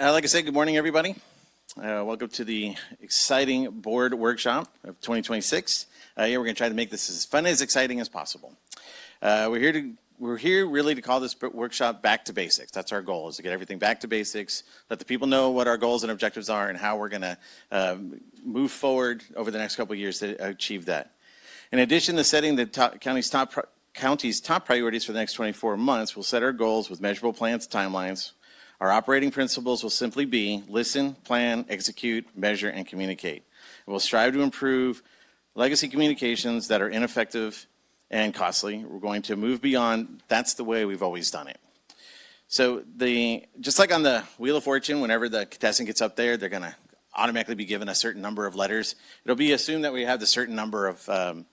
like I said, good morning, everybody. Welcome to the exciting board workshop of 2026. We're going to try to make this as fun and as exciting as possible. We're here really to call this workshop back to basics. That's our goal, is to get everything back to basics, let the people know what our goals and objectives are and how we're going to move forward over the next couple of years to achieve that. In addition to setting the county's top priorities for the next 24 months, we'll set our goals with measurable plans and timelines. Our operating principles will simply be listen, plan, execute, measure, and communicate. We'll strive to improve legacy communications that are ineffective and costly. We're going to move beyond, that's the way we've always done it. So just like on the Wheel of Fortune, whenever the contestant gets up there, they're going to automatically be given a certain number of letters. It'll be assumed that we have a certain number of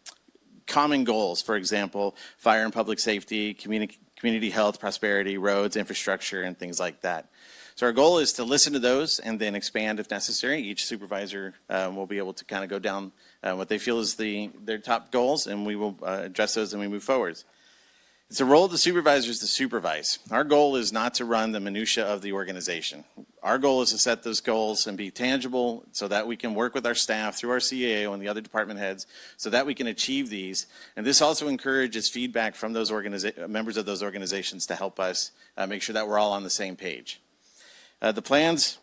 common goals. For example, fire and public safety, community health, prosperity, roads, infrastructure, and things like that. So our goal is to listen to those and then expand if necessary. Each supervisor will be able to kind of go down what they feel is their top goals, and we will address those and we move forward. It's the role of the supervisors to supervise. Our goal is not to run the minutia of the organization. Our goal is to set those goals and be tangible so that we can work with our staff through our CAO and the other department heads so that we can achieve these. And this also encourages feedback from those members of those organizations to help us make sure that we're all on the same page. The plans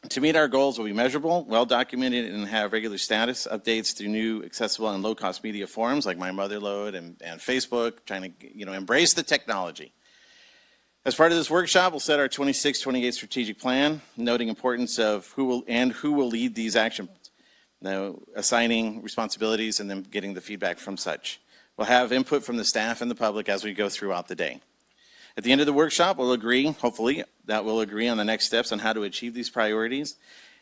to meet our goals will be measurable, well-documented, and have regular status updates through new accessible and low-cost media forums like My Motherload and Facebook, trying to embrace the technology. As part of this workshop, we'll set our 26-28 strategic plan, noting importance of who will lead these actions, assigning responsibilities and then getting the feedback from such. We'll have input from the staff and the public as we go throughout the day. At the end of the workshop, we'll agree, hopefully, that we'll agree on the next steps on how to achieve these priorities.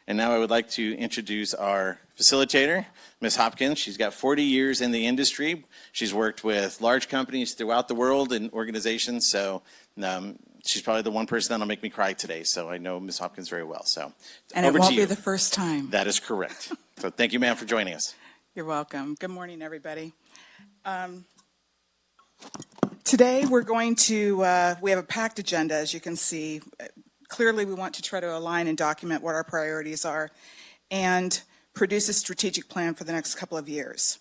And now I would like to introduce our facilitator, Ms. Hopkins. She's got 40 years in the industry. She's worked with large companies throughout the world and organizations, so she's probably the one person that'll make me cry today. So I know Ms. Hopkins very well. So and it won't be the first time. That is correct. So thank you, ma'am, for joining us. You're welcome. Good morning, everybody. Today we're going to, we have a packed agenda, as you can see. Clearly we want to try to align and document what our priorities are and produce a strategic plan for the next couple of years.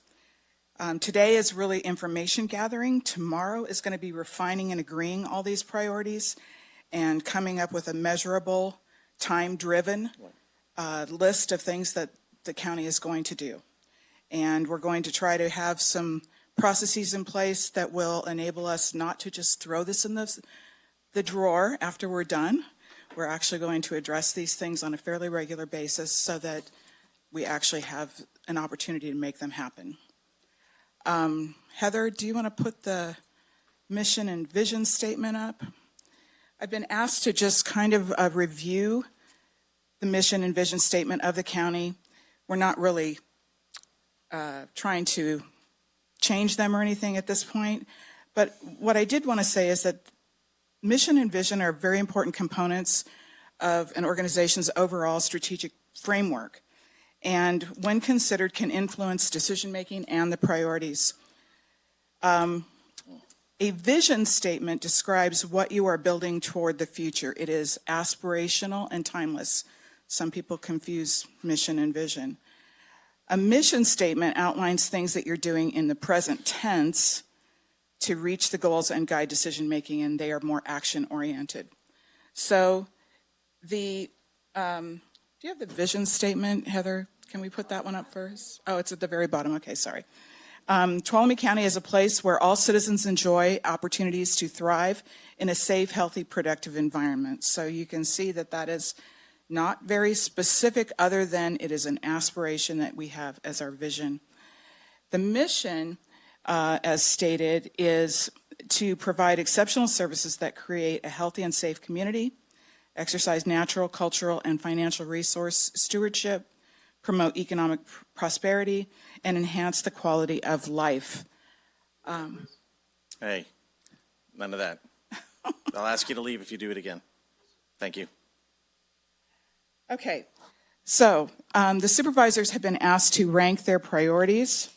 Today is really information gathering. Tomorrow is going to be refining and agreeing all these priorities and coming up with a measurable, time-driven list of things that the county is going to do. And we're going to try to have some processes in place that will enable us not to just throw this in the drawer after we're done. We're actually going to address these things on a fairly regular basis so that we actually have an opportunity to make them happen. Heather, do you want to put the mission and vision statement up? I've been asked to just kind of review the mission and vision statement of the county. We're not really trying to change them or anything at this point, but what I did want to say is that mission and vision are very important components of an organization's overall strategic framework, and when considered can influence decision-making and the priorities. A vision statement describes what you are building toward the future. It is aspirational and timeless. Some people confuse mission and vision. A mission statement outlines things that you're doing in the present tense to reach the goals and guide decision-making, and they are more action-oriented. So do you have the vision statement, Heather? Can we put that one up first? Oh, it's at the very bottom. Okay, sorry. Tuolumne County is a place where all citizens enjoy opportunities to thrive in a safe, healthy, productive environment. So you can see that that is not very specific other than it is an aspiration that we have as our vision. The mission, as stated, is to provide exceptional services that create a healthy and safe community, exercise natural, cultural, and financial resource stewardship, promote economic prosperity, and enhance the quality of life. Hey, none of that. I'll ask you to leave if you do it again. Thank you. Okay, so the supervisors have been asked to rank their priorities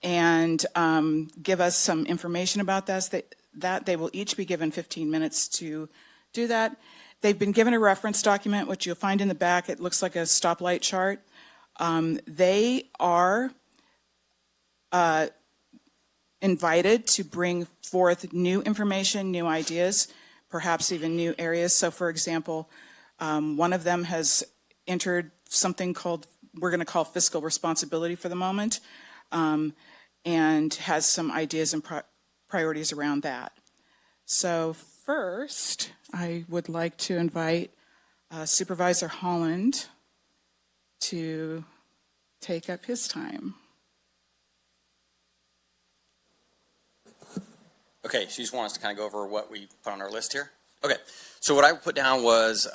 and give us some information about this. That they will each be given 15 minutes to do that. They've been given a reference document, which you'll find in the back. It looks like a stoplight chart. They are invited to bring forth new information, new ideas, perhaps even new areas. So, for example, one of them has entered something called, we're going to call fiscal responsibility for the moment, and has some ideas and priorities around that. So first, I would like to invite Supervisor Holland to take up his time. Okay, so you just want us to kind of go over what we put on our list here? Okay, so what I put down was,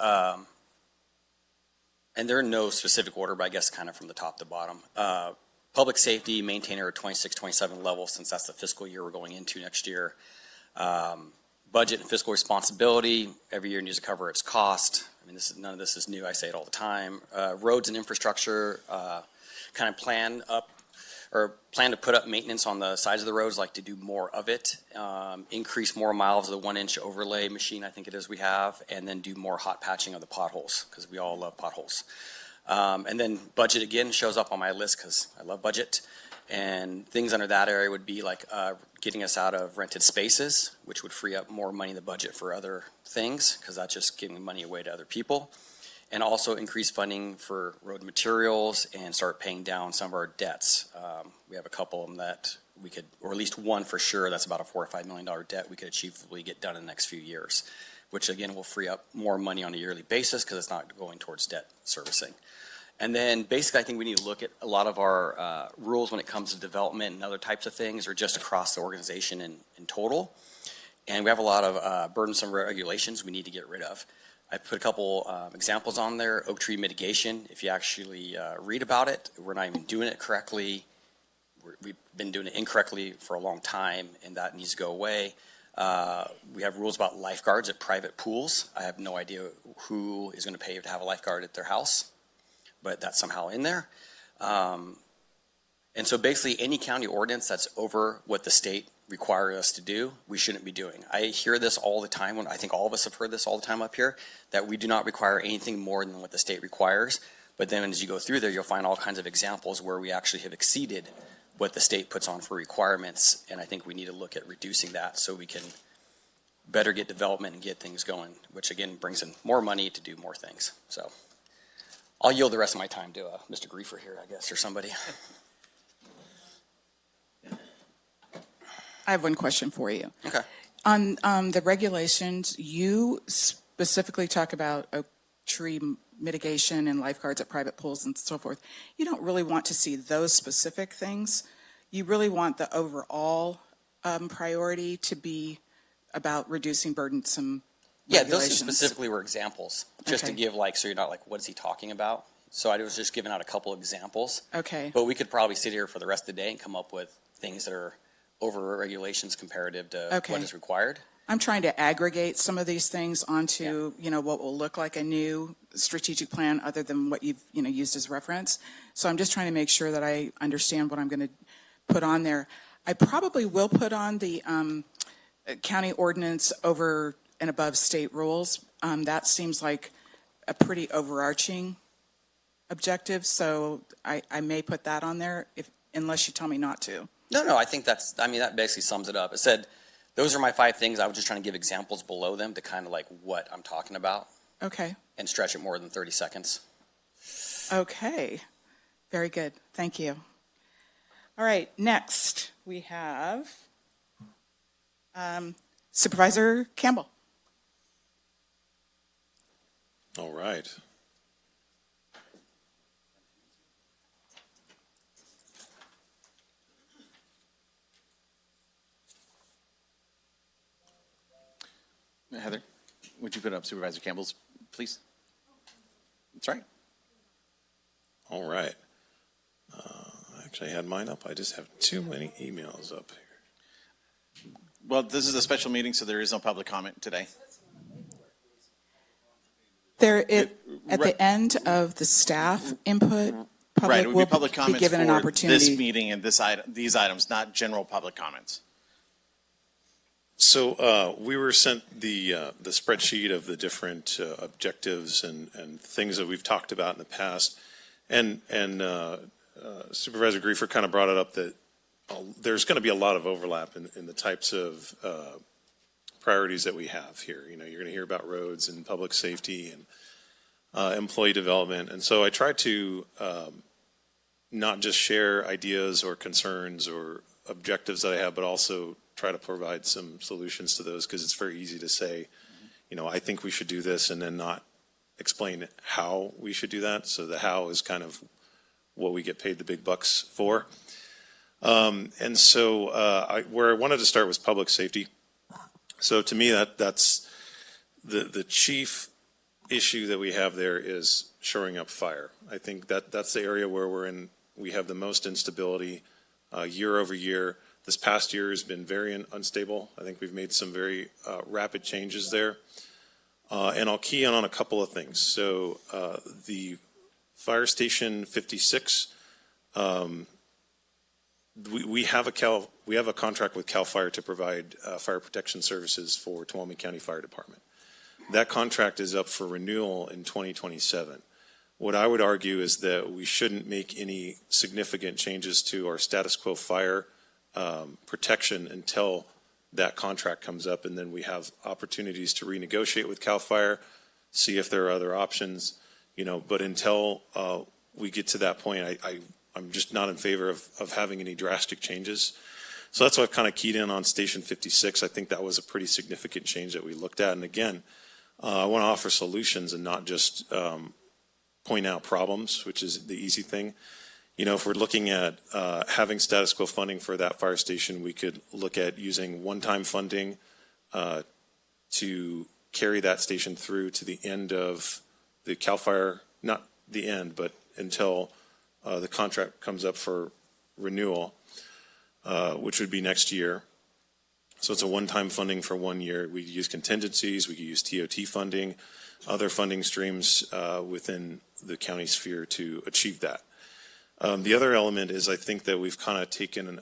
and they're in no specific order, but I guess kind of from the top to bottom. Public safety, maintain our 26, 27 level, since that's the fiscal year we're going into next year. Budget and fiscal responsibility, every year needs to cover its cost. I mean, none of this is new, I say it all the time. Roads and infrastructure, kind of plan to put up maintenance on the sides of the roads, like to do more of it, increase more miles of the 1-inch overlay machine, I think it is we have, and then do more hot patching of the potholes, because we all love potholes. And then budget again shows up on my list because I love budget. And things under that area would be like getting us out of rented spaces, which would free up more money in the budget for other things, because that's just giving money away to other people. And also increase funding for road materials and start paying down some of our debts. We have a couple of them that we could, or at least one for sure, that's about a $4 or $5 million debt we could achievably get done in the next few years, which again will free up more money on a yearly basis because it's not going towards debt servicing. And then basically I think we need to look at a lot of our rules when it comes to development and other types of things, or just across the organization in total. And we have a lot of burdensome regulations we need to get rid of. I put a couple examples on there. Oak tree mitigation, if you actually read about it, we're not even doing it correctly. We've been doing it incorrectly for a long time, and that needs to go away. We have rules about lifeguards at private pools. I have no idea who is going to pay to have a lifeguard at their house, but that's somehow in there. And so basically any county ordinance that's over what the state requires us to do, we shouldn't be doing. I hear this all the time, when I think all of us have heard this all the time up here, that we do not require anything more than what the state requires. But then as you go through there, you'll find all kinds of examples where we actually have exceeded what the state puts on for requirements. And I think we need to look at reducing that so we can better get development and get things going, which again brings in more money to do more things. So I'll yield the rest of my time to Mr. Griefer here, I guess, or somebody. I have one question for you. Okay. On the regulations, you specifically talk about oak tree mitigation and lifeguards at private pools and so forth. You don't really want to see those specific things. You really want the overall priority to be about reducing burdensome regulations. Those specifically were examples, just to give so you're not like, what is he talking about? So I was just giving out a couple of examples. Okay. But we could probably sit here for the rest of the day and come up with things that are over regulations comparative to what is required. I'm trying to aggregate some of these things onto, what will look like a new strategic plan other than what you've, used as reference. So I'm just trying to make sure that I understand what I'm going to put on there. I probably will put on the county ordinance over and above state rules. That seems like a pretty overarching objective, so I may put that on there unless you tell me not to. No, I think that basically sums it up. It said, those are my 5 things. I was just trying to give examples below them to kind of like what I'm talking about. Okay. And stretch it more than 30 seconds. Okay. Very good. Thank you. All right. Next, we have Supervisor Campbell. All right. Heather, would you put up Supervisor Campbell's, please? That's right. All right. Actually, I had mine up. I just have too many emails up here. Well, this is a special meeting, so there is no public comment today. At the end of the staff input, Right, it would be public be comments given an for opportunity. this meeting and these items, not general public comments. So we were sent the spreadsheet of the different objectives and things that we've talked about in the past, and Supervisor Griefer kind of brought it up that there's going to be a lot of overlap in the types of priorities that we have here. You know, you're going to hear about roads and public safety and employee development, and so I try to not just share ideas or concerns or objectives that I have, but also try to provide some solutions to those, because it's very easy to say, you know, I think we should do this and then not explain how we should do that. So the how is kind of what we get paid the big bucks for. And so where I wanted to start was public safety. So to me, that's the chief issue that we have there is shoring up fire. I think that's the area where we have the most instability year over year. This past year has been very unstable. I think we've made some very rapid changes there. And I'll key in on a couple of things. So the Fire Station 56, we have a contract with CAL FIRE to provide fire protection services for Tuolumne County Fire Department. That contract is up for renewal in 2027. What I would argue is that we shouldn't make any significant changes to our status quo fire protection until that contract comes up, and then we have opportunities to renegotiate with CAL FIRE, see if there are other options, you know, but until we get to that point, I'm just not in favor of having any drastic changes. So that's why I've kind of keyed in on Station 56. I think that was a pretty significant change that we looked at. And again, I want to offer solutions and not just point out problems, which is the easy thing. You know, if we're looking at having status quo funding for that fire station, we could look at using one-time funding to carry that station through to the end of the CAL FIRE, not the end, but until the contract comes up for renewal, which would be next year. So it's a one-time funding for 1 year. We could use contingencies, we could use TOT funding, other funding streams within the county sphere to achieve that. The other element is I think that we've kind of taken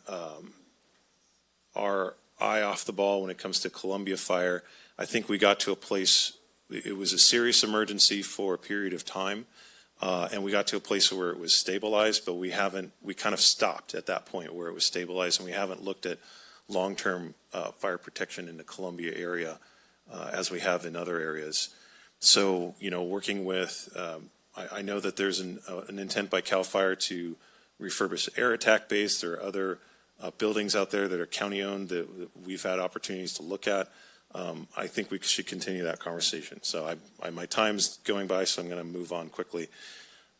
our eye off the ball when it comes to Columbia Fire. I think we got to a place, it was a serious emergency for a period of time, and we got to a place where it was stabilized, but we kind of stopped at that point where it was stabilized, and we haven't looked at long-term fire protection in the Columbia area as we have in other areas. So, you know, working with I know that there's an intent by CAL FIRE to refurbish air attack base. There are other buildings out there that are county-owned that we've had opportunities to look at. I think we should continue that conversation. So my time's going by, so I'm going to move on quickly.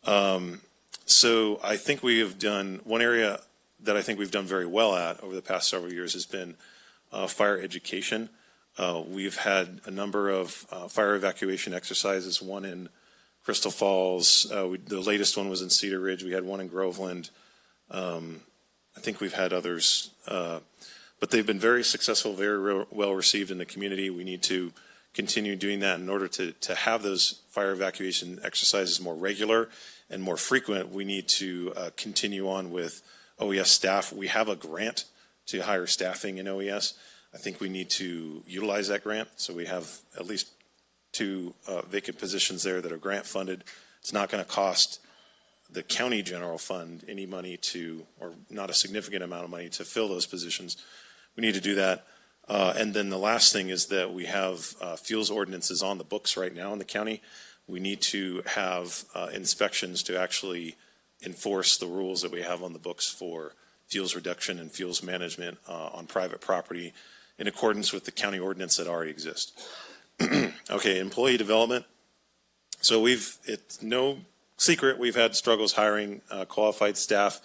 So I think we have done, one area that I think we've done very well at over the past several years has been fire education. We've had a number of fire evacuation exercises, one in Crystal Falls. The latest one was in Cedar Ridge. We had one in Groveland. I think we've had others, but they've been very successful, very well received in the community. We need to continue doing that in order to have those fire evacuation exercises more regular and more frequent. We need to continue on with OES staff. We have a grant to hire staffing in OES. I think we need to utilize that grant, so we have at least 2 vacant positions there that are grant funded. It's not going to cost the county general fund any money or not a significant amount of money to fill those positions. We need to do that. And then the last thing is that we have fuels ordinances on the books right now in the county. We need to have inspections to actually enforce the rules that we have on the books for fuels reduction and fuels management on private property in accordance with the county ordinance that already exists. Okay, employee development. So it's no secret we've had struggles hiring qualified staff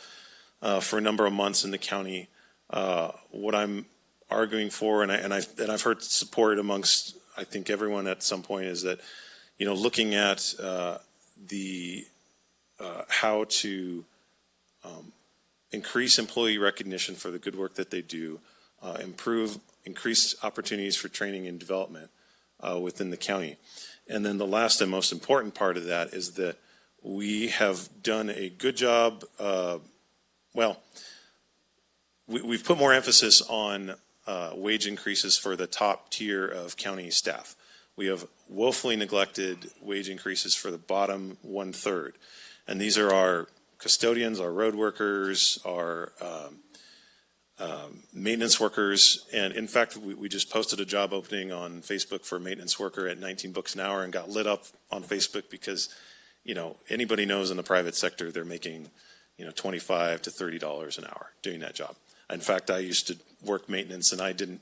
for a number of months in the county. What I'm arguing for, and I've heard support amongst I think everyone at some point, is that, you know, looking at how to increase employee recognition for the good work that they do, increase opportunities for training and development within the county. And then the last and most important part of that is that we have done a good job. We've put more emphasis on wage increases for the top tier of county staff. We have woefully neglected wage increases for the bottom 1/3. And these are our custodians, our road workers, our maintenance workers. And in fact, we just posted a job opening on Facebook for a maintenance worker at 19 bucks an hour and got lit up on Facebook because, anybody knows in the private sector, they're making, $25 to $30 an hour doing that job. In fact, I used to work maintenance and I didn't,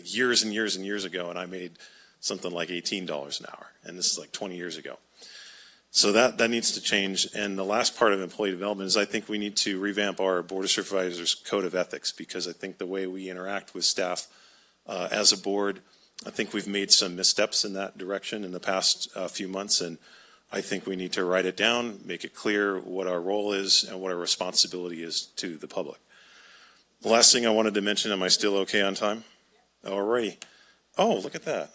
years and years and years ago, and I made something like $18 an hour. And this is like 20 years ago. So that needs to change. And the last part of employee development is I think we need to revamp our Board of Supervisors code of ethics, because I think the way we interact with staff as a board, I think we've made some missteps in that direction in the past few months. And I think we need to write it down, make it clear what our role is and what our responsibility is to the public. The last thing I wanted to mention, am I still okay on time? Alrighty. Oh, look at that.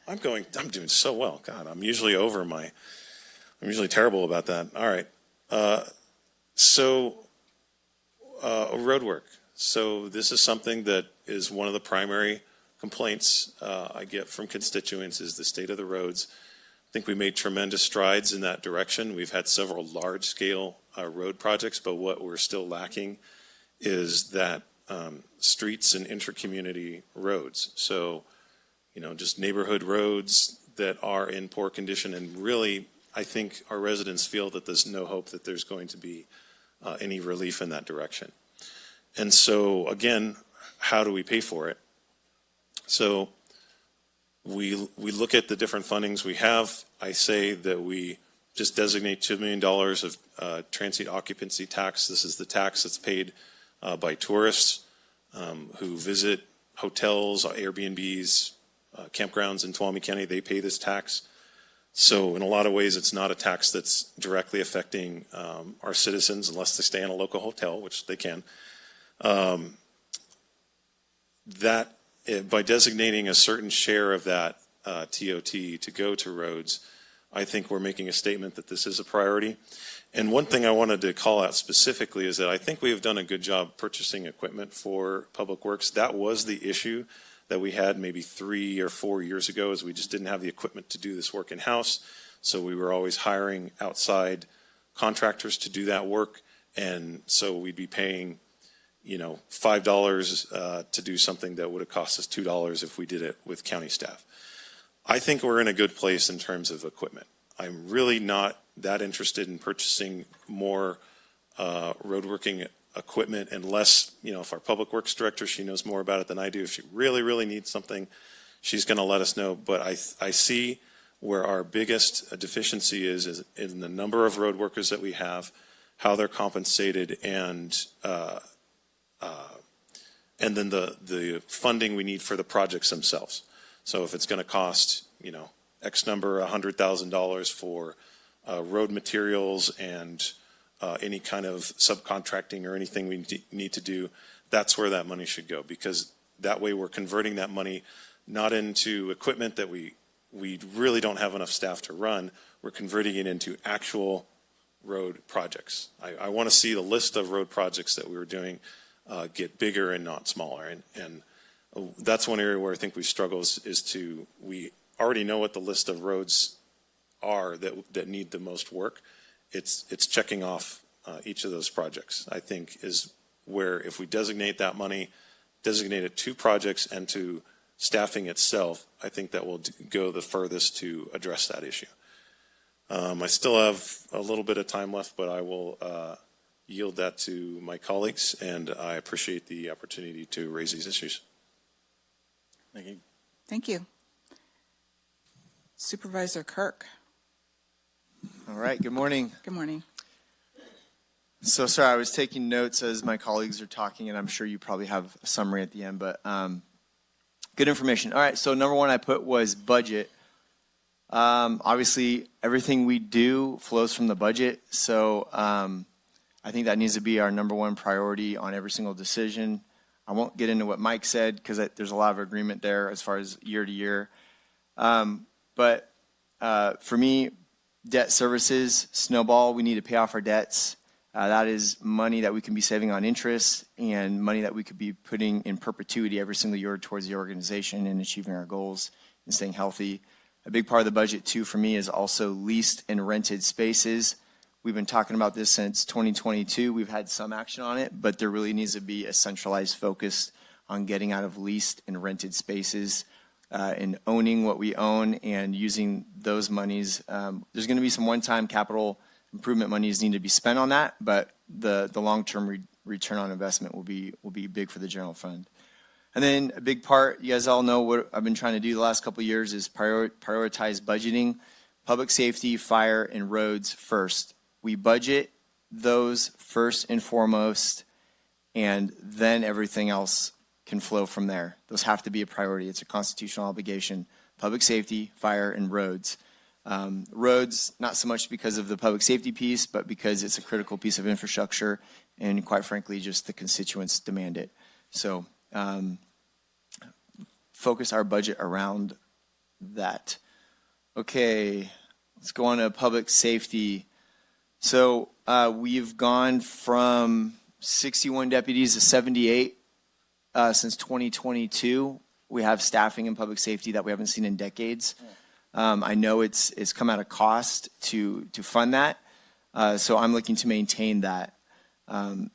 I'm doing so well. God, I'm usually terrible about that. All right. Road work. So this is something that is one of the primary complaints I get from constituents is the state of the roads. I think we made tremendous strides in that direction. We've had several large-scale road projects, but what we're still lacking is that streets and intra-community roads. So, just neighborhood roads that are in poor condition, and really, I think our residents feel that there's no hope that there's going to be any relief in that direction. And so, again, how do we pay for it? So we look at the different fundings we have. I say that we just designate $2 million of transient occupancy tax. This is the tax that's paid by tourists who visit hotels, Airbnbs, campgrounds in Tuolumne County. They pay this tax. So in a lot of ways, it's not a tax that's directly affecting our citizens unless they stay in a local hotel, which they can. By designating a certain share of that TOT to go to roads, I think we're making a statement that this is a priority. And one thing I wanted to call out specifically is that I think we have done a good job purchasing equipment for Public Works. That was the issue that we had maybe 3 or 4 years ago, is we just didn't have the equipment to do this work in-house. So we were always hiring outside contractors to do that work. And so we'd be paying, $5 to do something that would have cost us $2 if we did it with county staff. I think we're in a good place in terms of equipment. I'm really not that interested in purchasing more roadworking equipment unless, if our Public Works Director, she knows more about it than I do. If she really, really needs something, she's going to let us know. But I see where our biggest deficiency is in the number of road workers that we have, how they're compensated, and then the funding we need for the projects themselves. So if it's going to cost, X number, $100,000 for road materials and any kind of subcontracting or anything we need to do, that's where that money should go, because that way we're converting that money not into equipment that we really don't have enough staff to run. We're converting it into actual road projects. I want to see the list of road projects that we were doing get bigger and not smaller. And that's one area where I think we struggle is we already know what the list of roads are that need the most work. It's checking off each of those projects, I think, is where if we designate that money, designate it to projects and to staffing itself, I think that will go the furthest to address that issue. I still have a little bit of time left, but I will yield that to my colleagues, and I appreciate the opportunity to raise these issues. Thank you. Thank you. Supervisor Kirk. All right, good morning. Good morning. So sorry, I was taking notes as my colleagues are talking, and I'm sure you probably have a summary at the end, but good information. All right, so number one I put was budget. Obviously, everything we do flows from the budget, so I think that needs to be our number one priority on every single decision. I won't get into what Mike said because there's a lot of agreement there as far as year to year. But for me, debt services, snowball, we need to pay off our debts. That is money that we can be saving on interest and money that we could be putting in perpetuity every single year towards the organization and achieving our goals and staying healthy. A big part of the budget, too, for me is also leased and rented spaces. We've been talking about this since 2022. We've had some action on it, but there really needs to be a centralized focus on getting out of leased and rented spaces and owning what we own and using those monies. There's going to be some one-time capital improvement monies need to be spent on that, but the long-term return on investment will be big for the general fund. And then a big part, you guys all know what I've been trying to do the last couple of years is prioritize budgeting, public safety, fire, and roads first. We budget those first and foremost, and then everything else can flow from there. Those have to be a priority. It's a constitutional obligation. Public safety, fire, and roads. Roads, not so much because of the public safety piece, but because it's a critical piece of infrastructure, and quite frankly, just the constituents demand it. So focus our budget around that. Okay, let's go on to public safety. So we've gone from 61 deputies to 78 since 2022. We have staffing in public safety that we haven't seen in decades. I know it's come at a cost to fund that, so I'm looking to maintain that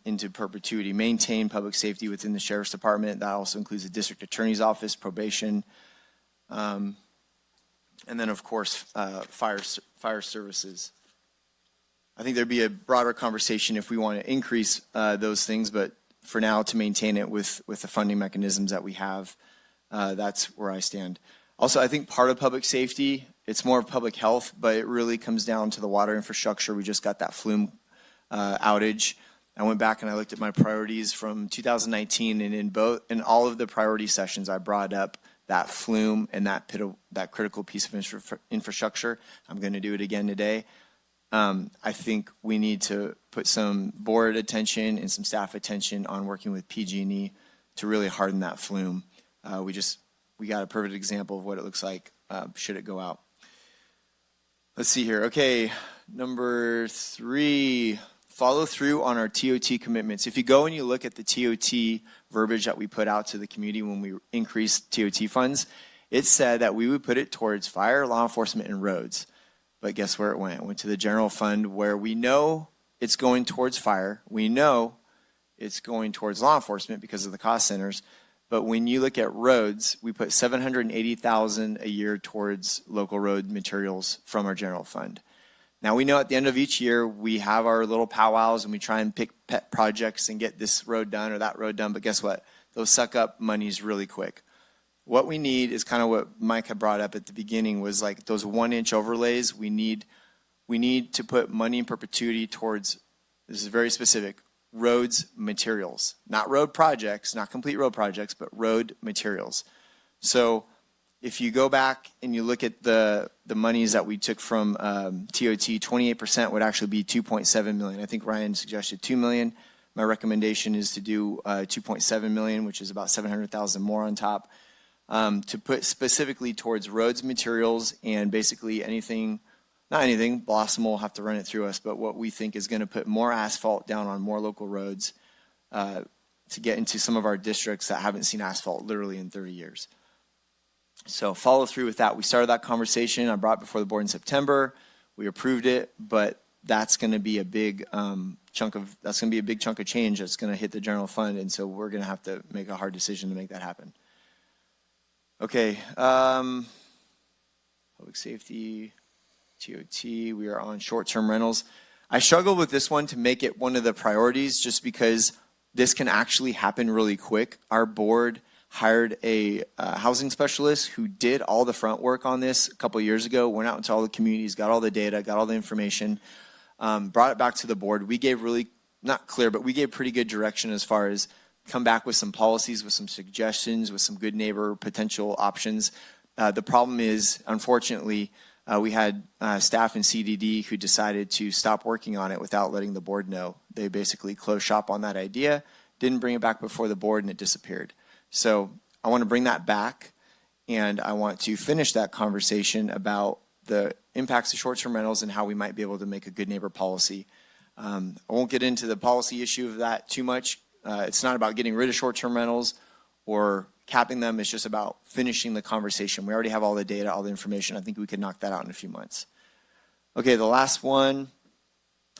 into perpetuity, maintain public safety within the Sheriff's Department. That also includes the District Attorney's Office, probation, and then, of course, fire services. I think there'd be a broader conversation if we want to increase those things, but for now, to maintain it with the funding mechanisms that we have, that's where I stand. Also, I think part of public safety, it's more of public health, but it really comes down to the water infrastructure. We just got that flume outage. I went back and I looked at my priorities from 2019, and in all of the priority sessions, I brought up that flume and that critical piece of infrastructure. I'm going to do it again today. I think we need to put some board attention and some staff attention on working with PG&E to really harden that flume. We got a perfect example of what it looks like should it go out. Let's see here. Okay, number 3, follow through on our TOT commitments. If you go and you look at the TOT verbiage that we put out to the community when we increased TOT funds, it said that we would put it towards fire, law enforcement, and roads. But guess where it went? It went to the general fund, where we know it's going towards fire. We know it's going towards law enforcement because of the cost centers. But when you look at roads, we put $780,000 a year towards local road materials from our general fund. Now, we know at the end of each year, we have our little powwows and we try and pick pet projects and get this road done or that road done. But guess what? Those suck up monies really quick. What we need is kind of what Mike had brought up at the beginning, was like those 1-inch overlays. We need to put money in perpetuity towards, this is very specific, roads materials, not road projects, not complete road projects, but road materials. So if you go back and you look at the monies that we took from TOT, 28% would actually be $2.7 million. I think Ryan suggested $2 million. My recommendation is to do $2.7 million, which is about $700,000 more on top, to put specifically towards roads materials and basically anything. Not anything, Blossom will have to run it through us, but what we think is going to put more asphalt down on more local roads to get into some of our districts that haven't seen asphalt literally in 30 years. So follow through with that. We started that conversation. I brought it before the board in September. We approved it, but that's going to be a big chunk of change that's going to hit the general fund, and so we're going to have to make a hard decision to make that happen. Okay, public safety. TOT, we are on short-term rentals. I struggled with this one to make it one of the priorities just because this can actually happen really quick. Our board hired a housing specialist who did all the front work on this a couple of years ago, went out into all the communities, got all the data, got all the information, brought it back to the board. We gave we gave pretty good direction as far as come back with some policies, with some suggestions, with some good neighbor potential options. The problem is, unfortunately, we had staff in CDD who decided to stop working on it without letting the board know. They basically closed shop on that idea, didn't bring it back before the board, and it disappeared. So I want to bring that back, and I want to finish that conversation about the impacts of short-term rentals and how we might be able to make a good neighbor policy. I won't get into the policy issue of that too much. It's not about getting rid of short-term rentals or capping them. It's just about finishing the conversation. We already have all the data, all the information. I think we could knock that out in a few months. Okay, the last one,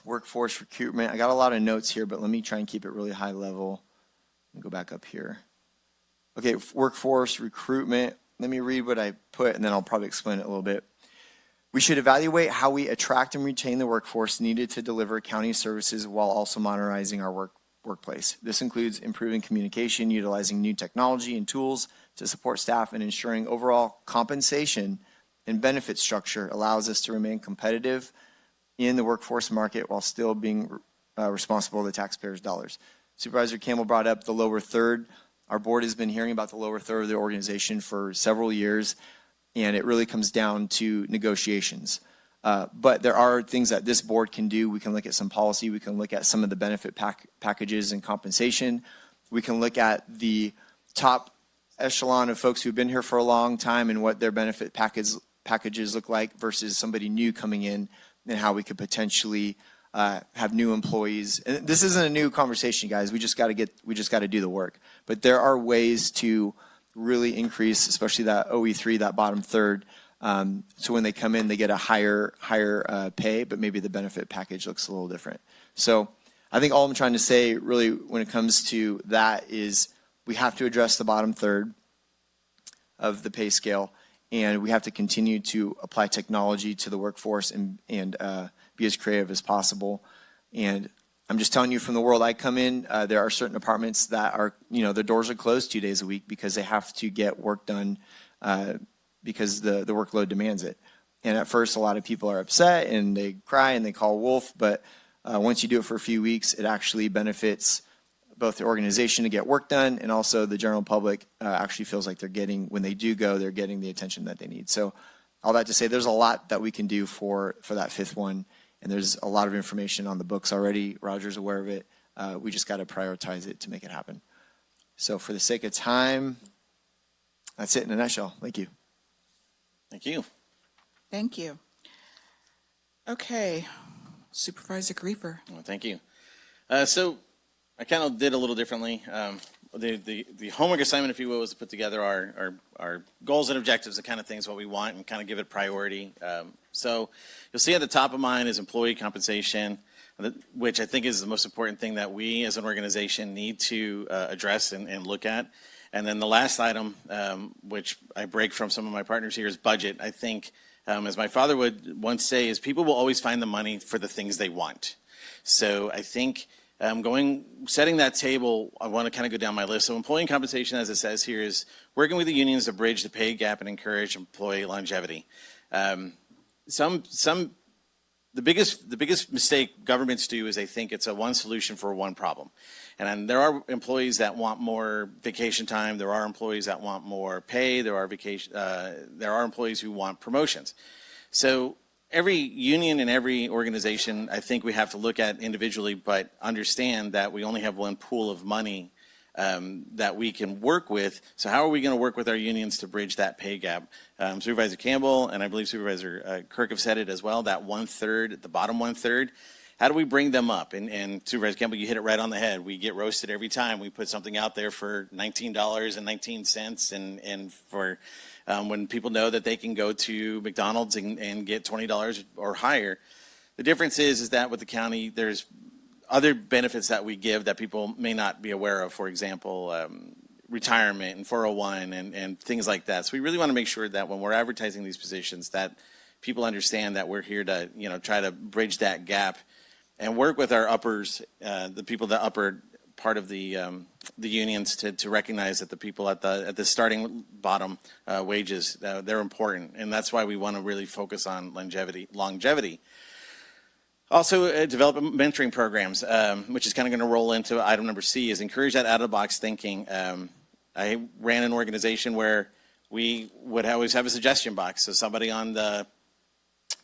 workforce recruitment. I got a lot of notes here, but let me try and keep it really high level. Let me go back up here. Okay, workforce recruitment. Let me read what I put, and then I'll probably explain it a little bit. We should evaluate how we attract and retain the workforce needed to deliver county services while also modernizing our workplace. This includes improving communication, utilizing new technology and tools to support staff, and ensuring overall compensation and benefit structure allows us to remain competitive in the workforce market while still being responsible to the taxpayers' dollars. Supervisor Campbell brought up the lower third. Our board has been hearing about the lower third of the organization for several years, and it really comes down to negotiations. But there are things that this board can do. We can look at some policy. We can look at some of the benefit packages and compensation. We can look at the top echelon of folks who've been here for a long time and what their benefit packages look like versus somebody new coming in, and how we could potentially have new employees. And this isn't a new conversation, guys. We just got to do the work. But there are ways to really increase, especially that OE3, that bottom third. So when they come in, they get a higher pay, but maybe the benefit package looks a little different. So I think all I'm trying to say really when it comes to that is we have to address the bottom third of the pay scale, and we have to continue to apply technology to the workforce and be as creative as possible. And I'm just telling you from the world I come in, there are certain departments that are, their doors are closed 2 days a week because they have to get work done because the workload demands it. And at first, a lot of people are upset and they cry and they call wolf, but once you do it for a few weeks, it actually benefits both the organization to get work done, and also the general public actually feels like when they do go, they're getting the attention that they need. So all that to say, there's a lot that we can do for that fifth one, and there's a lot of information on the books already. Roger's aware of it. We just got to prioritize it to make it happen. So for the sake of time, that's it in a nutshell. Thank you. Thank you. Thank you. Okay, Supervisor Griefer. Well, thank you. So I kind of did a little differently. The homework assignment, if you will, was to put together our goals and objectives, the kind of things what we want, and kind of give it priority. So you'll see at the top of mine is employee compensation, which I think is the most important thing that we as an organization need to address and look at. And then the last item, which I break from some of my partners here, is budget. I think, as my father would once say, is people will always find the money for the things they want. So I think setting that table, I want to kind of go down my list. So employee compensation, as it says here, is working with the unions to bridge the pay gap and encourage employee longevity. The biggest mistake governments do is they think it's a one solution for one problem. And there are employees that want more vacation time. There are employees that want more pay. There are employees who want promotions. So every union and every organization, I think we have to look at individually, but understand that we only have one pool of money that we can work with. So how are we going to work with our unions to bridge that pay gap? Supervisor Campbell and I believe Supervisor Kirk have said it as well, that 1/3, the bottom 1/3. How do we bring them up? And Supervisor Campbell, you hit it right on the head. We get roasted every time we put something out there for $19.19 and for when people know that they can go to McDonald's and get $20 or higher. The difference is that with the county, there's other benefits that we give that people may not be aware of. For example, retirement and 401 and things like that. So we really want to make sure that when we're advertising these positions that people understand that we're here to, try to bridge that gap and work with our uppers, the people that upper part of the unions to recognize that the people at the starting bottom wages, they're important. And that's why we want to really focus on longevity. Also, develop mentoring programs, which is kind of going to roll into item number C, is encourage that out-of-the-box thinking. I ran an organization where we would always have a suggestion box. So somebody on the,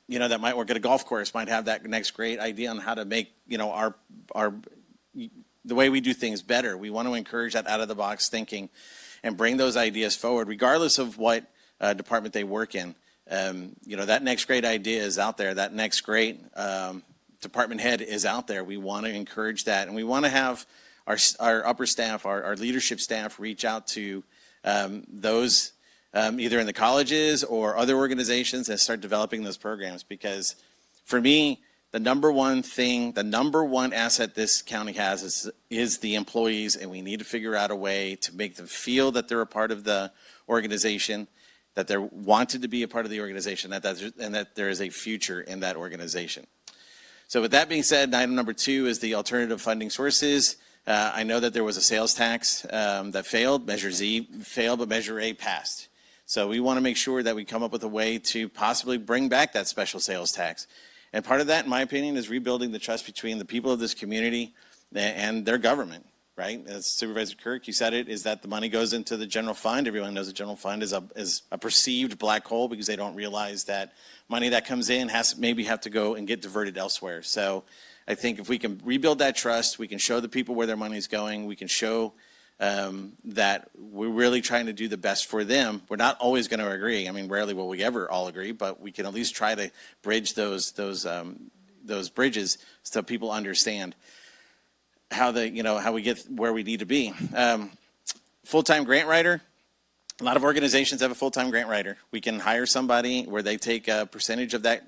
that might work at a golf course might have that next great idea on how to make, the way we do things better. We want to encourage that out-of-the-box thinking and bring those ideas forward, regardless of what department they work in. That next great idea is out there. That next great department head is out there. We want to encourage that, and we want to have our upper staff, our leadership staff, reach out to those either in the colleges or other organizations and start developing those programs. Because for me, the number one asset this county has is the employees, and we need to figure out a way to make them feel that they're a part of the organization, that they're wanted to be a part of the organization, and that there is a future in that organization. So with that being said, item number 2 is the alternative funding sources. I know that there was a sales tax that failed. Measure Z failed, but Measure A passed. So we want to make sure that we come up with a way to possibly bring back that special sales tax. And part of that, in my opinion, is rebuilding the trust between the people of this community and their government, right? As Supervisor Kirk, you said it, is that the money goes into the general fund. Everyone knows the general fund is a perceived black hole because they don't realize that money that comes in maybe have to go and get diverted elsewhere. So I think if we can rebuild that trust, we can show the people where their money's going, we can show that we're really trying to do the best for them. We're not always going to agree. I mean, rarely will we ever all agree, but we can at least try to bridge those bridges so people understand how we get where we need to be. Full-time grant writer. A lot of organizations have a full-time grant writer. We can hire somebody where they take a percentage of that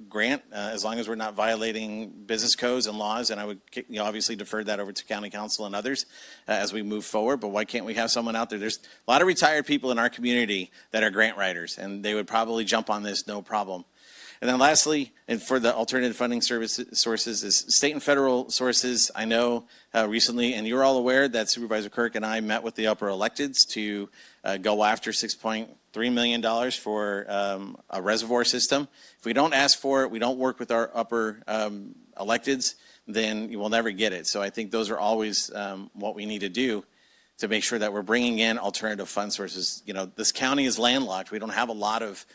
grant as long as we're not violating business codes and laws. And I would obviously defer that over to county council and others as we move forward. But why can't we have someone out there? There's a lot of retired people in our community that are grant writers, and they would probably jump on this no problem. And then lastly, and for the alternative funding sources, is state and federal sources. I know recently, and you're all aware that Supervisor Kirk and I met with the upper electeds to go after $6.3 million for a reservoir system. If we don't ask for it, we don't work with our upper electeds, then you will never get it. So I think those are always what we need to do to make sure that we're bringing in alternative fund sources. This county is landlocked. We don't have a lot of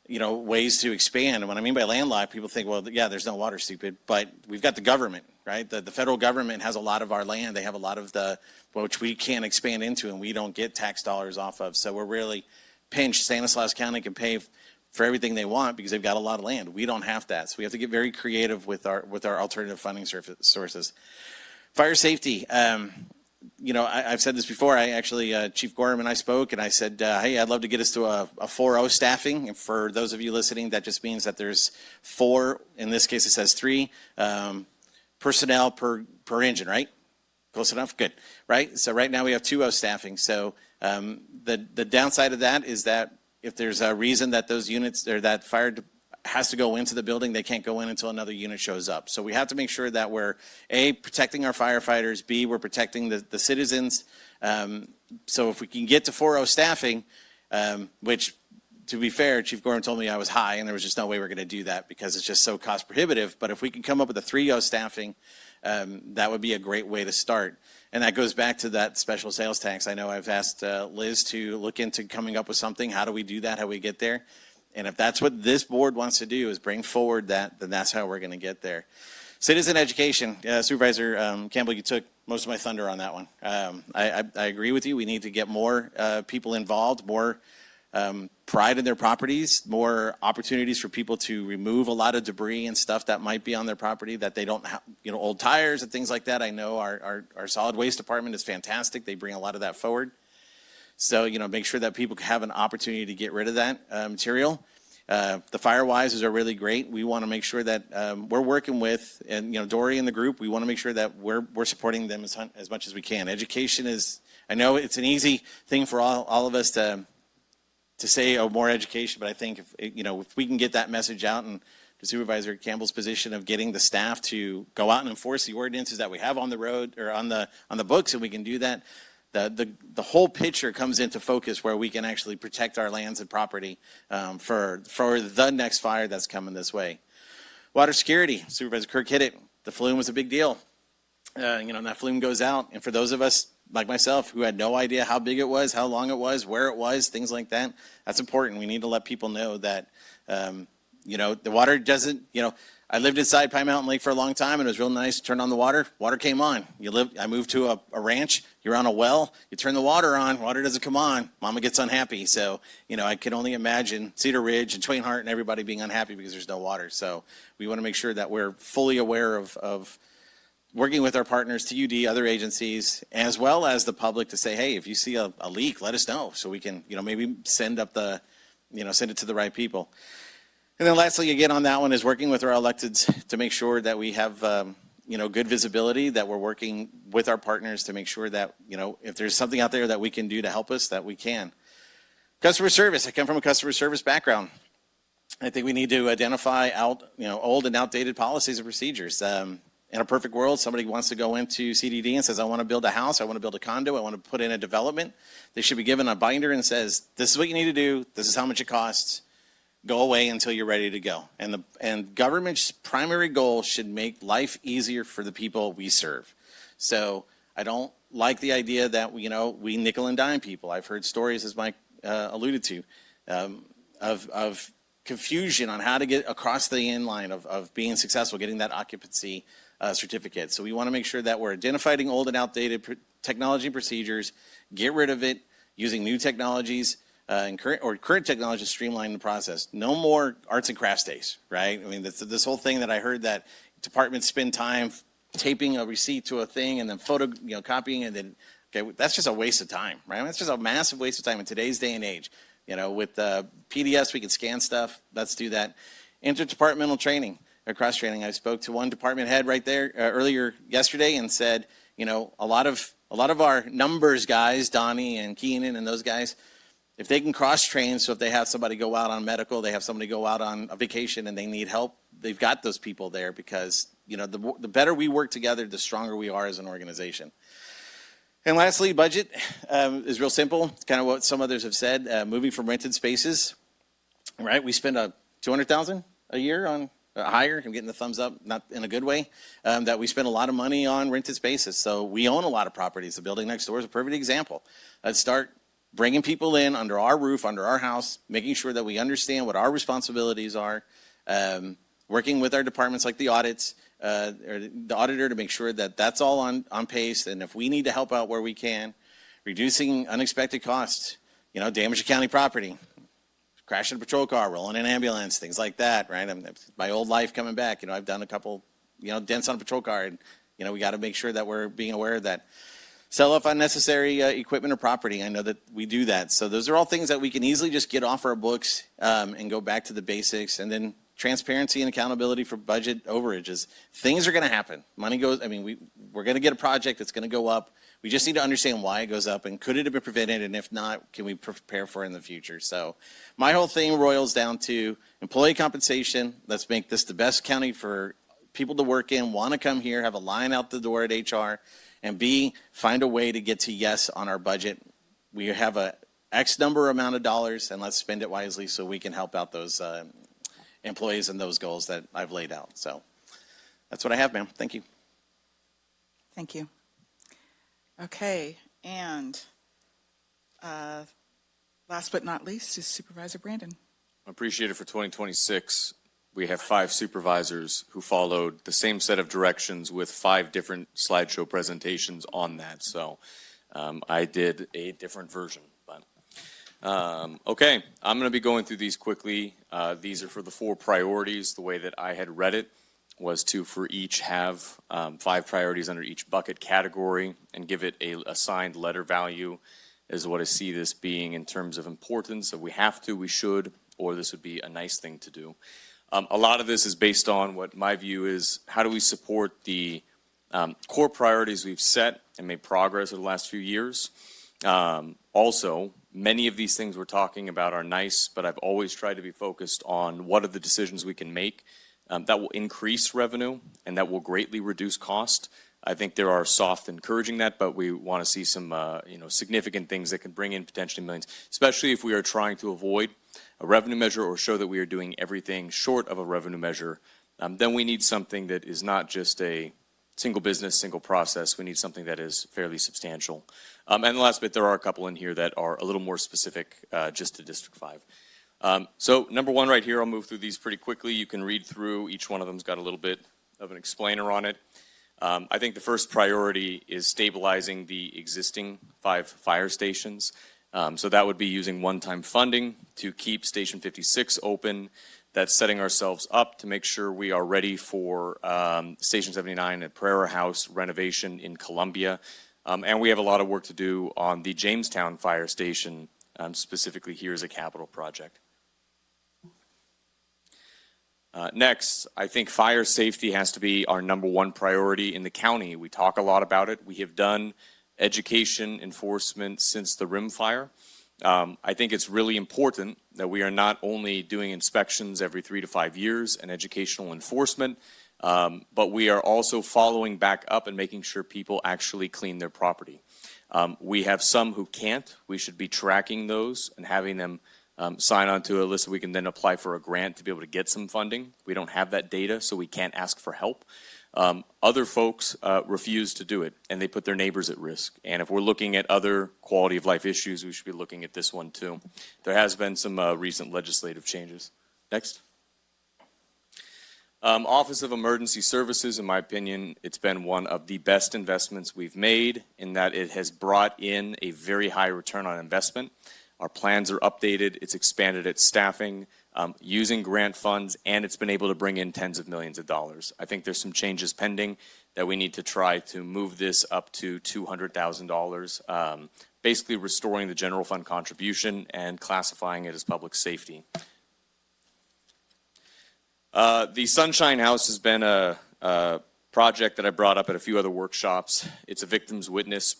ways to expand. And what I mean by landlocked, people think, well, yeah, there's no water, stupid. But we've got the government, right? The federal government has a lot of our land. They have a lot of which we can't expand into, and we don't get tax dollars off of. So we're really pinched. Stanislaus County can pay for everything they want because they've got a lot of land. We don't have that. So we have to get very creative with our alternative funding sources. Fire safety. I've said this before. Chief Gorham and I spoke, and I said, hey, I'd love to get us to a 4-0 staffing. And for those of you listening, that just means that there's 4, in this case it says 3, personnel per engine, right? Close enough? Good, right? So right now we have 2-0 staffing. So the downside of that is that if there's a reason that those units, or that fire has to go into the building, they can't go in until another unit shows up. So we have to make sure that we're, A, protecting our firefighters, B, we're protecting the citizens. So if we can get to 4-0 staffing, which, to be fair, Chief Gorham told me I was high, and there was just no way we're going to do that because it's just so cost prohibitive. But if we can come up with a 3-0 staffing, that would be a great way to start. And that goes back to that special sales tax. I know I've asked Liz to look into coming up with something. How do we do that? How do we get there? And if that's what this board wants to do, is bring forward that, then that's how we're going to get there. Citizen education. Supervisor Campbell, you took most of my thunder on that one. I agree with you. We need to get more people involved, more pride in their properties, more opportunities for people to remove a lot of debris and stuff that might be on their property that they don't have, old tires and things like that. I know our solid waste department is fantastic. They bring a lot of that forward. So, make sure that people have an opportunity to get rid of that material. The Firewises are really great. We want to make sure that we're working with, and Dory and the group, we want to make sure that we're supporting them as much as we can. Education is, I know it's an easy thing for all of us to say, more education, but I think if we can get that message out, and to Supervisor Campbell's position of getting the staff to go out and enforce the ordinances that we have on the road or on the books, and we can do that, the whole picture comes into focus where we can actually protect our lands and property for the next fire that's coming this way. Water security, Supervisor Kirk hit it. The flume was a big deal. And that flume goes out, and for those of us like myself who had no idea how big it was, how long it was, where it was, things like that, that's important. We need to let people know that The water doesn't, I lived inside Pine Mountain Lake for a long time, and it was real nice. Turned on the water came on. I moved to a ranch. You're on a well. You turn the water on. Water doesn't come on. Mama gets unhappy. So, I can only imagine Cedar Ridge and Twain Hart and everybody being unhappy because there's no water. So we want to make sure that we're fully aware of working with our partners, TUD, other agencies, as well as the public to say, hey, if you see a leak, let us know so we can, maybe send it to the right people. And then lastly, again, on that one is working with our electeds to make sure that we have, good visibility, that we're working with our partners to make sure that, if there's something out there that we can do to help us, that we can. Customer service. I come from a customer service background. I think we need to identify old and outdated policies and procedures. In a perfect world, somebody wants to go into CDD and says, I want to build a house, I want to build a condo, I want to put in a development. They should be given a binder and says, this is what you need to do, this is how much it costs. Go away until you're ready to go. And government's primary goal should make life easier for the people we serve. So I don't like the idea that we nickel and dime people. I've heard stories, as Mike alluded to, of confusion on how to get across the end line of being successful, getting that occupancy certificate. So we want to make sure that we're identifying old and outdated technology procedures, get rid of it using new technologies. And current technology to streamline the process. No more arts and crafts days, right? I mean, this whole thing that I heard that departments spend time taping a receipt to a thing and then copying and then, okay, that's just a waste of time, right? I mean, it's just a massive waste of time in today's day and age. With PDFs, we can scan stuff. Let's do that. Interdepartmental training, or cross training. I spoke to one department head right there earlier yesterday and said, a lot of our numbers guys, Donnie and Keenan and those guys, if they can cross-train, so if they have somebody go out on medical, they have somebody go out on a vacation and they need help, they've got those people there because, the better we work together, the stronger we are as an organization. And lastly, budget is real simple. It's kind of what some others have said. Moving from rented spaces, right? We spend $200,000 a year on higher. I'm getting the thumbs up, not in a good way, that we spend a lot of money on rented spaces. So we own a lot of properties. The building next door is a perfect example. Let's start bringing people in under our roof, under our house, making sure that we understand what our responsibilities are, working with our departments like the audits, or the auditor to make sure that that's all on pace. And if we need to help out where we can, reducing unexpected costs, damage to county property, crashing a patrol car, rolling an ambulance, things like that, right? My old life coming back, I've done a couple, dents on a patrol car, and, we got to make sure that we're being aware of that. Sell off unnecessary equipment or property. I know that we do that. So those are all things that we can easily just get off our books and go back to the basics. And then transparency and accountability for budget overages. Things are going to happen. Money goes, we're going to get a project that's going to go up. We just need to understand why it goes up and could it have been prevented? And if not, can we prepare for it in the future? So my whole thing roils down to employee compensation. Let's make this the best county for people to work in, want to come here, have a line out the door at HR. And B, find a way to get to yes on our budget. We have a X number amount of dollars, and let's spend it wisely so we can help out those employees and those goals that I've laid out. So that's what I have, ma'am. Thank you. Thank you. Okay, and last but not least is Supervisor Brandon. Appreciate it for 2026. We have 5 supervisors who followed the same set of directions with 5 different slideshow presentations on that. So I did a different version. But okay, I'm going to be going through these quickly. These are for the 4 priorities. The way that I had read it was to, for each, have 5 priorities under each bucket category and give it a assigned letter value is what I see this being in terms of importance. If we have to, we should, or this would be a nice thing to do. A lot of this is based on what my view is, how do we support the core priorities we've set and made progress over the last few years. Also, many of these things we're talking about are nice, but I've always tried to be focused on what are the decisions we can make that will increase revenue and that will greatly reduce cost. I think there are soft encouraging that, but we want to see some significant things that can bring in potentially millions, especially if we are trying to avoid a revenue measure or show that we are doing everything short of a revenue measure. Then we need something that is not just a single business, single process. We need something that is fairly substantial. And the last bit, there are a couple in here that are a little more specific just to District 5. So number one right here, I'll move through these pretty quickly. You can read through. Each one of them's got a little bit of an explainer on it. I think the first priority is stabilizing the existing 5 fire stations. So that would be using one-time funding to keep Station 56 open. That's setting ourselves up to make sure we are ready for Station 79 at Pereira House renovation in Columbia. And we have a lot of work to do on the Jamestown Fire Station, specifically here as a capital project. Next, I think fire safety has to be our number one priority in the county. We talk a lot about it. We have done education enforcement since the rim fire. I think it's really important that we are not only doing inspections every 3 to 5 years and educational enforcement, but we are also following back up and making sure people actually clean their property. We have some who can't. We should be tracking those and having them sign on to a list so we can then apply for a grant to be able to get some funding. We don't have that data, so we can't ask for help. Other folks refuse to do it, and they put their neighbors at risk. And if we're looking at other quality of life issues, we should be looking at this one too. There has been some recent legislative changes. Next. Office of Emergency Services, in my opinion, it's been one of the best investments we've made in that it has brought in a very high return on investment. Our plans are updated, it's expanded its staffing, using grant funds, and it's been able to bring in tens of millions of dollars. I think there's some changes pending that we need to try to move this up to $200,000, basically restoring the general fund contribution and classifying it as public safety. The Sunshine House has been a project that I brought up at a few other workshops. It's a victim's witness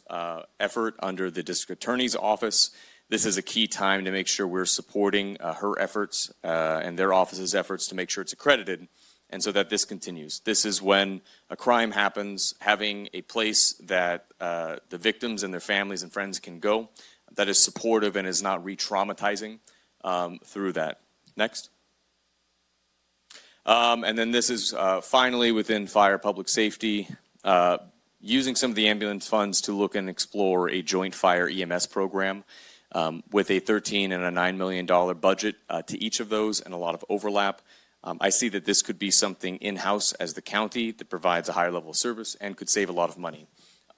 effort under the district attorney's office. This is a key time to make sure we're supporting her efforts and their office's efforts to make sure it's accredited and so that this continues. This is when a crime happens, having a place that the victims and their families and friends can go that is supportive and is not re-traumatizing through that. Next. And then this is finally within fire public safety, using some of the ambulance funds to look and explore a joint fire EMS program. With a $13 and a $9 million budget to each of those and a lot of overlap. I see that this could be something in-house as the county that provides a higher level of service and could save a lot of money.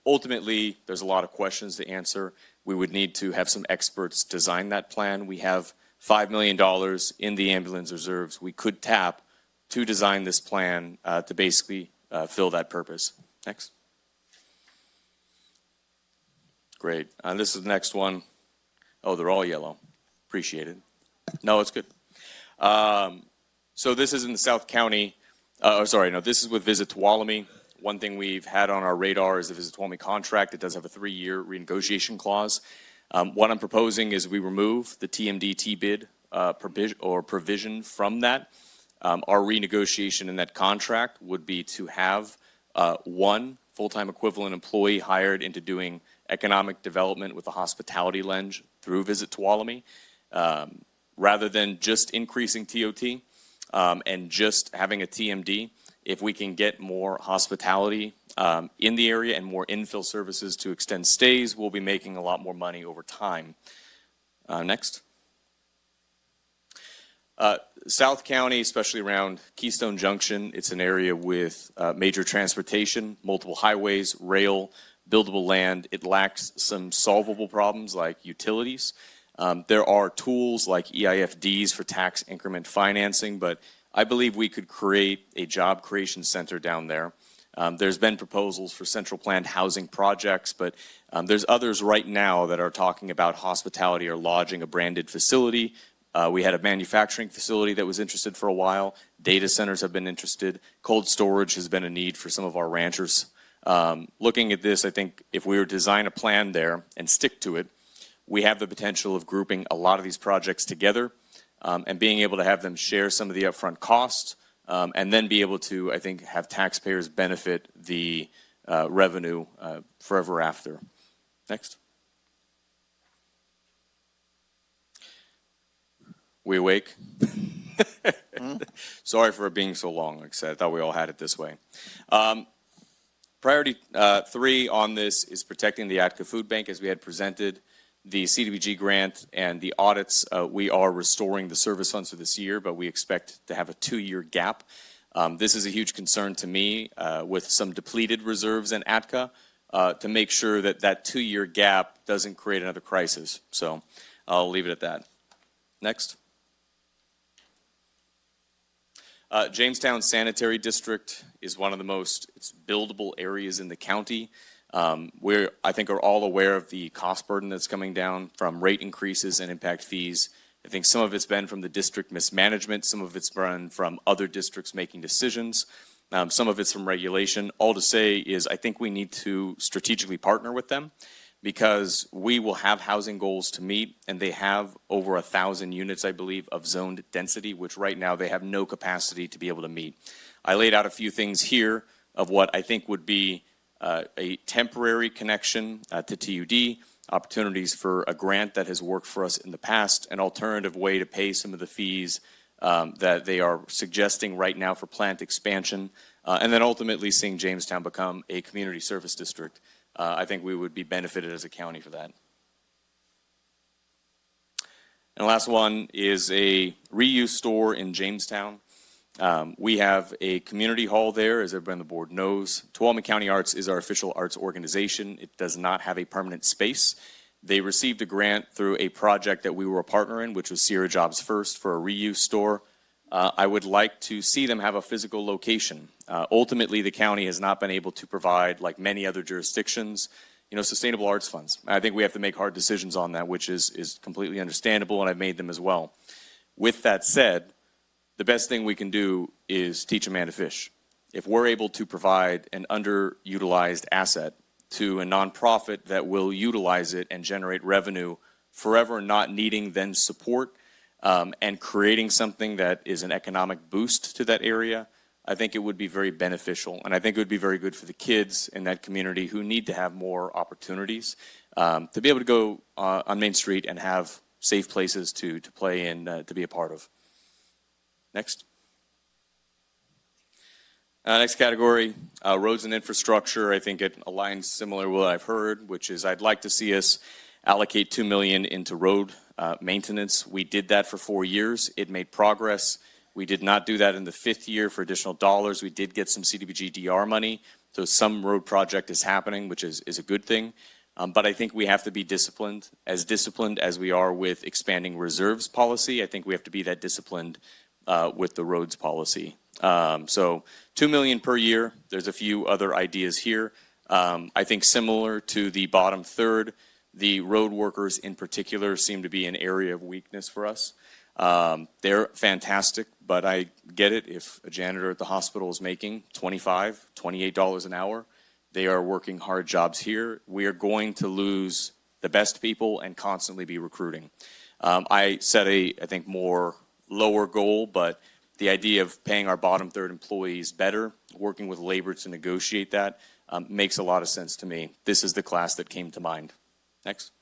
Ultimately, there's a lot of questions to answer. We would need to have some experts design that plan. We have $5 million in the ambulance reserves we could tap to design this plan to basically fill that purpose. Next. Great. This is the next one. Oh, they're all yellow. Appreciate it. No, it's good. So this is in the South County. This is with Visit Tuolumne. One thing we've had on our radar is the Visit Tuolumne contract. It does have a 3-year renegotiation clause. What I'm proposing is we remove the TMD T-bid provision from that. Our renegotiation in that contract would be to have one full-time equivalent employee hired into doing economic development with a hospitality lens through Visit Tuolumne, rather than just increasing TOT and just having a TMD. If we can get more hospitality in the area and more infill services to extend stays, we'll be making a lot more money over time. Next. South County, especially around Keystone Junction, it's an area with major transportation, multiple highways, rail, buildable land. It lacks some solvable problems like utilities. There are tools like EIFDs for tax increment financing, but I believe we could create a job creation center down there. There's been proposals for central planned housing projects, but there's others right now that are talking about hospitality or lodging, a branded facility. We had a manufacturing facility that was interested for a while. Data centers have been interested. Cold storage has been a need for some of our ranchers. Looking at this, I think if we were to design a plan there and stick to it, we have the potential of grouping a lot of these projects together and being able to have them share some of the upfront costs and then be able to, I think, have taxpayers benefit the revenue forever after. Next. We awake? Sorry for it being so long. Like I said, I thought we all had it this way. Priority 3 on this is protecting the Atka Food Bank as we had presented. the CDBG grant and the audits, we are restoring the service funds for this year, but we expect to have a 2-year gap. This is a huge concern to me with some depleted reserves in ATCA to make sure that that 2-year gap doesn't create another crisis. So I'll leave it at that. Next. Jamestown Sanitary District is one of the most buildable areas in the county. We, I think, are all aware of the cost burden that's coming down from rate increases and impact fees. I think some of it's been from the district mismanagement. Some of it's been from other districts making decisions. Some of it's from regulation. All to say is I think we need to strategically partner with them because we will have housing goals to meet, and they have over 1,000 units, I believe, of zoned density, which right now they have no capacity to be able to meet. I laid out a few things here of what I think would be a temporary connection to TUD, opportunities for a grant that has worked for us in the past, an alternative way to pay some of the fees that they are suggesting right now for plant expansion, and then ultimately seeing Jamestown become a community service district. I think we would be benefited as a county for that. And the last one is a reuse store in Jamestown. We have a community hall there, as everybody on the board knows. Tuolumne County Arts is our official arts organization. It does not have a permanent space. They received a grant through a project that we were a partner in, which was Sierra Jobs First for a reuse store. I would like to see them have a physical location. Ultimately, the county has not been able to provide, like many other jurisdictions, sustainable arts funds. I think we have to make hard decisions on that, which is completely understandable, and I've made them as well. With that said, the best thing we can do is teach a man to fish. If we're able to provide an underutilized asset to a nonprofit that will utilize it and generate revenue forever, not needing then support, and creating something that is an economic boost to that area, I think it would be very beneficial. And I think it would be very good for the kids in that community who need to have more opportunities to be able to go on Main Street and have safe places to play and to be a part of. Next. Next category, roads and infrastructure. I think it aligns similar to what I've heard, which is I'd like to see us allocate $2 million into road maintenance. We did that for 4 years. It made progress. We did not do that in the 5th year for additional dollars. We did get some CDBG DR money, so some road project is happening, which is a good thing. But I think we have to be disciplined as we are with expanding reserves policy. I think we have to be that disciplined with the roads policy. So $2 million per year. There's a few other ideas here. I think similar to the bottom third, the road workers in particular seem to be an area of weakness for us. They're fantastic, but I get it. If a janitor at the hospital is making $25, $28 an hour, they are working hard jobs here. We are going to lose the best people and constantly be recruiting. I set I think, more lower goal, but the idea of paying our bottom third employees better, working with labor to negotiate that, makes a lot of sense to me. This is the class that came to mind. Next.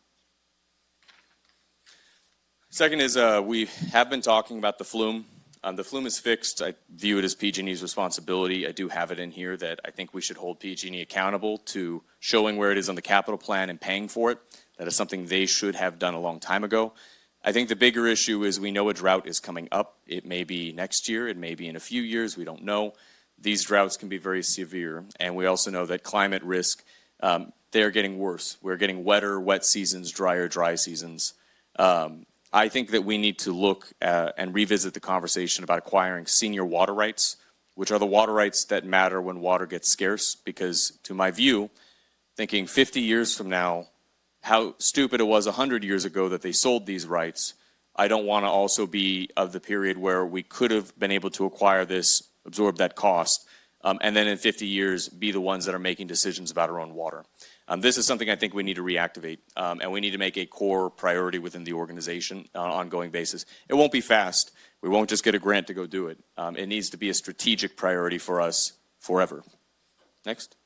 Second is we have been talking about the flume. The flume is fixed. I view it as PG&E's responsibility. I do have it in here that I think we should hold PG&E accountable to showing where it is on the capital plan and paying for it. That is something they should have done a long time ago. I think the bigger issue is we know a drought is coming up. It may be next year. It may be in a few years. We don't know. These droughts can be very severe. And we also know that climate risk, they are getting worse. We're getting wetter, wet seasons, drier, dry seasons. I think that we need to look and revisit the conversation about acquiring senior water rights, which are the water rights that matter when water gets scarce. Because to my view, thinking 50 years from now, how stupid it was 100 years ago that they sold these rights, I don't want to also be of the period where we could have been able to acquire this, absorb that cost, and then in 50 years be the ones that are making decisions about our own water. This is something I think we need to reactivate, and we need to make a core priority within the organization on an ongoing basis. It won't be fast. We won't just get a grant to go do it. It needs to be a strategic priority for us forever. Next.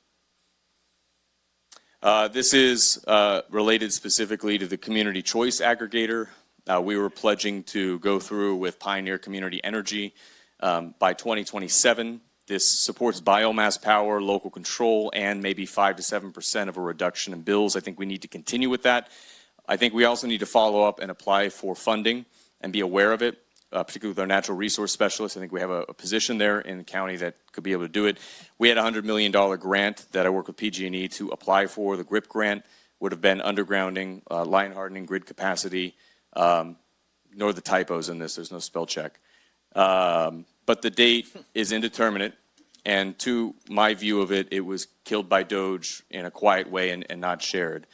This is related specifically to the community choice aggregator. We were pledging to go through with Pioneer Community Energy by 2027. This supports biomass power, local control, and maybe 5 to 7% of a reduction in bills. I think we need to continue with that. I think we also need to follow up and apply for funding and be aware of it, particularly with our natural resource specialists. I think we have a position there in the county that could be able to do it. We had a $100 million grant that I worked with PG&E to apply for. The GRIP grant would have been undergrounding, line hardening, grid capacity. Ignore the typos in this. There's no spell check. But the date is indeterminate. And to my view of it, it was killed by DOGE in a quiet way and not shared.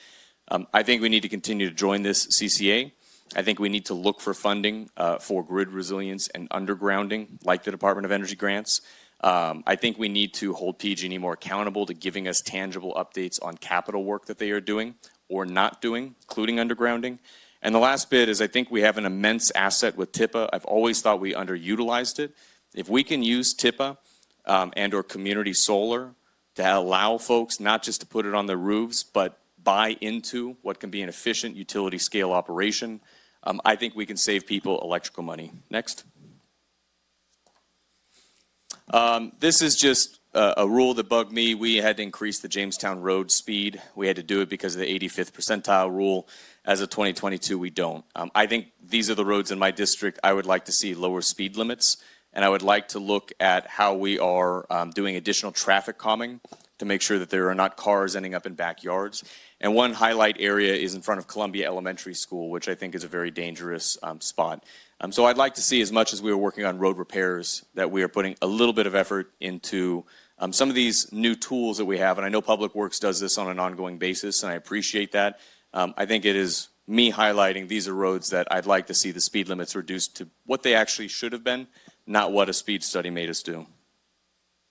I think we need to continue to join this CCA. I think we need to look for funding for grid resilience and undergrounding, like the Department of Energy grants. I think we need to hold PG&E more accountable to giving us tangible updates on capital work that they are doing or not doing, including undergrounding. And the last bit is I think we have an immense asset with TIPA. I've always thought we underutilized it. If we can use TIPA and or community solar to allow folks not just to put it on their roofs, but buy into what can be an efficient utility scale operation, I think we can save people electrical money. Next. This is just a rule that bugged me. We had to increase the Jamestown road speed. We had to do it because of the 85th percentile rule. As of 2022, we don't. I think these are the roads in my district I would like to see lower speed limits, and I would like to look at how we are doing additional traffic calming to make sure that there are not cars ending up in backyards. And one highlight area is in front of Columbia Elementary School, which I think is a very dangerous spot. So I'd like to see, as much as we are working on road repairs, that we are putting a little bit of effort into some of these new tools that we have. And I know Public Works does this on an ongoing basis, and I appreciate that. I think it is me highlighting these are roads that I'd like to see the speed limits reduced to what they actually should have been, not what a speed study made us do.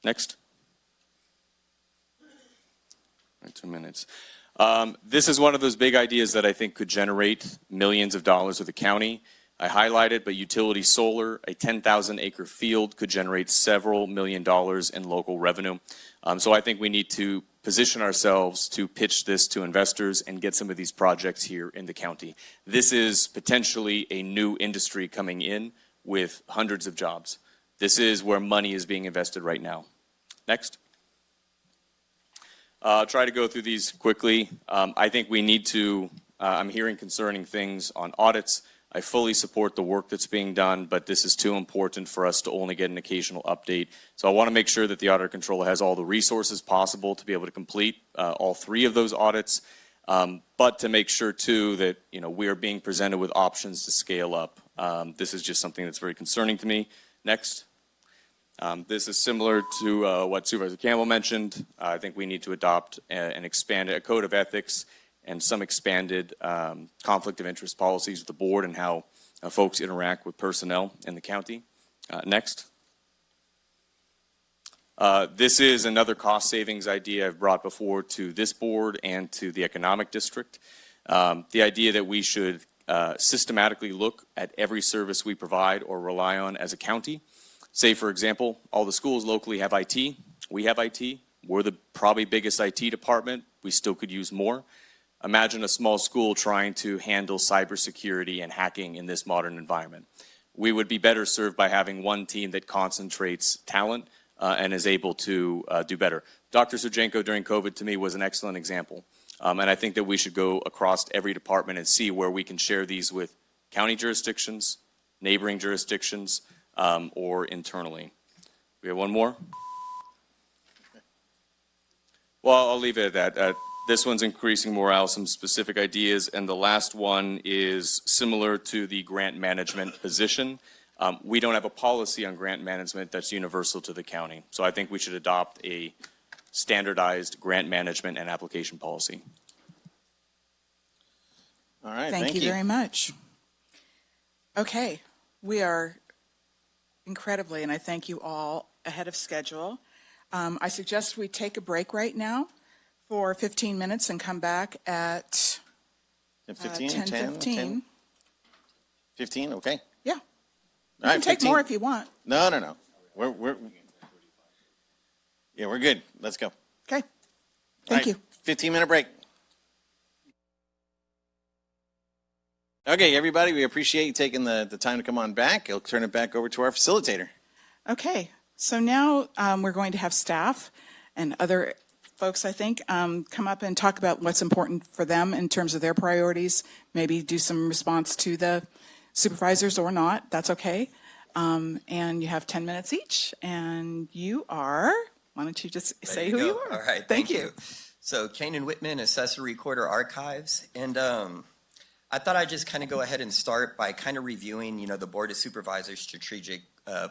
Next. 2 minutes. This is one of those big ideas that I think could generate millions of dollars for the county. I highlighted, but utility solar, a 10,000 acre field could generate several $1 million in local revenue. So I think we need to position ourselves to pitch this to investors and get some of these projects here in the county. This is potentially a new industry coming in with hundreds of jobs. This is where money is being invested right now. Next. Try to go through these quickly. I think we need to, I'm hearing concerning things on audits. I fully support the work that's being done, but this is too important for us to only get an occasional update. So I want to make sure that the Auditor Controller has all the resources possible to be able to complete all 3 of those audits, but to make sure too that we are being presented with options to scale up. This is just something that's very concerning to me. Next. This is similar to what Supervisor Campbell mentioned. I think we need to adopt and expand a code of ethics and some expanded conflict of interest policies with the board and how folks interact with personnel in the county. Next. This is another cost savings idea I've brought before to this board and to the economic district. The idea that we should systematically look at every service we provide or rely on as a county. Say, for example, all the schools locally have IT. We have IT. We're the probably biggest IT department. We still could use more. Imagine a small school trying to handle cybersecurity and hacking in this modern environment. We would be better served by having one team that concentrates talent and is able to do better. Dr. Surjenko during COVID to me was an excellent example. And I think that we should go across every department and see where we can share these with county jurisdictions, neighboring jurisdictions, or internally. We have one more? Well, I'll leave it at that. This one's increasing morale, some specific ideas, and the last one is similar to the grant management position. We don't have a policy on grant management that's universal to the county, so I think we should adopt a standardized grant management and application policy. All right, Thank you very much. Okay, we are incredibly, and I thank you all, ahead of schedule. I suggest we take a break right now for 15 minutes and come back at 10:15. 15, okay. Yeah. All You right, can take 15. more if you want. No. We're good. Let's go. Okay. Thank you. 15-minute break. Okay, everybody, we appreciate you taking the time to come on back. I'll turn it back over to our facilitator. Okay. So now we're going to have staff and other folks, I think, come up and talk about what's important for them in terms of their priorities, maybe do some response to the supervisors or not, that's okay. And you have 10 minutes each, and you are, why don't you just say Ready who to you go? are? All right, thank you. So Kanan Whitman, Assessor Recorder Archives, and I thought I'd just kind of go ahead and start by kind of reviewing, the Board of Supervisors strategic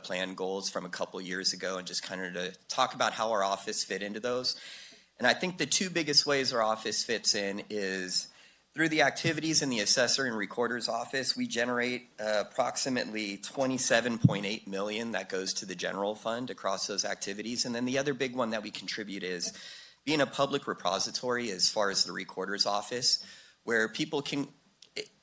plan goals from a couple years ago, and just kind of to talk about how our office fit into those. And I think the two biggest ways our office fits in is through the activities in the Assessor and Recorder's office. We generate approximately $27.8 million that goes to the general fund across those activities. And then the other big one that we contribute is being a public repository as far as the Recorder's office, where people can,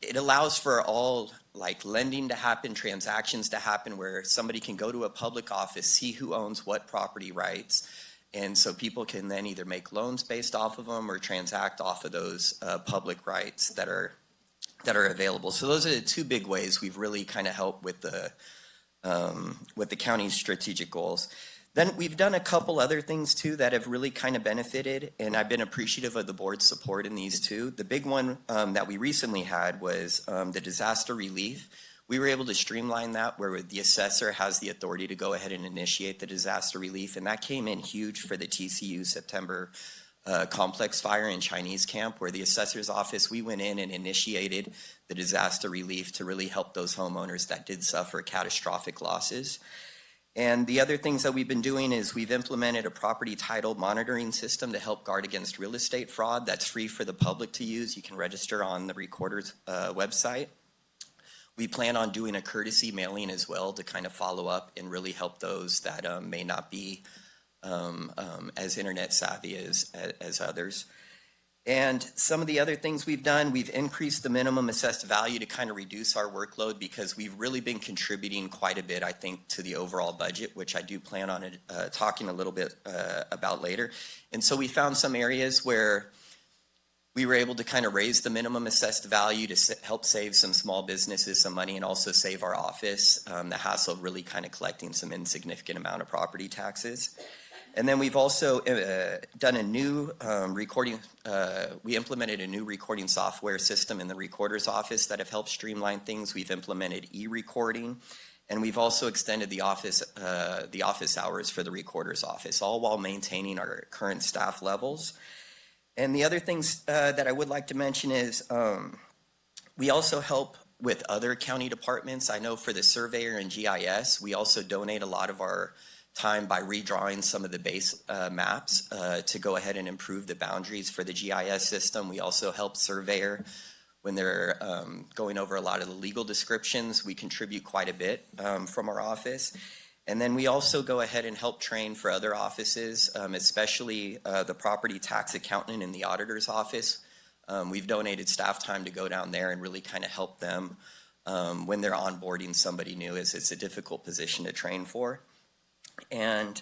it allows for all like lending to happen, transactions to happen, where somebody can go to a public office, see who owns what property rights. And so people can then either make loans based off of them or transact off of those public rights that are available. So those are the two big ways we've really kind of helped with the county's strategic goals. Then we've done a couple other things too that have really kind of benefited, and I've been appreciative of the board's support in these too. The big one that we recently had was the disaster relief. We were able to streamline that where the assessor has the authority to go ahead and initiate the disaster relief, and that came in huge for the TCU September complex fire in Chinese camp, where the assessor's office, we went in and initiated the disaster relief to really help those homeowners that did suffer catastrophic losses. And the other things that we've been doing is we've implemented a property title monitoring system to help guard against real estate fraud. That's free for the public to use. You can register on the Recorder's website. We plan on doing a courtesy mailing as well to kind of follow up and really help those that may not be as internet savvy as others. And some of the other things we've done, we've increased the minimum assessed value to kind of reduce our workload, because we've really been contributing quite a bit, I think, to the overall budget, which I do plan on talking a little bit about later. And so we found some areas where we were able to kind of raise the minimum assessed value to help save some small businesses some money, and also save our office the hassle of really kind of collecting some insignificant amount of property taxes. And then we've also done a new recording, we implemented a new recording software system in the Recorder's office that have helped streamline things. We've implemented e-recording, and we've also extended the office hours for the Recorder's office, all while maintaining our current staff levels. And the other things that I would like to mention is we also help with other county departments. I know for the surveyor and GIS, we also donate a lot of our time by redrawing some of the base maps to go ahead and improve the boundaries for the GIS system. We also help surveyor when they're going over a lot of the legal descriptions. We contribute quite a bit from our office. And then we also go ahead and help train for other offices, especially the property tax accountant in the auditor's office. We've donated staff time to go down there and really kind of help them when they're onboarding somebody new, as it's a difficult position to train for. And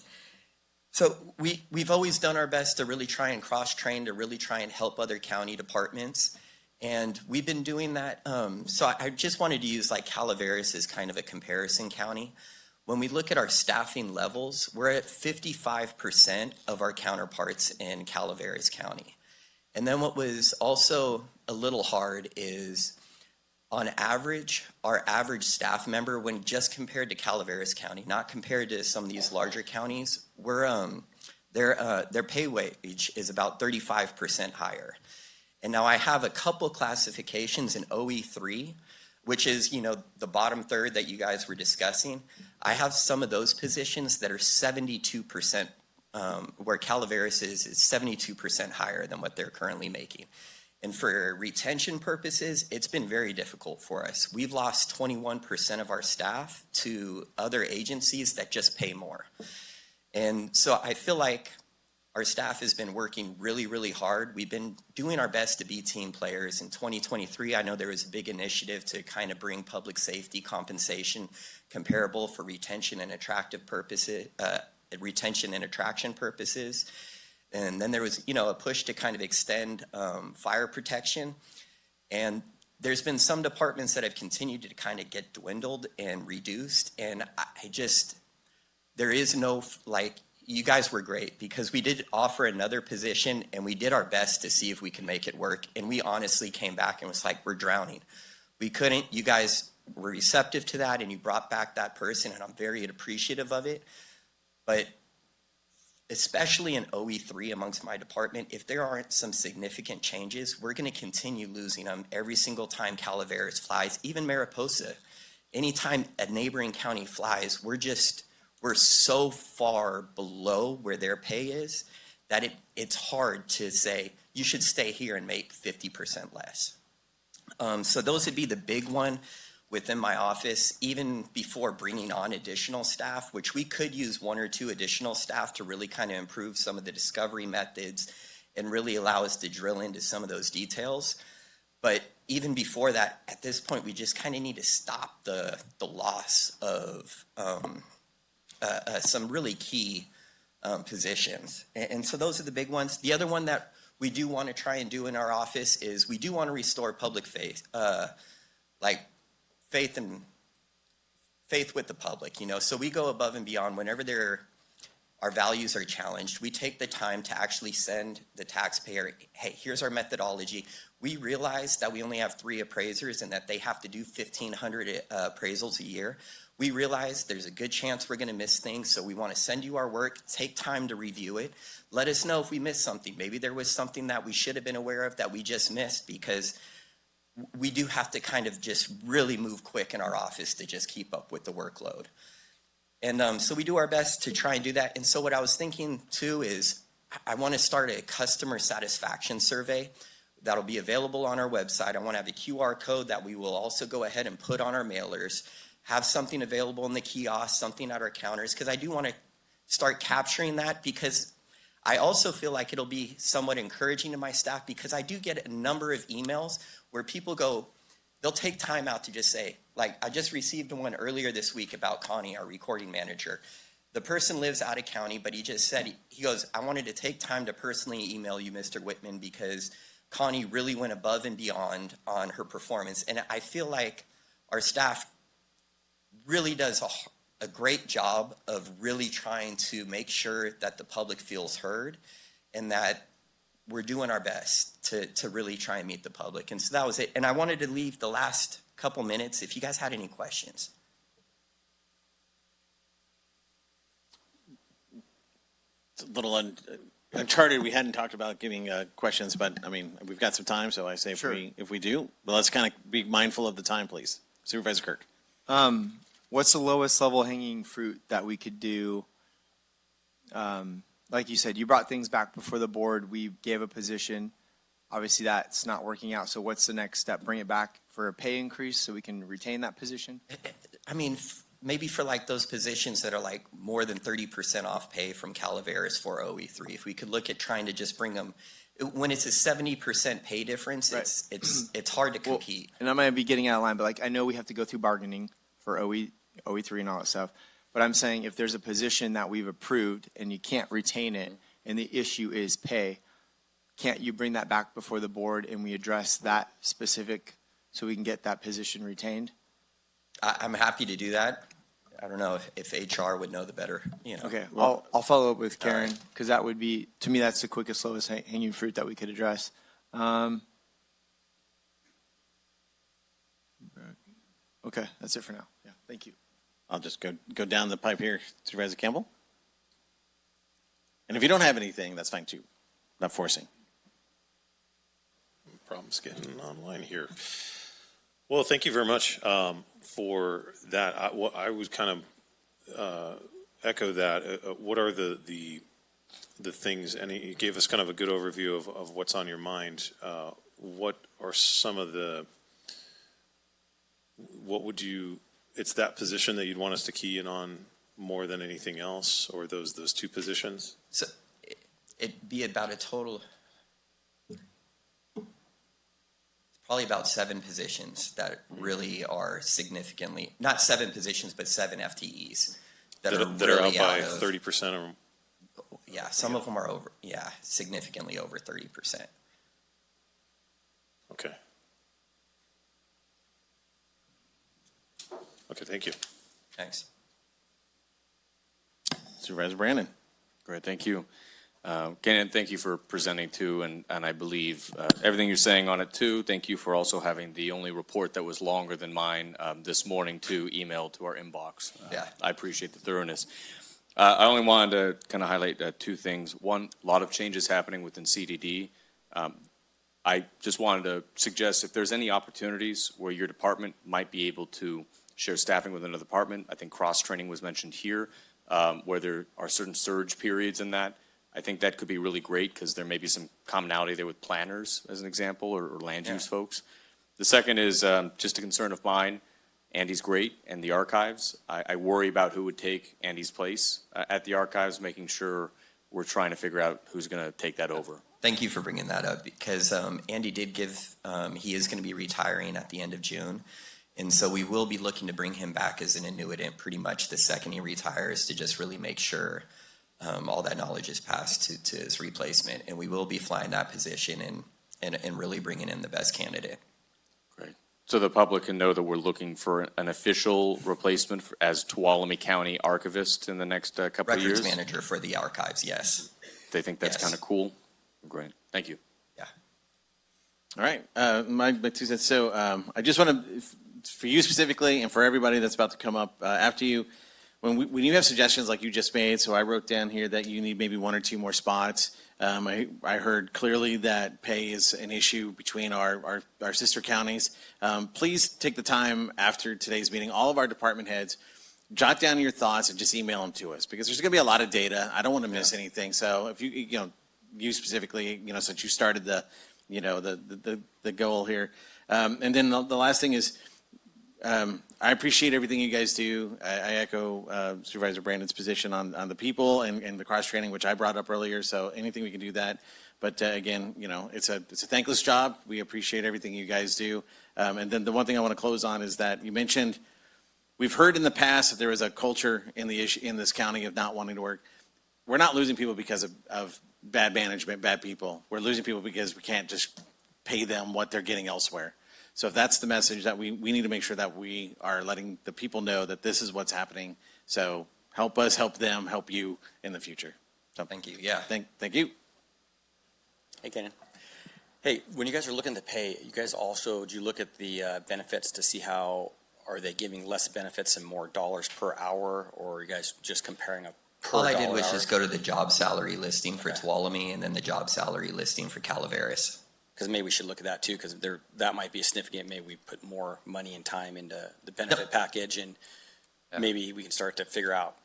so we've always done our best to really try and cross-train, to really try and help other county departments. And we've been doing that. So I just wanted to use like Calaveras as kind of a comparison county. When we look at our staffing levels, we're at 55% of our counterparts in Calaveras County. And then what was also a little hard is, on average, our average staff member, when just compared to Calaveras County, not compared to some of these larger counties, their pay wage is about 35% higher. And now I have a couple classifications in OE3, which is, the bottom third that you guys were discussing. I have some of those positions that are 72%, where Calaveras is 72% higher than what they're currently making. And for retention purposes, it's been very difficult for us. We've lost 21% of our staff to other agencies that just pay more. And so I feel like our staff has been working really, really hard. We've been doing our best to be team players. In 2023, I know there was a big initiative to kind of bring public safety compensation comparable for retention and attraction purposes. And then there was, a push to kind of extend fire protection. And there's been some departments that have continued to kind of get dwindled and reduced. And there is no, you guys were great because we did offer another position and we did our best to see if we could make it work. And we honestly came back and was like, we're drowning. We couldn't. You guys were receptive to that and you brought back that person, and I'm very appreciative of it. But especially in OE3 amongst my department, if there aren't some significant changes, we're going to continue losing them every single time Calaveras flies, even Mariposa. Anytime a neighboring county flies, we're so far below where their pay is that it's hard to say you should stay here and make 50% less. So those would be the big one within my office, even before bringing on additional staff, which we could use 1 or 2 additional staff to really kind of improve some of the discovery methods and really allow us to drill into some of those details. But even before that, at this point, we just kind of need to stop the loss of some really key positions. And so those are the big ones. The other one that we do want to try and do in our office is we do want to restore public faith, like faith with the public, you know. So we go above and beyond whenever our values are challenged. We take the time to actually send the taxpayer, hey, here's our methodology. We realize that we only have 3 appraisers and that they have to do 1,500 appraisals a year. We realize there's a good chance we're going to miss things, so we want to send you our work, take time to review it. Let us know if we missed something. Maybe there was something that we should have been aware of that we just missed, because we do have to kind of just really move quick in our office to just keep up with the workload. And so we do our best to try and do that. And so what I was thinking too is I want to start a customer satisfaction survey that'll be available on our website. I want to have a QR code that we will also go ahead and put on our mailers, have something available in the kiosk, something at our counters, because I do want to start capturing that, because I also feel like it'll be somewhat encouraging to my staff, because I do get a number of emails where people go, they'll take time out to just say, like I just received one earlier this week about Connie, our recording manager. The person lives out of county, but he just said, he goes, I wanted to take time to personally email you, Mr. Whitman, because Connie really went above and beyond on her performance. And I feel like our staff really does a great job of really trying to make sure that the public feels heard and that we're doing our best to really try and meet the public. And so that was it. And I wanted to leave the last couple minutes if you guys had any questions. It's a little uncharted. We hadn't talked about giving questions, but I mean, we've got some time, so I say if we do, but let's kind of be mindful of the time, please. Supervisor Kirk. What's the lowest level hanging fruit that we could do? Like you said, you brought things back before the board. We gave a position. Obviously, that's not working out. So what's the next step? Bring it back for a pay increase so we can retain that position? I mean, maybe for like those positions that are like more than 30% off pay from Calaveras for OE3, if we could look at trying to just bring them, when it's a 70% pay difference, Right. it's hard to compete. And I might be getting out of line, but like I know we have to go through bargaining for OE3 and all that stuff. But I'm saying if there's a position that we've approved and you can't retain it and the issue is pay, can't you bring that back before the board and we address that specific so we can get that position retained? I'm happy to do that. I don't know if HR would know the better, you know. Okay, I'll follow up with Karen, because that would be, to me, that's the quickest, lowest hanging fruit that we could address. Okay, that's it for now. Yeah, thank you. I'll just go down the pipe here. Supervisor Campbell? And if you don't have anything, that's fine too. Not forcing. Problems getting online here. Well, thank you very much for that. I would kind of echo that. What are the things, and you gave us kind of a good overview of what's on your mind. What are some of it's that position that you'd want us to key in on more than anything else, or those 2 positions? So it'd be about a total, probably about 7 positions that really are significantly, not 7 positions, but 7 FTEs that are really out by out of, 30% or. Yeah, some of them are over, significantly over 30%. Okay. Okay, thank you. Thanks. Supervisor Brandon? Great, thank you. Ken, thank you for presenting too, and I believe everything you're saying on it too. Thank you for also having the only report that was longer than mine this morning to email to our inbox. Yeah. I appreciate the thoroughness. I only wanted to kind of highlight two things. One, a lot of changes happening within CDD. I just wanted to suggest if there's any opportunities where your department might be able to share staffing with another department. I think cross-training was mentioned here, where there are certain surge periods in that. I think that could be really great because there may be some commonality there with planners, as an example, or land use folks. The second is just a concern of mine. Andy's great, and the archives. I worry about who would take Andy's place at the archives, making sure we're trying to figure out who's going to take that over. Thank you for bringing that up because Andy did give, he is going to be retiring at the end of June. And so we will be looking to bring him back as an annuitant pretty much the second he retires to just really make sure all that knowledge is passed to his replacement. And we will be flying that position and really bringing in the best candidate. Great. So the public can know that we're looking for an official replacement as Tuolumne County Archivist in the next couple of years? Records manager for the archives, yes. They think that's Yes. kind of cool? Great. Thank you. Yeah. All right, my 2 cents. So I just want to, for you specifically and for everybody that's about to come up after you, when you have suggestions like you just made, so I wrote down here that you need maybe 1 or 2 more spots. I heard clearly that pay is an issue between our sister counties. Please take the time after today's meeting, all of our department heads, jot down your thoughts and just email them to us because there's going to be a lot of data. I don't want to miss anything. So if you specifically, since you started the goal here. And then the last thing is, I appreciate everything you guys do. I echo Supervisor Brandon's position on the people and the cross-training, which I brought up earlier. So anything we can do that. But again, it's a thankless job. We appreciate everything you guys do. And then the one thing I want to close on is that you mentioned, we've heard in the past that there is a culture in this county of not wanting to work. We're not losing people because of bad management, bad people. We're losing people because we can't just pay them what they're getting elsewhere. So if that's the message, that we need to make sure that we are letting the people know that this is what's happening. So help us, help them, help you in the future. So Thank you. Yeah. Thank you. Hey, Kenan. Hey, when you guys are looking to pay, you guys also, do you look at the benefits to see how, are they giving less benefits and more dollars per hour, or are you guys just comparing a per All I dollar did was hour? just go to the job salary listing for Okay. Tuolumne and then the job salary listing for Calaveras. Because maybe we should look at that too, because that might be a significant, maybe we put more money and time into the benefit package, and maybe we can start to figure out,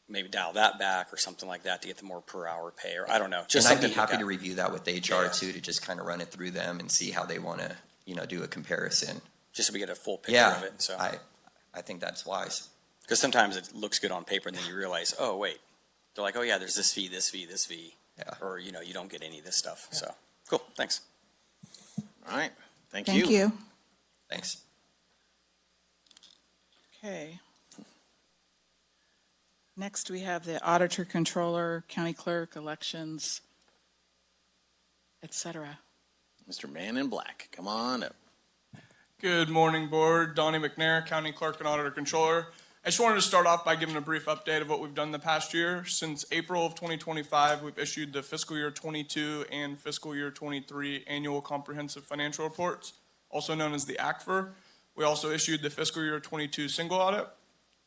maybe dial that back or something like that to get the more per hour pay, or I don't know. Just And I'd something be to look happy to at. review that with HR Yeah. too, to just kind of run it through them and see how they want to, do a comparison. Just so we get a full picture Yeah, of it. So, I think that's wise. because sometimes it looks good on paper, and then you realize, oh wait, they're like, oh yeah, there's this fee, this fee, this fee, Yeah. or you don't get any of this stuff. So cool, thanks. All right. Thank Thank you. Thanks. Okay. Next, we have the auditor, controller, county clerk, elections, et cetera. Mr. Man in Black, come on up. Good morning, Board. Donnie McNair, County Clerk and Auditor Controller. I just wanted to start off by giving a brief update of what we've done the past year. Since April of 2025, we've issued the fiscal year 22 and fiscal year 23 annual comprehensive financial reports, also known as the ACFR. We also issued the fiscal year 22 single audit.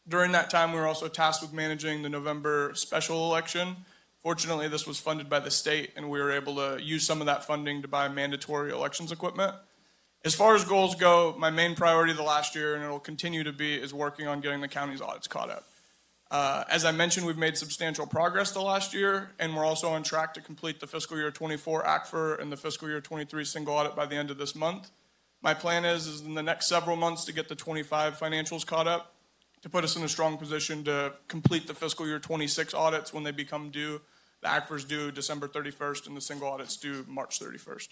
During that time, we were also tasked with managing the November special election. Fortunately, this was funded by the state, and we were able to use some of that funding to buy mandatory elections equipment. As far as goals go, my main priority the last year, and it'll continue to be, is working on getting the county's audits caught up. As I mentioned, we've made substantial progress the last year, and we're also on track to complete the fiscal year 24 ACFR and the fiscal year 23 single audit by the end of this month. My plan is in the next several months to get the 25 financials caught up, to put us in a strong position to complete the fiscal year 26 audits when they become due. The ACFR's due December 31st, and the single audit's due March 31st.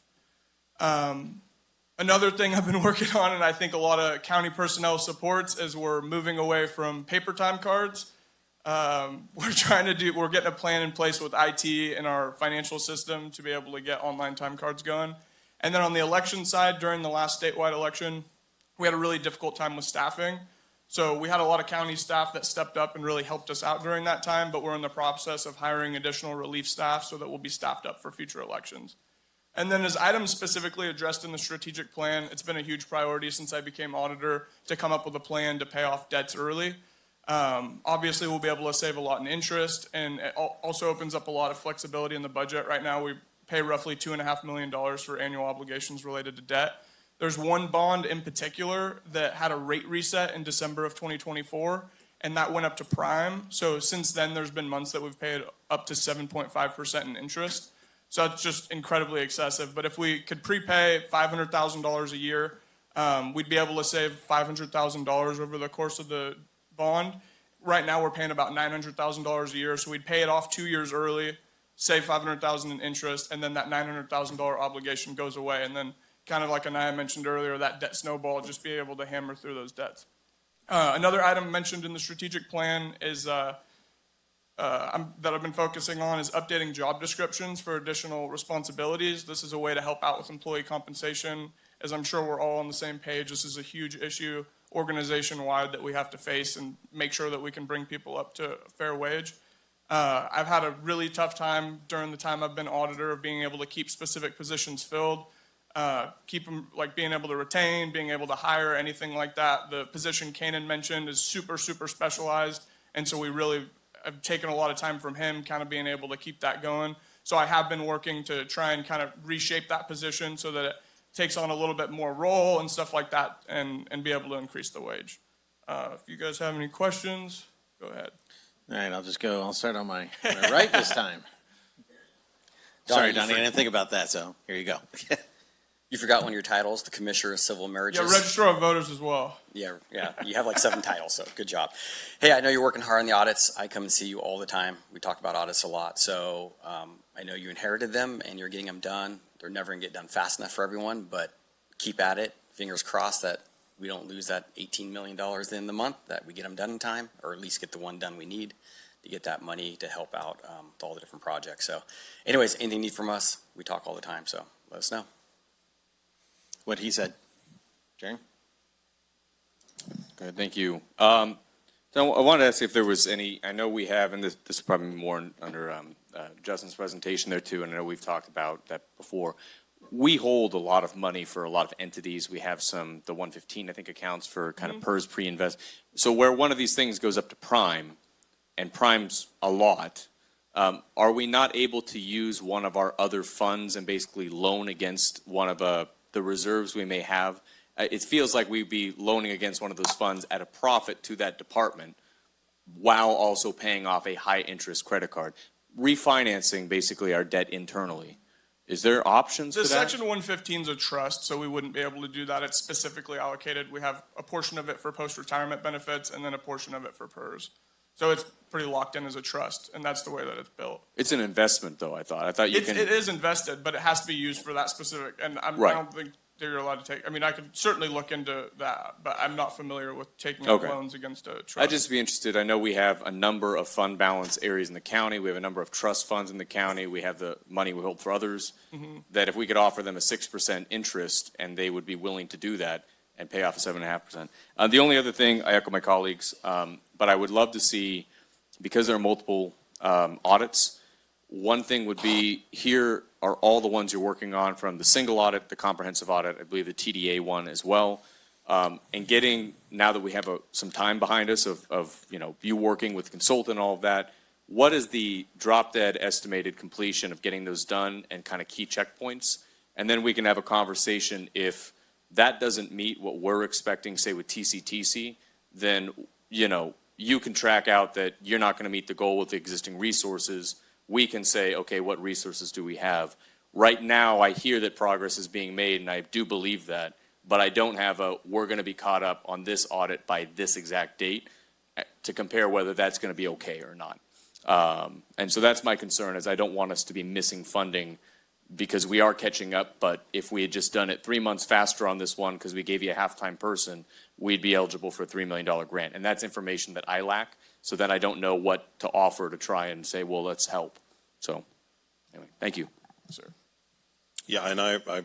Another thing I've been working on, and I think a lot of county personnel supports, is we're moving away from paper time cards. We're getting a plan in place with IT and our financial system to be able to get online time cards going. And then on the election side, during the last statewide election, we had a really difficult time with staffing. So we had a lot of county staff that stepped up and really helped us out during that time, but we're in the process of hiring additional relief staff so that we'll be staffed up for future elections. And then as items specifically addressed in the strategic plan, it's been a huge priority since I became auditor to come up with a plan to pay off debts early. Obviously, we'll be able to save a lot in interest, and it also opens up a lot of flexibility in the budget. Right now, we pay roughly $2.5 million for annual obligations related to debt. There's one bond in particular that had a rate reset in December of 2024, and that went up to prime. So since then, there's been months that we've paid up to 7.5% in interest. So that's just incredibly excessive. But if we could prepay $500,000 a year, we'd be able to save $500,000 over the course of the bond. Right now, we're paying about $900,000 a year, so we'd pay it off 2 years early, save $500,000 in interest, and then that $900,000 obligation goes away. And then, kind of like Anaya mentioned earlier, that debt snowball, just be able to hammer through those debts. Another item mentioned in the strategic plan is that I've been focusing on is updating job descriptions for additional responsibilities. This is a way to help out with employee compensation. As I'm sure we're all on the same page, this is a huge issue organization-wide that we have to face and make sure that we can bring people up to a fair wage. I've had a really tough time during the time I've been auditor of being able to keep specific positions filled, keep them, like being able to retain, being able to hire, anything like that. The position Kanan mentioned is super, super specialized, and so I've taken a lot of time from him kind of being able to keep that going. So I have been working to try and kind of reshape that position so that it takes on a little bit more role and stuff like that and be able to increase the wage. If you guys have any questions, go ahead. All right, I'll start on my right this time. Sorry, Donnie, I didn't think about that, so here you go. You forgot one of your titles, the Commissioner of Civil Marriages. Yeah, Registrar of Voters as well. Yeah, you have like 7 titles, so good job. Hey, I know you're working hard on the audits. I come and see you all the time. We talk about audits a lot, so I know you inherited them and you're getting them done. They're never going to get done fast enough for everyone, but keep at it. Fingers crossed that we don't lose that $18 million in the month, that we get them done in time, or at least get the one done we need to get that money to help out with all the different projects. So anyways, anything you need from us, we talk all the time, so let us know. What he said. Jerry? Good, thank you. So I wanted to ask if there was any, I know we have, and this is probably more under Justin's presentation there too, and I know we've talked about that before. We hold a lot of money for a lot of entities. We have the 115, I think, accounts for kind of PERS pre-invest. So where one of these things goes up to prime, and prime's a lot, are we not able to use one of our other funds and basically loan against one of the reserves we may have? It feels like we'd be loaning against one of those funds at a profit to that department while also paying off a high interest credit card, refinancing basically our debt internally. Is there options for that? Section 115 is a trust, so we wouldn't be able to do that. It's specifically allocated. We have a portion of it for post-retirement benefits and then a portion of it for PERS. So it's pretty locked in as a trust, and that's the way that it's built. It's an investment, though, I thought you can... It is invested, but it has to be used for that specific, and I don't think they're allowed to take, I mean, I could certainly look into that, but I'm not familiar with taking out loans against a trust. I'd just be interested. I know we have a number of fund balance areas in the county. We have a number of trust funds in the county. We have the money we hold for others, that if we could offer them a 6% interest, and they would be willing to do that and pay off a 7.5%. The only other thing, I echo my colleagues, but I would love to see, because there are multiple audits, one thing would be, here are all the ones you're working on, from the single audit, the comprehensive audit, I believe the TDA one as well, and getting, now that we have some time behind us of you working with consultant and all of that, what is the drop dead estimated completion of getting those done and kind of key checkpoints? And then we can have a conversation. If that doesn't meet what we're expecting, say with TCTC, then you can track out that you're not going to meet the goal with the existing resources. We can say, okay, what resources do we have? Right now, I hear that progress is being made, and I do believe that, but I don't have we're going to be caught up on this audit by this exact date to compare whether that's going to be okay or not. And so that's my concern, is I don't want us to be missing funding because we are catching up, but if we had just done it 3 months faster on this one because we gave you a half-time person, we'd be eligible for a $3 million grant. And that's information that I lack, so that I don't know what to offer to try and say, well, let's help. So anyway, thank you. Sir. Yeah, and I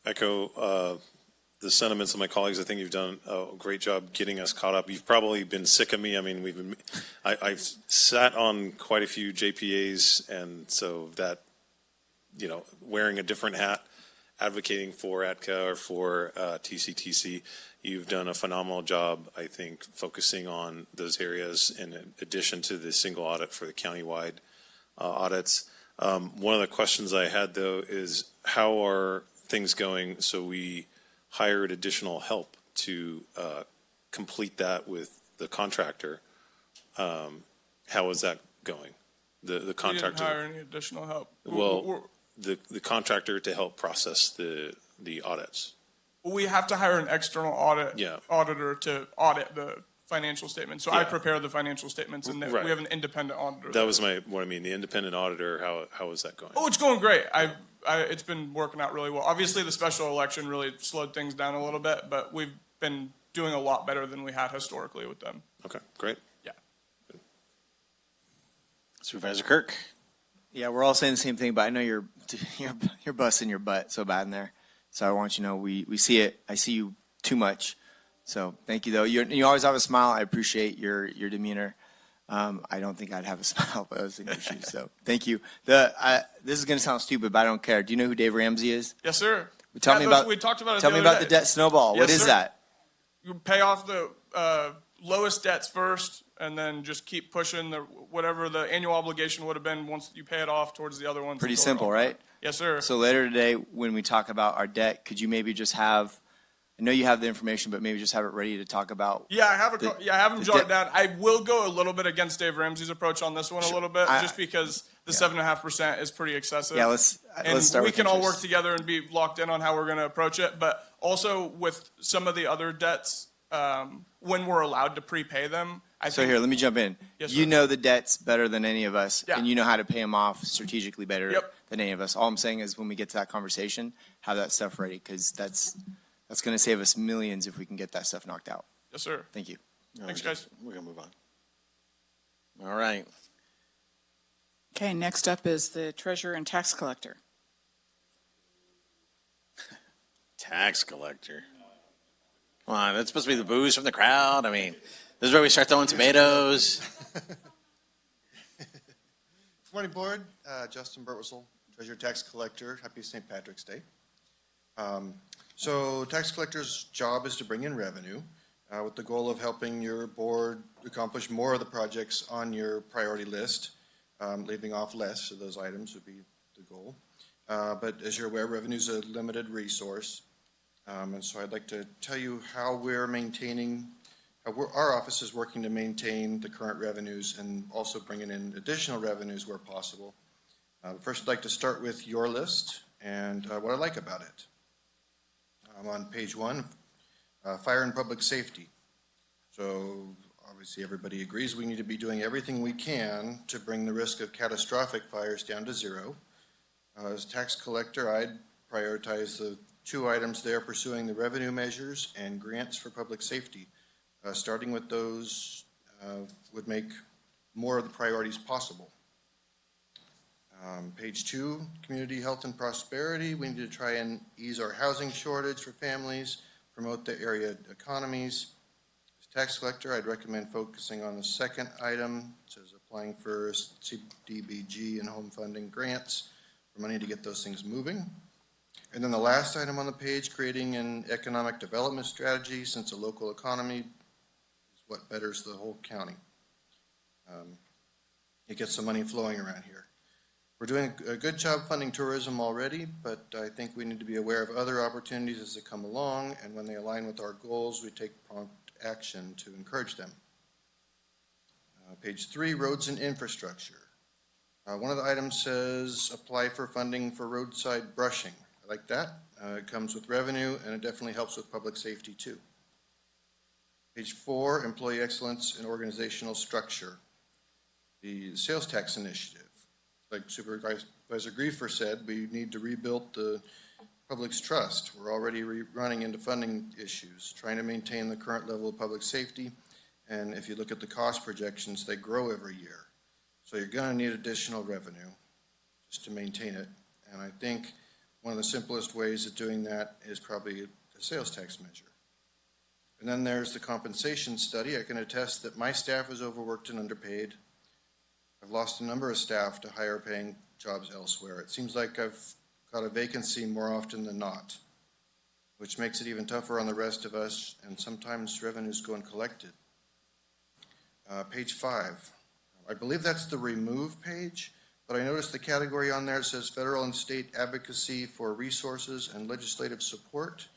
echo the sentiments of my colleagues. I think you've done a great job getting us caught up. You've probably been sick of me. I mean, I've sat on quite a few JPAs, and so that, wearing a different hat, advocating for ATCA or for TCTC, you've done a phenomenal job, I think, focusing on those areas in addition to the single audit for the countywide audits. One of the questions I had, though, is how are things going? So we hired additional help to complete that with the contractor. How is that going? The We didn't contractor. hire any additional help. Well, the contractor to help process the audits. We have to hire an external auditor to audit the financial statements. So I Yeah. prepare the financial statements, and then Right. we have an independent auditor. That was what I mean. The independent auditor. How is that going? Oh, it's going great. It's been working out really well. Obviously, the special election really slowed things down a little bit, but we've been doing a lot better than we had historically with them. Okay, great. Yeah. Supervisor Kirk. Yeah, we're all saying the same thing, but I know you're busting your butt so bad in there. So I want you to know we see it. I see you too much. So thank you, though. You always have a smile. I appreciate your demeanor. I don't think I'd have a smile if I was in your shoes. So thank you. This is going to sound stupid, but I don't care. Do you know who Dave Ramsey is? Yes, sir. We talked about the the debt snowball. Yes, What is sir. that? You pay off the lowest debts first, and then just keep pushing whatever the annual obligation would have been once you pay it off towards the other ones. Pretty until simple, they're all right? gone. Yes, sir. So later today, when we talk about our debt, could you maybe just have, I know you have the information, but maybe just have it ready to talk about? Yeah, I have I have them the jotted debt- down. I will go a little bit against Dave Ramsey's approach on this one a little bit, just because the 7.5% is pretty excessive. Yeah, let's start we with can all interest. work together and be locked in on how we're going to approach it. But also with some of the other debts, when we're allowed to prepay them, I So think. here, let me jump in. Yes, You sir. know the debts better than any of us, Yeah. and you know how to pay them off strategically better Yep. than any of us. All I'm saying is when we get to that conversation, have that stuff ready, because that's going to save us millions if we can get that stuff knocked out. Yes, sir. Thank you. Thanks, guys. We're going to move on. All right. Okay, next up is the treasurer and tax collector. Tax collector. Come on, that's supposed to be the booze from the crowd. I mean, this is where we start throwing tomatoes. Good morning, Board. Justin Burtwistle, Treasurer Tax Collector. Happy St. Patrick's Day. So tax collector's job is to bring in revenue with the goal of helping your board accomplish more of the projects on your priority list. Leaving off less of those items would be the goal. But as you're aware, revenue is a limited resource. And so I'd like to tell you how we're maintaining, our office is working to maintain the current revenues and also bringing in additional revenues where possible. First, I'd like to start with your list and what I like about it. On page 1, fire and public safety. So obviously everybody agrees we need to be doing everything we can to bring the risk of catastrophic fires down to zero. As tax collector, I'd prioritize the 2 items there, pursuing the revenue measures and grants for public safety. Starting with those would make more of the priorities possible. Page 2, community health and prosperity. We need to try and ease our housing shortage for families, promote the area economies. As tax collector, I'd recommend focusing on the second item. It says applying for CDBG and home funding grants for money to get those things moving. And then the last item on the page, creating an economic development strategy, since a local economy is what betters the whole county. It gets some money flowing around here. We're doing a good job funding tourism already, but I think we need to be aware of other opportunities as they come along, and when they align with our goals, we take prompt action to encourage them. Page 3, roads and infrastructure. One of the items says apply for funding for roadside brushing. I like that. It comes with revenue, and it definitely helps with public safety too. Page 4, employee excellence and organizational structure. The sales tax initiative. Like Supervisor Griefer said, we need to rebuild the public's trust. We're already running into funding issues, trying to maintain the current level of public safety. And if you look at the cost projections, they grow every year. So you're going to need additional revenue just to maintain it. And I think one of the simplest ways of doing that is probably a sales tax measure. And then there's the compensation study. I can attest that my staff is overworked and underpaid. I've lost a number of staff to higher paying jobs elsewhere. It seems like I've got a vacancy more often than not, which makes it even tougher on the rest of us, and sometimes revenues go uncollected. Page 5. I believe that's the remove page, but I noticed the category on there says federal and state advocacy for resources and legislative support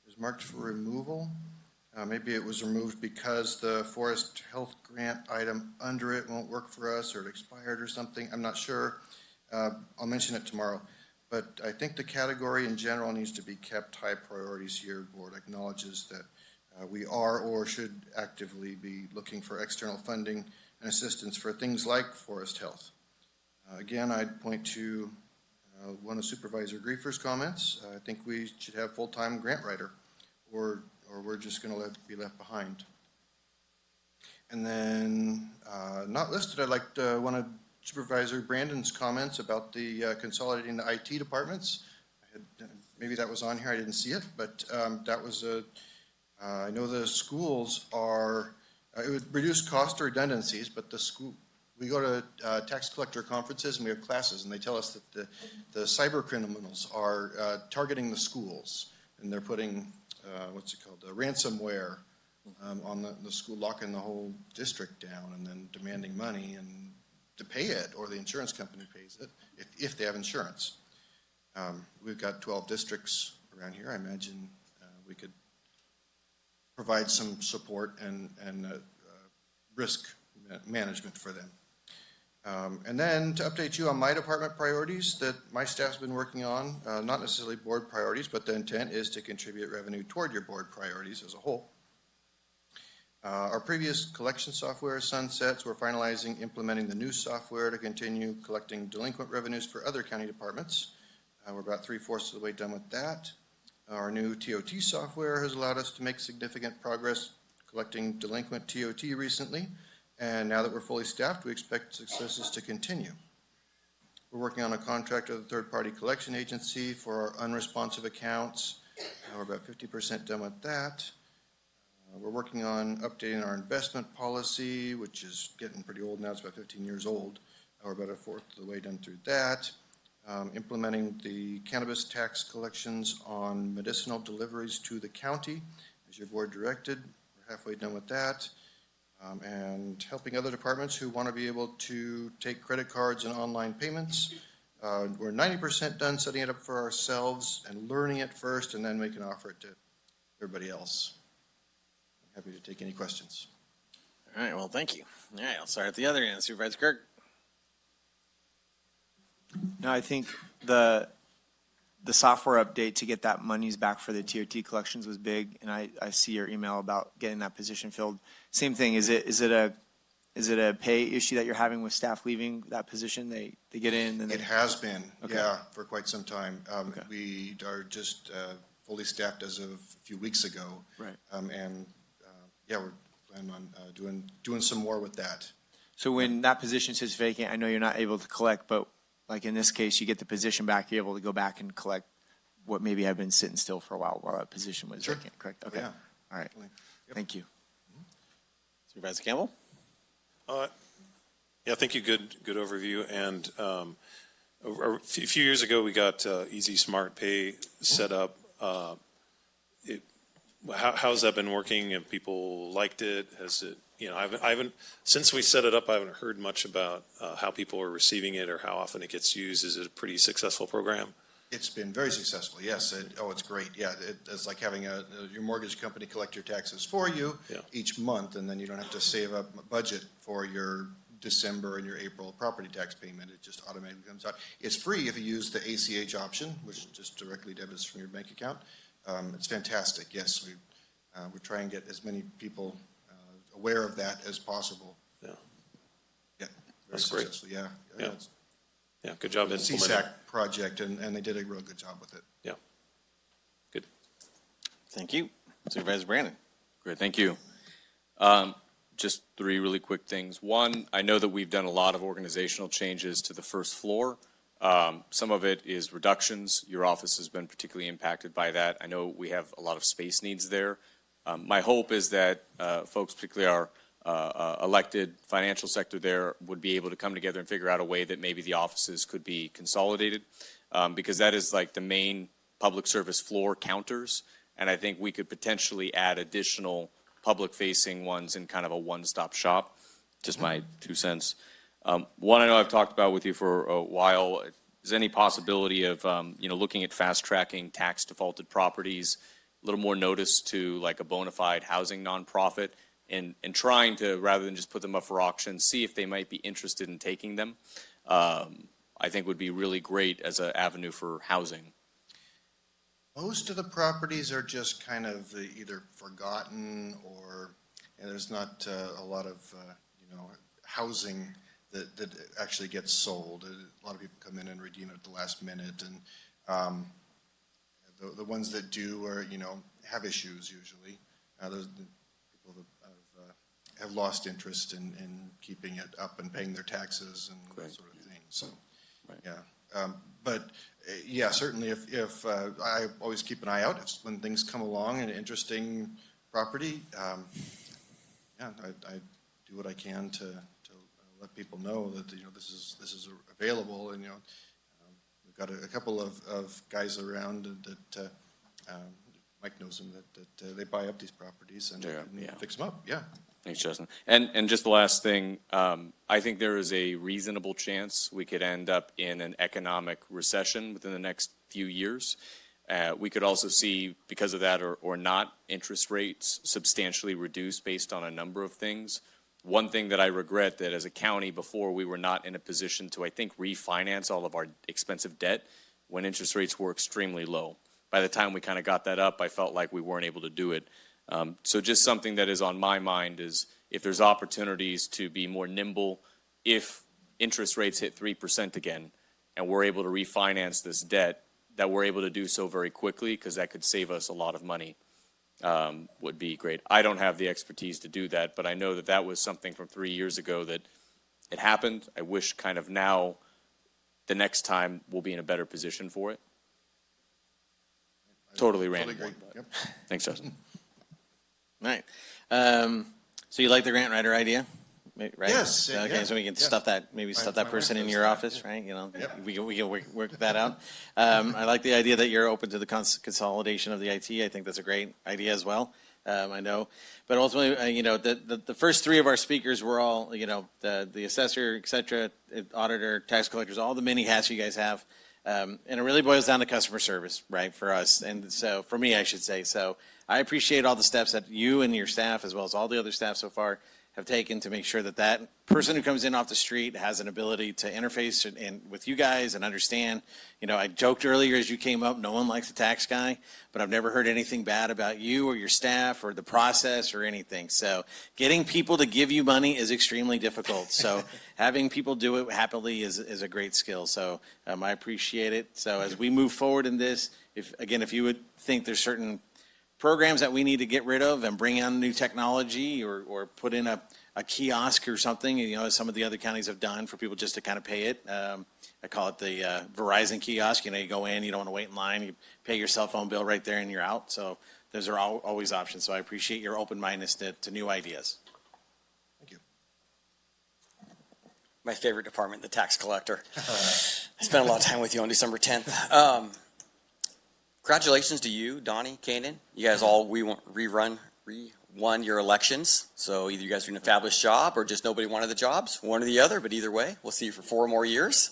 is marked for removal. Maybe it was removed because the forest health grant item under it won't work for us, or it expired or something. I'm not sure. I'll mention it tomorrow. But I think the category in general needs to be kept high priorities here. Board acknowledges that we are or should actively be looking for external funding and assistance for things like forest health. Again, I'd point to one of Supervisor Griefer's comments. I think we should have full-time grant writer, or we're just going to be left behind. And then, not listed, I liked one of Supervisor Brandon's comments about the consolidating the IT departments. Maybe that was on here, I didn't see it, but that was I know the schools are, it would reduce cost or redundancies, but the school, we go to tax collector conferences and we have classes, and they tell us that the cyber criminals are targeting the schools, and they're putting what's it called, ransomware on the school, locking the whole district down, and then demanding money and to pay it, or the insurance company pays it if they have insurance. We've got 12 districts around here. I imagine we could provide some support and risk management for them. And then to update you on my department priorities that my staff's been working on, not necessarily board priorities, but the intent is to contribute revenue toward your board priorities as a whole. Our previous collection software sunsets. We're finalizing implementing the new software to continue collecting delinquent revenues for other county departments. We're about 3/4 of the way done with that. Our new TOT software has allowed us to make significant progress collecting delinquent TOT recently. And now that we're fully staffed, we expect successes to continue. We're working on a contract with a third-party collection agency for our unresponsive accounts. We're about 50% done with that. We're working on updating our investment policy, which is getting pretty old now. It's about 15 years old. We're about 1/4 of the way done through that. Implementing the cannabis tax collections on medicinal deliveries to the county, as your board directed. We're halfway done with that. And helping other departments who want to be able to take credit cards and online payments. We're 90% done setting it up for ourselves and learning it first, and then we can offer it to everybody else. I'm happy to take any questions. All right, well, thank you. All right, I'll start at the other end. Supervisor Kirk. No, I think the software update to get that monies back for the TOT collections was big, and I see your email about getting that position filled. Same thing, is it a pay issue that you're having with staff leaving that position? They get in and It has been, Okay. yeah, for quite some time. Okay. We are just fully staffed as of a few weeks ago. Right. Yeah, we're planning on doing some more with that. So when that position sits vacant, I know you're not able to collect, but like in this case, you get the position back, you're able to go back and collect what maybe had been sitting still for a while that position was Sure. vacant, correct? Okay, Yeah. all right, Yep. thank you. Supervisor Campbell. Yeah, thank you. Good overview. And a few years ago, we got Easy Smart Pay set up. How's that been working? Have people liked it? Has it? I haven't since we set it up. I haven't heard much about how people are receiving it or how often it gets used. Is it a pretty successful program? It's been very successful, yes. It's great. Yeah, it's like having your mortgage company collect your taxes for you each month, and then you don't have to save up a budget for your December and your April property tax payment. It just automatically comes out. It's free if you use the ACH option, which just directly debits from your bank account. It's fantastic. Yes, we try and get as many people aware of that as possible. Yeah. Yeah, very That's great. successful. Yeah. Yeah. Yeah, good job It's a implementing. CSAC project, and they did a real good job with it. Yeah, good. Thank you. Supervisor Brandon. Great, thank you. Just 3 really quick things. One, I know that we've done a lot of organizational changes to the first floor. Some of it is reductions. Your office has been particularly impacted by that. I know we have a lot of space needs there. My hope is that folks, particularly our elected financial sector there, would be able to come together and figure out a way that maybe the offices could be consolidated, because that is like the main public service floor counters, and I think we could potentially add additional public-facing ones in kind of a one-stop shop. Just my 2 cents. One I know I've talked about with you for a while. Is any possibility of looking at fast-tracking tax defaulted properties, a little more notice to like a bona fide housing nonprofit, and trying to, rather than just put them up for auction, see if they might be interested in taking them? I think would be really great as an avenue for housing. Most of the properties are just kind of either forgotten or there's not a lot of, housing that actually gets sold. A lot of people come in and redeem it at the last minute, and the ones that do are, have issues usually. Those people have lost interest in keeping it up and paying their taxes and that sort of thing. So, Right. yeah. But yeah, certainly if I always keep an eye out when things come along, an interesting property, yeah, I do what I can to let people know that this is available, and we've got a couple of guys around that Mike knows them that they buy up these properties and fix them up. Yeah. Thanks, Justin. And just the last thing, I think there is a reasonable chance we could end up in an economic recession within the next few years. We could also see, because of that or not, interest rates substantially reduced based on a number of things. One thing that I regret, that as a county before, we were not in a position to, I think, refinance all of our expensive debt when interest rates were extremely low. By the time we kind of got that up, I felt like we weren't able to do it. So just something that is on my mind is if there's opportunities to be more nimble, if interest rates hit 3% again, and we're able to refinance this debt, that we're able to do so very quickly, because that could save us a lot of money, would be great. I don't have the expertise to do that, but I know that that was something from 3 years ago that it happened. I wish kind of now, the next time, we'll be in a better position for it. Totally random. Totally agree. Yep. Thanks, Justin. All right. So you like the grant writer idea? Right? Yes, Okay, yeah, so we can yeah. stuff that, maybe stuff that my person wife in does your that, office, yeah. right? Yep. We can work that out. I like the idea that you're open to the consolidation of the IT. I think that's a great idea as well. I know, but ultimately, the first three of our speakers were all, the assessor, et cetera, auditor, tax collectors, all the many hats you guys have. And it really boils down to customer service, right, for us. And so, for me, I should say. So I appreciate all the steps that you and your staff, as well as all the other staff so far, have taken to make sure that that person who comes in off the street has an ability to interface and with you guys and understand. I joked earlier as you came up, no one likes a tax guy, but I've never heard anything bad about you or your staff or the process or anything. So getting people to give you money is extremely difficult. So having people do it happily is a great skill. So I appreciate it. So as we move forward in this, if you would think there's certain programs that we need to get rid of and bring on new technology or put in a kiosk or something, as some of the other counties have done for people just to kind of pay it. I call it the Verizon kiosk. You go in, you don't want to wait in line. You pay your cell phone bill right there and you're out. So those are always options. So I appreciate your open-mindedness to new ideas. Thank you. My favorite department, the tax collector. I spent a lot of time with you on December 10th. Congratulations to you, Donnie, Kanan. You guys all rewon your elections. So either you guys are doing a fabulous job or just nobody wanted the jobs, one or the other. But either way, we'll see you for 4 more years.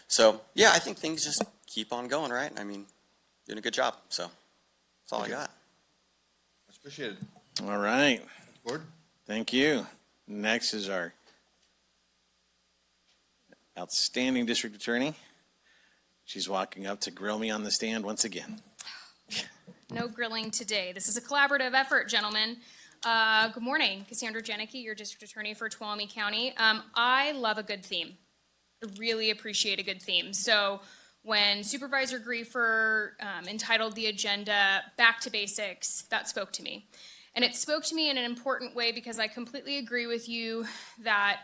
So, yeah, I think things just keep on going, right? I mean, doing a good job. So that's all I got. Much appreciated. All right. Board? Thank you. Next is our outstanding district attorney. She's walking up to grill me on the stand once again. No grilling today. This is a collaborative effort, gentlemen. Good morning. Cassandra Janicki, your district attorney for Tuolumne County. I love a good theme. I really appreciate a good theme. So when Supervisor Griefer entitled the agenda Back to Basics, that spoke to me. And it spoke to me in an important way because I completely agree with you that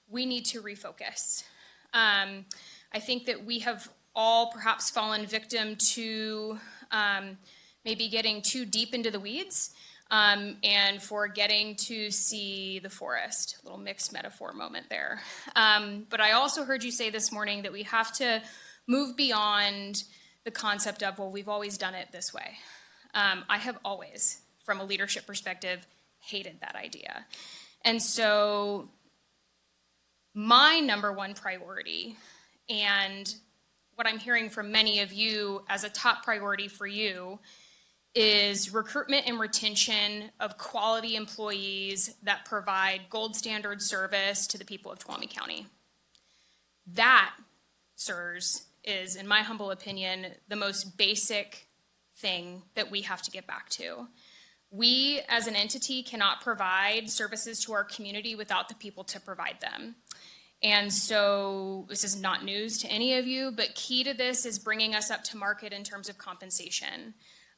we need to refocus. I think that we have all perhaps fallen victim to maybe getting too deep into the weeds and forgetting to see the forest. A little mixed metaphor moment there. But I also heard you say this morning that we have to move beyond the concept of, well, we've always done it this way. I have always, from a leadership perspective, hated that idea. And so my number one priority, and what I'm hearing from many of you as a top priority for you, is recruitment and retention of quality employees that provide gold standard service to the people of Tuolumne County. That, sirs, is, in my humble opinion, the most basic thing that we have to get back to. We, as an entity, cannot provide services to our community without the people to provide them. And so this is not news to any of you, but key to this is bringing us up to market in terms of compensation.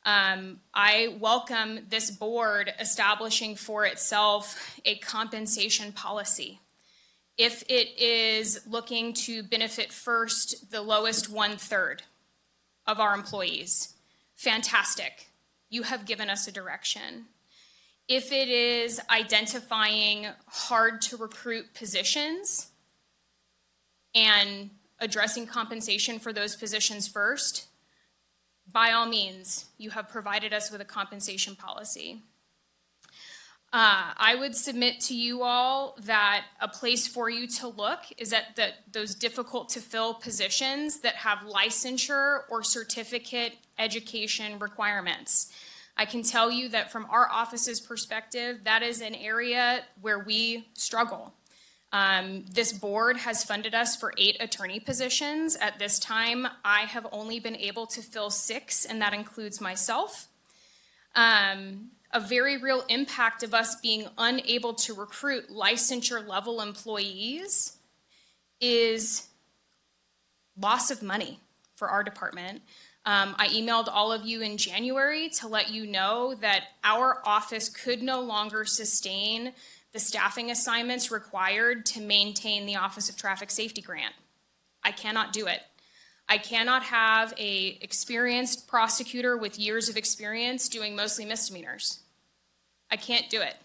I welcome this board establishing for itself a compensation policy. If it is looking to benefit first the lowest 1/3 of our employees, fantastic. You have given us a direction. If it is identifying hard to recruit positions and addressing compensation for those positions first, by all means, you have provided us with a compensation policy. I would submit to you all that a place for you to look is at those difficult to fill positions that have licensure or certificate education requirements. I can tell you that from our office's perspective, that is an area where we struggle. This board has funded us for 8 attorney positions. At this time, I have only been able to fill 6, and that includes myself. A very real impact of us being unable to recruit licensure level employees is loss of money for our department. I emailed all of you in January to let you know that our office could no longer sustain the staffing assignments required to maintain the Office of Traffic Safety grant. I cannot do it. I cannot have an experienced prosecutor with years of experience doing mostly misdemeanors. I can't do it.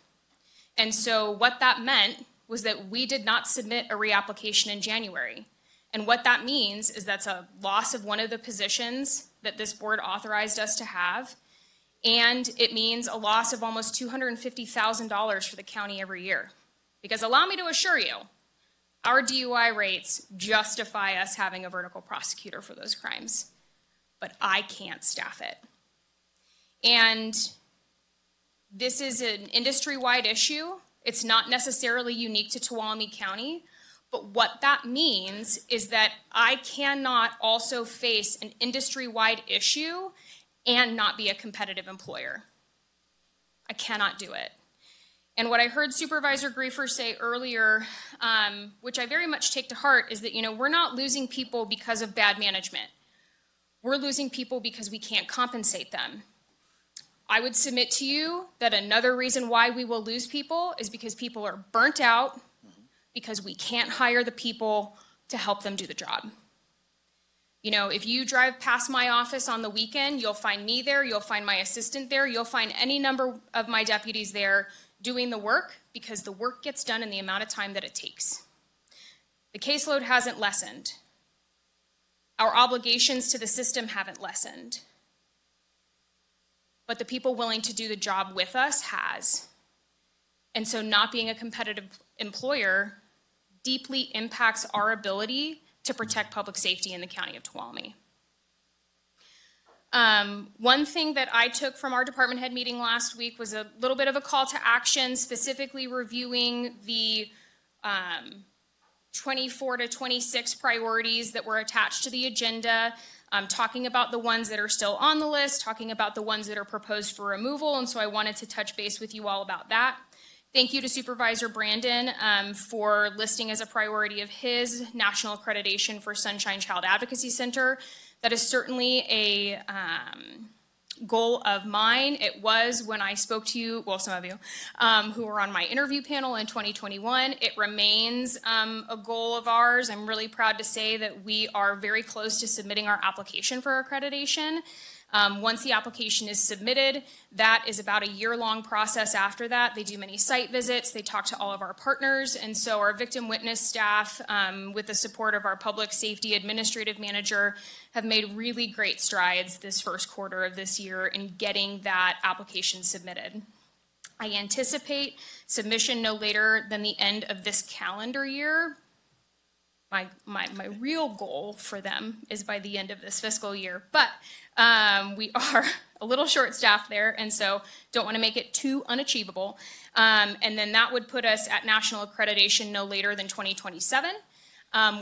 And so what that meant was that we did not submit a reapplication in January. And what that means is that's a loss of one of the positions that this board authorized us to have. And it means a loss of almost $250,000 for the county every year. Because allow me to assure you, our DUI rates justify us having a vertical prosecutor for those crimes. But I can't staff it. And this is an industry-wide issue. It's not necessarily unique to Tuolumne County. But what that means is that I cannot also face an industry-wide issue and not be a competitive employer. I cannot do it. And what I heard Supervisor Griefer say earlier, which I very much take to heart, is that, we're not losing people because of bad management. We're losing people because we can't compensate them. I would submit to you that another reason why we will lose people is because people are burnt out, because we can't hire the people to help them do the job. If you drive past my office on the weekend, you'll find me there, you'll find my assistant there, you'll find any number of my deputies there doing the work because the work gets done in the amount of time that it takes. The caseload hasn't lessened. Our obligations to the system haven't lessened. But the people willing to do the job with us has. And so not being a competitive employer deeply impacts our ability to protect public safety in the county of Tuolumne. One thing that I took from our department head meeting last week was a little bit of a call to action, specifically reviewing the 24 to 26 priorities that were attached to the agenda, talking about the ones that are still on the list, talking about the ones that are proposed for removal, and so I wanted to touch base with you all about that. Thank you to Supervisor Brandon for listing as a priority of his national accreditation for Sunshine Child Advocacy Center. That is certainly goal of mine. It was when I spoke to you, well, some of you, who were on my interview panel in 2021. It remains a goal of ours. I'm really proud to say that we are very close to submitting our application for accreditation. Once the application is submitted, that is about a year-long process after that. They do many site visits, they talk to all of our partners, and so our victim witness staff, with the support of our public safety administrative manager, have made really great strides this first quarter of this year in getting that application submitted. I anticipate submission no later than the end of this calendar year. My real goal for them is by the end of this fiscal year, but we are a little short-staffed there, and so don't want to make it too unachievable. And then that would put us at national accreditation no later than 2027,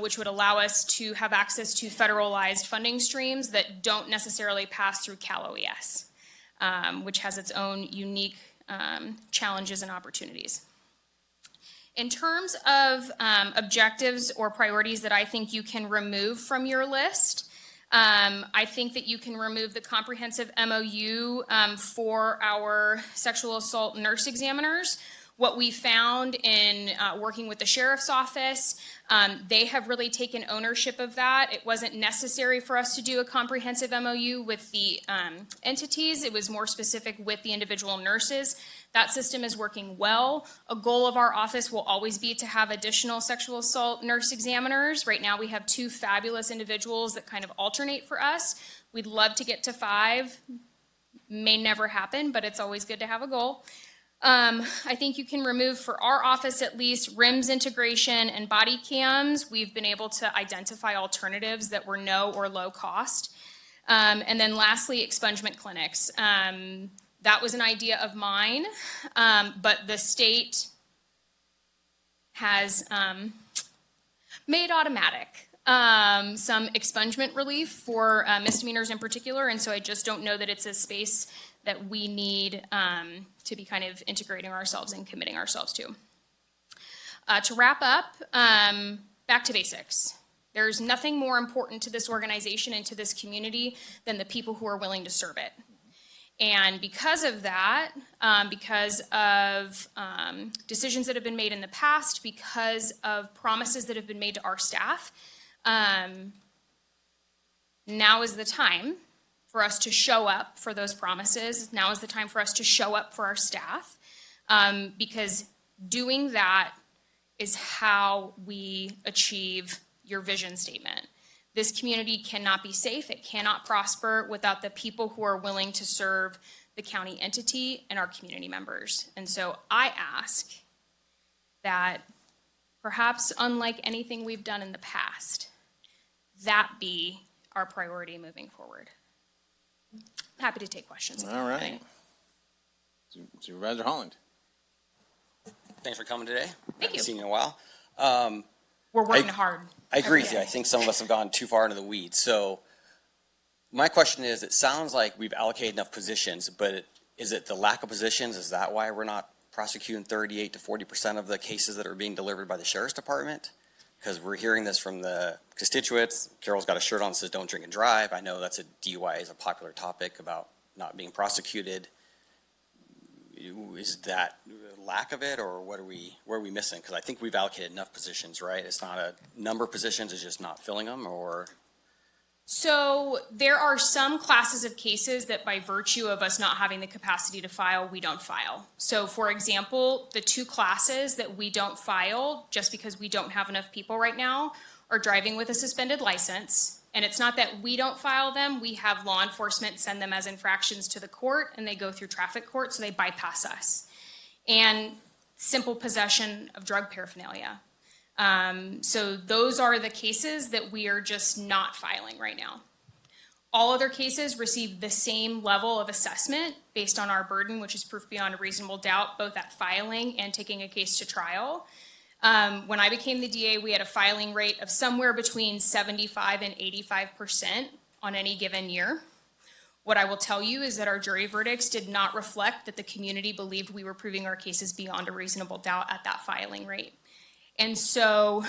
which would allow us to have access to federalized funding streams that don't necessarily pass through Cal OES, which has its own unique challenges and opportunities. In terms of objectives or priorities that I think you can remove from your list, I think that you can remove the comprehensive MOU for our sexual assault nurse examiners. What we found in working with the sheriff's office, they have really taken ownership of that. It wasn't necessary for us to do a comprehensive MOU with the entities. It was more specific with the individual nurses. That system is working well. A goal of our office will always be to have additional sexual assault nurse examiners. Right now we have 2 fabulous individuals that kind of alternate for us. We'd love to get to 5. May never happen, but it's always good to have a goal. I think you can remove, for our office at least, RIMS integration and body cams. We've been able to identify alternatives that were no or low cost. And then lastly, expungement clinics. That was an idea of mine, but the state has made automatic some expungement relief for misdemeanors in particular, and so I just don't know that it's a space that we need to be kind of integrating ourselves and committing ourselves to. To wrap up, back to basics. There's nothing more important to this organization and to this community than the people who are willing to serve it. And because of that, because of decisions that have been made in the past, because of promises that have been made to our staff, now is the time for us to show up for those promises. Now is the time for us to show up for our staff, because doing that is how we achieve your vision statement. This community cannot be safe, it cannot prosper without the people who are willing to serve the county entity and our community members. And so I ask that perhaps unlike anything we've done in the past, that be our priority moving forward. Happy to take questions. All right. Supervisor Holland. Thanks for coming today. Thank you. Haven't seen you in a while. We're working hard. I agree every with you. day. I think some of us have gone too far into the weeds. So my question is, it sounds like we've allocated enough positions, but is it the lack of positions? Is that why we're not prosecuting 38 to 40% of the cases that are being delivered by the sheriff's department? Because we're hearing this from the constituents. Carol's got a shirt on that says don't drink and drive. I know that's a DUI is a popular topic about not being prosecuted. Is that lack of it, or where are we missing? Because I think we've allocated enough positions, right? It's not a number of positions, it's just not filling them, or? So there are some classes of cases that by virtue of us not having the capacity to file, we don't file. So for example, the 2 classes that we don't file just because we don't have enough people right now are driving with a suspended license. And it's not that we don't file them, we have law enforcement send them as infractions to the court and they go through traffic court, so they bypass us. And simple possession of drug paraphernalia. So those are the cases that we are just not filing right now. All other cases receive the same level of assessment based on our burden, which is proof beyond a reasonable doubt, both at filing and taking a case to trial. When I became the DA, we had a filing rate of somewhere between 75 and 85% on any given year. What I will tell you is that our jury verdicts did not reflect that the community believed we were proving our cases beyond a reasonable doubt at that filing rate. And so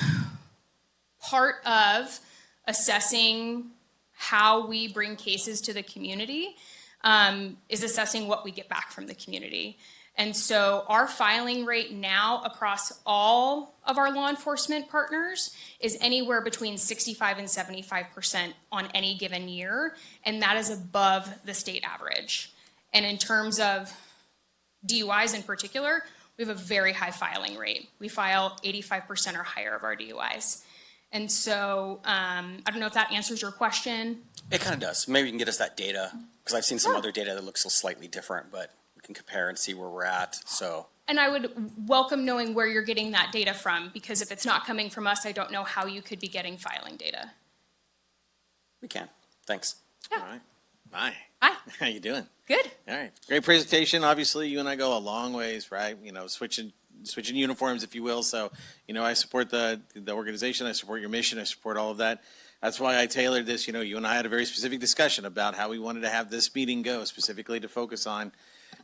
part of assessing how we bring cases to the community is assessing what we get back from the community. And so our filing rate now across all of our law enforcement partners is anywhere between 65 and 75% on any given year, and that is above the state average. And in terms of DUIs in particular, we have a very high filing rate. We file 85% or higher of our DUIs. And so I don't know if that answers your question. It kind of does. Maybe you can get us that data, because I've seen some other data that looks slightly different, but we can compare and see where we're at, so. And I would welcome knowing where you're getting that data from, because if it's not coming from us, I don't know how you could be getting filing data. We can. Thanks. Yeah. All right. Bye. Hi. How you doing? Good. All right. Great presentation. Obviously, you and I go a long ways, right? You know, switching uniforms, if you will. So, you know, I support the organization. I support your mission. I support all of that. That's why I tailored this. You know, you and I had a very specific discussion about how we wanted to have this meeting go, specifically to focus on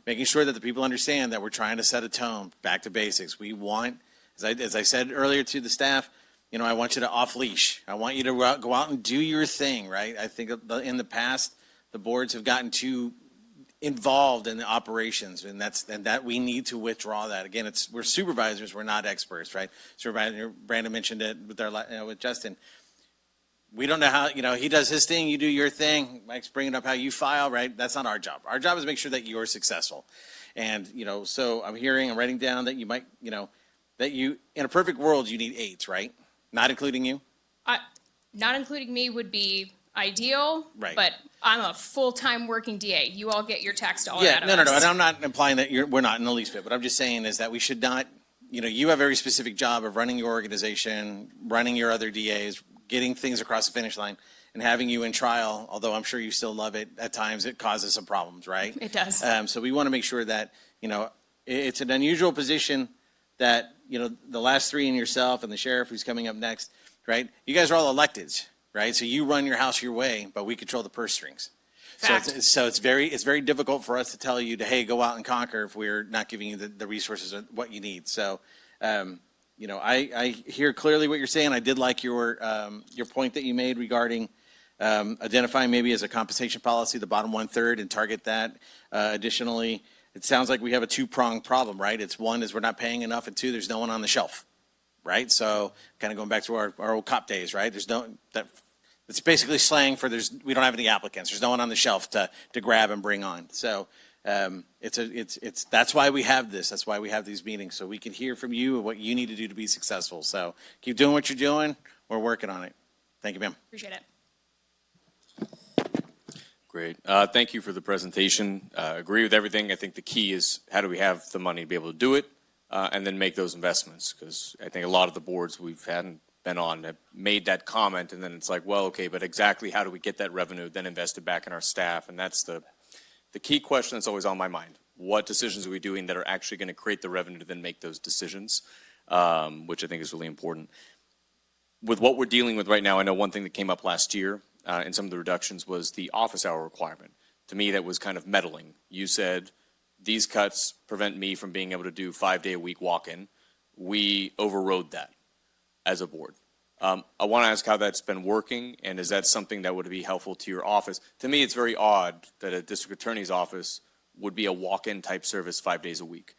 making sure that the people understand that we're trying to set a tone, back to basics. We want, as I said earlier to the staff, you know, I want you to off leash. I want you to go out and do your thing, right? I think in the past, the boards have gotten too involved in the operations, and that we need to withdraw that. Again, we're supervisors, we're not experts, right? Supervisor Brandon mentioned it with Justin. We don't know how, you know, he does his thing, you do your thing. Mike's bringing up how you file, right? That's not our job. Our job is to make sure that you're successful. And, you know, so I'm writing down that you might, you know, that you, in a perfect world, you need 8, right? Not including you? Not including me would be ideal, Right. but I'm a full-time working DA. You all get your tax dollars Yeah, out of no. us. And I'm not implying that we're not in the least bit, but I'm just saying is that we should not, you know, you have a very specific job of running your organization, running your other DAs, getting things across the finish line, and having you in trial, although I'm sure you still love it, at times it causes some problems, right? It does. So we want to make sure that, you know, it's an unusual position that, you know, the last 3 and yourself and the sheriff who's coming up next, right? You guys are all electeds, right? So you run your house your way, but we control the purse strings. Fact. So it's very difficult for us to tell you to, hey, go out and conquer if we're not giving you the resources or what you need. So, you know, I hear clearly what you're saying. I did like your point that you made regarding identifying maybe as a compensation policy the bottom 1/3 and target that. Additionally, it sounds like we have a 2-pronged problem, right? It's one is we're not paying enough, and 2, there's no one on the shelf, right? So kind of going back to our old cop days, right? It's basically slang for we don't have any applicants. There's no one on the shelf to grab and bring on. So that's why we have this. That's why we have these meetings, so we can hear from you and what you need to do to be successful. So keep doing what you're doing. We're working on it. Thank you, ma'am. Appreciate it. Great. Thank you for the presentation. Agree with everything. I think the key is how do we have the money to be able to do it and then make those investments? Because I think a lot of the boards we've been on have made that comment, and then it's like, well, okay, but exactly how do we get that revenue, then invest it back in our staff? And that's the key question that's always on my mind. What decisions are we doing that are actually going to create the revenue to then make those decisions, which I think is really important. With what we're dealing with right now, I know one thing that came up last year in some of the reductions was the office hour requirement. To me, that was kind of meddling. You said, these cuts prevent me from being able to do 5-day-a-week walk-in. We overrode that as a board. I want to ask how that's been working, and is that something that would be helpful to your office? To me, it's very odd that a district attorney's office would be a walk-in type service 5 days a week.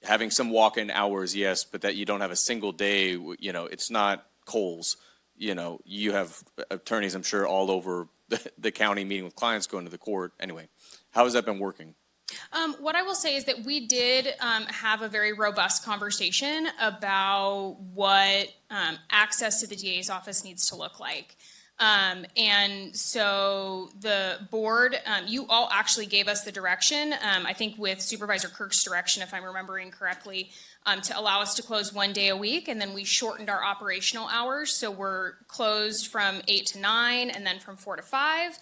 Having some walk-in hours, yes, but that you don't have a single day, you know, it's not Kohl's. You know, you have attorneys, I'm sure, all over the county meeting with clients, going to the court. Anyway, how has that been working? What I will say is that we did have a very robust conversation about what access to the DA's office needs to look like. And so the board, you all actually gave us the direction, I think with Supervisor Kirk's direction, if I'm remembering correctly, to allow us to close 1 day a week, and then we shortened our operational hours. So we're closed from 8 to 9 and then from 4 to 5.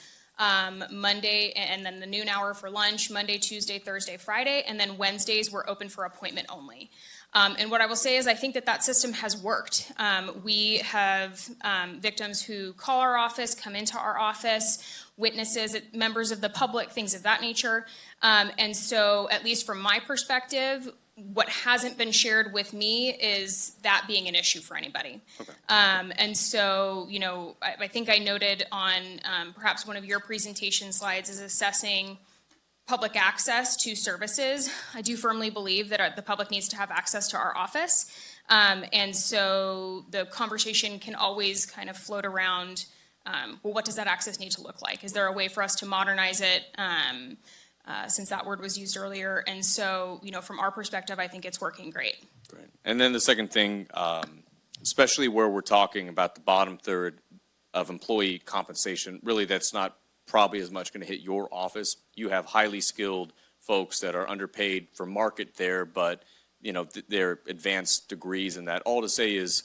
Monday, and then the noon hour for lunch, Monday, Tuesday, Thursday, Friday, and then Wednesdays we're open for appointment only. And what I will say is I think that system has worked. We have victims who call our office, come into our office, witnesses, members of the public, things of that nature. And so at least from my perspective, what hasn't been shared with me is that being an issue for anybody. Okay. And so, you know, I think I noted on perhaps one of your presentation slides is assessing public access to services. I do firmly believe that the public needs to have access to our office. And so the conversation can always kind of float around, well, what does that access need to look like? Is there a way for us to modernize it? Since that word was used earlier. And so, from our perspective, I think it's working great. Great. And then the second thing, especially where we're talking about the bottom third of employee compensation, really that's not probably as much going to hit your office. You have highly skilled folks that are underpaid for market there, but their advanced degrees and that. All to say is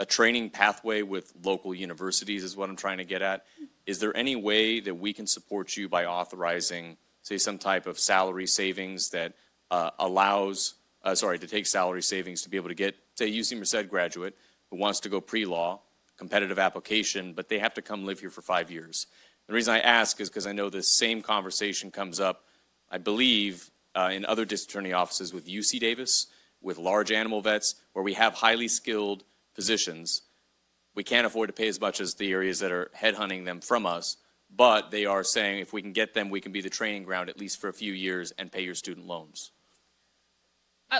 a training pathway with local universities is what I'm trying to get at. Is there any way that we can support you by authorizing, say, some type of salary savings that to take salary savings to be able to get, say, UC Merced graduate who wants to go pre-law, competitive application, but they have to come live here for 5 years. The reason I ask is because I know this same conversation comes up, I believe, in other district attorney offices with UC Davis, with large animal vets, where we have highly skilled physicians. We can't afford to pay as much as the areas that are headhunting them from us, but they are saying if we can get them, we can be the training ground at least for a few years and pay your student loans.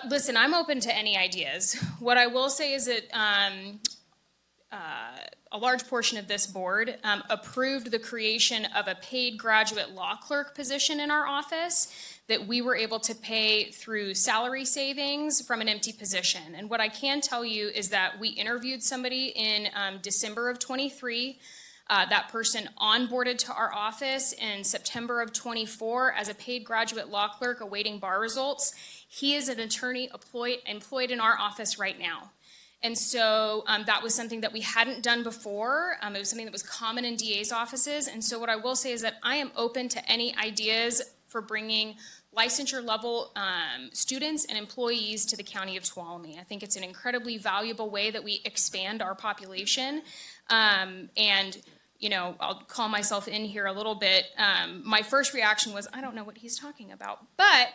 Listen, I'm open to any ideas. What I will say is that a large portion of this board approved the creation of a paid graduate law clerk position in our office that we were able to pay through salary savings from an empty position. And what I can tell you is that we interviewed somebody in December of 23. That person onboarded to our office in September of 24 as a paid graduate law clerk awaiting bar results. He is an attorney employed in our office right now. And so that was something that we hadn't done before. It was something that was common in DA's offices. And so what I will say is that I am open to any ideas for bringing licensure level students and employees to the County of Tuolumne. I think it's an incredibly valuable way that we expand our population. I'll call myself in here a little bit. My first reaction was, I don't know what he's talking about, but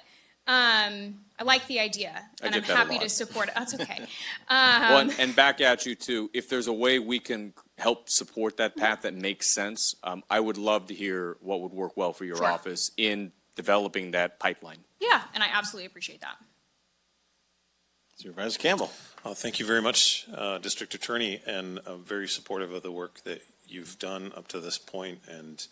I like the idea, and I'm happy to support it. That's okay. And back at you too, if there's a way we can help support that path that makes sense, I would love to hear what would work well for your office in developing that pipeline. Yeah, and I absolutely appreciate that. Supervisor Campbell. Thank you very much, District Attorney, and I'm very supportive of the work that you've done up to this point. And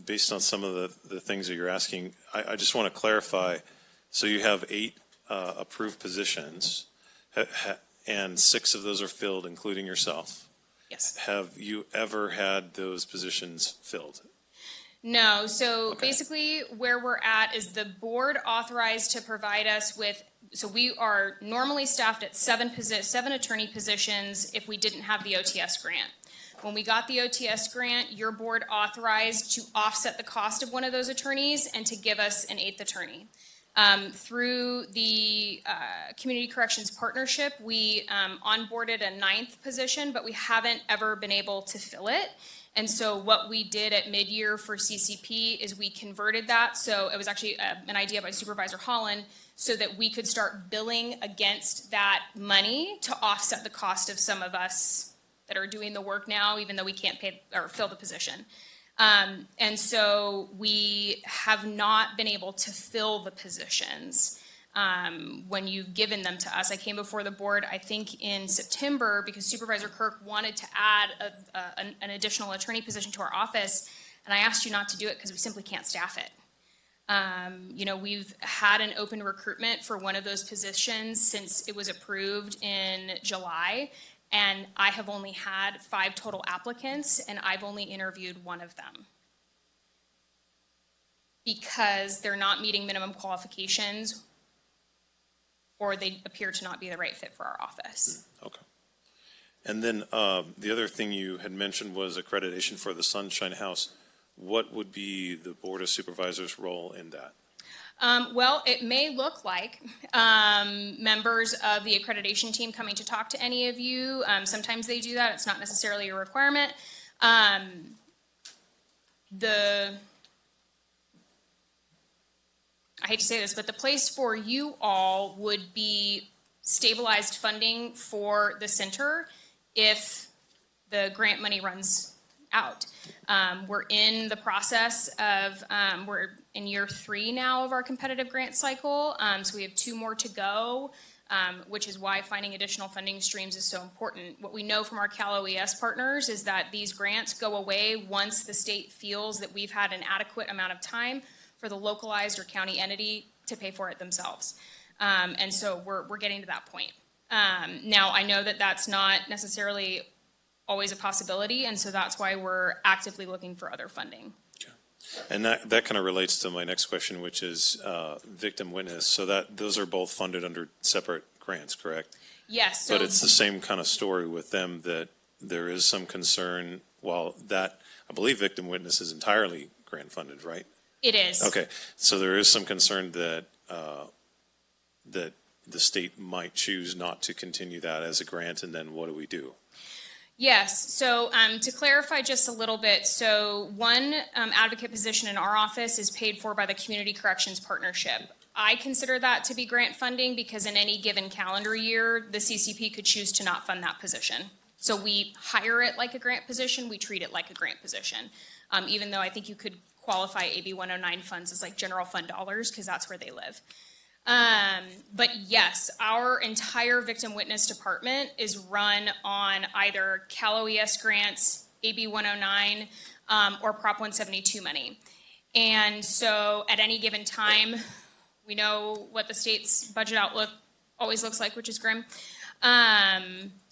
based on some of the things that you're asking, I just want to clarify. So you have 8 approved positions, and 6 of those are filled, including yourself. Yes. Have you ever had those positions filled? No. So basically where we're at is the board authorized to provide us with, so we are normally staffed at 7 attorney positions if we didn't have the OTS grant. When we got the OTS grant, your board authorized to offset the cost of one of those attorneys and to give us an 8th attorney. Through the Community Corrections Partnership, we onboarded a 9th position, but we haven't ever been able to fill it. And so what we did at mid-year for CCP is we converted that. So it was actually an idea by Supervisor Holland so that we could start billing against that money to offset the cost of some of us that are doing the work now, even though we can't pay or fill the position. And so we have not been able to fill the positions when you've given them to us. I came before the board, I think in September, because Supervisor Kirk wanted to add an additional attorney position to our office, and I asked you not to do it because we simply can't staff it. We've had an open recruitment for one of those positions since it was approved in July, and I have only had 5 total applicants, and I've only interviewed one of them because they're not meeting minimum qualifications or they appear to not be the right fit for our office. Okay. And then the other thing you had mentioned was accreditation for the Sunshine House. What would be the Board of Supervisors' role in that? Well, it may look like members of the accreditation team coming to talk to any of you. Sometimes they do that. It's not necessarily a requirement. I hate to say this, but the place for you all would be stabilized funding for the center if the grant money runs out. We're in the process of, we're in year 3 now of our competitive grant cycle, so we have 2 more to go, which is why finding additional funding streams is so important. What we know from our Cal OES partners is that these grants go away once the state feels that we've had an adequate amount of time for the localized or county entity to pay for it themselves. And so we're getting to that point. Now, I know that that's not necessarily always a possibility, and so that's why we're actively looking for other funding. And that kind of relates to my next question, which is victim witness. So those are both funded under separate grants, correct? Yes. But it's the same kind of story with them, that there is some concern, while that, I believe victim witness is entirely grant funded, right? It is. Okay, so there is some concern that that the state might choose not to continue that as a grant, and then what do we do? Yes, so to clarify just a little bit, so one advocate position in our office is paid for by the Community Corrections Partnership. I consider that to be grant funding because in any given calendar year, the CCP could choose to not fund that position. So we hire it like a grant position, we treat it like a grant position. Even though I think you could qualify AB 109 funds as like general fund dollars because that's where they live. But yes, our entire victim witness department is run on either Cal OES grants, AB 109, or Prop 172 money. And so at any given time, we know what the state's budget outlook always looks like, which is grim.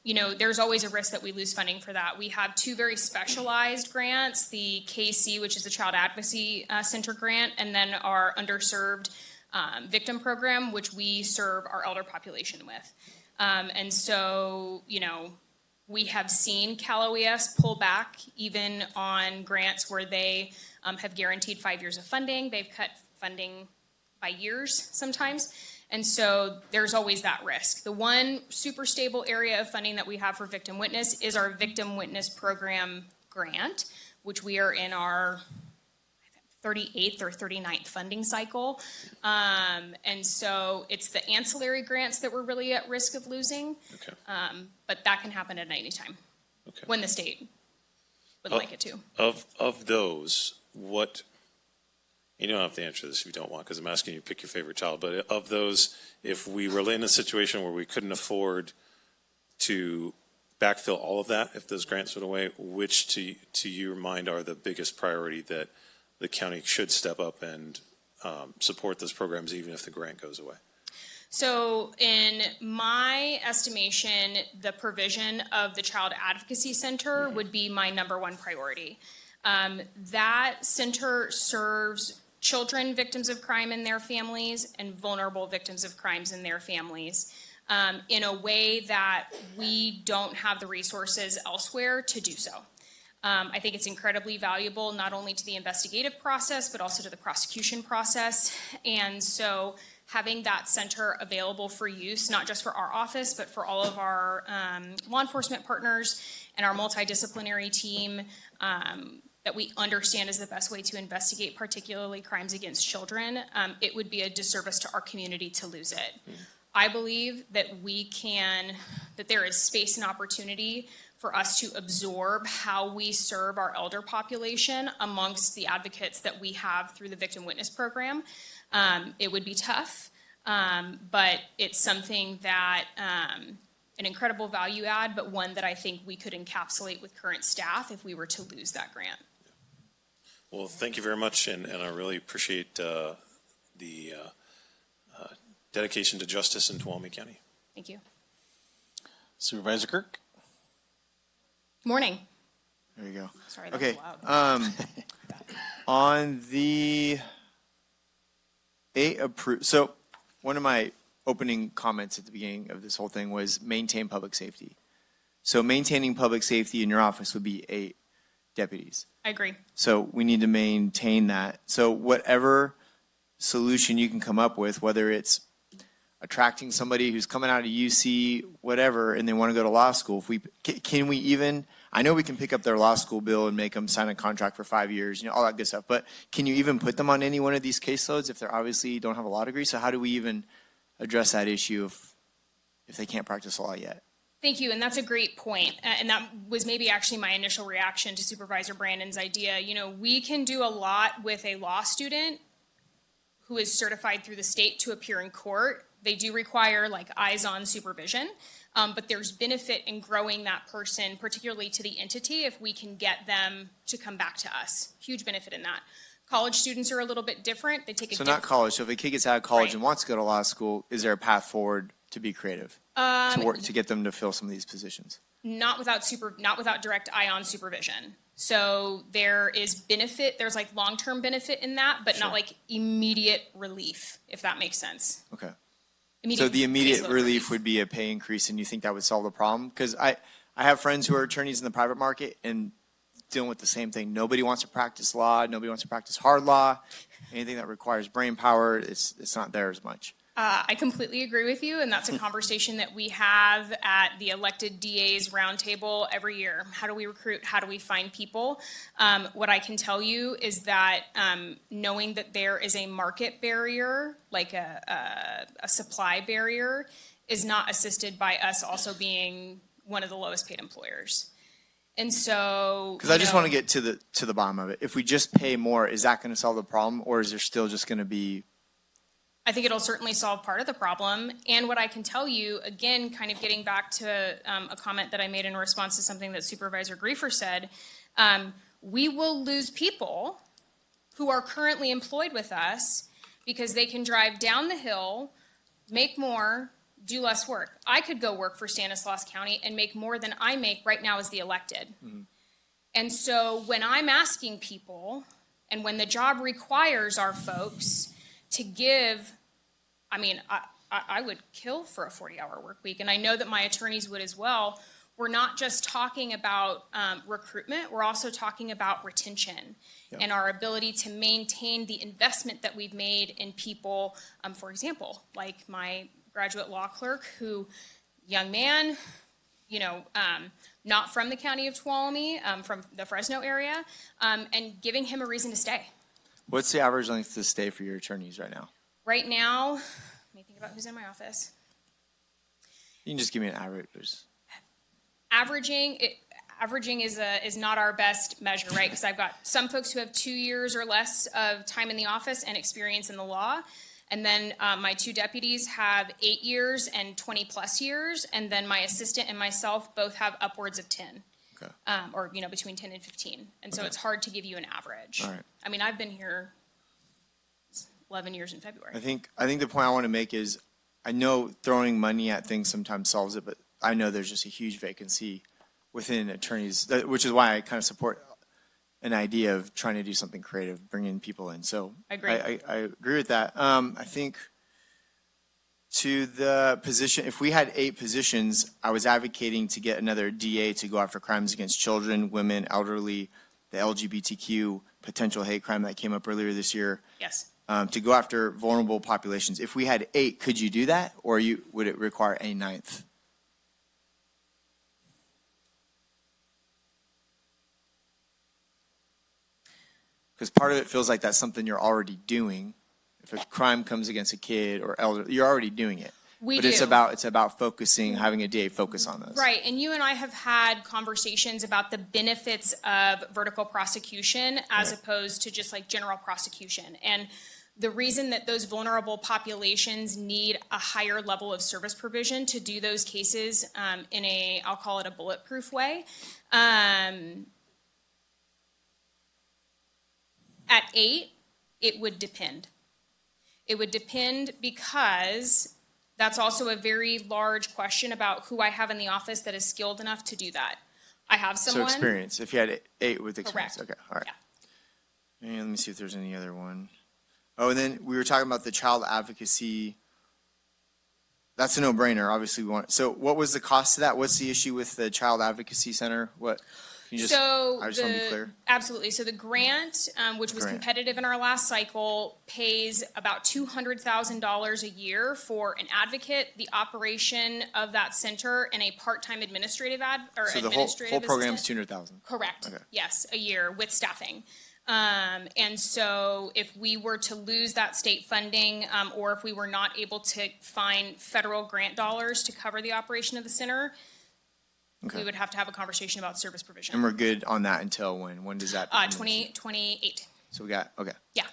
You know, there's always a risk that we lose funding for that. We have 2 very specialized grants, the KC, which is the Child Advocacy Center grant, and then our underserved victim program, which we serve our elder population with. And so, you know, we have seen Cal OES pull back even on grants where they have guaranteed 5 years of funding. They've cut funding by years sometimes. And so there's always that risk. The one super stable area of funding that we have for victim witness is our victim witness program grant, which we are in our 38th or 39th funding cycle. And so it's the ancillary grants that we're really at risk of losing. Okay. But that can happen at any time Okay. when the state would like it to. Of those, what, you don't have to answer this if you don't want, because I'm asking you to pick your favorite child, but of those, if we were in a situation where we couldn't afford to backfill all of that, if those grants went away, which to your mind are the biggest priority that the county should step up and support those programs even if the grant goes away? So in my estimation, the provision of the Child Advocacy Center would be my #1 priority. That center serves children victims of crime and their families and vulnerable victims of crimes and their families in a way that we don't have the resources elsewhere to do so. I think it's incredibly valuable not only to the investigative process, but also to the prosecution process. And so having that center available for use, not just for our office, but for all of our law enforcement partners and our multidisciplinary team that we understand is the best way to investigate, particularly crimes against children, it would be a disservice to our community to lose it. I believe that that there is space and opportunity for us to absorb how we serve our elder population amongst the advocates that we have through the Victim Witness Program. It would be tough, but it's something that an incredible value add, but one that I think we could encapsulate with current staff if we were to lose that grant. Well, thank you very much, and I really appreciate the dedication to justice in Tuolumne County. Thank you. Supervisor Kirk? Morning. There you go. Sorry, that Okay. was loud. On the 8 approved, so one of my opening comments at the beginning of this whole thing was maintain public safety. So maintaining public safety in your office would be 8 deputies. I agree. So we need to maintain that. So whatever solution you can come up with, whether it's attracting somebody who's coming out of UC, whatever, and they want to go to law school, can we even, I know we can pick up their law school bill and make them sign a contract for 5 years, all that good stuff, but can you even put them on any one of these caseloads if they're obviously don't have a law degree? So how do we even address that issue if they can't practice law yet? Thank you, and that's a great point. And that was maybe actually my initial reaction to Supervisor Brandon's idea. You know, we can do a lot with a law student who is certified through the state to appear in court. They do require like eyes-on supervision, but there's benefit in growing that person, particularly to the entity, if we can get them to come back to us. Huge benefit in that. College students are a little bit different. They take a So not college. So if a kid gets out of college Right. and wants to go to law school, is there a path forward to be creative? To work, to get them to fill some of these positions? not without direct eye-on supervision. So there is benefit, there's like long-term benefit in that, but not Sure. like immediate relief, if that makes sense. Okay. So the immediate caseload relief would be a pay increase, and you think that would solve the problem? Because I have friends who are attorneys in the private market and dealing with the same thing. Nobody wants to practice law. Nobody wants to practice hard law. Anything that requires brain power, it's not there as much. I completely agree with you, and that's a conversation that we have at the elected DA's roundtable every year. How do we recruit? How do we find people? What I can tell you is that knowing that there is a market barrier, like a supply barrier, is not assisted by us also being one of the lowest paid employers. And so, Because I just want to get to the bottom of it. If we just pay more, is that going to solve the problem, or is there still just going to be? I think it'll certainly solve part of the problem. And what I can tell you, again, kind of getting back to a comment that I made in response to something that Supervisor Griefer said, we will lose people who are currently employed with us because they can drive down the hill, make more, do less work. I could go work for Stanislaus County and make more than I make right now as the elected. Mm-hmm. And so when I'm asking people, and when the job requires our folks to give, I mean, I would kill for a 40-hour work week, and I know that my attorneys would as well. We're not just talking about recruitment, we're also talking about retention and our ability to maintain the investment that we've made in people. For example, like my graduate law clerk, who, young man, you know, not from the county of Tuolumne, from the Fresno area, and giving him a reason to stay. What's the average length to stay for your attorneys right now? Right now, let me think about who's in my office. You can just give me an average. Averaging is not our best measure, right? Because I've got some folks who have 2 years or less of time in the office and experience in the law. And then my two deputies have 8 years and 20 plus years. And then my assistant and myself both have upwards of 10. Okay. Or, you know, between 10 and 15. And so it's hard to give you an average. All right. I mean, I've been here 11 years in February. I think the point I want to make is, I know throwing money at things sometimes solves it, but I know there's just a huge vacancy within attorneys, which is why I kind of support an idea of trying to do something creative, bringing people in. So I agree. I agree with that. I think to the position, if we had 8 positions, I was advocating to get another DA to go after crimes against children, women, elderly, the LGBTQ, potential hate crime that came up earlier this year. Yes. To go after vulnerable populations. If we had 8, could you do that, or would it require a 9th? Because part of it feels like that's something you're already doing. If a crime comes against a kid or elder, you're already doing it. We but do. it's about focusing, having a DA focus on those. Right, and you and I have had conversations about the benefits of vertical prosecution as opposed to just like general prosecution. And the reason that those vulnerable populations need a higher level of service provision to do those cases in a, I'll call it a bulletproof way. At 8, it would depend. It would depend because that's also a very large question about who I have in the office that is skilled enough to do that. I have someone. So experience. If you had 8 with experience. Correct. Okay, all right. Yeah. And let me see if there's any other one. Oh, and then we were talking about the child advocacy. That's a no-brainer. Obviously, we want. So, what was the cost to that? What's the issue with the child advocacy center? What? Can you just, I just want to be clear. Absolutely. So the grant, which was competitive in our last cycle, pays about $200,000 a year for an advocate, the operation of that center, and a part-time administrative So the whole program is $200,000. Correct. Okay. Yes, a year with staffing. And so if we were to lose that state funding, or if we were not able to find federal grant dollars to cover the operation of the center, we would have to have a conversation about service And provision. we're good on that until when? When does that? become an issue? 2028. So we got, okay. Yeah.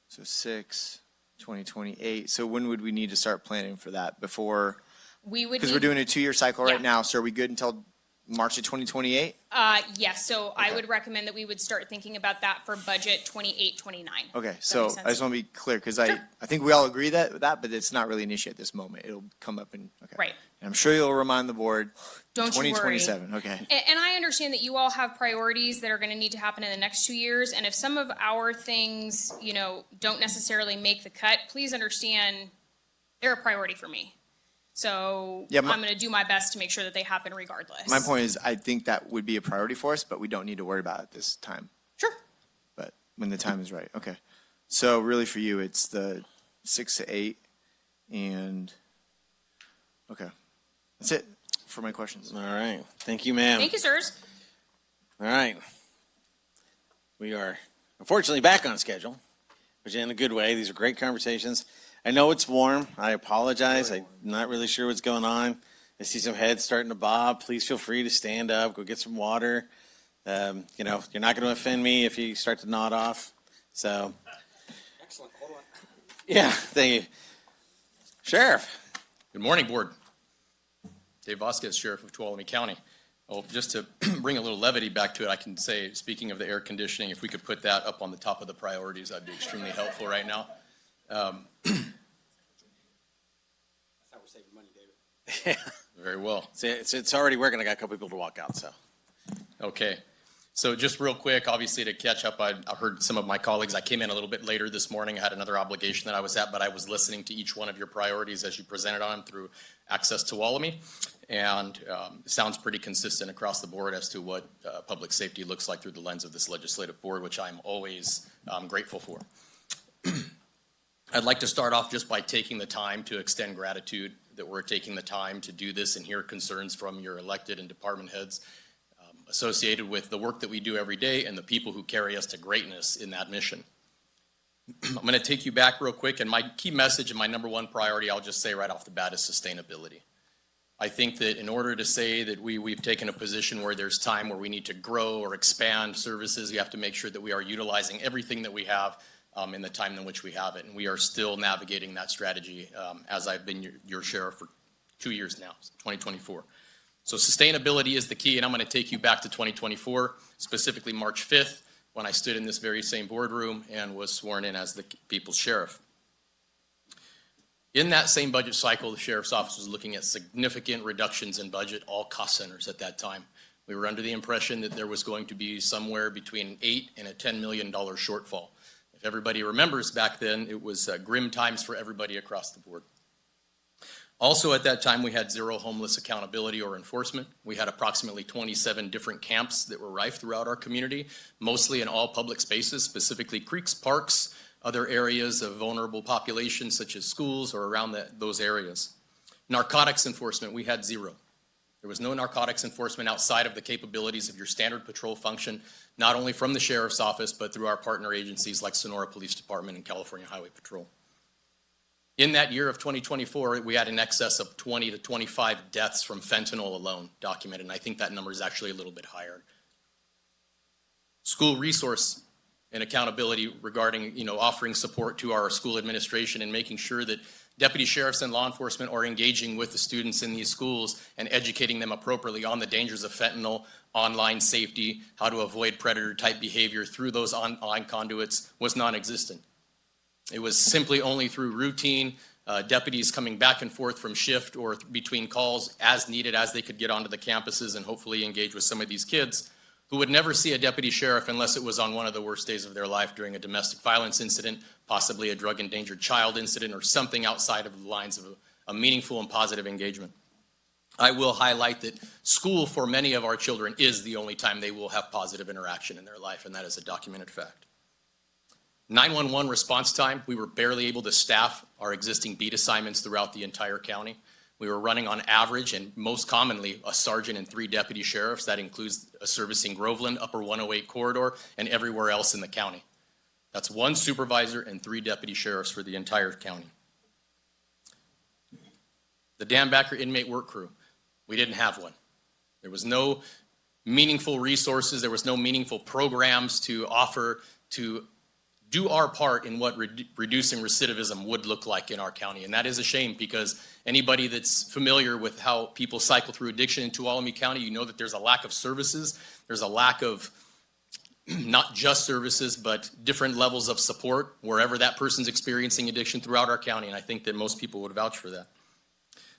So 2028. So when would we need to start planning for that? Before, We would because we're need, doing a 2-year cycle right Yeah. now. So are we good until March of 2028? yes, so I Okay. would recommend that we would start thinking about that for budget 28, 29. Okay, Does that so make sense? I just want to be clear, because Sure. I think we all agree that, but it's not really an issue at this moment. It'll come up in, okay. Right. And I'm sure you'll remind the board. Don't you worry. 2027, okay. And I understand that you all have priorities that are going to need to happen in the next 2 years. And if some of our things, don't necessarily make the cut, please understand they're a priority for me. So Yeah, I'm going to do my best to make sure that they happen regardless. My point is, I think that would be a priority for us, but we don't need to worry about it this time. Sure. But when the time is right, okay. So really for you, it's the 6 to 8 and, okay. That's it for my questions. All right. Thank you, ma'am. Thank you, sirs. All right. We are unfortunately back on schedule, which in a good way. These are great conversations. I know it's warm. I apologize. I'm not really sure what's going on. I see some heads starting to bob. Please feel free to stand up, go get some water. You're not going to offend me if you start to nod off. So, Excellent, hold on. yeah, thank you. Sheriff. Good morning, Board. Dave Vasquez, Sheriff of Tuolumne County. Oh, just to bring a little levity back to it, I can say, speaking of the air conditioning, if we could put that up on the top of the priorities, that'd be extremely helpful right now. That's how we're saving money, David. Very well. It's already working. I got a couple people to walk out, so. Okay. So just real quick, obviously to catch up, I heard some of my colleagues. I came in a little bit later this morning. I had another obligation that I was at, but I was listening to each one of your priorities as you presented on them through Access to Tuolumne. And it sounds pretty consistent across the board as to what public safety looks like through the lens of this legislative board, which I'm always grateful for. I'd like to start off just by taking the time to extend gratitude that we're taking the time to do this and hear concerns from your elected and department heads associated with the work that we do every day and the people who carry us to greatness in that mission. I'm going to take you back real quick, and my key message and my number one priority, I'll just say right off the bat, is sustainability. I think that in order to say that we've taken a position where there's time where we need to grow or expand services, we have to make sure that we are utilizing everything that we have in the time in which we have it. And we are still navigating that strategy as I've been your sheriff for 2 years now, 2024. So sustainability is the key, and I'm going to take you back to 2024, specifically March 5th, when I stood in this very same boardroom and was sworn in as the people's sheriff. In that same budget cycle, the sheriff's office was looking at significant reductions in budget, all cost centers at that time. We were under the impression that there was going to be somewhere between $8 and a $10 million shortfall. If everybody remembers back then, it was grim times for everybody across the board. Also at that time, we had zero homeless accountability or enforcement. We had approximately 27 different camps that were rife throughout our community, mostly in all public spaces, specifically creeks, parks, other areas of vulnerable populations such as schools or around those areas. Narcotics enforcement, we had zero. There was no narcotics enforcement outside of the capabilities of your standard patrol function, not only from the sheriff's office, but through our partner agencies like Sonora Police Department and California Highway Patrol. In that year of 2024, we had in excess of 20 to 25 deaths from fentanyl alone documented, and I think that number is actually a little bit higher. School resource and accountability regarding, offering support to our school administration and making sure that deputy sheriffs and law enforcement are engaging with the students in these schools and educating them appropriately on the dangers of fentanyl, online safety, how to avoid predator-type behavior through those online conduits was non-existent. It was simply only through routine deputies coming back and forth from shift or between calls as needed as they could get onto the campuses and hopefully engage with some of these kids who would never see a deputy sheriff unless it was on one of the worst days of their life during a domestic violence incident, possibly a drug-endangered child incident, or something outside of the lines of a meaningful and positive engagement. I will highlight that school for many of our children is the only time they will have positive interaction in their life, and that is a documented fact. 911 response time, we were barely able to staff our existing beat assignments throughout the entire county. We were running on average and most commonly a sergeant and 3 deputy sheriffs. That includes servicing Groveland, Upper 108 corridor, and everywhere else in the county. That's 1 supervisor and 3 deputy sheriffs for the entire county. The Dan Backer inmate work crew. We didn't have one. There was no meaningful resources. There was no meaningful programs to offer to do our part in what reducing recidivism would look like in our county. And that is a shame, because anybody that's familiar with how people cycle through addiction in Tuolumne County, you know that there's a lack of services. There's a lack of not just services, but different levels of support wherever that person's experiencing addiction throughout our county. And I think that most people would vouch for that.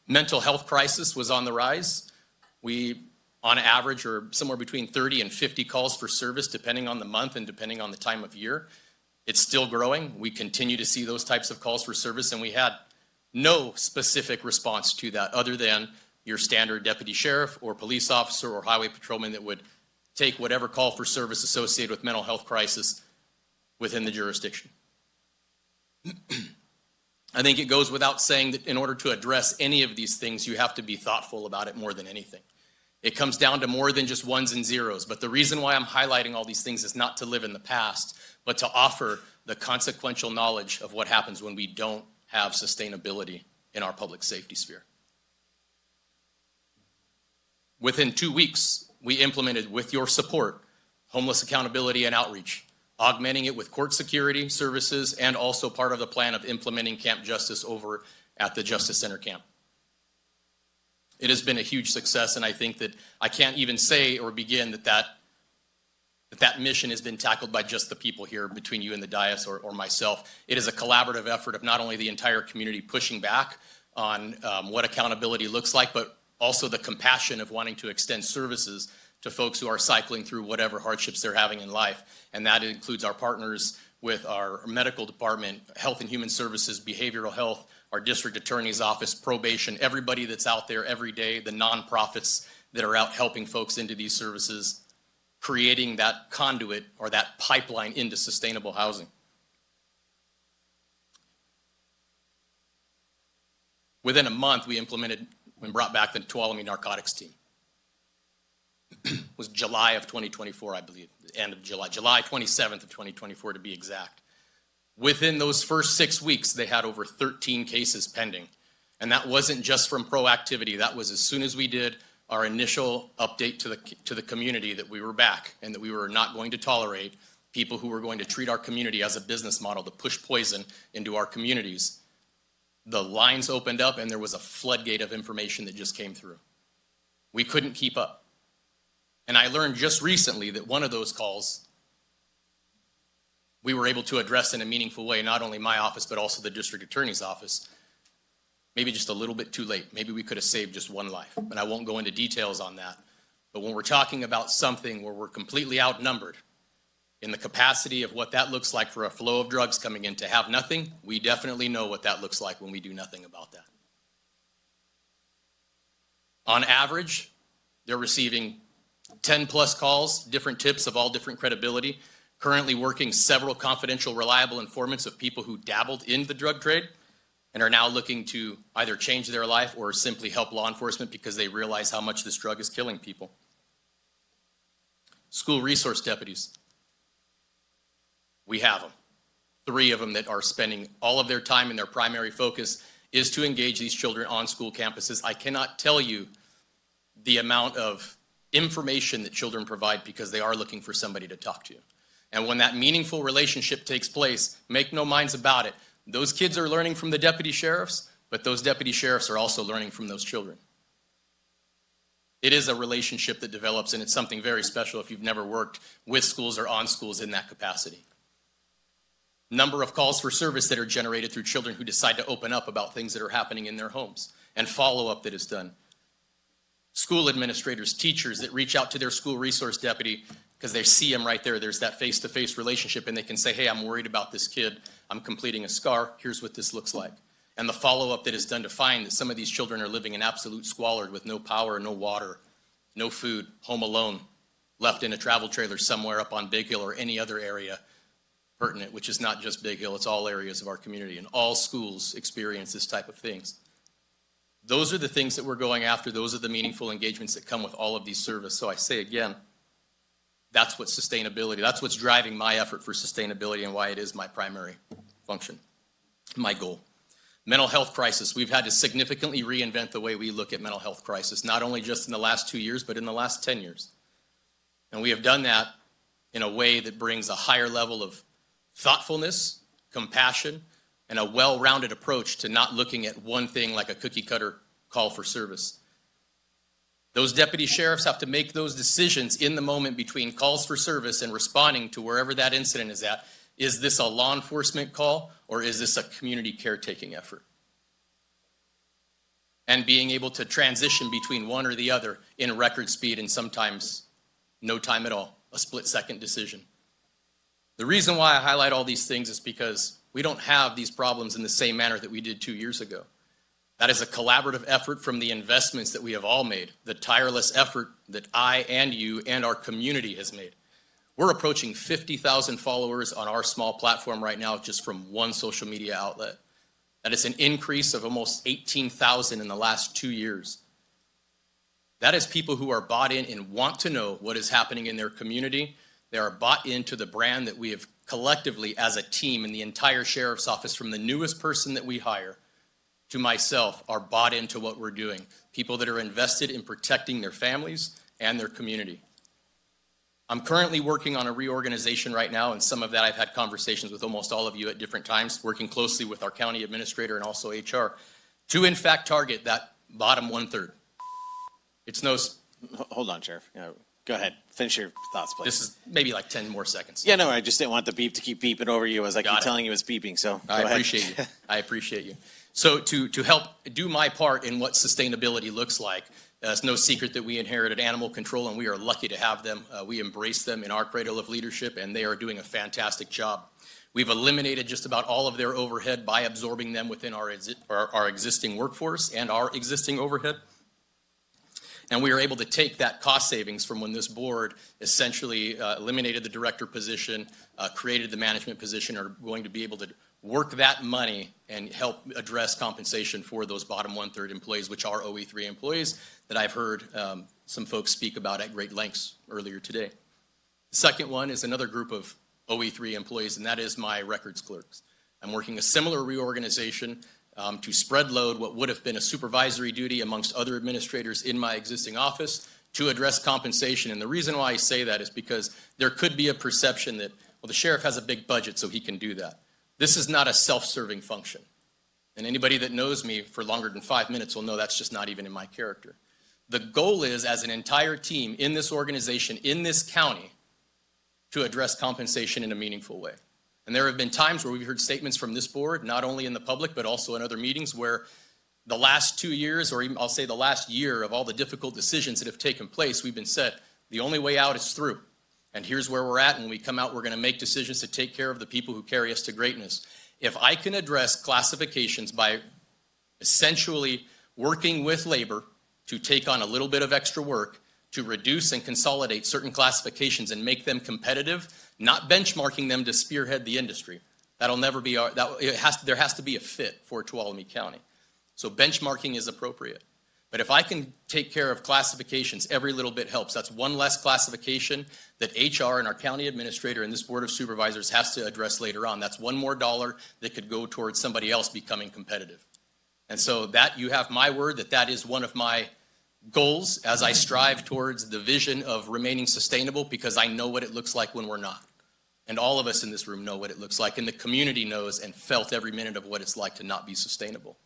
Mental health crisis was on the rise. We, on average, are somewhere between 30 and 50 calls for service, depending on the month and depending on the time of year. It's still growing. We continue to see those types of calls for service, and we had no specific response to that other than your standard deputy sheriff or police officer or highway patrolman that would take whatever call for service associated with mental health crisis within the jurisdiction. I think it goes without saying that in order to address any of these things, you have to be thoughtful about it more than anything. It comes down to more than just ones and zeros. But the reason why I'm highlighting all these things is not to live in the past, but to offer the consequential knowledge of what happens when we don't have sustainability in our public safety sphere. Within 2 weeks, we implemented, with your support, homeless accountability and outreach, augmenting it with court security services, and also part of the plan of implementing Camp Justice over at the Justice Center camp. It has been a huge success, and I think that I can't even say or begin that mission has been tackled by just the people here between you and the dais or myself. It is a collaborative effort of not only the entire community pushing back on what accountability looks like, but also the compassion of wanting to extend services to folks who are cycling through whatever hardships they're having in life. And that includes our partners with our medical department, health and human services, behavioral health, our district attorney's office, probation, everybody that's out there every day, the nonprofits that are out helping folks into these services, creating that conduit or that pipeline into sustainable housing. Within a month, we implemented and brought back the Tuolumne narcotics team. It was July of 2024, I believe, the end of July 27th of 2024 to be exact. Within those first 6 weeks, they had over 13 cases pending. And that wasn't just from proactivity. That was as soon as we did our initial update to the community that we were back and that we were not going to tolerate people who were going to treat our community as a business model to push poison into our communities. The lines opened up and there was a floodgate of information that just came through. We couldn't keep up. And I learned just recently that one of those calls we were able to address in a meaningful way, not only my office, but also the district attorney's office. Maybe just a little bit too late. Maybe we could have saved just one life, and I won't go into details on that. But when we're talking about something where we're completely outnumbered in the capacity of what that looks like for a flow of drugs coming in to have nothing, we definitely know what that looks like when we do nothing about that. On average, they're receiving 10 plus calls, different tips of all different credibility, currently working several confidential, reliable informants of people who dabbled in the drug trade and are now looking to either change their life or simply help law enforcement because they realize how much this drug is killing people. School resource deputies. We have them. 3 of them that are spending all of their time and their primary focus is to engage these children on school campuses. I cannot tell you the amount of information that children provide because they are looking for somebody to talk to. And when that meaningful relationship takes place, make no minds about it, those kids are learning from the deputy sheriffs, but those deputy sheriffs are also learning from those children. It is a relationship that develops, and it's something very special if you've never worked with schools or on schools in that capacity. Number of calls for service that are generated through children who decide to open up about things that are happening in their homes, and follow-up that is done. School administrators, teachers that reach out to their school resource deputy because they see him right there. There's that face-to-face relationship, and they can say, hey, I'm worried about this kid. I'm completing a SCAR. Here's what this looks like. And the follow-up that is done to find that some of these children are living in absolute squalor with no power, no water, no food, home alone, left in a travel trailer somewhere up on Big Hill or any other area pertinent, which is not just Big Hill, it's all areas of our community, and all schools experience this type of things. Those are the things that we're going after. Those are the meaningful engagements that come with all of these services. So I say again, that's what sustainability, that's what's driving my effort for sustainability and why it is my primary function, my goal. Mental health crisis, we've had to significantly reinvent the way we look at mental health crisis, not only just in the last 2 years, but in the last 10 years. And we have done that in a way that brings a higher level of thoughtfulness, compassion, and a well-rounded approach to not looking at one thing like a cookie-cutter call for service. Those deputy sheriffs have to make those decisions in the moment between calls for service and responding to wherever that incident is at. Is this a law enforcement call or is this a community caretaking effort? And being able to transition between one or the other in record speed and sometimes no time at all, a split-second decision. The reason why I highlight all these things is because we don't have these problems in the same manner that we did 2 years ago. That is a collaborative effort from the investments that we have all made, the tireless effort that I and you and our community has made. We're approaching 50,000 followers on our small platform right now just from one social media outlet. That is an increase of almost 18,000 in the last 2 years. That is people who are bought in and want to know what is happening in their community. They are bought into the brand that we have collectively as a team in the entire sheriff's office, from the newest person that we hire to myself, are bought into what we're doing. People that are invested in protecting their families and their community. I'm currently working on a reorganization right now, and some of that I've had conversations with almost all of you at different times, working closely with our county administrator and also HR, to in fact target that bottom 1/3. It's no... Hold on, Sheriff. Go ahead. Finish your thoughts, please. This is maybe like 10 more seconds. Yeah, no, I just didn't want the beep to keep beeping over you as I keep telling you it's beeping, so go ahead. Appreciate you. I appreciate you. So to help do my part in what sustainability looks like, it's no secret that we inherited animal control, and we are lucky to have them. We embrace them in our cradle of leadership, and they are doing a fantastic job. We've eliminated just about all of their overhead by absorbing them within our existing workforce and our existing overhead. And we are able to take that cost savings from when this board essentially eliminated the director position, created the management position, are going to be able to work that money and help address compensation for those bottom 1/3 employees, which are OE3 employees that I've heard some folks speak about at great lengths earlier today. The second one is another group of OE3 employees, and that is my records clerks. I'm working a similar reorganization to spread load what would have been a supervisory duty amongst other administrators in my existing office to address compensation. And the reason why I say that is because there could be a perception that, well, the sheriff has a big budget, so he can do that. This is not a self-serving function. And anybody that knows me for longer than 5 minutes will know that's just not even in my character. The goal is, as an entire team in this organization, in this county, to address compensation in a meaningful way. And there have been times where we've heard statements from this board, not only in the public, but also in other meetings, where the last 2 years, or even I'll say the last year of all the difficult decisions that have taken place, we've been said, the only way out is through. And here's where we're at. When we come out, we're going to make decisions to take care of the people who carry us to greatness. If I can address classifications by essentially working with labor to take on a little bit of extra work, to reduce and consolidate certain classifications and make them competitive, not benchmarking them to spearhead the industry. That'll never be there has to be a fit for Tuolumne County. So benchmarking is appropriate. But if I can take care of classifications, every little bit helps. That's one less classification that HR and our county administrator and this Board of Supervisors has to address later on. That's one more dollar that could go towards somebody else becoming competitive. And so that, you have my word that that is one of my goals as I strive towards the vision of remaining sustainable, because I know what it looks like when we're not. And all of us in this room know what it looks like, and the community knows and felt every minute of what it's like to not be sustainable.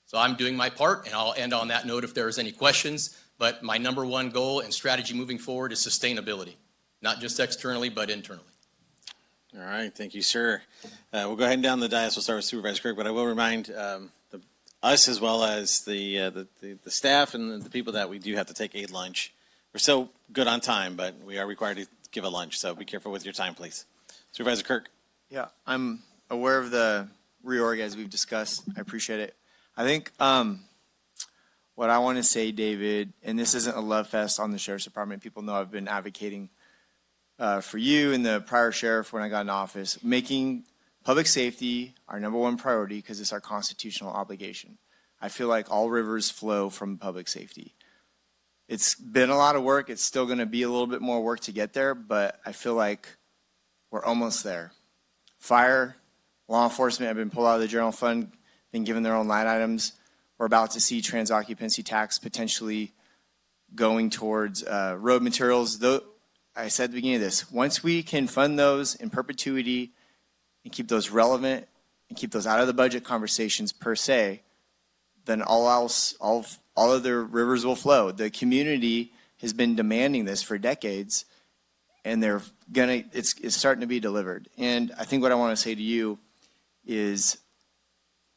So I'm doing my part, and I'll end on that note if there's any questions. But my number one goal and strategy moving forward is sustainability, not just externally, but internally. All right, thank you, sir. We'll go ahead and down the dais. We'll start with Supervisor Kirk, but I will remind us as well as the staff and the people that we do have to take a lunch. We're so good on time, but we are required to give a lunch, so be careful with your time, please. Supervisor Kirk. Yeah, I'm aware of the reorg as we've discussed. I appreciate it. I think what I want to say, David, and this isn't a love fest on the Sheriff's Department. People know I've been advocating for you and the prior sheriff when I got in office, making public safety our number one priority because it's our constitutional obligation. I feel like all rivers flow from public safety. It's been a lot of work. It's still going to be a little bit more work to get there, but I feel like we're almost there. Fire, law enforcement have been pulled out of the general fund. been given their own line items. We're about to see trans occupancy tax potentially going towards road materials. Though I said at the beginning of this, once we can fund those in perpetuity and keep those relevant and keep those out of the budget conversations per se, then all other rivers will flow. The community has been demanding this for decades, and it's starting to be delivered. And I think what I want to say to you is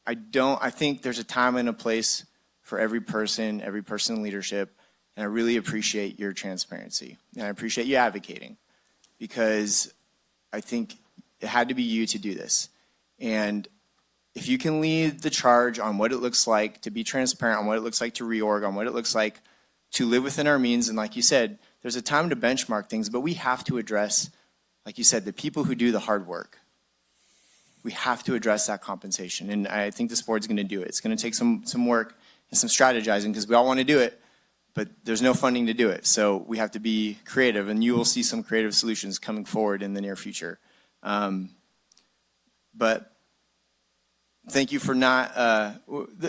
I think there's a time and a place for every person in leadership, and I really appreciate your transparency, and I appreciate you advocating, because I think it had to be you to do this. And if you can lead the charge on what it looks like to be transparent, on what it looks like to reorg, on what it looks like to live within our means, and like you said, there's a time to benchmark things, but we have to address, like you said, the people who do the hard work. We have to address that compensation, and I think this board's going to do it. It's going to take some work and some strategizing, because we all want to do it, but there's no funding to do it. So we have to be creative, and you will see some creative solutions coming forward in the near future. But thank you for not,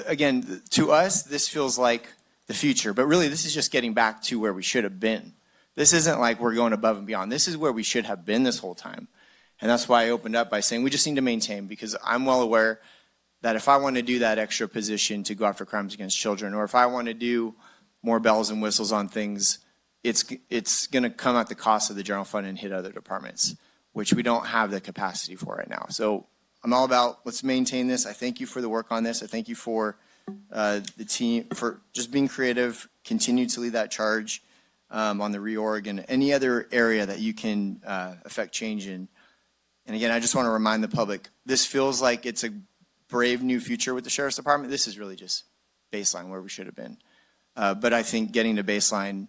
again, to us, this feels like the future, but really this is just getting back to where we should have been. This isn't like we're going above and beyond. This is where we should have been this whole time. And that's why I opened up by saying we just need to maintain, because I'm well aware that if I want to do that extra position to go after crimes against children, or if I want to do more bells and whistles on things, it's going to come at the cost of the general fund and hit other departments, which we don't have the capacity for right now. So I'm all about, let's maintain this. I thank you for the work on this. I thank you for the team for just being creative, continue to lead that charge on the reorg and any other area that you can affect change in. And again, I just want to remind the public, this feels like it's a brave new future with the Sheriff's Department. This is really just baseline where we should have been. But I think getting to baseline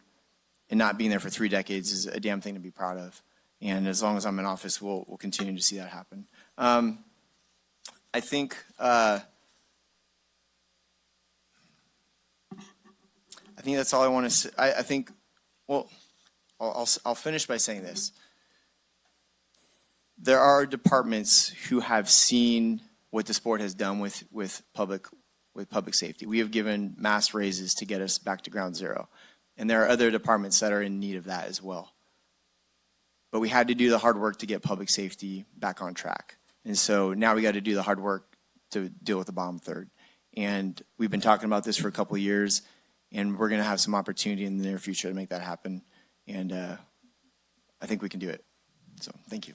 and not being there for 3 decades is a damn thing to be proud of. And as long as I'm in office, we'll continue to see that happen. I think that's all I want to say. I think, well, I'll finish by saying this. There are departments who have seen what this board has done with public safety. We have given mass raises to get us back to ground zero. And there are other departments that are in need of that as well. But we had to do the hard work to get public safety back on track. And so now we got to do the hard work to deal with the bottom third. And we've been talking about this for a couple of years, and we're going to have some opportunity in the near future to make that happen. And I think we can do it. So thank you.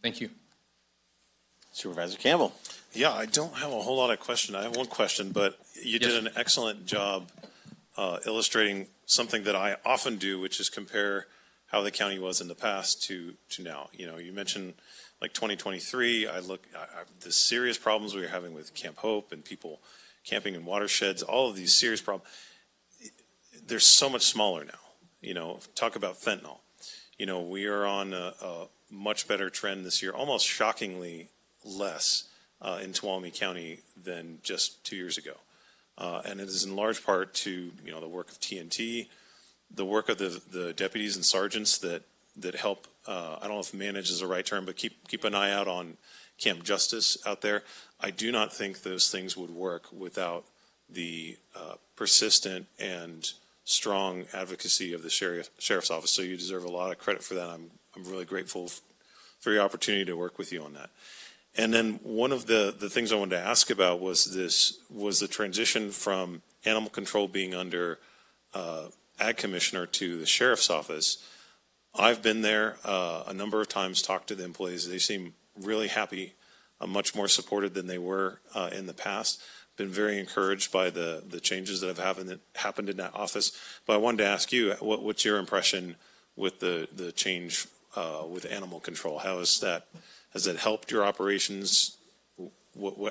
Thank you. Supervisor Campbell. Yeah, I don't have a whole lot of questions. I have one question, but you did an excellent job illustrating something that I often do, which is compare how the county was in the past to now. You know, you mentioned like 2023, the serious problems we were having with Camp Hope and people camping in watersheds, all of these serious problems. They're so much smaller now. You know, talk about fentanyl. You know, we are on a much better trend this year, almost shockingly less in Tuolumne County than just 2 years ago. And it is in large part to, you know, the work of TNT, the work of the deputies and sergeants that help, I don't know if manage is the right term, but keep an eye out on Camp Justice out there. I do not think those things would work without the persistent and strong advocacy of the sheriff's office. So you deserve a lot of credit for that. I'm really grateful for your opportunity to work with you on that. And then one of the things I wanted to ask about was the transition from animal control being under ag commissioner to the sheriff's office. I've been there a number of times, talked to the employees. They seem really happy, much more supported than they were in the past. Been very encouraged by the changes that have happened in that office. But I wanted to ask you, what's your impression with the change with animal control? Has that helped your operations?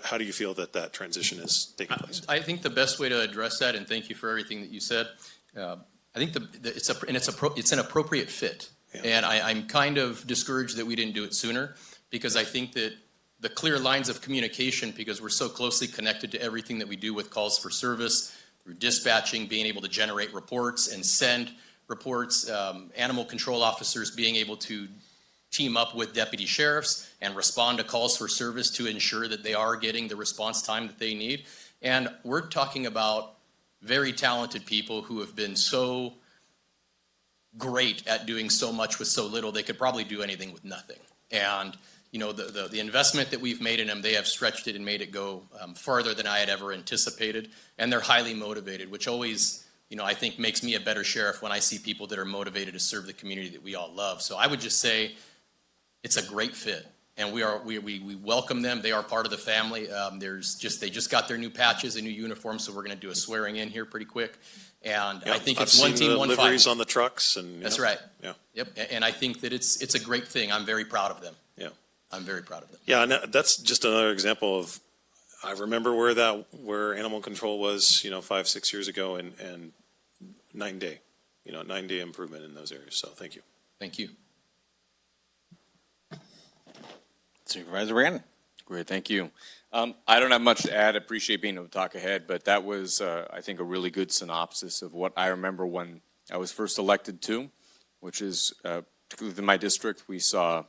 How do you feel that transition is taking place? I think the best way to address that, and thank you for everything that you said, I think it's an appropriate fit. Yeah. And I'm kind of discouraged that we didn't do it sooner, because I think that the clear lines of communication, because we're so closely connected to everything that we do with calls for service, through dispatching, being able to generate reports and send reports, animal control officers being able to team up with deputy sheriffs and respond to calls for service to ensure that they are getting the response time that they need. And we're talking about very talented people who have been so great at doing so much with so little. They could probably do anything with nothing. And you know, the investment that we've made in them, they have stretched it and made it go farther than I had ever anticipated. And they're highly motivated, which always, you know, I think makes me a better sheriff when I see people that are motivated to serve the community that we all love. So I would just say it's a great fit. And we welcome them. They are part of the family. They just got their new patches and new uniforms, so we're going to do a swearing in here pretty quick. And I think it's one team, one fight. Liveries on the trucks and. That's right. Yeah. Yep. And I think that it's a great thing. I'm very proud of them. Yeah. I'm very proud of them. Yeah, and that's just another example of, I remember where animal control was, 5-6 years ago, and night and day, 9-day improvement in those areas. So thank you. Thank you. Supervisor Brandon. Great, thank you. I don't have much to add. I appreciate being able to talk ahead, but that was, I think, a really good synopsis of what I remember when I was first elected to, which is, particularly in my district, we saw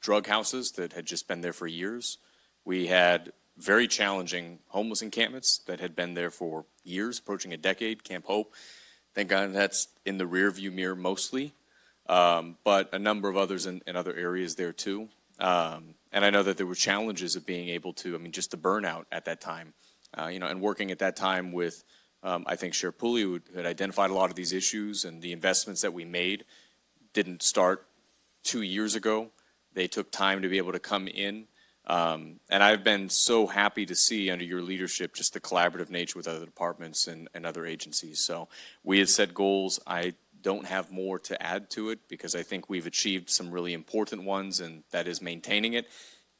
drug houses that had just been there for years. We had very challenging homeless encampments that had been there for years, approaching a decade, Camp Hope. Thank God that's in the rearview mirror mostly, but a number of others in other areas there too. And I know that there were challenges of being able to, just the burnout at that time, and working at that time with, I think, Sheriff Pooley, who had identified a lot of these issues, and the investments that we made didn't start 2 years ago. They took time to be able to come in. And I've been so happy to see under your leadership just the collaborative nature with other departments and other agencies. So we had set goals. I don't have more to add to it because I think we've achieved some really important ones, and that is maintaining it.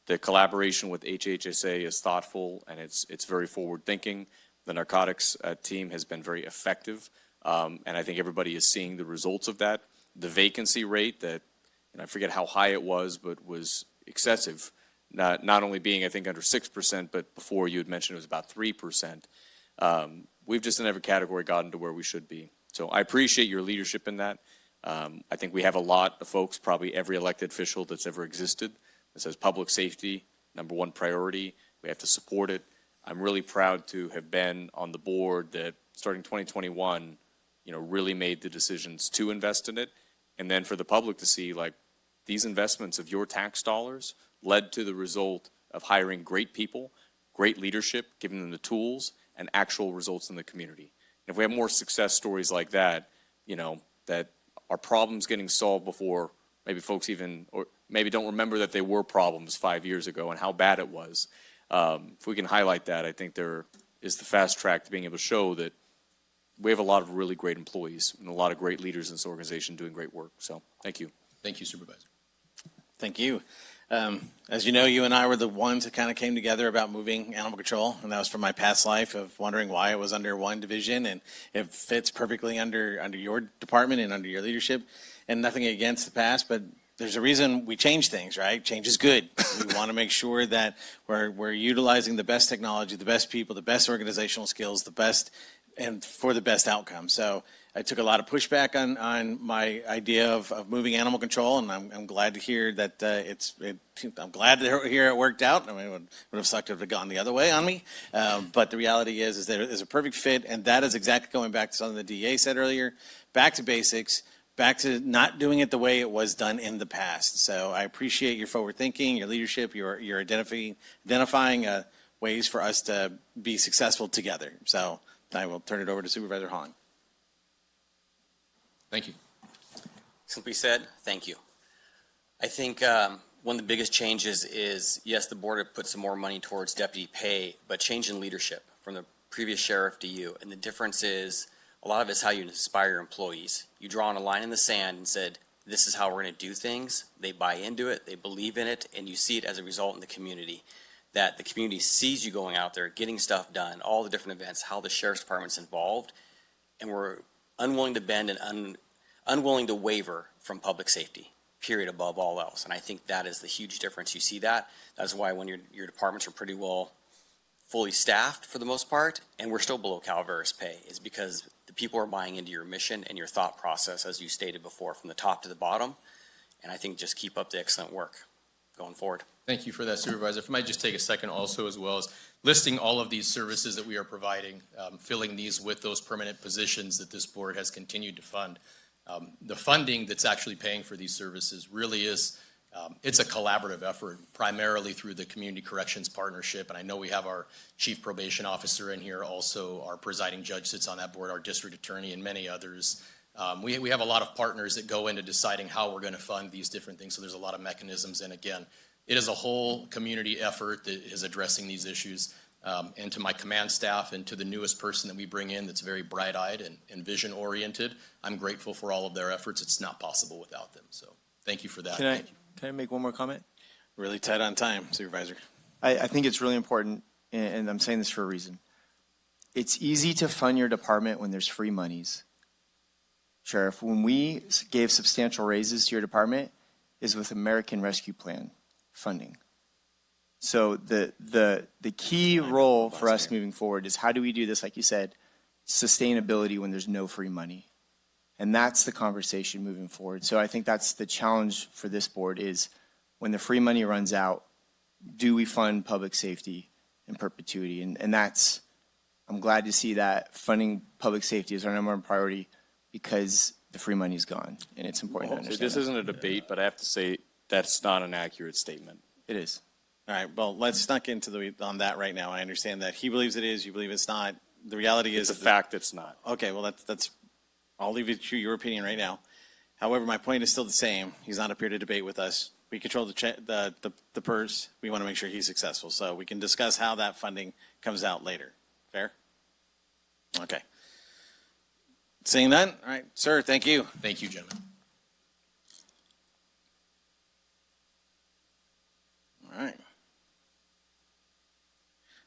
The collaboration with HHSA is thoughtful and it's very forward thinking. The narcotics team has been very effective, and I think everybody is seeing the results of that. The vacancy rate that, and I forget how high it was, but was excessive. Not only being, I think, under 6%, but before you had mentioned it was about 3%. We've just in every category gotten to where we should be. So I appreciate your leadership in that. I think we have a lot of folks, probably every elected official that's ever existed, that says public safety, #1 priority. We have to support it. I'm really proud to have been on the board that starting 2021, really made the decisions to invest in it. And then for the public to see, like, these investments of your tax dollars led to the result of hiring great people, great leadership, giving them the tools, and actual results in the community. And if we have more success stories like that, that are problems getting solved before maybe folks even, or maybe don't remember that they were problems 5 years ago and how bad it was. If we can highlight that, I think there is the fast track to being able to show that we have a lot of really great employees and a lot of great leaders in this organization doing great work. So thank you. Thank you, Supervisor. Thank you. As you know, you and I were the ones that kind of came together about moving animal control, and that was from my past life of wondering why it was under one division, and it fits perfectly under your department and under your leadership. And nothing against the past, but there's a reason we change things, right? Change is good. We want to make sure that we're utilizing the best technology, the best people, the best organizational skills, the best, and for the best outcome. So I took a lot of pushback on my idea of moving animal control, and I'm glad to hear that I'm glad to hear it worked out. It would have sucked if it had gone the other way on me. But the reality is that it is a perfect fit, and that is exactly going back to something the DA said earlier, back to basics, back to not doing it the way it was done in the past. So I appreciate your forward thinking, your leadership, your identifying ways for us to be successful together. So I will turn it over to Supervisor Hahn. Thank you. Simply said, thank you. I think one of the biggest changes is, yes, the board had put some more money towards deputy pay, but change in leadership from the previous sheriff to you. And the difference is a lot of it's how you inspire your employees. You draw on a line in the sand and said, this is how we're going to do things. They buy into it, they believe in it, and you see it as a result in the community. That the community sees you going out there, getting stuff done, all the different events, how the sheriff's department's involved, and we're unwilling to bend and unwilling to waver from public safety, period, above all else. And I think that is the huge difference. You see that. That's why when your departments are pretty well fully staffed for the most part, and we're still below Calaveras pay, is because the people are buying into your mission and your thought process, as you stated before, from the top to the bottom. And I think just keep up the excellent work going forward. Thank you for that, Supervisor. If I might just take a second also, as well as listing all of these services that we are providing, filling these with those permanent positions that this board has continued to fund. The funding that's actually paying for these services really is, it's a collaborative effort, primarily through the Community Corrections Partnership. And I know we have our Chief Probation Officer in here, also our presiding judge sits on that board, our district attorney, and many others. We have a lot of partners that go into deciding how we're going to fund these different things, so there's a lot of mechanisms. And again, it is a whole community effort that is addressing these issues. And to my command staff and to the newest person that we bring in that's very bright-eyed and vision-oriented, I'm grateful for all of their efforts. It's not possible without them. So thank you for that. Can I make one more comment? Really tight on time, Supervisor. I think it's really important, and I'm saying this for a reason. It's easy to fund your department when there's free monies. Sheriff, when we gave substantial raises to your department is with American Rescue Plan funding. So the key role for us moving forward is how do we do this, like you said, sustainability when there's no free money. And that's the conversation moving forward. So I think that's the challenge for this board is when the free money runs out, do we fund public safety in perpetuity? And that's, I'm glad to see that funding public safety is our number one priority because the free money is gone, and it's important to So understand this that. isn't a debate, but I have to say that's not an accurate statement. It is. All right, well, let's not get into on that right now. I understand that he believes it is, you believe it's not. The reality is It's a fact it's not. Okay, well, that's, I'll leave it to your opinion right now. However, my point is still the same. He's not up here to debate with us. We control the purse. We want to make sure he's successful. So we can discuss how that funding comes out later. Fair? Okay. Seeing none? All right, sir, thank you. Thank you, gentlemen. All right.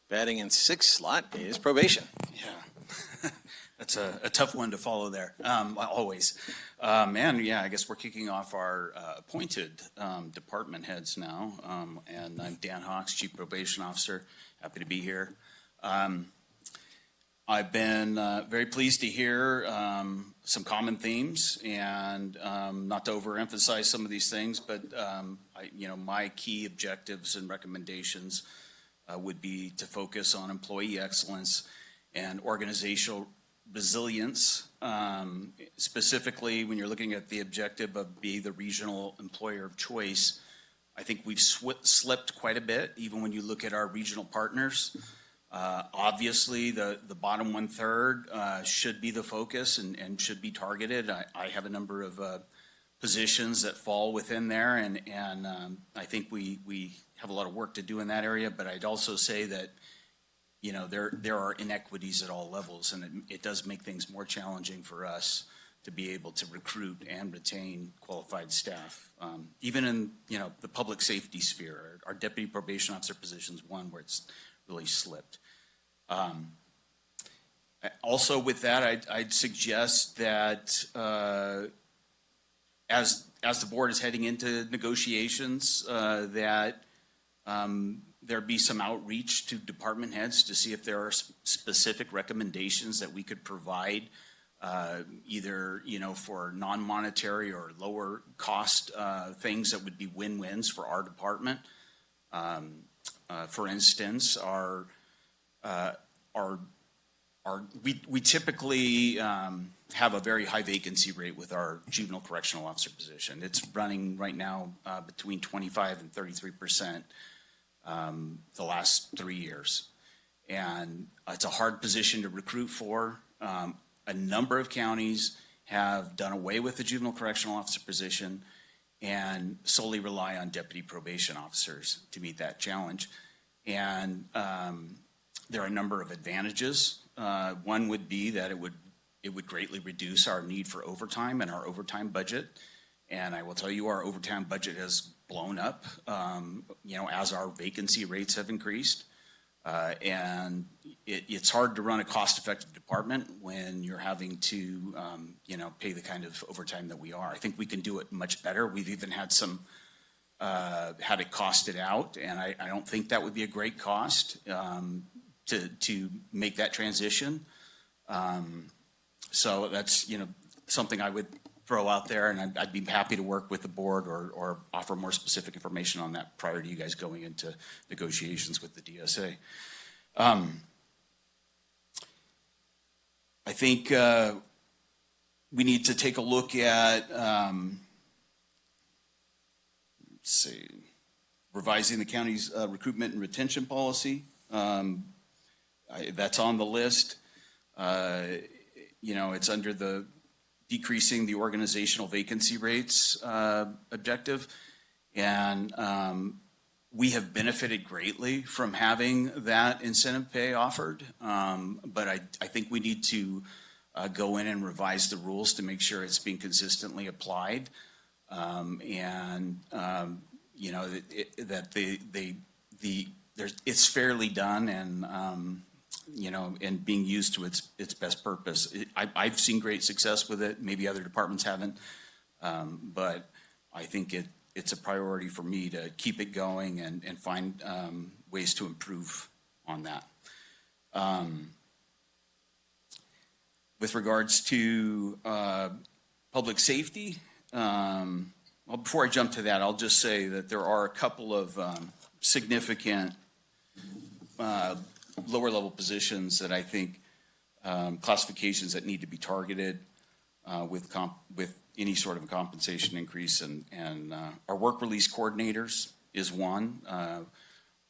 Batting in sixth slot is probation. Yeah, that's a tough one to follow there, always. And yeah, I guess we're kicking off our appointed department heads now. And I'm Dan Hawks, Chief Probation Officer. Happy to be here. I've been very pleased to hear some common themes and not to overemphasize some of these things, but my key objectives and recommendations would be to focus on employee excellence and organizational resilience. Specifically, when you're looking at the objective of being the regional employer of choice, I think we've slipped quite a bit, even when you look at our regional partners. Obviously, the bottom 1/3 should be the focus and should be targeted. I have a number of positions that fall within there, and I think we have a lot of work to do in that area. But I'd also say that there are inequities at all levels, and it does make things more challenging for us to be able to recruit and retain qualified staff. Even in the public safety sphere, our deputy probation officer position is one where it's really slipped. Also with that, I'd suggest that as the board is heading into negotiations, that there be some outreach to department heads to see if there are specific recommendations that we could provide, either for non-monetary or lower cost things that would be win-wins for our department. For instance, we typically have a very high vacancy rate with our juvenile correctional officer position. It's running right now between 25 and 33% the last 3 years. And it's a hard position to recruit for. A number of counties have done away with the juvenile correctional officer position and solely rely on deputy probation officers to meet that challenge. And there are a number of advantages. One would be that it would greatly reduce our need for overtime and our overtime budget. And I will tell you, our overtime budget has blown up, as our vacancy rates have increased. And it's hard to run a cost-effective department when you're having to, pay the kind of overtime that we are. I think we can do it much better. We've even had had it costed out, and I don't think that would be a great cost to make that transition. So that's, something I would throw out there, and I'd be happy to work with the board or offer more specific information on that prior to you guys going into negotiations with the DSA. I think we need to take a look at, revising the county's recruitment and retention policy. That's on the list. It's under the decreasing the organizational vacancy rates objective. And we have benefited greatly from having that incentive pay offered. But I think we need to go in and revise the rules to make sure it's being consistently applied. It's fairly done and being used to its best purpose. I've seen great success with it. Maybe other departments haven't, but I think it's a priority for me to keep it going and find ways to improve on that. With regards to public safety, well, before I jump to that, I'll just say that there are a couple of significant lower level positions that I think classifications that need to be targeted with any sort of a compensation increase, and our work release coordinators is one.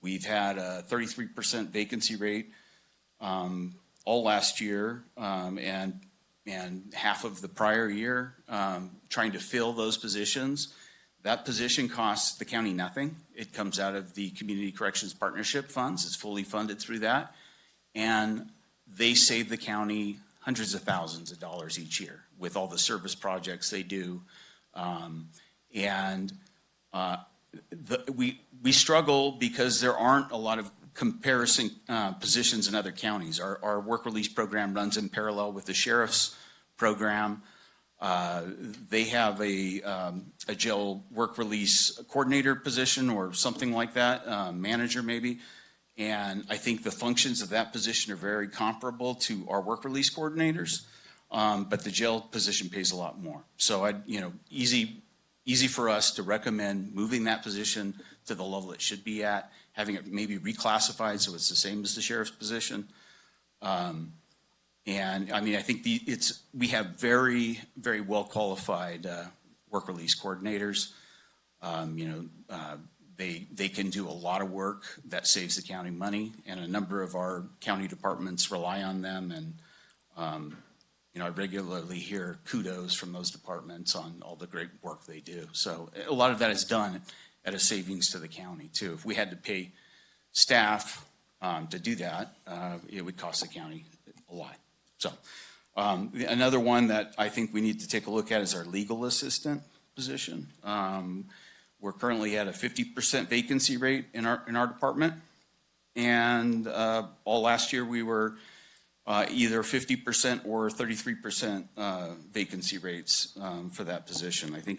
We've had a 33% vacancy rate all last year and half of the prior year, trying to fill those positions. That position costs the county nothing. It comes out of the Community Corrections Partnership funds. It's fully funded through that. And they save the county hundreds of thousands of dollars each year with all the service projects they do. We struggle because there aren't a lot of comparison positions in other counties. Our work release program runs in parallel with the sheriff's program. They have a jail work release coordinator position or something like that, manager maybe. And I think the functions of that position are very comparable to our work release coordinators, but the jail position pays a lot more. So easy for us to recommend moving that position to the level it should be at, having it maybe reclassified so it's the same as the sheriff's position. I think we have very, very well qualified work release coordinators. They can do a lot of work that saves the county money, and a number of our county departments rely on them. And I regularly hear kudos from those departments on all the great work they do. So a lot of that is done at a savings to the county too. If we had to pay staff to do that, it would cost the county a lot. So another one that I think we need to take a look at is our legal assistant position. We're currently at a 50% vacancy rate in our department. And all last year we were either 50% or 33% vacancy rates for that position. I think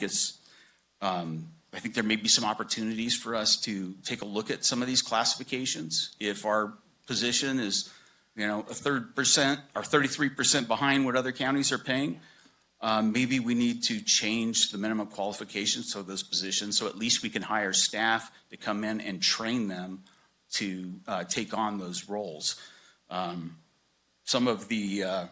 there may be some opportunities for us to take a look at some of these classifications. If our position is, a 3% or 33% behind what other counties are paying, maybe we need to change the minimum qualifications of those positions so at least we can hire staff to come in and train them to take on those roles. Some of the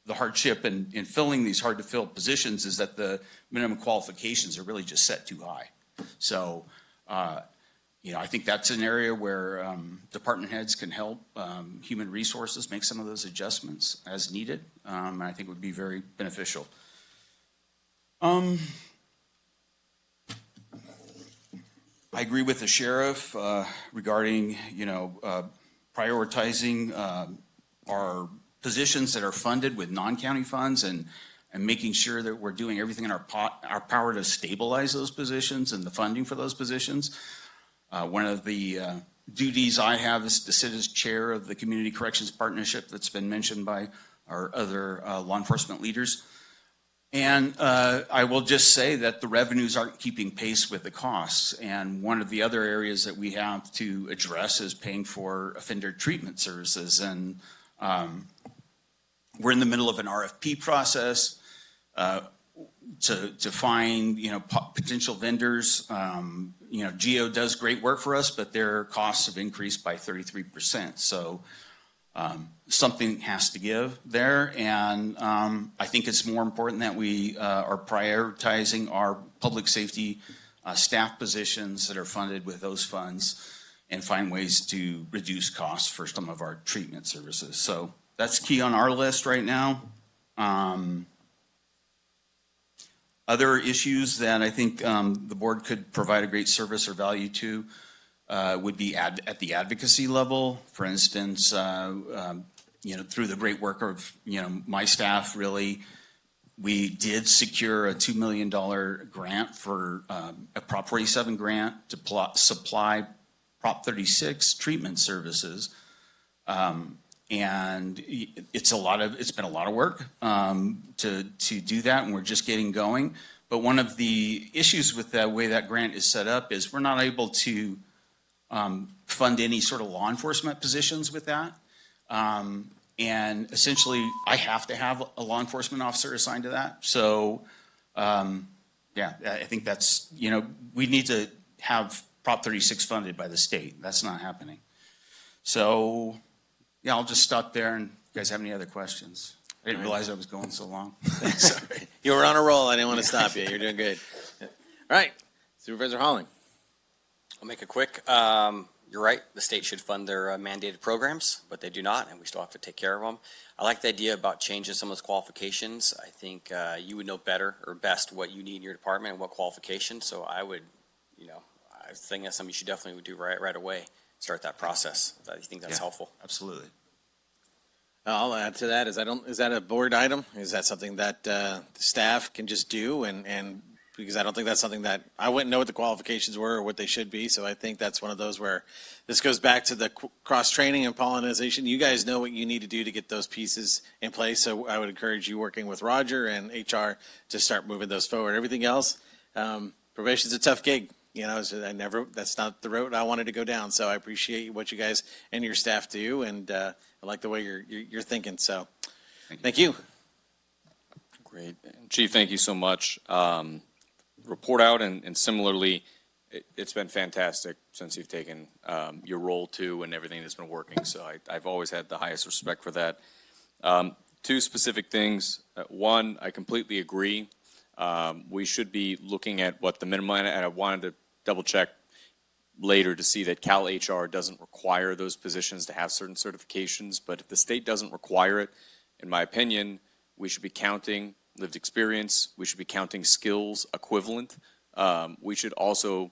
hardship in filling these hard to fill positions is that the minimum qualifications are really just set too high. So, I think that's an area where department heads can help human resources make some of those adjustments as needed. And I think it would be very beneficial. I agree with the sheriff regarding, prioritizing our positions that are funded with non-county funds and making sure that we're doing everything in our power to stabilize those positions and the funding for those positions. One of the duties I have is to sit as chair of the Community Corrections Partnership that's been mentioned by our other law enforcement leaders. And I will just say that the revenues aren't keeping pace with the costs. And one of the other areas that we have to address is paying for offender treatment services. And we're in the middle of an RFP process. to find, potential vendors. Geo does great work for us, but their costs have increased by 33%. So something has to give there. And I think it's more important that we are prioritizing our public safety staff positions that are funded with those funds and find ways to reduce costs for some of our treatment services. So that's key on our list right now. Other issues that I think the board could provide a great service or value to would be at the advocacy level. For instance, through the great work of my staff, really, we did secure a $2 million grant for a Prop 47 grant to supply Prop 36 treatment services. And it's been a lot of work to do that, and we're just getting going. But one of the issues with the way that grant is set up is we're not able to fund any sort of law enforcement positions with that. And essentially, I have to have a law enforcement officer assigned to that. So, I think that's, we need to have Prop 36 funded by the state. That's not happening. So, yeah, I'll just stop there, and if you guys have any other questions. I didn't realize I was going so long. Sorry. You were on a roll. I didn't want to stop you. You're doing good. All right, Supervisor Holling. I'll make it quick. You're right, the state should fund their mandated programs, but they do not, and we still have to take care of them. I like the idea about changing some of those qualifications. I think you would know better or best what you need in your department and what qualifications, so I would, I think that's something you should definitely do right away, start that process. I think that's helpful. Absolutely. I'll add to that. Is that a board item? Is that something that the staff can just do? And because I don't think that's something that I wouldn't know what the qualifications were or what they should be. So I think that's one of those where this goes back to the cross training and pollination. You guys know what you need to do to get those pieces in place. So I would encourage you working with Roger and HR to start moving those forward. Everything else, probation's a tough gig. So that's not the road I wanted to go down. So I appreciate what you guys and your staff do, and I like the way you're thinking. So, thank you. Great. Chief, thank you so much. Report out, and similarly, it's been fantastic since you've taken your role too, and everything that's been working. So I've always had the highest respect for that. Two specific things. One, I completely agree. We should be looking at what the minimum, and I wanted to double check later to see that Cal HR doesn't require those positions to have certain certifications, but if the state doesn't require it, in my opinion, we should be counting lived experience, we should be counting skills equivalent. We should also,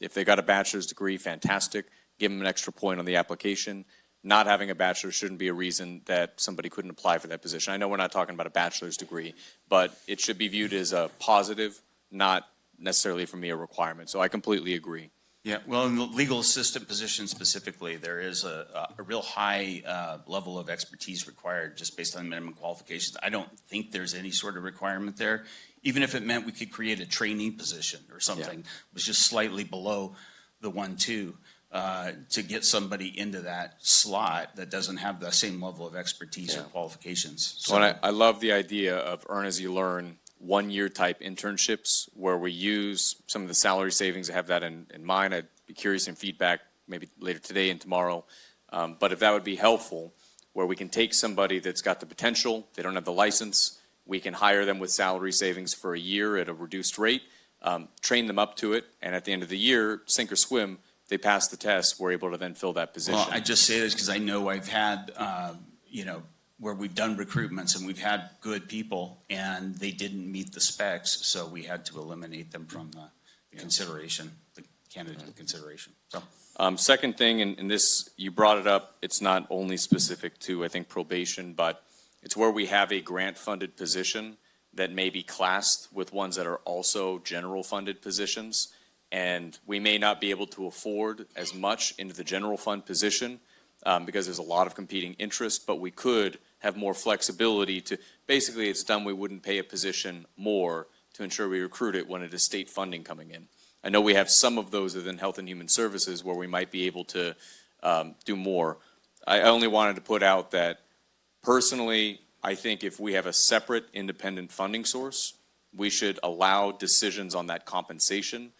if they got a bachelor's degree, fantastic, give them an extra point on the application. Not having a bachelor shouldn't be a reason that somebody couldn't apply for that position. I know we're not talking about a bachelor's degree, but it should be viewed as a positive, not necessarily for me a requirement. So I completely agree. Yeah, well, in the legal assistant position specifically, there is a real high level of expertise required just based on minimum qualifications. I don't think there's any sort of requirement there. Even if it meant we could create a trainee position or something, was just slightly below the 1-2. To get somebody into that slot that doesn't have the same level of expertise or qualifications. So I love the idea of earn as you learn, 1-year type internships where we use some of the salary savings. I have that in mind. I'd be curious in feedback maybe later today and tomorrow. But if that would be helpful, where we can take somebody that's got the potential, they don't have the license, we can hire them with salary savings for a year at a reduced rate, train them up to it, and at the end of the year, sink or swim, they pass the test, we're able to then fill that position. Well, I just say this because I know I've had, where we've done recruitments and we've had good people and they didn't meet the specs, so we had to eliminate them from the consideration, the candidate consideration. So. Second thing, and this, you brought it up, it's not only specific to, I think, probation, but it's where we have a grant-funded position that may be classed with ones that are also general-funded positions. And we may not be able to afford as much into the general fund position because there's a lot of competing interests, but we could have more flexibility to, basically it's done, we wouldn't pay a position more to ensure we recruit it when it is state funding coming in. I know we have some of those within Health and Human Services where we might be able to do more. I only wanted to put out that personally, I think if we have a separate independent funding source, we should allow decisions on that compensation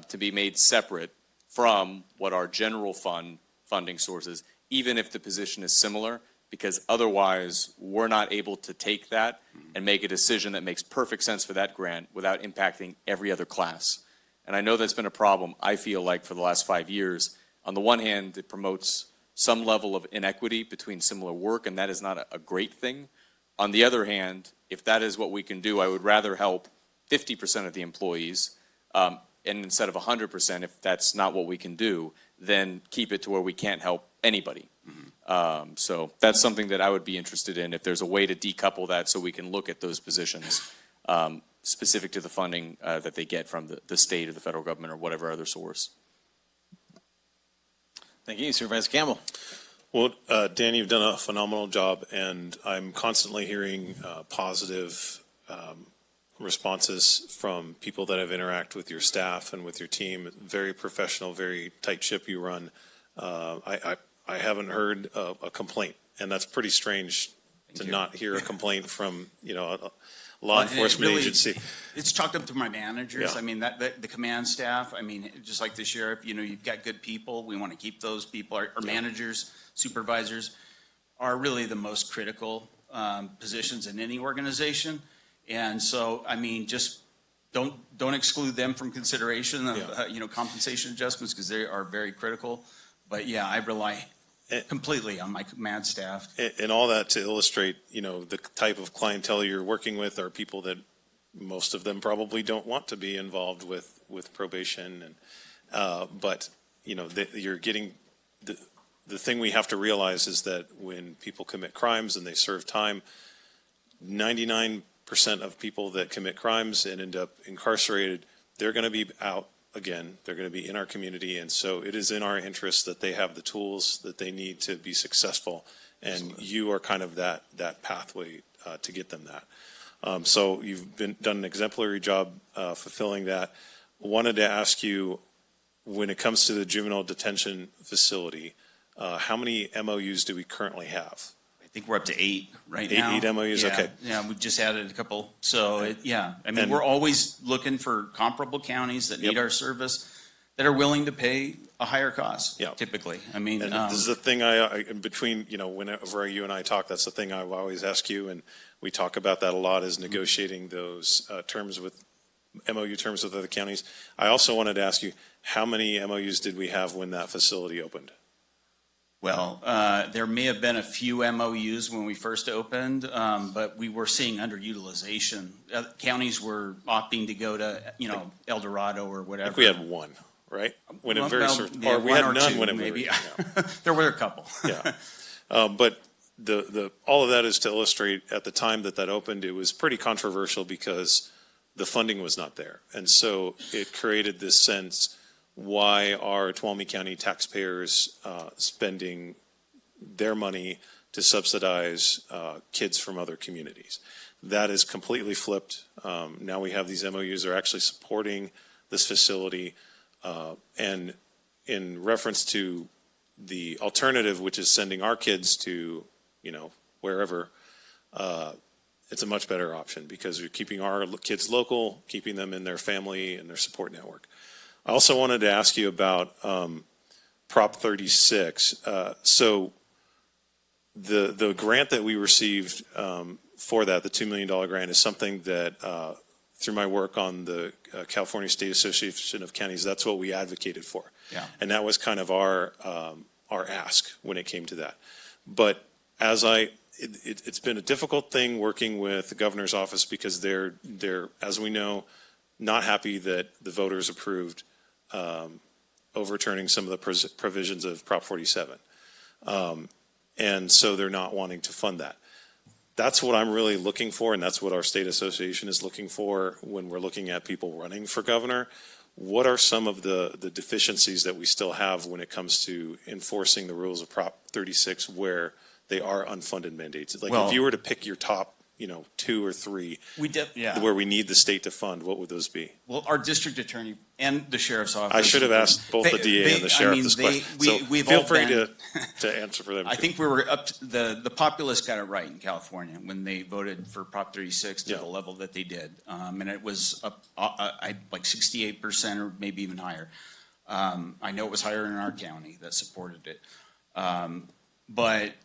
to be made separate from what our general funding source is, even if the position is similar, because otherwise we're not able to take that and make a decision that makes perfect sense for that grant without impacting every other class. And I know that's been a problem, I feel like, for the last 5 years. On the one hand, it promotes some level of inequity between similar work, and that is not a great thing. On the other hand, if that is what we can do, I would rather help 50% of the employees, and instead of 100%, if that's not what we can do, then keep it to where we can't help anybody. So that's something that I would be interested in, if there's a way to decouple that so we can look at those positions specific to the funding that they get from the state or the federal government or whatever other source. Thank you, Supervisor Campbell. Well, Dan, you've done a phenomenal job, and I'm constantly hearing positive responses from people that have interacted with your staff and with your team. Very professional, very tight ship you run. I haven't heard a complaint, and that's pretty strange to not hear a complaint from, a law enforcement agency. It's chalked up to my managers. Yeah. I mean, the command staff, I mean, just like the sheriff, you've got good people. We want to keep those people. Our managers, supervisors are really the most critical positions in any organization. And so, I mean, just don't exclude them from consideration of, compensation adjustments, because they are very critical. But yeah, I rely completely on my command staff. And all that to illustrate, the type of clientele you're working with are people that most of them probably don't want to be involved with probation. And but you're getting the thing we have to realize is that when people commit crimes and they serve time, 99% of people that commit crimes and end up incarcerated, they're going to be out again. They're going to be in our community, and so it is in our interest that they have the tools that they need to be successful, and Absolutely. You are kind of that pathway to get them that. So you've done an exemplary job fulfilling that. Wanted to ask you, when it comes to the juvenile detention facility, how many MOUs do we currently have? I think we're up to 8 right now. 8 MOUs, yeah, okay. Yeah, we just added a couple. So, I mean, we're always looking for comparable counties that need our service, that are willing to pay a higher cost, typically. I mean. This is the thing in between, whenever you and I talk, that's the thing I always ask you, and we talk about that a lot, is negotiating those MOU terms with other counties. I also wanted to ask you, how many MOUs did we have when that facility opened? Well, there may have been a few MOUs when we first opened, but we were seeing underutilization. Counties were opting to go to, El Dorado or whatever. I think we had one, right? When it very or we had or none two, when it maybe. Yeah. There were a couple. Yeah, but the all of that is to illustrate at the time that opened, it was pretty controversial because the funding was not there, and so it created this sense. Why are Tuolumne County taxpayers spending their money to subsidize kids from other communities? That is completely flipped. Now we have these MOUs that are actually supporting this facility. And in reference to the alternative, which is sending our kids to, wherever, it's a much better option because you're keeping our kids local, keeping them in their family and their support network. I also wanted to ask you about Prop 36. So the grant that we received for that, the $2 million grant, is something that through my work on the California State Association of Counties, that's what we advocated for. Yeah. And that was kind of our ask when it came to that. But it's been a difficult thing working with the governor's office because they're, as we know, not happy that the voters approved overturning some of the provisions of Prop 47. And so they're not wanting to fund that. That's what I'm really looking for, and that's what our state association is looking for when we're looking at people running for governor. What are some of the deficiencies that we still have when it comes to enforcing the rules of Prop 36 where they are unfunded mandates? Like if you were to pick your top two or three Yeah. where we need the state to fund, what would those be? Well, our district attorney and the sheriff's office. I should have asked both the DA and the sheriff this question. So we've feel all free been- to answer for them. I too. think we were up to, the populace got it right in California when they voted for Prop 36 to Yeah. the level that they did. And it was up, like 68% or maybe even higher. I know it was higher in our county that supported it. But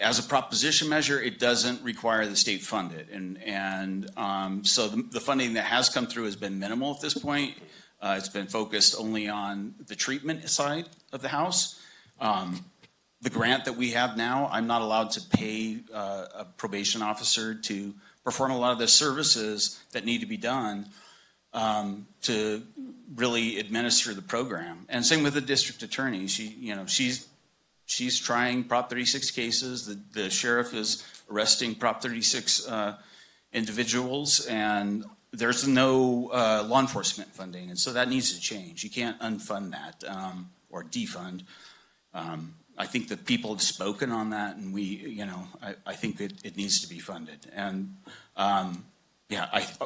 as a proposition measure, it doesn't require the state fund it. So the funding that has come through has been minimal at this point. It's been focused only on the treatment side of the house. The grant that we have now, I'm not allowed to pay a probation officer to perform a lot of the services that need to be done to really administer the program. And same with the district attorney. She's trying Prop 36 cases. The sheriff is arresting Prop 36 individuals, and there's no law enforcement funding, and so that needs to change. You can't unfund that or defund. I think that people have spoken on that, and I think it needs to be funded. And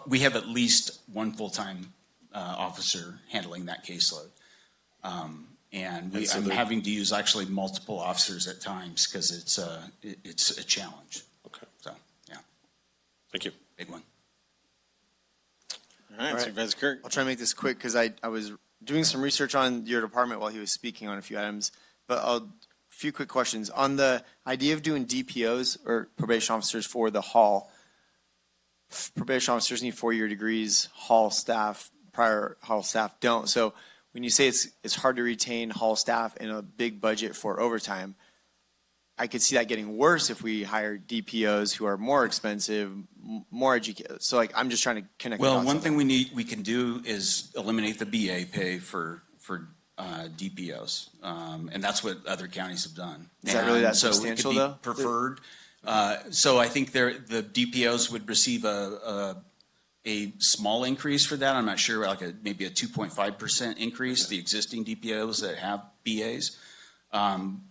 we have at least one full-time officer handling that caseload. And I'm having to use actually multiple officers at times because it's a challenge. Okay. So, yeah, Thank you. big one. All right, Supervisor Kirk. I'll try to make this quick because I was doing some research on your department while he was speaking on a few items. But a few quick questions. On the idea of doing DPOs or probation officers for the hall, probation officers need 4-year degrees, prior hall staff don't. So when you say it's hard to retain hall staff in a big budget for overtime, I could see that getting worse if we hire DPOs who are more expensive, more educated. So I'm just trying to connect. Well, one thing we can do is eliminate the BA pay for DPOs, and that's what other counties have done. Is that really that so substantial, it though? could be preferred. So I think the DPOs would receive a small increase for that. I'm not sure, maybe a 2.5% increase, the existing DPOs that have BAs.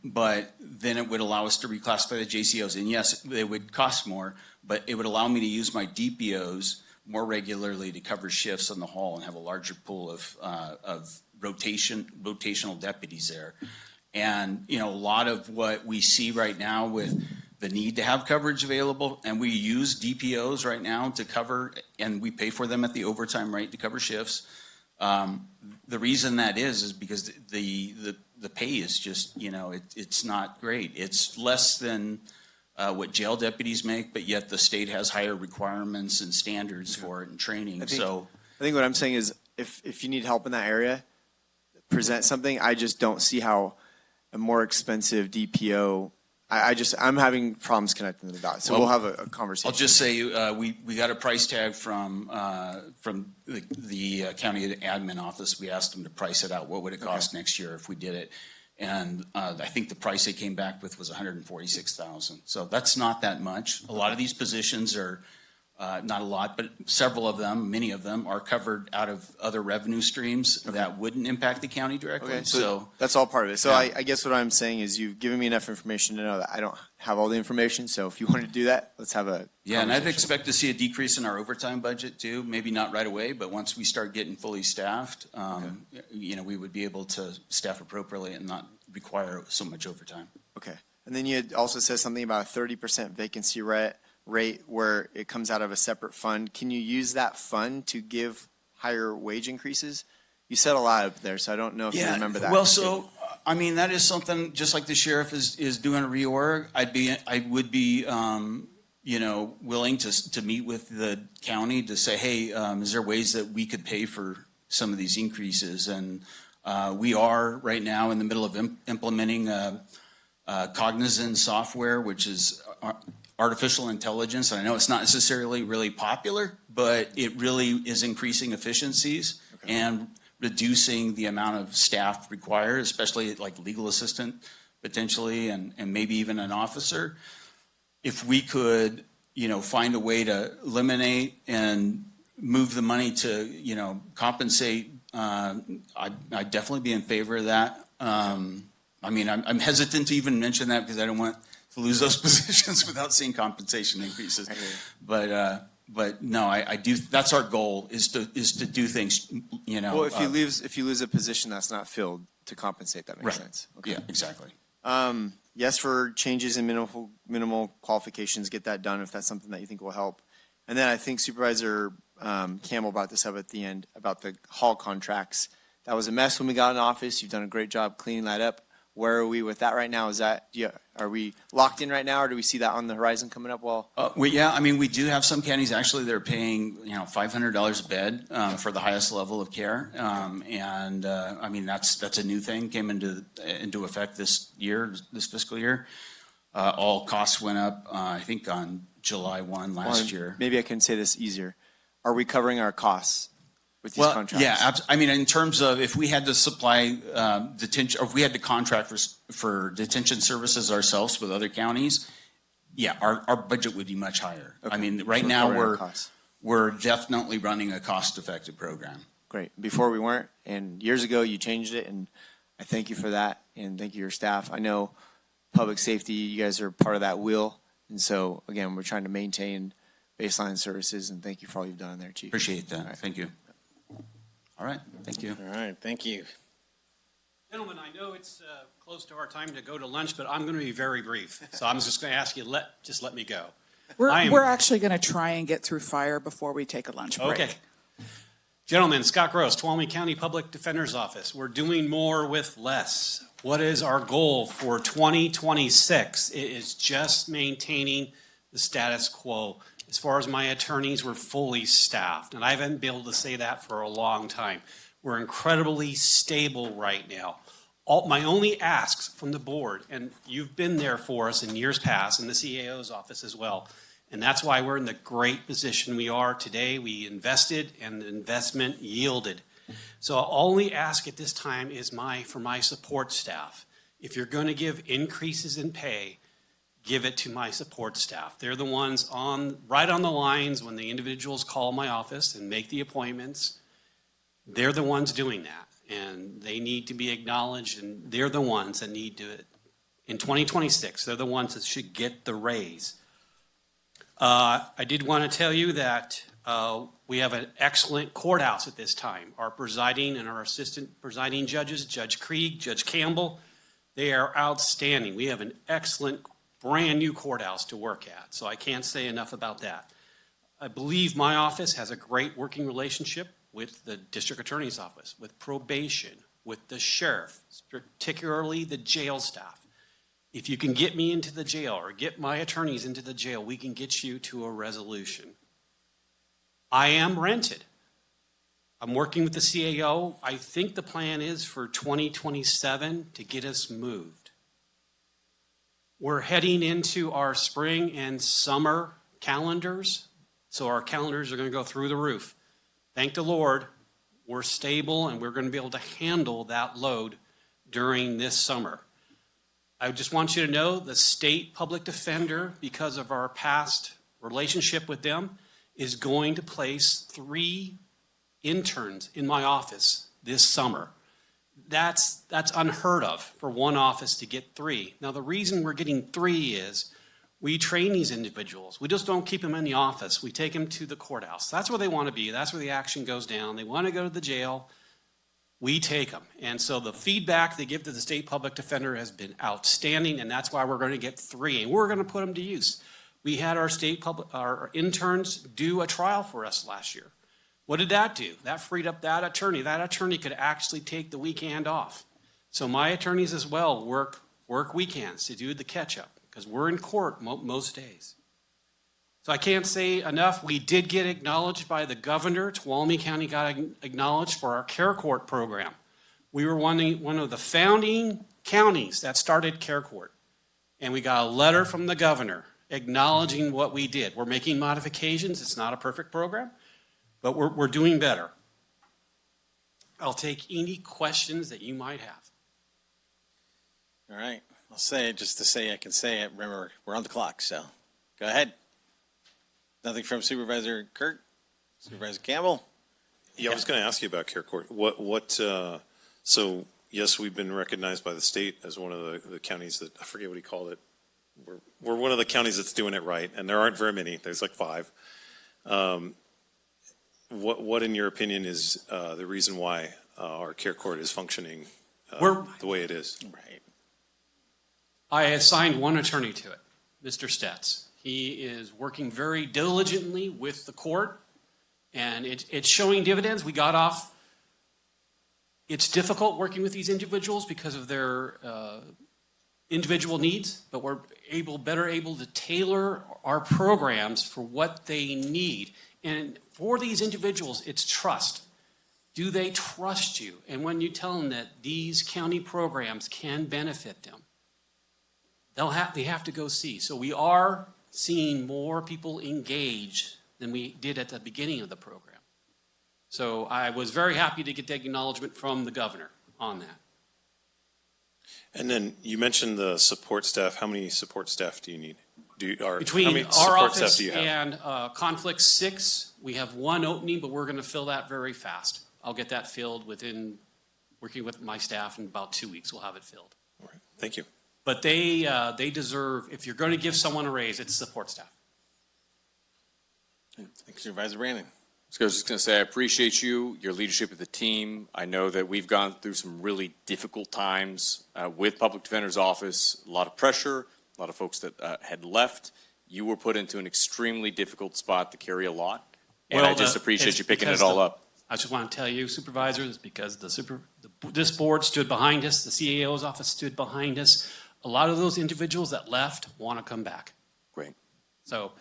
But then it would allow us to reclassify the JCOs. And yes, they would cost more, but it would allow me to use my DPOs more regularly to cover shifts on the hall and have a larger pool of rotational deputies there. And, a lot of what we see right now with the need to have coverage available, and we use DPOs right now to cover, and we pay for them at the overtime rate to cover shifts. The reason that is because the pay is just, it's not great. It's less than what jail deputies make, but yet the state has higher requirements and standards for it and training. I think what I'm saying is if you need help in that area, present something. I just don't see how a more expensive DPO. I'm having problems connecting the dots. So we'll have a conversation. I'll just say we got a price tag from the county admin office. We asked them to price it out. What would it cost next year if we did it? And I think the price they came back with was $146,000. So that's not that much. A lot of these positions are not a lot, but several of them, many of them, are covered out of other revenue streams that wouldn't impact the county directly. Okay, so that's all part of it. So yeah. I guess what I'm saying is you've given me enough information to know that I don't have all the information. So if you want to do that, let's have a and I'd expect to see a decrease in our overtime budget too. Maybe not right away, but once we start getting fully staffed, we would be able to staff appropriately and not require so much overtime. Okay. And then you had also said something about a 30% vacancy rate where it comes out of a separate fund. Can you use that fund to give higher wage increases? You said a lot up there, so I don't know if you remember that. Well, so, that is something, just like the sheriff is doing a reorg, I would be willing to meet with the county to say, hey, is there ways that we could pay for some of these increases? And we are right now in the middle of implementing Cognizant software, which is artificial intelligence. And I know it's not necessarily really popular, but it really is increasing efficiencies and reducing the amount of staff required, especially like legal assistant potentially, and maybe even an officer. If we could, find a way to eliminate and move the money to, compensate, I'd definitely be in favor of that. I'm hesitant to even mention that because I don't want lose those positions without seeing compensation increases. But no, I do, that's our goal, is to do things, you know. Well, if you lose a position that's not filled, to compensate, that makes Right. sense. Okay. Yeah, exactly. Yes, for changes in minimal qualifications, get that done if that's something that you think will help. And then I think Supervisor Campbell brought this up at the end about the hall contracts. That was a mess when we got in office. You've done a great job cleaning that up. Where are we with that right now? Are we locked in right now, or do we see that on the horizon coming up? Yeah, I mean, we do have some counties actually that are paying, you know, $500 a bed for the highest level of care. I mean, that's a new thing, came into effect this fiscal year. All costs went up, I think on July 1 last year. Maybe I can say this easier. Are we covering our costs with these contracts? Yeah, I mean, in terms of if we had to supply detention, or if we had to contract for detention services ourselves with other counties, yeah, our budget would be much higher. Okay. I mean, right So now covering our costs. we're definitely running a cost-effective program. Great. Before we weren't, and years ago you changed it, and I thank you for that, and thank you your staff. I know public safety, you guys are part of that wheel, and so again, we're trying to maintain baseline services, and thank you for all you've done there, Chief. Appreciate that. Right. Thank you. All right, thank you. All right, thank you. Gentlemen, I know it's close to our time to go to lunch, but I'm going to be very brief. So I'm just going to ask you, just let me go. We're actually going to try and get through fire before we take a lunch break. Okay. Gentlemen, Scott Gross, Tuolumne County Public Defender's Office. We're doing more with less. What is our goal for 2026? It is just maintaining the status quo. As far as my attorneys, we're fully staffed, and I haven't been able to say that for a long time. We're incredibly stable right now. My only asks from the board, and you've been there for us in years past, in the CAO's office as well, and that's why we're in the great position we are today. We invested, and the investment yielded. So I'll only ask at this time is for my support staff. If you're going to give increases in pay, give it to my support staff. They're the ones right on the lines when the individuals call my office and make the appointments. They're the ones doing that, and they need to be acknowledged, and they're the ones that need to, in 2026, they're the ones that should get the raise. I did want to tell you that we have an excellent courthouse at this time. Our presiding and our assistant presiding judges, Judge Krieg, Judge Campbell, they are outstanding. We have an excellent brand new courthouse to work at, so I can't say enough about that. I believe my office has a great working relationship with the district attorney's office, with probation, with the sheriff, particularly the jail staff. If you can get me into the jail or get my attorneys into the jail, we can get you to a resolution. I am rented. I'm working with the CAO. I think the plan is for 2027 to get us moved. We're heading into our spring and summer calendars, so our calendars are going to go through the roof. Thank the Lord, we're stable and we're going to be able to handle that load during this summer. I just want you to know the state public defender, because of our past relationship with them, is going to place 3 interns in my office this summer. That's unheard of for one office to get 3. Now, the reason we're getting 3 is we train these individuals. We just don't keep them in the office. We take them to the courthouse. That's where they want to be. That's where the action goes down. They want to go to the jail. We take them. And so the feedback they give to the state public defender has been outstanding, and that's why we're going to get 3. And we're going to put them to use. We had our interns do a trial for us last year. What did that do? That freed up that attorney. That attorney could actually take the weekend off. So my attorneys as well work weekends to do the catch-up, because we're in court most days. So I can't say enough. We did get acknowledged by the governor. Tuolumne County got acknowledged for our Care Court program. We were one of the founding counties that started Care Court. And we got a letter from the governor acknowledging what we did. We're making modifications. It's not a perfect program, but we're doing better. I'll take any questions that you might have. All right, I'll say it just to say I can say it. Remember, we're on the clock, so go ahead. Nothing from Supervisor Kirk? Supervisor Campbell? Yeah, I was going to ask you about Care Court. So yes, we've been recognized by the state as one of the counties that, I forget what he called it, we're one of the counties that's doing it right, and there aren't very many. There's like 5. What in your opinion is the reason why our care court is functioning the way it is? Right. I assigned one attorney to it, Mr. Stetz. He is working very diligently with the court, and it's showing dividends. We got off. It's difficult working with these individuals because of their individual needs, but we're better able to tailor our programs for what they need. And for these individuals, it's trust. Do they trust you? And when you tell them that these county programs can benefit them, they have to go see. So we are seeing more people engage than we did at the beginning of the program. So I was very happy to get the acknowledgement from the governor on that. And then you mentioned the support staff. How many support staff do you need? How Between many our support staff office do you have? and Conflict 6, we have one opening, but we're going to fill that very fast. I'll get that filled within, working with my staff, in about 2 weeks, we'll have it filled. All right. Thank you. But they deserve, if you're going to give someone a raise, it's support staff. Thanks, Supervisor Brandon. So I was just going to say, I appreciate you, your leadership of the team. I know that we've gone through some really difficult times with Public Defender's Office, a lot of pressure, a lot of folks that had left. You were put into an extremely difficult spot to carry a lot, and I just appreciate you picking it all up. I just want to tell you, supervisors, because this board stood behind us, the CAO's office stood behind us. A lot of those individuals that left want to come back. Great. So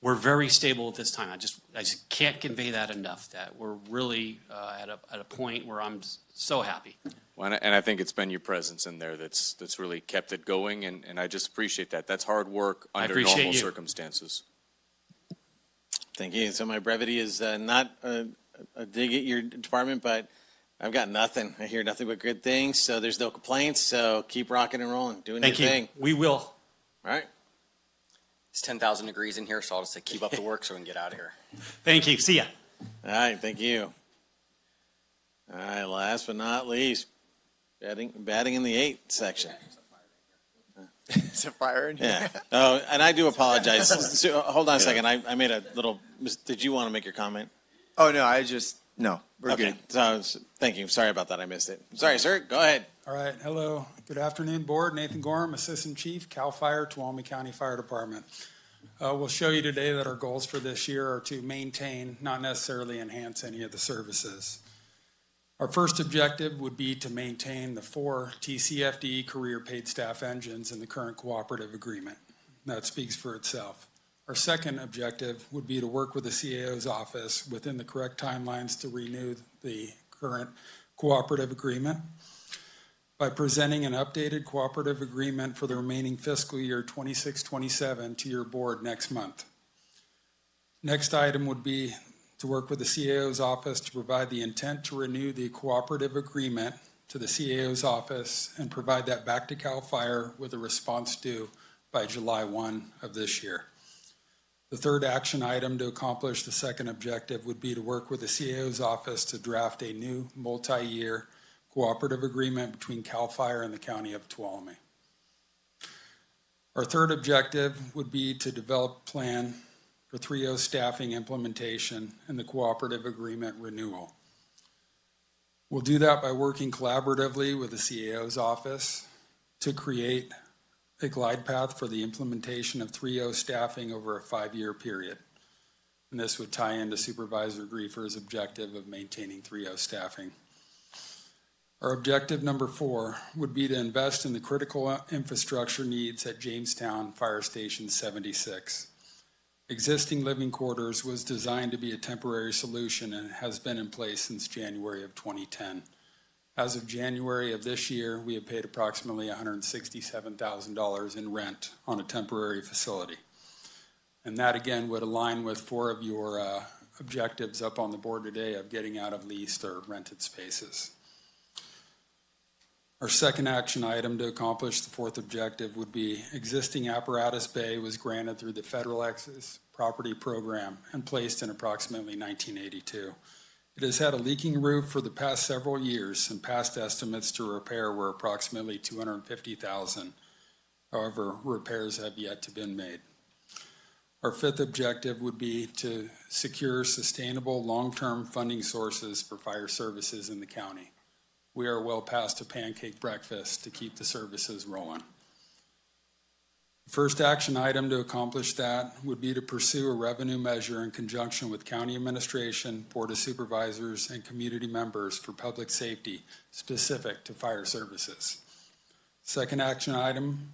we're very stable at this time. I just can't convey that enough, that we're really at a point where I'm so happy. Well, and I think it's been your presence in there that's really kept it going, and I just appreciate that. That's hard work under normal circumstances. Thank you. So my brevity is not a dig at your department, but I've got nothing. I hear nothing but good things, so there's no complaints. So keep rocking and rolling, doing your thing. We will. All right. It's 10,000 degrees in here, so I'll just say keep up the work so we can get out of here. Thank you. See ya. All right. Thank you. All right. Last but not least, batting in the 8 section. It's a fire in here. Yeah. Oh, and I do apologize. So, hold on a second. I made a little. Did you want to make your comment? Oh, no, no, we're Okay. good. So, thank you. Sorry about that. I missed it. Sorry, sir. Go ahead. All right, hello. Good afternoon, Board. Nathan Gorham, Assistant Chief, CAL FIRE, Tuolumne County Fire Department. We'll show you today that our goals for this year are to maintain, not necessarily enhance any of the services. Our first objective would be to maintain the 4 TCFD career paid staff engines in the current cooperative agreement. That speaks for itself. Our second objective would be to work with the CAO's office within the correct timelines to renew the current cooperative agreement by presenting an updated cooperative agreement for the remaining fiscal year 26-27 to your board next month. Next item would be to work with the CAO's office to provide the intent to renew the cooperative agreement to the CAO's office and provide that back to CAL FIRE with a response due by July 1 of this year. The third action item to accomplish the second objective would be to work with the CAO's office to draft a new multi-year cooperative agreement between CAL FIRE and the County of Tuolumne. Our third objective would be to develop a plan for 3O staffing implementation and the cooperative agreement renewal. We'll do that by working collaboratively with the CAO's office to create a glide path for the implementation of 3O staffing over a 5-year period. And this would tie into Supervisor Griefer's objective of maintaining 3O staffing. Our objective number 4 would be to invest in the critical infrastructure needs at Jamestown Fire Station 76. Existing living quarters was designed to be a temporary solution and has been in place since January of 2010. As of January of this year, we have paid approximately $167,000 in rent on a temporary facility. And that again would align with 4 of your objectives up on the board today of getting out of leased or rented spaces. Our second action item to accomplish the 4th objective would be existing apparatus bay was granted through the Federal Excess Property Program and placed in approximately 1982. It has had a leaking roof for the past several years, and past estimates to repair were approximately $250,000. However, repairs have yet to be made. Our fifth objective would be to secure sustainable long-term funding sources for fire services in the county. We are well past a pancake breakfast to keep the services rolling. The first action item to accomplish that would be to pursue a revenue measure in conjunction with county administration, Board of Supervisors, and community members for public safety specific to fire services. Second action item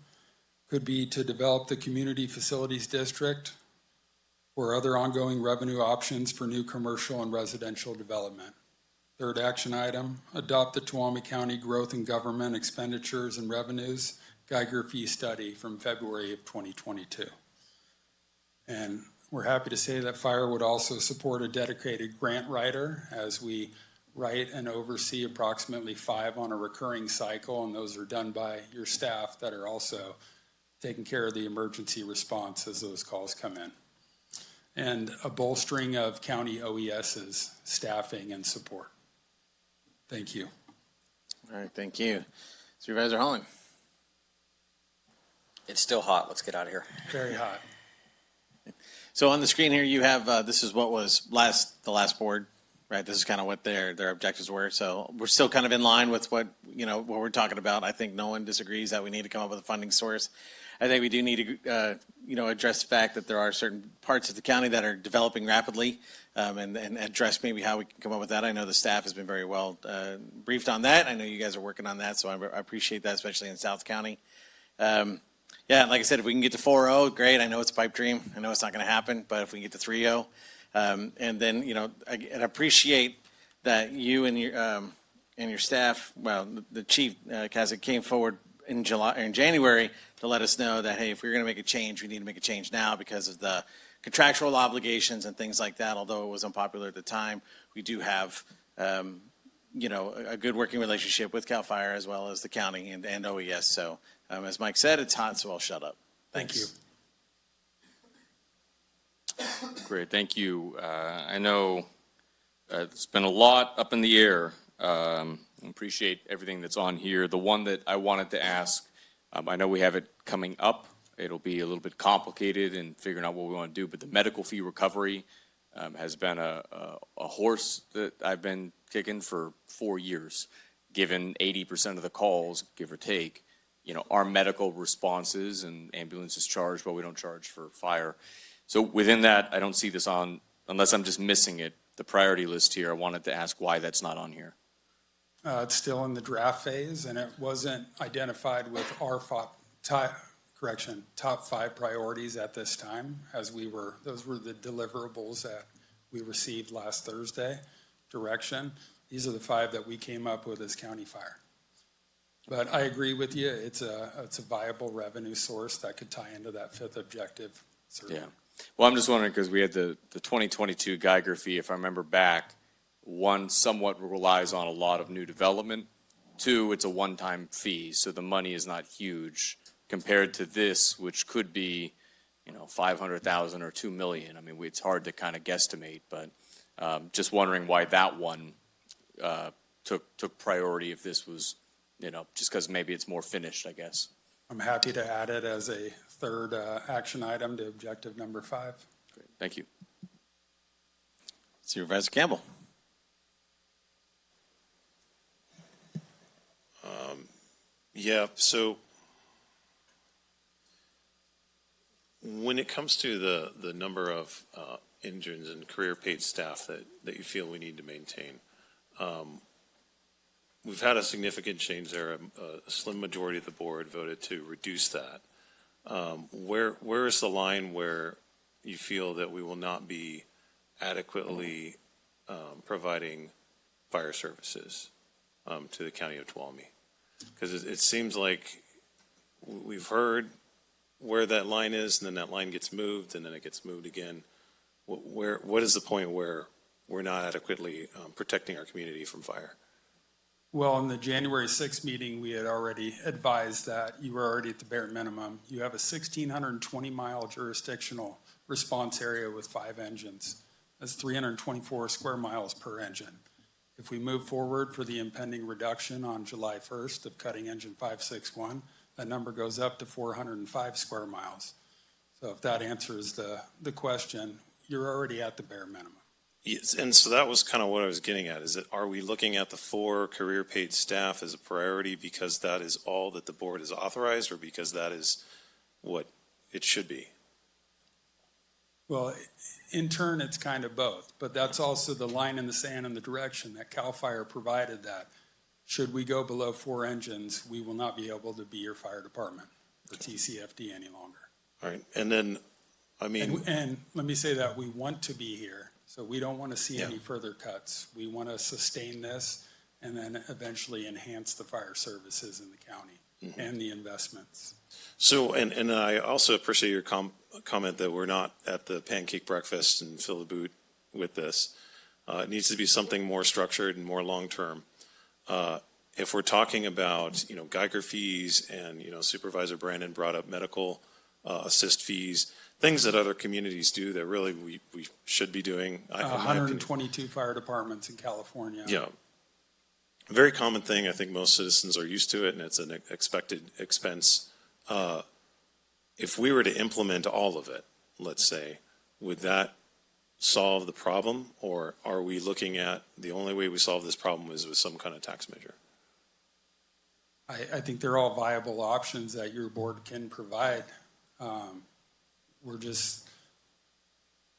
could be to develop the Community Facilities District or other ongoing revenue options for new commercial and residential development. Third action item, adopt the Tuolumne County Growth in Government Expenditures and Revenues Geiger Fee Study from February of 2022. And we're happy to say that Fire would also support a dedicated grant writer as we write and oversee approximately 5 on a recurring cycle, and those are done by your staff that are also taking care of the emergency response as those calls come in. And a bolstering of county OES's staffing and support. Thank you. All right, thank you. Supervisor Holland. It's still hot. Let's get out of here. Very hot. So on the screen here, you have, this is what was the last board, right? This is kind of what their objectives were. So we're still kind of in line with what we're talking about. I think no one disagrees that we need to come up with a funding source. I think we do need to, address the fact that there are certain parts of the county that are developing rapidly, and address maybe how we can come up with that. I know the staff has been very well briefed on that. I know you guys are working on that, so I appreciate that, especially in South County. Yeah, like I said, if we can get to 4.0, great. I know it's a pipe dream. I know it's not going to happen, but if we can get to 3.0, and then I appreciate that you and your staff, well, the chief Kazak came forward in January to let us know that, hey, if we're going to make a change, we need to make a change now because of the contractual obligations and things like that. Although it was unpopular at the time, we do have a good working relationship with CAL FIRE as well as the county and OES. So. As Mike said, it's hot, so I'll shut up. Thanks. Thank you. Great, thank you. I know it's been a lot up in the air. Appreciate everything that's on here. The one that I wanted to ask, I know we have it coming up. It'll be a little bit complicated in figuring out what we want to do, but the medical fee recovery has been a horse that I've been kicking for 4 years. Given 80% of the calls, give or take, our medical responses and ambulances charge, but we don't charge for fire. So within that, I don't see this on, unless I'm just missing it, the priority list here. I wanted to ask why that's not on here. It's still in the draft phase, and it wasn't identified with our top 5 priorities at this time, those were the deliverables that we received last Thursday, direction. These are the 5 that we came up with as County Fire. But I agree with you. It's a viable revenue source that could tie into that 5th objective. Certainly. Yeah. Well, I'm just wondering because we had the 2022 Geiger fee, if I remember back, 1, somewhat relies on a lot of new development. 2, it's a one-time fee, so the money is not huge compared to this, which could be, $500,000 or $2 million. I mean, it's hard to kind of guesstimate, but just wondering why that one took priority if this was. Just because maybe it's more finished, I guess. I'm happy to add it as a 3rd action item to objective number 5. Great, thank you. Supervisor Campbell. Yeah, so when it comes to the number of interns and career paid staff that you feel we need to maintain, we've had a significant change there. A slim majority of the board voted to reduce that. Where is the line where you feel that we will not be adequately providing fire services to the county of Tuolumne? Because it seems like we've heard where that line is, and then that line gets moved, and then it gets moved again. What is the point where we're not adequately protecting our community from fire? Well, in the January 6th meeting, we had already advised that you were already at the bare minimum. You have a 1,620-mile jurisdictional response area with 5 engines. That's 324 square miles per engine. If we move forward for the impending reduction on July 1st of cutting engine 561, that number goes up to 405 square miles. So if that answers the question, you're already at the bare minimum. Yes, and so that was kind of what I was getting at, is that are we looking at the 4 career paid staff as a priority because that is all that the board has authorized, or because that is what it should be? Well, in turn, it's kind of both, but that's also the line in the sand and the direction that CAL FIRE provided, that should we go below 4 engines, we will not be able to be your fire department or TCFD any longer. All right, and then, I mean. And let me say that we want to be here, so we don't want to see Yeah. any further cuts. We want to sustain this and then eventually enhance the fire services in the county and the investments. So, and I also appreciate your comment that we're not at the pancake breakfast and fill the boot with this. It needs to be something more structured and more long-term. If we're talking about, Geiger fees and, Supervisor Brandon brought up medical assist fees, things that other communities do that really we should be doing. in my opinion. 122 fire departments in California. Yeah. A very common thing. I think most citizens are used to it, and it's an expected expense. If we were to implement all of it, let's say, would that solve the problem? Or are we looking at the only way we solve this problem is with some kind of tax measure? I think they're all viable options that your board can provide.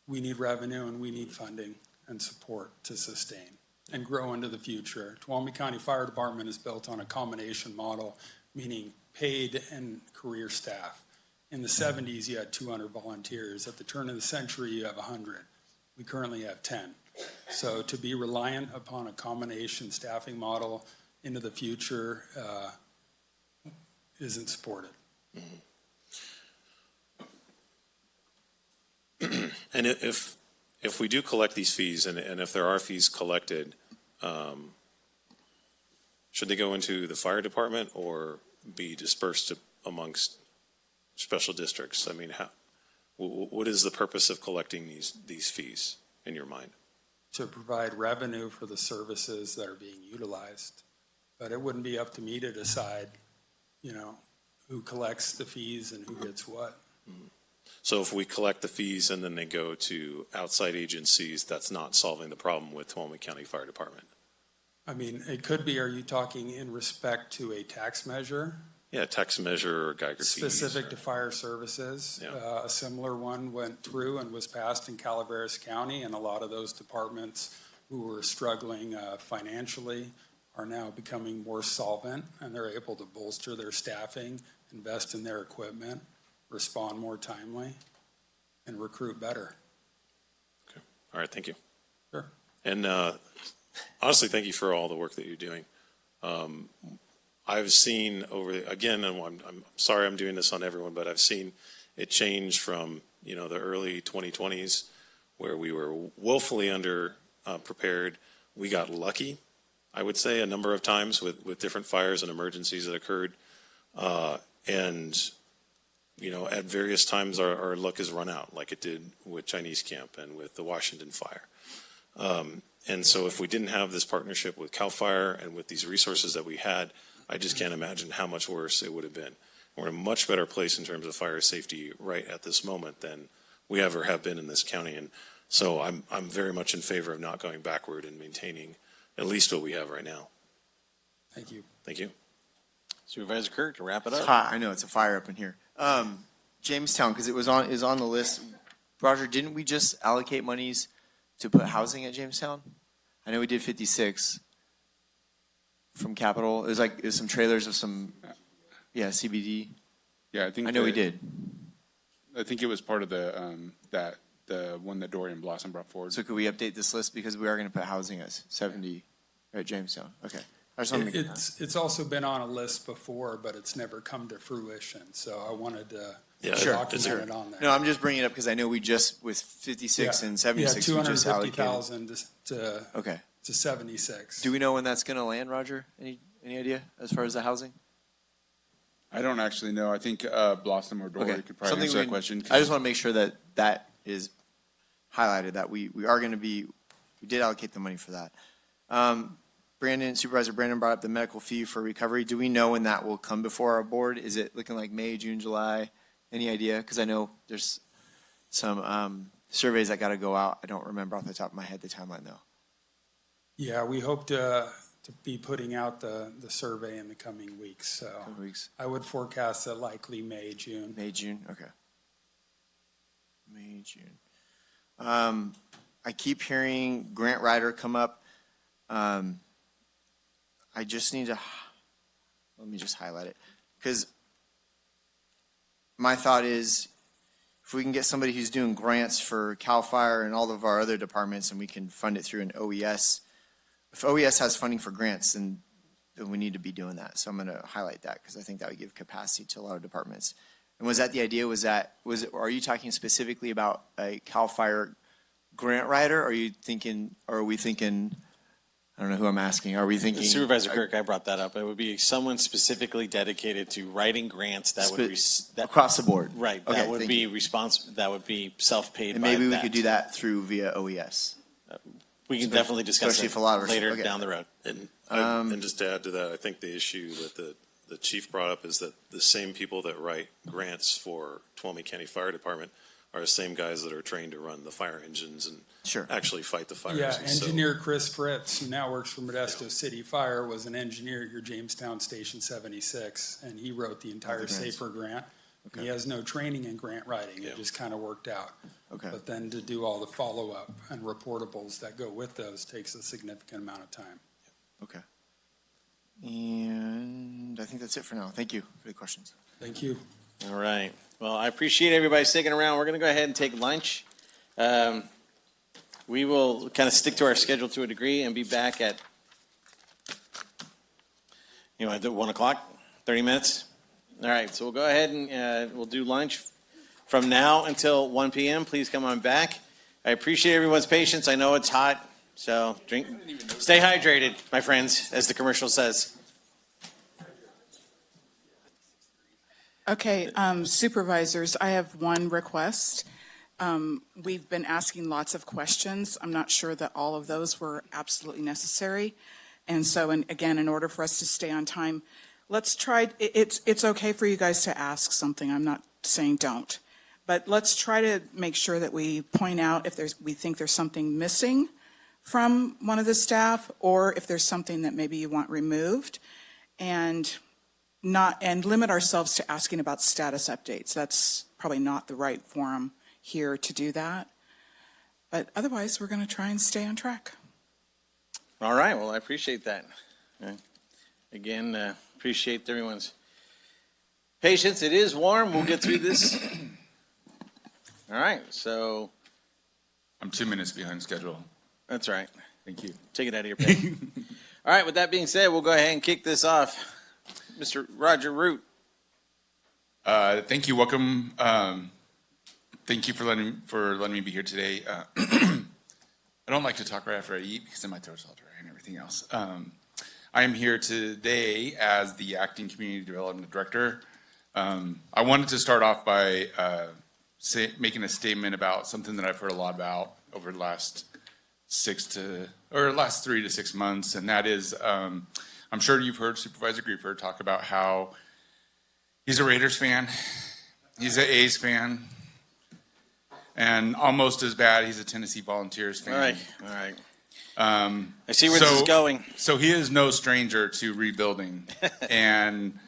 We need revenue and we need funding and support to sustain and grow into the future. Tuolumne County Fire Department is built on a combination model, meaning paid and career staff. In the 70s, you had 200 volunteers. At the turn of the century, you have 100. We currently have 10. So to be reliant upon a combination staffing model into the future isn't supported. And if we do collect these fees, and if there are fees collected, should they go into the fire department or be dispersed amongst special districts? I mean, what is the purpose of collecting these fees in your mind? To provide revenue for the services that are being utilized. But it wouldn't be up to me to decide, who collects the fees and who gets what. So if we collect the fees and then they go to outside agencies, that's not solving the problem with Tuolumne County Fire Department? I mean, it could be, are you talking in respect to a tax measure? Yeah, tax measure or Geiger fees. Specific to fire services. Yeah. A similar one went through and was passed in Calaveras County, and a lot of those departments who were struggling financially are now becoming more solvent, and they're able to bolster their staffing, invest in their equipment, respond more timely, and recruit better. Okay. All right, thank you. Sure. And honestly, thank you for all the work that you're doing. I've seen again, and I'm sorry I'm doing this on everyone, but I've seen it change from, the early 2020s where we were woefully under prepared. We got lucky, I would say, a number of times with different fires and emergencies that occurred. At various times our luck has run out, like it did with Chinese Camp and with the Washington fire. And so if we didn't have this partnership with CAL FIRE and with these resources that we had, I just can't imagine how much worse it would have been. We're in a much better place in terms of fire safety right at this moment than we ever have been in this county. And so I'm very much in favor of not going backward and maintaining at least what we have right now. Thank you. Thank you. Supervisor Kirk, to wrap it It's up. hot. I know, it's a fire up in here. Jamestown, because it was on the list. Roger, didn't we just allocate monies to put housing at Jamestown? I know we did 56 from capital. It was some trailers of some, CBD. Yeah, I know we did. I think it was part of the one that Dory and Blossom brought forward. So could we update this list, because we are going to put housing at 70 at Jamestown? Okay. I just want to make It's also been on a list before, but it's never come to fruition, so I wanted to Sure. document it on there. No, I'm just bringing it up because I know we just, with 56 and 76, we just allocated. 250,000 to 76. Do we know when that's going to land, Roger? Any idea as far as the housing? I don't actually know. I think Blossom or Dory could probably answer that question. I just want to make sure that is highlighted that we are going to be, we did allocate the money for that. Supervisor Brandon brought up the medical fee for recovery. Do we know when that will come before our board? Is it looking like May, June, July? Any idea? Because I know there's some surveys that got to go out. I don't remember off the top of my head the timeline though. Yeah, we hope to be putting out the survey in the coming weeks. So I would forecast that likely May, June. May, June, okay. May, June. I keep hearing grant writer come up. I just need to, let me just highlight it. Because my thought is, if we can get somebody who's doing grants for CAL FIRE and all of our other departments and we can fund it through an OES, if OES has funding for grants, then we need to be doing that. So I'm going to highlight that because I think that would give capacity to a lot of departments. And was that the idea? Are you talking specifically about a CAL FIRE grant writer? Or are you thinking, or are we thinking, I don't know who I'm asking. Are we thinking? Supervisor Kirk, I brought that up. It would be someone specifically dedicated to writing grants that would across the board. Right. Okay, That would be responsible. That would be self-paid. And maybe we could do that through via OES. We can definitely discuss especially it if a lot of later okay. down the road. And just to add to that, I think the issue that the chief brought up is that the same people that write grants for Tuolumne County Fire Department are the same guys that are trained to run the fire engines and actually fight the fires. Yeah, engineer Chris Fritz, who now works for Modesto City Fire, was an engineer at your Jamestown Station 76, and he wrote the entire SAFER grant. Okay. He has no training in grant writing. It just kind of worked out. Okay. But then to do all the follow-up and reportables that go with those takes a significant amount of time. Okay. And I think that's it for now. Thank you for the questions. Thank you. All right. Well, I appreciate everybody sticking around. We're going to go ahead and take lunch. We will kind of stick to our schedule to a degree and be back at, at 1 o'clock, 30 minutes. All right. So we'll go ahead and we'll do lunch from now until 1 p.m. Please come on back. I appreciate everyone's patience. I know it's hot, so stay hydrated, my friends, as the commercial says. Okay, supervisors, I have one request. We've been asking lots of questions. I'm not sure that all of those were absolutely necessary. And so, again, in order for us to stay on time, let's try, it's okay for you guys to ask something. I'm not saying don't. But let's try to make sure that we point out if we think there's something missing from one of the staff, or if there's something that maybe you want removed, and limit ourselves to asking about status updates. That's probably not the right forum here to do that. But otherwise, we're going to try and stay on track. All right. Well, I appreciate that. Again, appreciate everyone's patience. It is warm. We'll get through this. All right. So I'm 2 minutes behind schedule. That's right. Thank you. Take it out of your pay. All right. With that being said, we'll go ahead and kick this off. Mr. Roger Root. Thank you. Welcome. Thank you for letting me be here today. I don't like to talk right after I eat because then my throat's all dry and everything else. I am here today as the acting community development director. I wanted to start off by making a statement about something that I've heard a lot about over the last 3 to 6 months, and that is, I'm sure you've heard Supervisor Griefer talk about how he's a Raiders fan, he's an A's fan, and almost as bad, he's a Tennessee Volunteers fan. All right. I see where this is going. So he is no stranger to rebuilding. And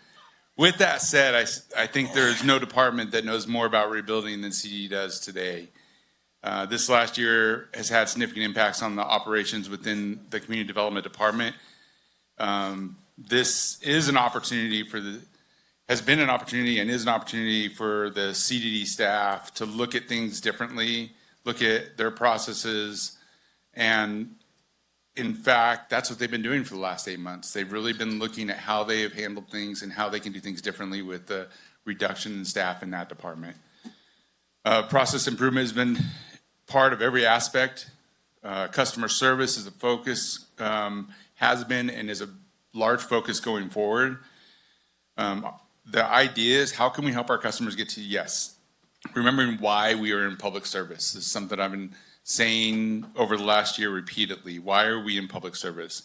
with that said, I think there's no department that knows more about rebuilding than CD does today. This last year has had significant impacts on the operations within the community development department. This is an opportunity has been an opportunity and is an opportunity for the CDD staff to look at things differently, look at their processes, and in fact, that's what they've been doing for the last 8 months. They've really been looking at how they have handled things and how they can do things differently with the reduction in staff in that department. Process improvement has been part of every aspect. Customer service is a focus, has been and is a large focus going forward. The idea is, how can we help our customers get to yes? Remembering why we are in public service. This is something I've been saying over the last year repeatedly, why are we in public service?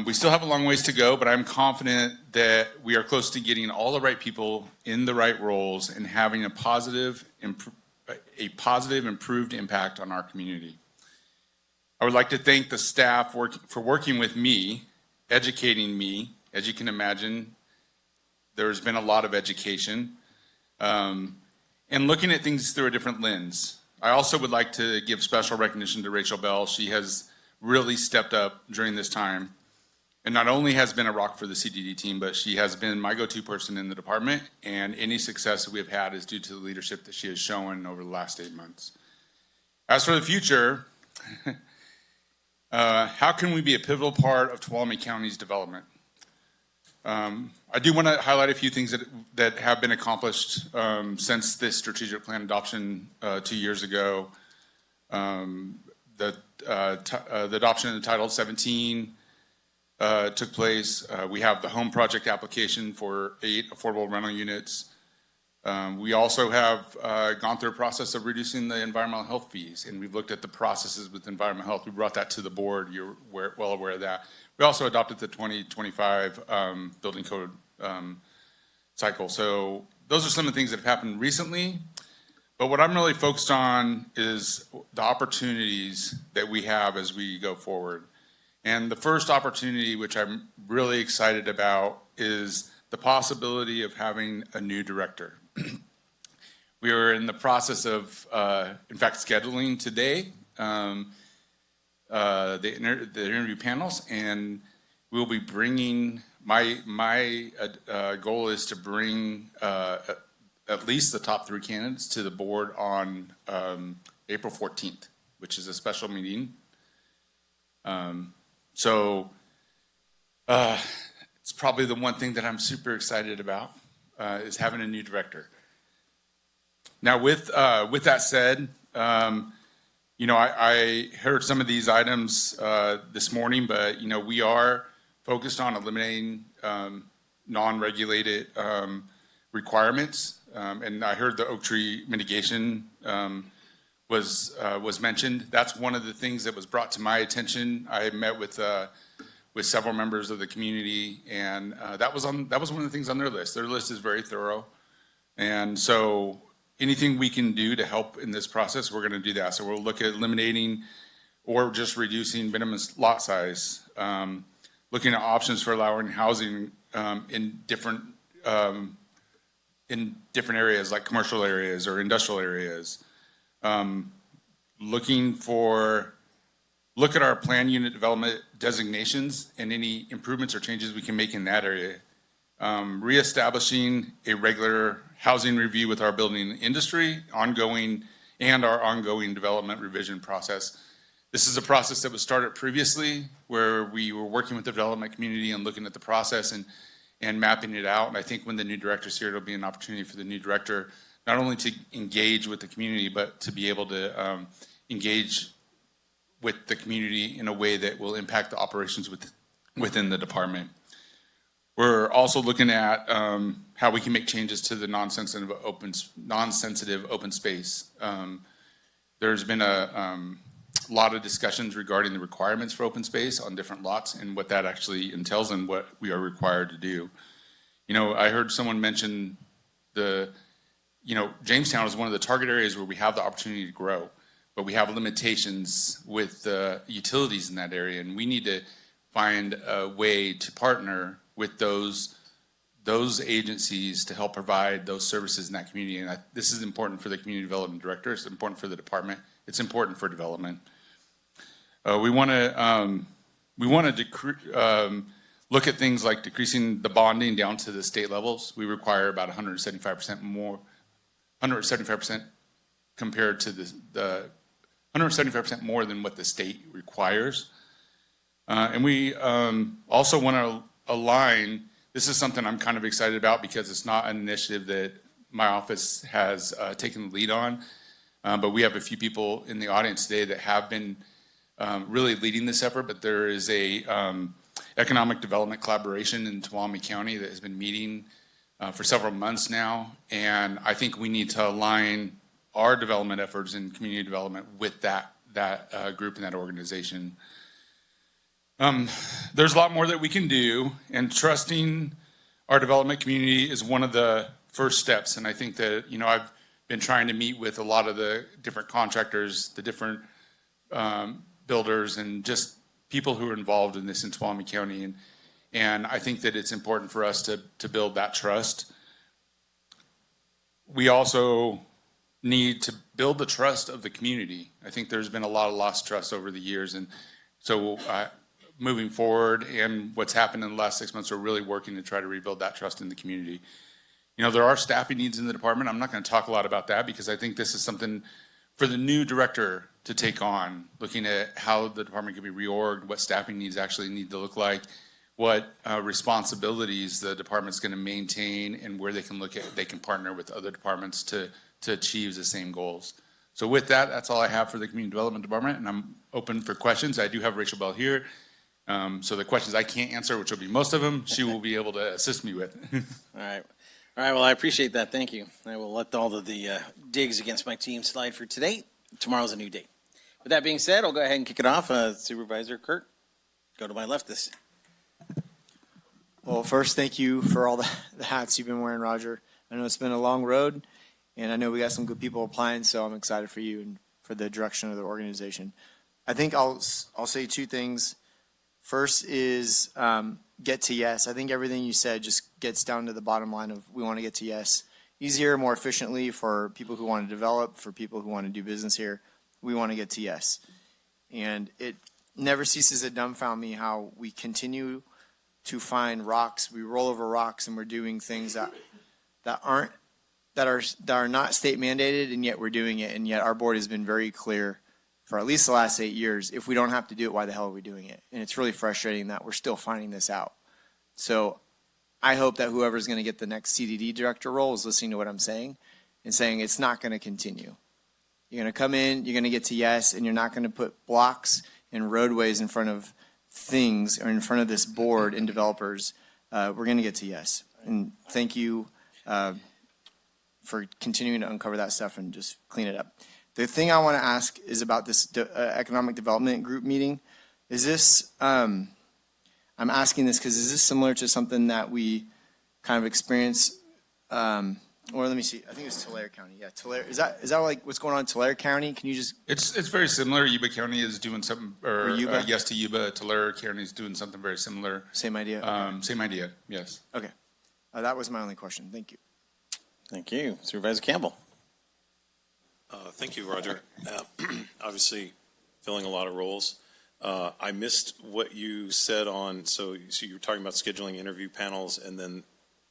We still have a long ways to go, but I'm confident that we are close to getting all the right people in the right roles and having a positive, improved impact on our community. I would like to thank the staff for working with me, educating me. As you can imagine, there's been a lot of education, and looking at things through a different lens. I also would like to give special recognition to Rachel Bell. She has really stepped up during this time, and not only has been a rock for the CDD team, but she has been my go-to person in the department, and any success that we've had is due to the leadership that she has shown over the last 8 months. As for the future, how can we be a pivotal part of Tuolumne County's development? I do want to highlight a few things that have been accomplished since this strategic plan adoption 2 years ago. The adoption of Title 17 took place. We have the home project application for 8 affordable rental units. We also have gone through a process of reducing the environmental health fees, and we've looked at the processes with environmental health. We brought that to the board. You're well aware of that. We also adopted the 2025 building code cycle. So those are some of the things that have happened recently. But what I'm really focused on is the opportunities that we have as we go forward. And the first opportunity, which I'm really excited about, is the possibility of having a new director. We are in the process of, in fact, scheduling today the interview panels, and we'll be bringing, my goal is to bring at least the top 3 candidates to the board on April 14th, which is a special meeting. So it's probably the one thing that I'm super excited about is having a new director. Now, with that said, I heard some of these items this morning, but we are focused on eliminating non-regulated requirements. And I heard the oak tree mitigation was mentioned. That's one of the things that was brought to my attention. I met with several members of the community, and that was one of the things on their list. Their list is very thorough, and so anything we can do to help in this process, we're going to do that. So we'll look at eliminating or just reducing minimum lot size, looking at options for allowing housing in different areas like commercial areas or industrial areas. Look at our plan unit development designations and any improvements or changes we can make in that area. Reestablishing a regular housing review with our building industry, ongoing development revision process. This is a process that was started previously where we were working with the development community and looking at the process and mapping it out. And I think when the new director's here, it'll be an opportunity for the new director not only to engage with the community, but to be able to engage with the community in a way that will impact the operations within the department. We're also looking at how we can make changes to the non-sensitive open space. There's been a lot of discussions regarding the requirements for open space on different lots and what that actually entails and what we are required to do. I heard someone mention Jamestown is one of the target areas where we have the opportunity to grow, but we have limitations with the utilities in that area, and we need to find a way to partner with those agencies to help provide those services in that community. And this is important for the community development director. It's important for the department. It's important for development. We want to look at things like decreasing the bonding down to the state levels. We require about 175% more, 175% compared to the 175% more than what the state requires. And we also want to align. This is something I'm kind of excited about because it's not an initiative that my office has taken the lead on, but we have a few people in the audience today that have been really leading this effort. But there is a economic development collaboration in Tuolumne County that has been meeting for several months now, and I think we need to align our development efforts in community development with that group and that organization. There's a lot more that we can do, and trusting our development community is one of the first steps. And I think that, I've been trying to meet with a lot of the different contractors, the different builders, and just people who are involved in this in Tuolumne County. And I think that it's important for us to build that trust. We also need to build the trust of the community. I think there's been a lot of lost trust over the years. And so moving forward and what's happened in the last 6 months, we're really working to try to rebuild that trust in the community. There are staffing needs in the department. I'm not going to talk a lot about that because I think this is something for the new director to take on, looking at how the department can be reorged, what staffing needs actually need to look like, what responsibilities the department's going to maintain, and where they can partner with other departments to achieve the same goals. So with that, that's all I have for the community development department, and I'm open for questions. I do have Rachel Bell here. So the questions I can't answer, which will be most of them, she will be able to assist me with. All right. Well, I appreciate that. Thank you. I will let all of the digs against my team slide for today. Tomorrow's a new day. With that being said, I'll go ahead and kick it off. Supervisor Kurt, go to my left this. Well, first, thank you for all the hats you've been wearing, Roger. I know it's been a long road, and I know we got some good people applying, so I'm excited for you and for the direction of the organization. I think I'll say two things. First is get to yes. I think everything you said just gets down to the bottom line of we want to get to yes. Easier, more efficiently for people who want to develop, for people who want to do business here. We want to get to yes. And it never ceases to dumbfound me how we continue to find rocks. We roll over rocks and we're doing things that are not state mandated, and yet we're doing it. And yet our board has been very clear for at least the last 8 years, if we don't have to do it, why the hell are we doing it? And it's really frustrating that we're still finding this out. So I hope that whoever's going to get the next CDD director role is listening to what I'm saying and saying it's not going to continue. You're going to come in, you're going to get to yes, and you're not going to put blocks and roadways in front of things or in front of this board and developers. We're going to get to yes. And thank you for continuing to uncover that stuff and just clean it up. The thing I want to ask is about this economic development group meeting. Is this, I'm asking this because is this similar to something that we kind of experienced, or let me see, I think it's Tulare County. Yeah, Tulare. Is that like what's going on in Tulare County? Can you just? It's very similar. Yuba County is doing something, or Yuba? yes to Yuba. Tulare County is doing something very similar. Same idea? Same idea, yes. Okay. That was my only question. Thank you. Thank you. Supervisor Campbell. Thank you, Roger. Obviously, filling a lot of roles. I missed what you said on, so you were talking about scheduling interview panels, and then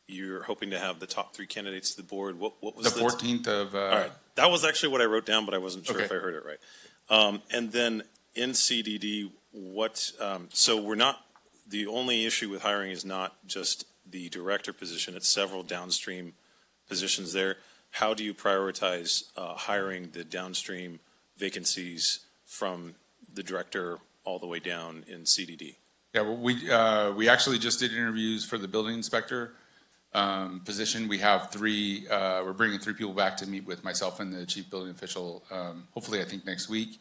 you're hoping to have the top 3 candidates to the board. What was the 14th of? All right, that was actually what I wrote down, but I wasn't sure if I heard it right. And then in CDD, so we're not, the only issue with hiring is not just the director position, it's several downstream positions there. How do you prioritize hiring the downstream vacancies from the director all the way down in CDD? Yeah, well, we actually just did interviews for the building inspector position. We have 3. We're bringing 3 people back to meet with myself and the chief building official. Hopefully, I think next week.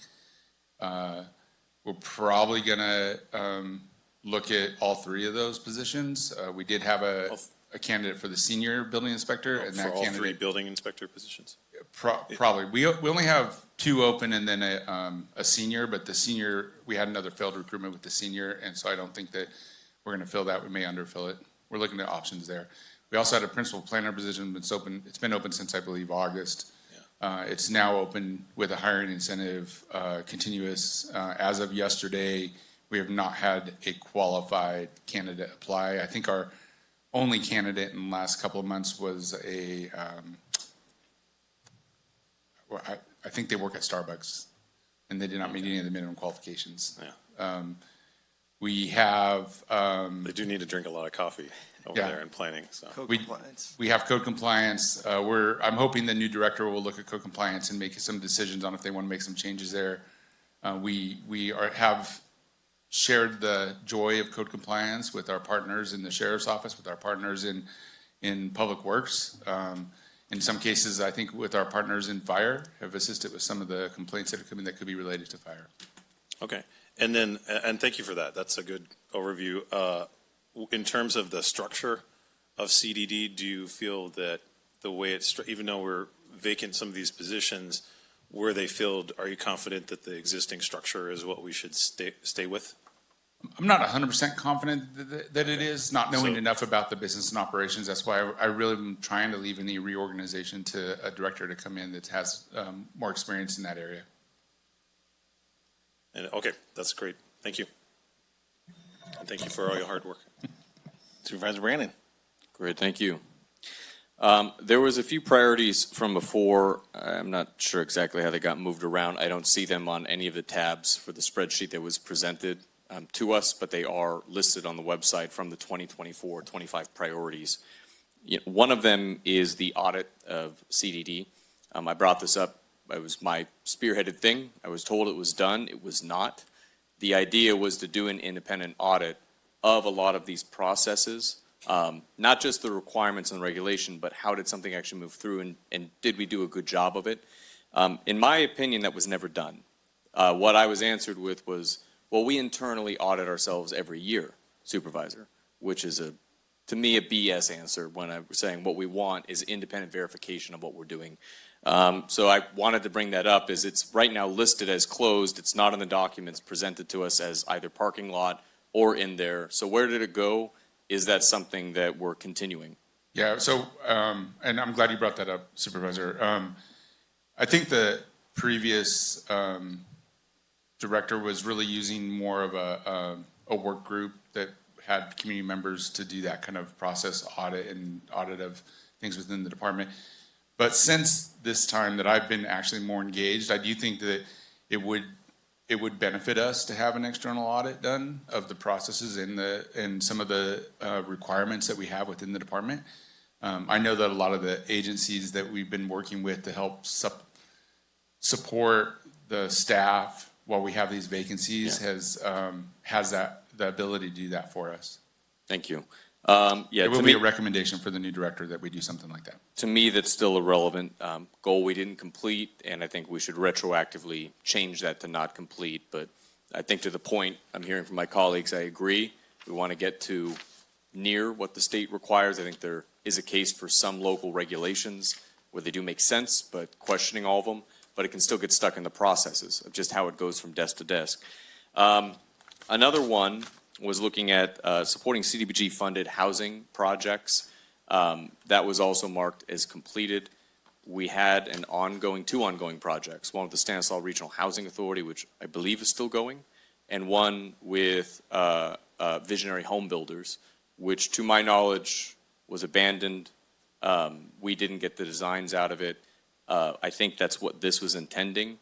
We're probably going to look at all 3 of those positions. We did have a candidate for the senior building inspector, and that for all candidate, 3 building inspector positions. Probably. We only have 2 open, and then a senior. But the senior, we had another failed recruitment with the senior, and so I don't think that we're going to fill that. We may underfill it. We're looking at options there. We also had a principal planner position. It's open. It's been open since I believe August. It's now open with a hiring incentive, continuous. As of yesterday, we have not had a qualified candidate apply. I think our only candidate in the last couple of months was I think they work at Starbucks, and they did not meet any of the minimum qualifications. Yeah. We have. They do need to drink a lot of coffee over there in planning. So Code compliance. We have code compliance. I'm hoping the new director will look at code compliance and make some decisions on if they want to make some changes there. We have shared the joy of code compliance with our partners in the sheriff's office, with our partners in Public Works. in some cases, I think with our partners in fire, have assisted with some of the complaints that are coming that could be related to fire. Okay. And then, and thank you for that. That's a good overview. In terms of the structure of CDD, do you feel that the way it's, even though we're vacant some of these positions, were they filled, are you confident that the existing structure is what we should stay with? I'm not 100% confident that it is, not knowing enough about the business and operations. That's why I really am trying to leave any reorganization to a director to come in that has more experience in that area. And, okay, that's great. Thank you. And thank you for all your hard work. Supervisor Brandon. Great, thank you. There was a few priorities from before. I'm not sure exactly how they got moved around. I don't see them on any of the tabs for the spreadsheet that was presented to us, but they are listed on the website from the 2024-25 priorities. One of them is the audit of CDD. I brought this up. It was my spearheaded thing. I was told it was done. It was not. The idea was to do an independent audit of a lot of these processes, not just the requirements and regulation, but how did something actually move through, and did we do a good job of it? In my opinion, that was never done. What I was answered with was, well, we internally audit ourselves every year, Supervisor, which is, to me, a BS answer when I'm saying what we want is independent verification of what we're doing. So I wanted to bring that up, as it's right now listed as closed. It's not in the documents presented to us as either parking lot or in there. So where did it go? Is that something that we're continuing? Yeah, so, and I'm glad you brought that up, Supervisor. I think the previous director was really using more of a work group that had community members to do that kind of process audit and audit of things within the department. But since this time that I've been actually more engaged, I do think that it would benefit us to have an external audit done of the processes and some of the requirements that we have within the department. I know that a lot of the agencies that we've been working with to help support the staff while we have these vacancies has the ability to do that for us. Thank you. It will be a recommendation for the new director that we do something like that. To me, that's still a relevant goal we didn't complete, and I think we should retroactively change that to not complete. But I think to the point I'm hearing from my colleagues, I agree. We want to get to near what the state requires. I think there is a case for some local regulations where they do make sense, but questioning all of them, but it can still get stuck in the processes of just how it goes from desk to desk. Another one was looking at supporting CDBG-funded housing projects. That was also marked as completed. We had two ongoing projects, one with the Stanislaus Regional Housing Authority, which I believe is still going, and one with Visionary Home Builders, which to my knowledge was abandoned. We didn't get the designs out of it. I think that's what this was intending.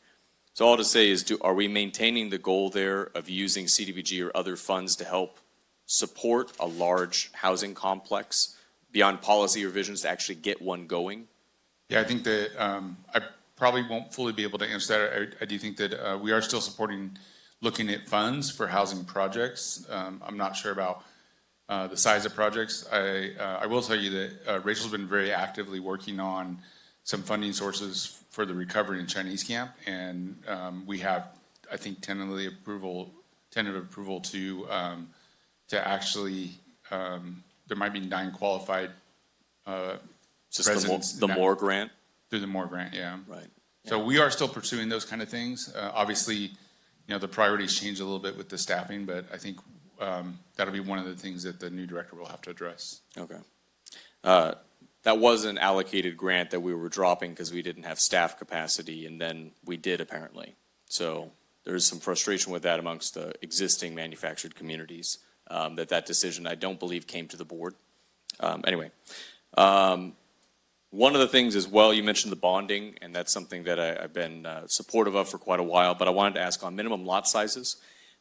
So all to say is, are we maintaining the goal there of using CDBG or other funds to help support a large housing complex beyond policy revisions to actually get one going? Yeah, I think that I probably won't fully be able to answer that. I do think that we are still supporting looking at funds for housing projects. I'm not sure about the size of projects. I will tell you that Rachel's been very actively working on some funding sources for the recovery in Chinese camp, and we have, I think, tentative approval to actually there might be 9 qualified Just the Moore grant? Through the Moore grant, yeah. Right. So we are still pursuing those kind of things. Obviously, the priorities change a little bit with the staffing, but I think that'll be one of the things that the new director will have to address. Okay. That was an allocated grant that we were dropping because we didn't have staff capacity, and then we did apparently. So there's some frustration with that amongst the existing manufactured communities, that decision I don't believe came to the board. Anyway, one of the things as well, you mentioned the bonding, and that's something that I've been supportive of for quite a while, but I wanted to ask on minimum lot sizes.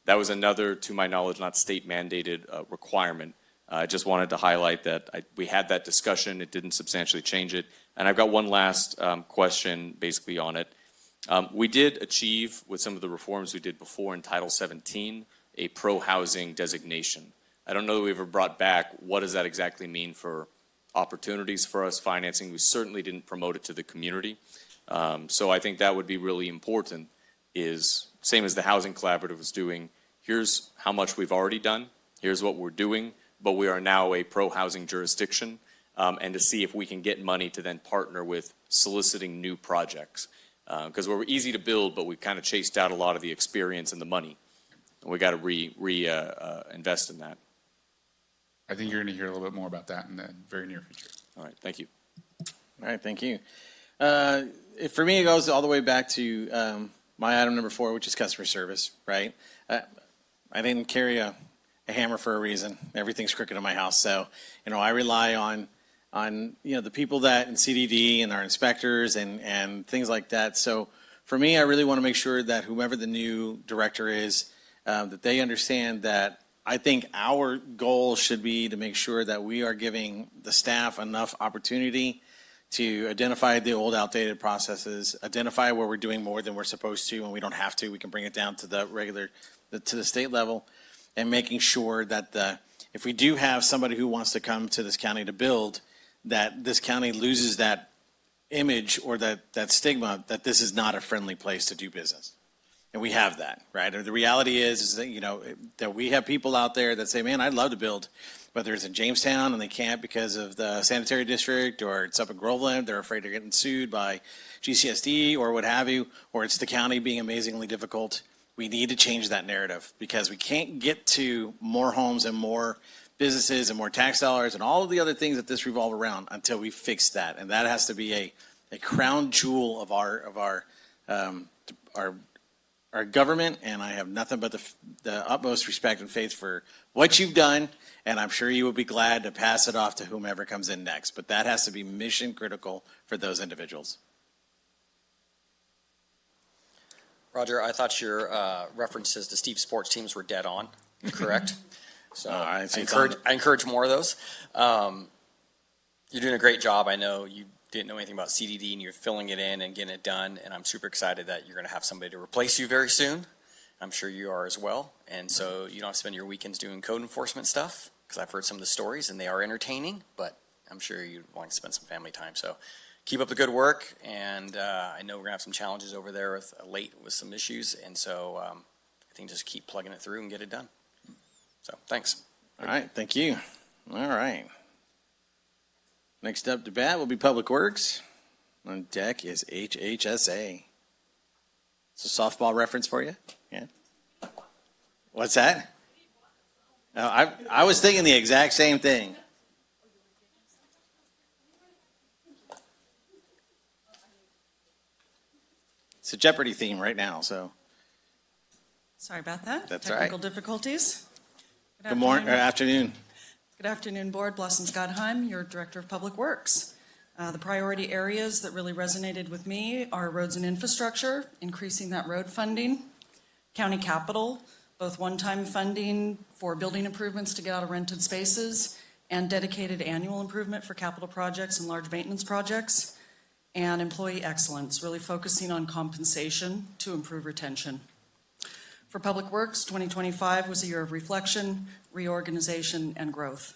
That was another, to my knowledge, not state mandated requirement. I just wanted to highlight that we had that discussion. It didn't substantially change it. And I've got one last question basically on it. We did achieve, with some of the reforms we did before in Title 17, a pro-housing designation. I don't know that we ever brought back what does that exactly mean for opportunities for us financing. We certainly didn't promote it to the community. So I think that would be really important, is same as the Housing Collaborative was doing. Here's how much we've already done. Here's what we're doing, but we are now a pro-housing jurisdiction, and to see if we can get money to then partner with soliciting new projects. Because we're easy to build, but we kind of chased out a lot of the experience and the money. And we got to invest in that. I think you're going to hear a little bit more about that in the very near future. All right, thank you. All right, thank you. For me, it goes all the way back to my item number 4, which is customer service, right? I didn't carry a hammer for a reason. Everything's crooked in my house. So, I rely on the people that in CDD and our inspectors and things like that. So for me, I really want to make sure that whomever the new director is, that they understand that I think our goal should be to make sure that we are giving the staff enough opportunity to identify the old outdated processes, identify where we're doing more than we're supposed to, and we don't have to. We can bring it down to the state level, and making sure that if we do have somebody who wants to come to this county to build, that this county loses that image or that stigma that this is not a friendly place to do business. And we have that, right? And the reality is that, that we have people out there that say, man, I'd love to build, whether it's in Jamestown and they can't because of the sanitary district, or it's up in Groveland, they're afraid they're getting sued by GCSD or what have you, or it's the county being amazingly difficult. We need to change that narrative, because we can't get to more homes and more businesses and more tax dollars and all of the other things that this revolve around until we fix that. And that has to be a crown jewel of our government. And I have nothing but the utmost respect and faith for what you've done. And I'm sure you will be glad to pass it off to whomever comes in next. But that has to be mission critical for those individuals. Roger, I thought your references to Steve's sports teams were dead on, correct? So I encourage more of those. You're doing a great job. I know you didn't know anything about CDD, and you're filling it in and getting it done. And I'm super excited that you're going to have somebody to replace you very soon. I'm sure you are as well. And so you don't have to spend your weekends doing code enforcement stuff, because I've heard some of the stories and they are entertaining, but I'm sure you'd want to spend some family time. So keep up the good work. And I know we're going to have some challenges over there with some issues. And so I think just keep plugging it through and get it done. So thanks. All right, thank you. All right. Next up to bat will be Public Works. On deck is HHSA. It's a softball reference for you? Yeah. What's that? I was thinking the exact same thing. It's a Jeopardy theme right now, so. Sorry about that. That's Technical right. difficulties. Good morning, or afternoon. Good afternoon, Board. Blossom Scottheim, your Director of Public Works. The priority areas that really resonated with me are roads and infrastructure, increasing that road funding, county capital, both one-time funding for building improvements to get out of rented spaces, and dedicated annual improvement for capital projects and large maintenance projects, and employee excellence, really focusing on compensation to improve retention. For Public Works, 2025 was a year of reflection, reorganization, and growth.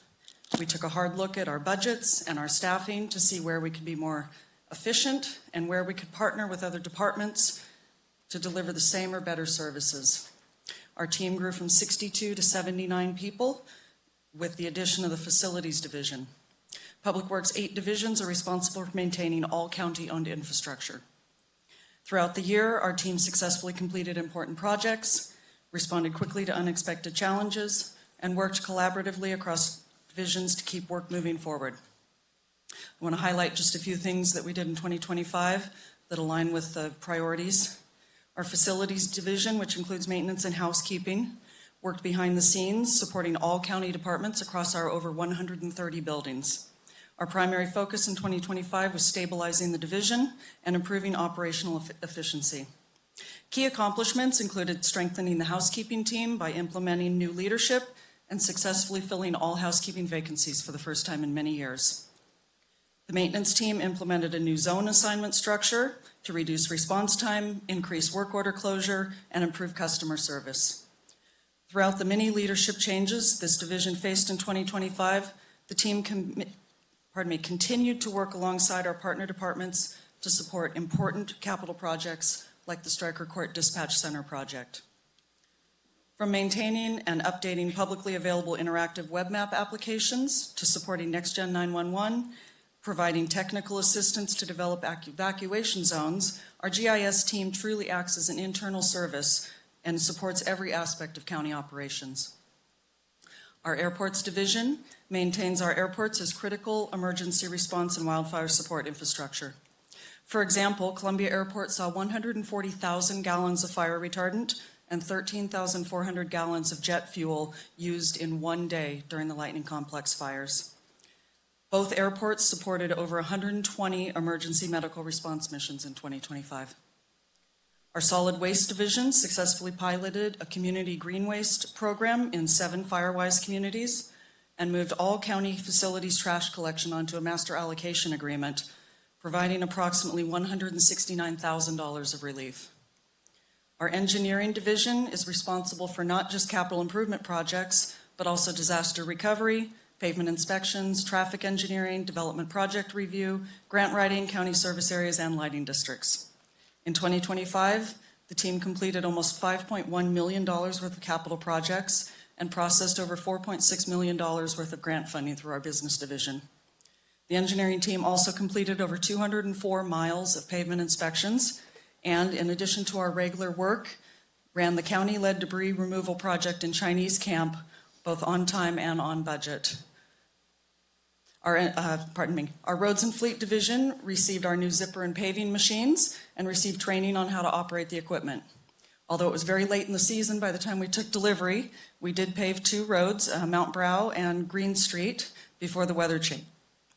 We took a hard look at our budgets and our staffing to see where we could be more efficient and where we could partner with other departments to deliver the same or better services. Our team grew from 62 to 79 people with the addition of the Facilities Division. Public Works' 8 divisions are responsible for maintaining all county-owned infrastructure. Throughout the year, our team successfully completed important projects, responded quickly to unexpected challenges, and worked collaboratively across divisions to keep work moving forward. I want to highlight just a few things that we did in 2025 that align with the priorities. Our Facilities Division, which includes maintenance and housekeeping, worked behind the scenes, supporting all county departments across our over 130 buildings. Our primary focus in 2025 was stabilizing the division and improving operational efficiency. Key accomplishments included strengthening the housekeeping team by implementing new leadership and successfully filling all housekeeping vacancies for the first time in many years. The maintenance team implemented a new zone assignment structure to reduce response time, increase work order closure, and improve customer service. Throughout the many leadership changes this division faced in 2025, the team continued to work alongside our partner departments to support important capital projects like the Stryker Court Dispatch Center project. From maintaining and updating publicly available interactive web map applications to supporting NextGen 911, providing technical assistance to develop evacuation zones, our GIS team truly acts as an internal service and supports every aspect of county operations. Our Airports Division maintains our airports as critical emergency response and wildfire support infrastructure. For example, Columbia Airport saw 140,000 gallons of fire retardant and 13,400 gallons of jet fuel used in one day during the Lightning Complex fires. Both airports supported over 120 emergency medical response missions in 2025. Our Solid Waste Division successfully piloted a community green waste program in 7 Firewise communities and moved all county facilities trash collection onto a master allocation agreement, providing approximately $169,000 of relief. Our Engineering Division is responsible for not just capital improvement projects, but also disaster recovery, pavement inspections, traffic engineering, development project review, grant writing, county service areas, and lighting districts. In 2025, the team completed almost $5.1 million worth of capital projects and processed over $4.6 million worth of grant funding through our business division. The engineering team also completed over 204 miles of pavement inspections and, in addition to our regular work, ran the county-led debris removal project in Chinese Camp, both on time and on budget. Our Roads and Fleet Division received our new zipper and paving machines and received training on how to operate the equipment. Although it was very late in the season by the time we took delivery, we did pave 2 roads, Mount Brow and Green Street, before the weather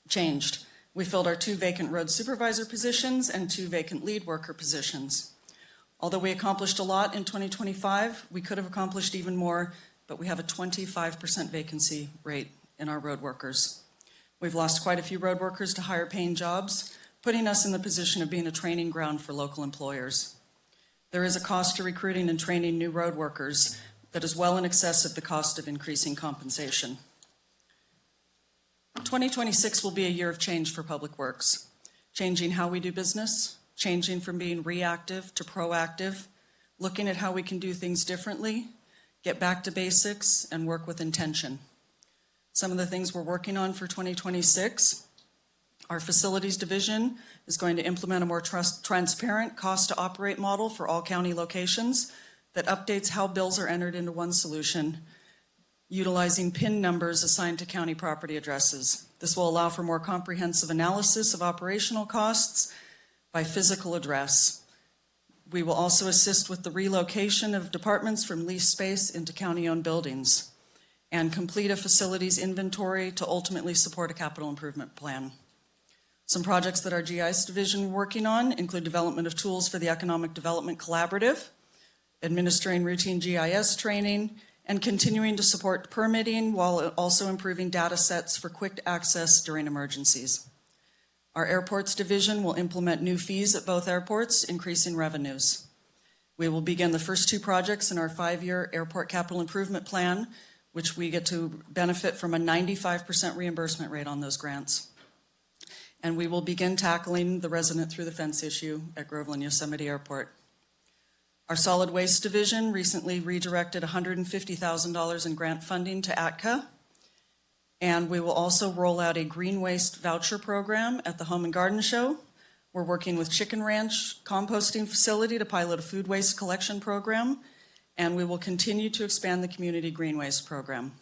changed. We filled our 2 vacant road supervisor positions and 2 vacant lead worker positions. Although we accomplished a lot in 2025, we could have accomplished even more, but we have a 25% vacancy rate in our road workers. We've lost quite a few road workers to higher paying jobs, putting us in the position of being a training ground for local employers. There is a cost to recruiting and training new road workers that is well in excess of the cost of increasing compensation. 2026 will be a year of change for Public Works, changing how we do business, changing from being reactive to proactive, looking at how we can do things differently, get back to basics, and work with intention. Some of the things we're working on for 2026, our Facilities Division is going to implement a more transparent cost-to-operate model for all county locations that updates how bills are entered into one solution, utilizing PIN numbers assigned to county property addresses. This will allow for more comprehensive analysis of operational costs by physical address. We will also assist with the relocation of departments from leased space into county-owned buildings and complete a facilities inventory to ultimately support a capital improvement plan. Some projects that our GIS division is working on include development of tools for the Economic Development Collaborative, administering routine GIS training, and continuing to support permitting while also improving data sets for quick access during emergencies. Our Airports Division will implement new fees at both airports, increasing revenues. We will begin the first 2 projects in our 5-year airport capital improvement plan, which we get to benefit from a 95% reimbursement rate on those grants. And we will begin tackling the resident through the fence issue at Groveland Yosemite Airport. Our Solid Waste Division recently redirected $150,000 in grant funding to ATCA, and we will also roll out a green waste voucher program at the Home and Garden Show. We're working with Chicken Ranch Composting Facility to pilot a food waste collection program, and we will continue to expand the community green waste program.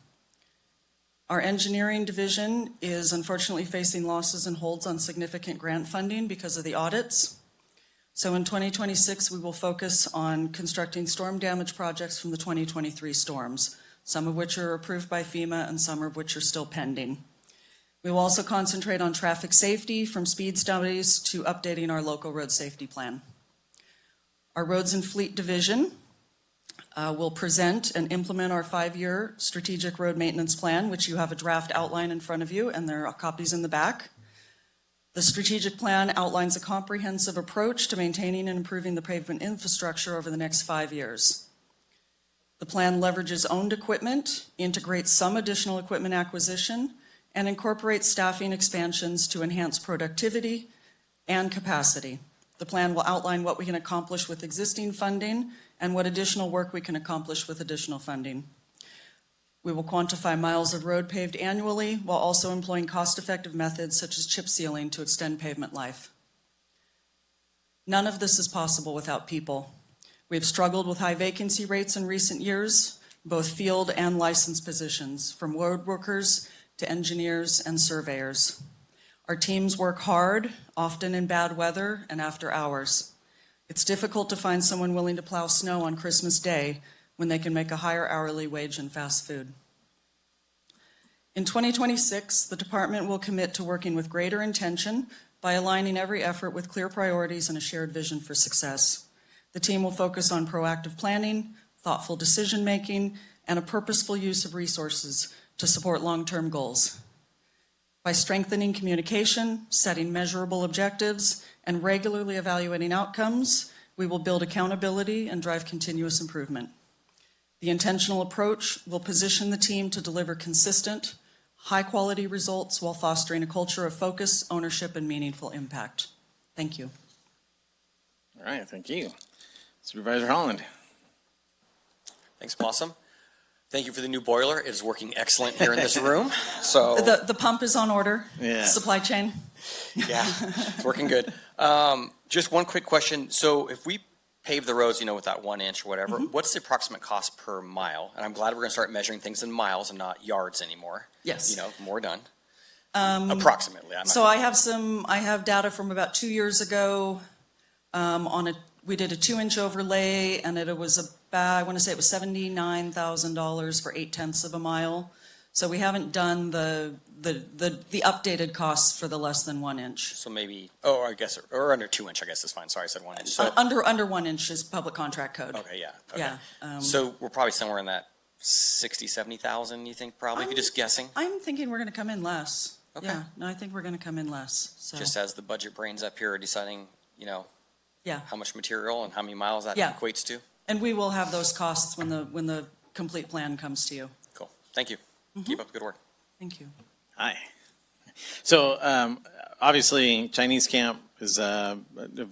Our Engineering Division is unfortunately facing losses and holds on significant grant funding because of the audits. So in 2026, we will focus on constructing storm damage projects from the 2023 storms, some of which are approved by FEMA and some of which are still pending. We will also concentrate on traffic safety, from speed studies to updating our local road safety plan. Our Roads and Fleet Division will present and implement our 5-year strategic road maintenance plan, which you have a draft outline in front of you, and there are copies in the back. The strategic plan outlines a comprehensive approach to maintaining and improving the pavement infrastructure over the next 5 years. The plan leverages owned equipment, integrates some additional equipment acquisition, and incorporate staffing expansions to enhance productivity and capacity. The plan will outline what we can accomplish with existing funding and what additional work we can accomplish with additional funding. We will quantify miles of road paved annually while also employing cost-effective methods such as chip sealing to extend pavement life. None of this is possible without people. We have struggled with high vacancy rates in recent years, both field and licensed positions, from road workers to engineers and surveyors. Our teams work hard, often in bad weather and after hours. It's difficult to find someone willing to plow snow on Christmas Day when they can make a higher hourly wage in fast food. In 2026, the department will commit to working with greater intention by aligning every effort with clear priorities and a shared vision for success. The team will focus on proactive planning, thoughtful decision-making, and a purposeful use of resources to support long-term goals. By strengthening communication, setting measurable objectives, and regularly evaluating outcomes, we will build accountability and drive continuous improvement. The intentional approach will position the team to deliver consistent, high-quality results while fostering a culture of focus, ownership, and meaningful impact. Thank you. All right, thank you. Supervisor Holland. Thanks, Blossom. Thank you for the new boiler. It is working excellent here in this room. So The pump is on order. Yeah. Supply chain. yeah, it's working good. Just one quick question. So if we pave the roads, with that 1 inch or whatever, what's the approximate cost per mile? And I'm glad we're going to start measuring things in miles and not yards anymore. Yes. More done. Approximately. I have data from about 2 years ago. We did a 2-inch overlay, and it was about, I want to say it was $79,000 for 0.8 of a mile. So we haven't done the updated costs for the less than 1 inch. So maybe, I guess, or under 2 inch, I guess is fine. Sorry, I said 1 inch. So, Under 1 inch is public contract code. okay, yeah. Okay. Yeah. So we're probably somewhere in that 60, 70,000, you think, probably, if you're just guessing? I'm thinking we're going to come in less. Okay. Yeah, no, I think we're going to come in less. So. Just as the budget brains up here are deciding, Yeah. how much material and how many miles that Yeah. equates to. And we will have those costs when the complete plan comes to you. Cool. Thank you. Keep up the good work. Thank you. Hi. So obviously, Chinese camp is a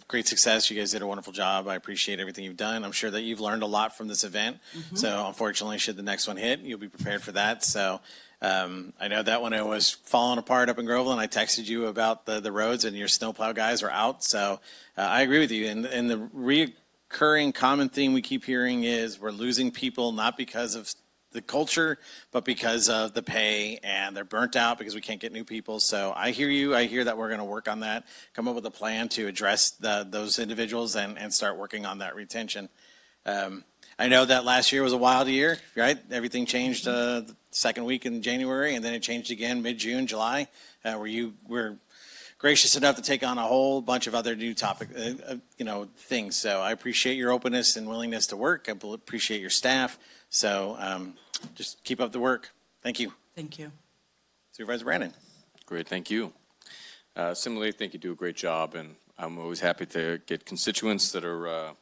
great success. You guys did a wonderful job. I appreciate everything you've done. I'm sure that you've learned a lot from this event. So unfortunately, should the next one hit, you'll be prepared for that. So I know that when it was falling apart up in Groveland, I texted you about the roads and your snowplow guys are out. So I agree with you. And the recurring common theme we keep hearing is we're losing people not because of the culture, but because of the pay, and they're burnt out because we can't get new people. So I hear you. I hear that we're going to work on that, come up with a plan to address those individuals and start working on that retention. I know that last year was a wild year, right? Everything changed the second week in January, and then it changed again mid-June, July, where you were gracious enough to take on a whole bunch of other new things. So I appreciate your openness and willingness to work. I appreciate your staff. So just keep up the work. Thank you. Thank you. Supervisor Brandon. Great, thank you. Similarly, I think you do a great job, and I'm always happy to get constituents that are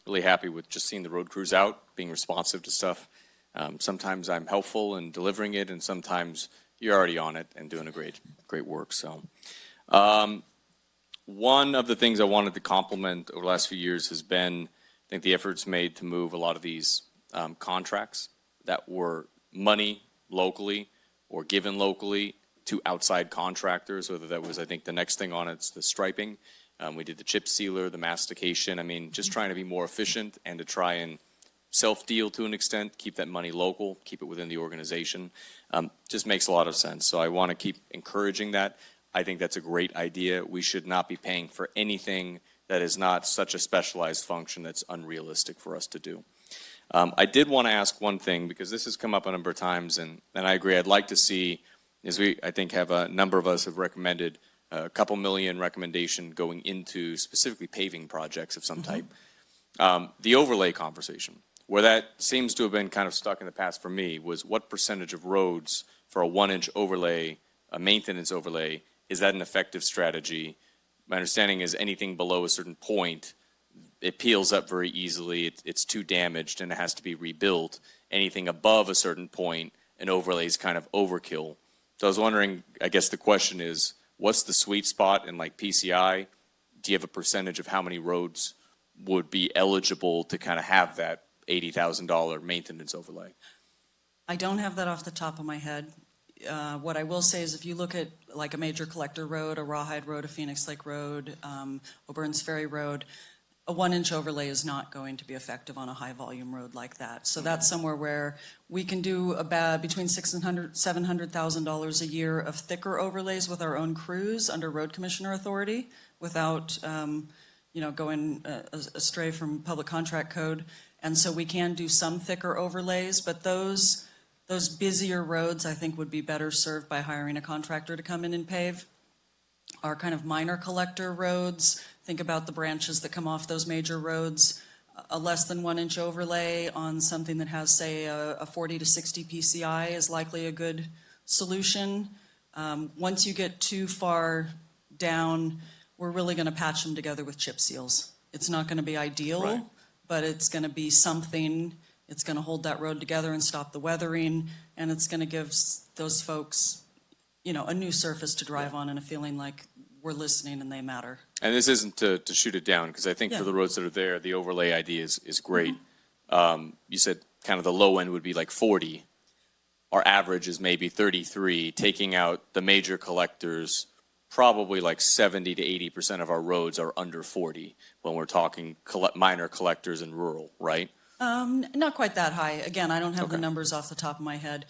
really happy with just seeing the road crews out, being responsive to stuff. Sometimes I'm helpful in delivering it, and sometimes you're already on it and doing a great work. So one of the things I wanted to compliment over the last few years has been, I think, the efforts made to move a lot of these contracts that were money locally or given locally to outside contractors, whether that was, I think the next thing on it's the striping. We did the chip sealer, the mastication. I mean, just trying to be more efficient and to try and self-deal to an extent, keep that money local, keep it within the organization. Just makes a lot of sense. So I want to keep encouraging that. I think that's a great idea. We should not be paying for anything that is not such a specialized function that's unrealistic for us to do. I did want to ask one thing, because this has come up a number of times, and I agree. I'd like to see, as I think have a number of us have recommended, a couple million recommendation going into specifically paving projects of some type. The overlay conversation, where that seems to have been kind of stuck in the past for me, was what percentage of roads for a 1-inch overlay, a maintenance overlay, is that an effective strategy? My understanding is anything below a certain point, it peels up very easily, it's too damaged and it has to be rebuilt. Anything above a certain point, an overlay is kind of overkill. So I was wondering, I guess the question is, what's the sweet spot in like PCI? Do you have a percentage of how many roads would be eligible to kind of have that $80,000 maintenance overlay? I don't have that off the top of my head. What I will say is if you look at like a major collector road, a Rawhide Road, a Phoenix Lake Road, O'Byrne's Ferry Road, a 1-inch overlay is not going to be effective on a high volume road like that. So that's somewhere where we can do about between $600,000 and $700,000 a year of thicker overlays with our own crews under road commissioner authority without, going astray from public contract code. And so we can do some thicker overlays, but those busier roads I think would be better served by hiring a contractor to come in and pave. Our kind of minor collector roads, think about the branches that come off those major roads, a less than 1-inch overlay on something that has, say, a 40 to 60 PCI is likely a good solution. Once you get too far down, we're really going to patch them together with chip seals. It's not going to be ideal, Right. but it's going to be something. It's going to hold that road together and stop the weathering, and it's going to give those folks, a new surface to drive on and a feeling like we're listening and they matter. And this isn't to shoot it down, because I think Yeah. for the roads that are there, the overlay idea is great. Mm-hmm. You said kind of the low end would be like 40. Our average is maybe 33, taking out the major collectors. Probably like 70 to 80% of our roads are under 40 when we're talking minor collectors in rural, right? Not quite that high. Again, I don't have the Okay. numbers off the top of my head.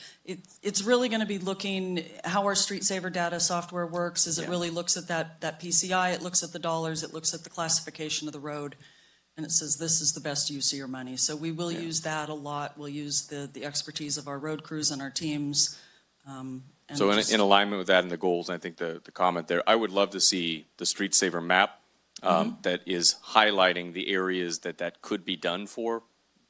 It's really going to be looking how our Street Saver data software works. Is it Yeah. really looks at that PCI, it looks at the dollars, it looks at the classification of the road, and it says this is the best use of your money. So we will use that a lot. We'll use the expertise of our road crews and our teams. And So just- in alignment with that and the goals, and I think the comment there, I would love to see the Street Saver map that is highlighting the areas that could be done for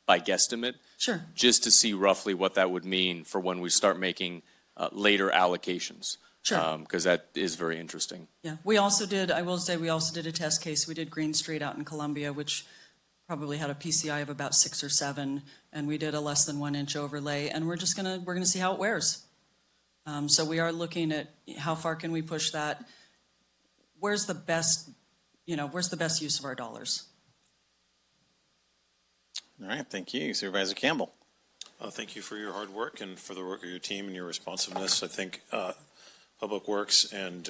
by guesstimate, Sure. just to see roughly what that would mean for when we start making later allocations. Sure. Because that is very interesting. Yeah, we also did, I will say, we also did a test case. We did Green Street out in Columbia, which probably had a PCI of about 6 or 7, and we did a less than 1-inch overlay, and we're gonna see how it wears. So we are looking at how far can we push that? Where's the best use of our dollars? All right, thank you. Supervisor Campbell. Thank you for your hard work and for the work of your team and your responsiveness. I think Public Works and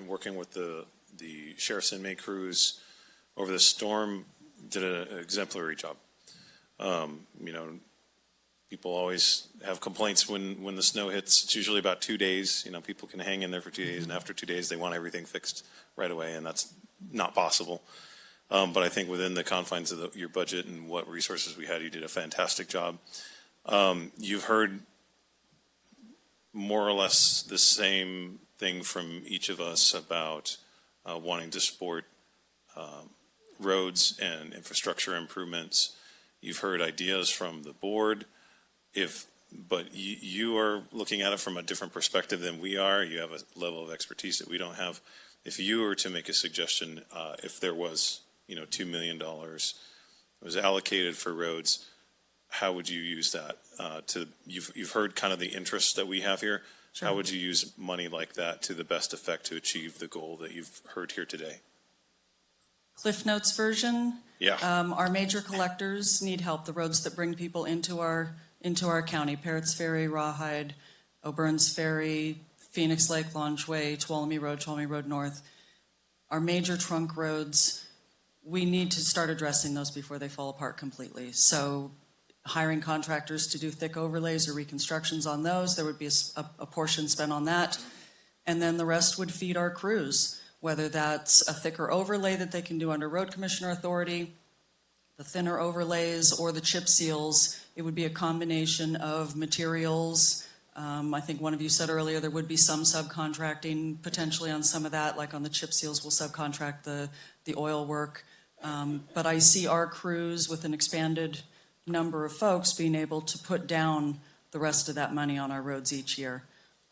working with the sheriff's inmate crews over the storm did an exemplary job. People always have complaints when the snow hits. It's usually about 2 days. People can hang in there for 2 days, and after 2 days, they want everything fixed right away, and that's not possible. But I think within the confines of your budget and what resources we had, you did a fantastic job. You've heard more or less the same thing from each of us about wanting to support roads and infrastructure improvements. You've heard ideas from the board. But you are looking at it from a different perspective than we are. You have a level of expertise that we don't have. If you were to make a suggestion, if there was, $2 million was allocated for roads, how would you use that? You've heard kind of the interest that we have here. Sure. How would you use money like that to the best effect to achieve the goal that you've heard here today? Cliff Notes version. Yeah. Our major collectors need help. The roads that bring people into our county, Parrots Ferry, Rawhide, O'Byrne's Ferry, Phoenix Lake, Launchway, Tuolumne Road North. Our major trunk roads, we need to start addressing those before they fall apart completely. So hiring contractors to do thick overlays or reconstructions on those, there would be a portion spent on that. And then the rest would feed our crews, whether that's a thicker overlay that they can do under road commissioner authority, the thinner overlays, or the chip seals. It would be a combination of materials. I think one of you said earlier there would be some subcontracting potentially on some of that, like on the chip seals, we'll subcontract the oil work. But I see our crews with an expanded number of folks being able to put down the rest of that money on our roads each year.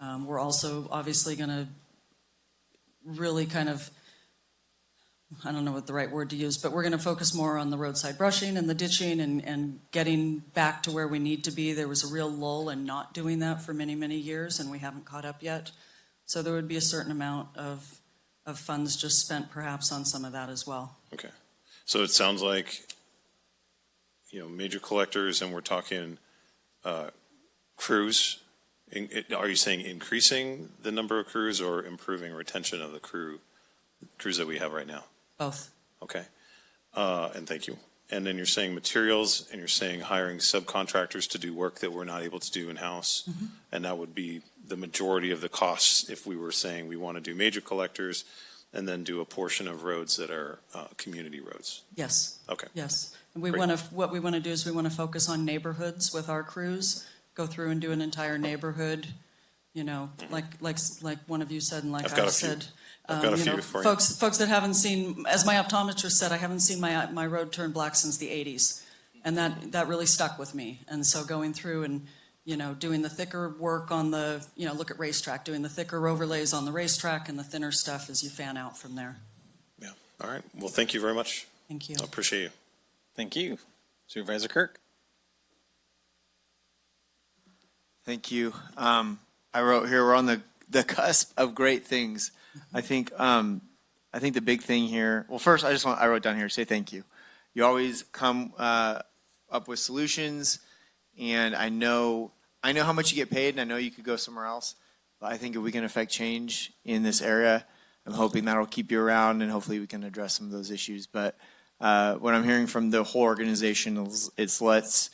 We're also obviously going to really kind of I don't know what the right word to use, but we're going to focus more on the roadside brushing and the ditching and getting back to where we need to be. There was a real lull in not doing that for many, many years, and we haven't caught up yet. So there would be a certain amount of funds just spent perhaps on some of that as well. Okay. So it sounds like, major collectors, and we're talking crews. Are you saying increasing the number of crews or improving retention of the crews that we have right now? Both. Okay. And thank you. And then you're saying materials, and you're saying hiring subcontractors to do work that we're not able to do in-house. Mm-hmm. And that would be the majority of the costs if we were saying we want to do major collectors and then do a portion of roads that are community roads. Yes. Okay. Yes. And what we want to do is we want to focus on neighborhoods with our crews, go through and do an entire neighborhood, like one of you said, and like I've got I a few. said. I've got a few for you. Folks that haven't seen, as my optometrist said, I haven't seen my road turn black since the 80s. And that really stuck with me. And so going through and, doing the thicker work on the, look at racetrack, doing the thicker overlays on the racetrack and the thinner stuff as you fan out from there. Yeah. All right. Well, thank you very much. Thank you. I appreciate you. Thank you. Supervisor Kirk? Thank you. I wrote here, we're on the cusp of great things. I think the big thing here, well, first, I wrote down here, say thank you. You always come up with solutions, and I know how much you get paid, and I know you could go somewhere else, but I think if we can affect change in this area, I'm hoping that'll keep you around, and hopefully we can address some of those issues. But what I'm hearing from the whole organization is let's